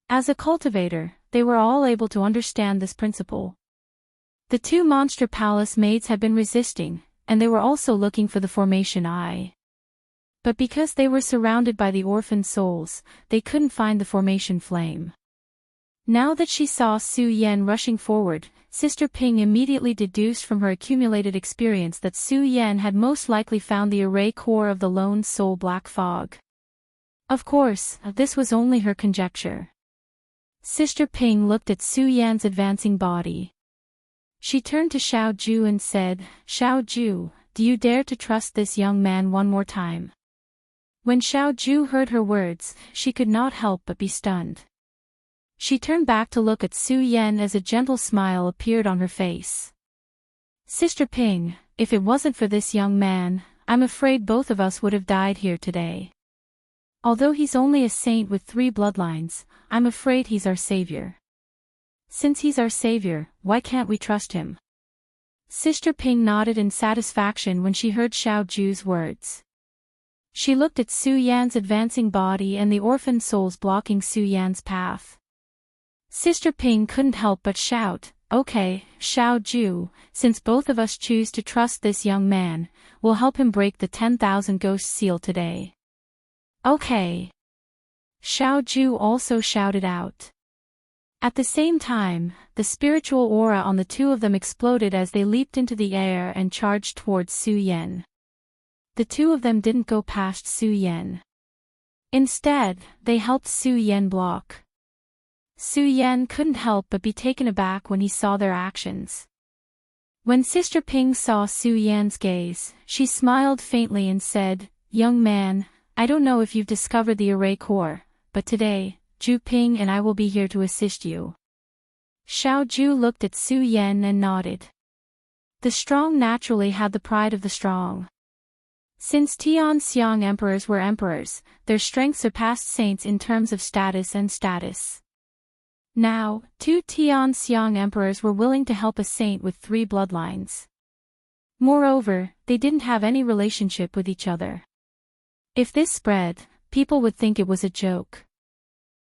As a cultivator, they were all able to understand this principle. The two monster palace maids had been resisting, and they were also looking for the formation eye. But because they were surrounded by the orphan souls, they couldn't find the formation flame. Now that she saw Su Yan rushing forward, Sister Ping immediately deduced from her accumulated experience that Su Yan had most likely found the array core of the lone soul black fog. Of course, this was only her conjecture. Sister Ping looked at Su Yan's advancing body. She turned to Xiao Ju and said, Xiao Ju, do you dare to trust this young man one more time? When Xiao Ju heard her words, she could not help but be stunned. She turned back to look at Su Yan as a gentle smile appeared on her face. Sister Ping, if it wasn't for this young man, I'm afraid both of us would have died here today. Although he's only a saint with 3 bloodlines, I'm afraid he's our savior. Since he's our savior, why can't we trust him? Sister Ping nodded in satisfaction when she heard Xiao Ju's words. She looked at Su Yan's advancing body and the orphan souls blocking Su Yan's path. Sister Ping couldn't help but shout, okay, Xiao Ju, since both of us choose to trust this young man, we'll help him break the 10,000 ghost seal today. Okay. Xiao Ju also shouted out. At the same time, the spiritual aura on the two of them exploded as they leaped into the air and charged towards Su Yan. The two of them didn't go past Su Yan. Instead, they helped Su Yan block. Su Yan couldn't help but be taken aback when he saw their actions. When Sister Ping saw Su Yan's gaze, she smiled faintly and said, young man, I don't know if you've discovered the array core, but today, Ju Ping and I will be here to assist you. Xiao Ju looked at Su Yan and nodded. The strong naturally had the pride of the strong. Since Tianxiang emperors were emperors, their strength surpassed saints in terms of status and status. Now, 2 Tianxiang emperors were willing to help a saint with 3 bloodlines. Moreover, they didn't have any relationship with each other. If this spread, people would think it was a joke.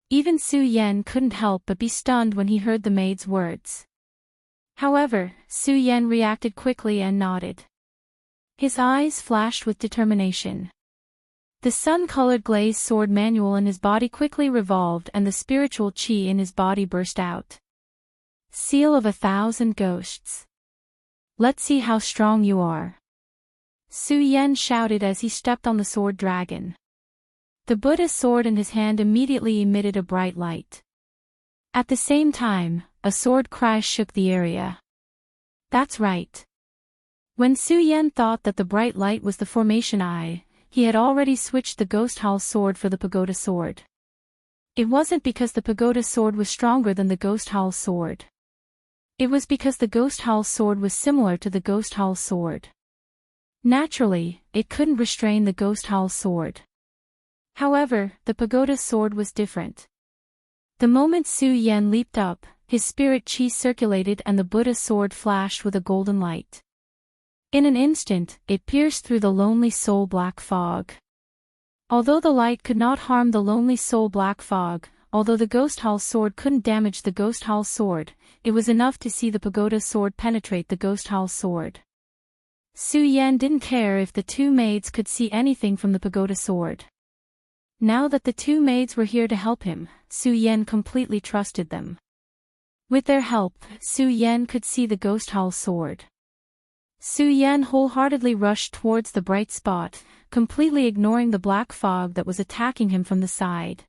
Even Su Yan couldn't help but be stunned when he heard the maid's words. However, Su Yan reacted quickly and nodded. His eyes flashed with determination. The sun-colored glazed sword manual in his body quickly revolved and the spiritual chi in his body burst out. Seal of 1,000 ghosts. Let's see how strong you are. Su Yen shouted as he stepped on the sword dragon. The Buddha's sword in his hand immediately emitted a bright light. At the same time, a sword crash shook the area. That's right. When Su Yen thought that the bright light was the formation eye, he had already switched the Ghost Hall sword for the Pagoda sword. It wasn't because the Pagoda sword was stronger than the Ghost Hall sword. It was because the Ghost Hall sword was similar to the Ghost Hall sword. Naturally, it couldn't restrain the Ghost Hall sword. However, the Pagoda sword was different. The moment Su Yen leaped up, his spirit chi circulated and the Buddha sword flashed with a golden light. In an instant, it pierced through the lonely soul black fog. Although the light could not harm the lonely soul black fog, although the Ghost Hall sword couldn't damage the Ghost Hall sword, it was enough to see the Pagoda sword penetrate the Ghost Hall sword. Su Yen didn't care if the two maids could see anything from the Pagoda sword. Now that the two maids were here to help him, Su Yen completely trusted them. With their help, Su Yen could see the Ghost Hall sword. Su Yen wholeheartedly rushed towards the bright spot, completely ignoring the black fog that was attacking him from the side.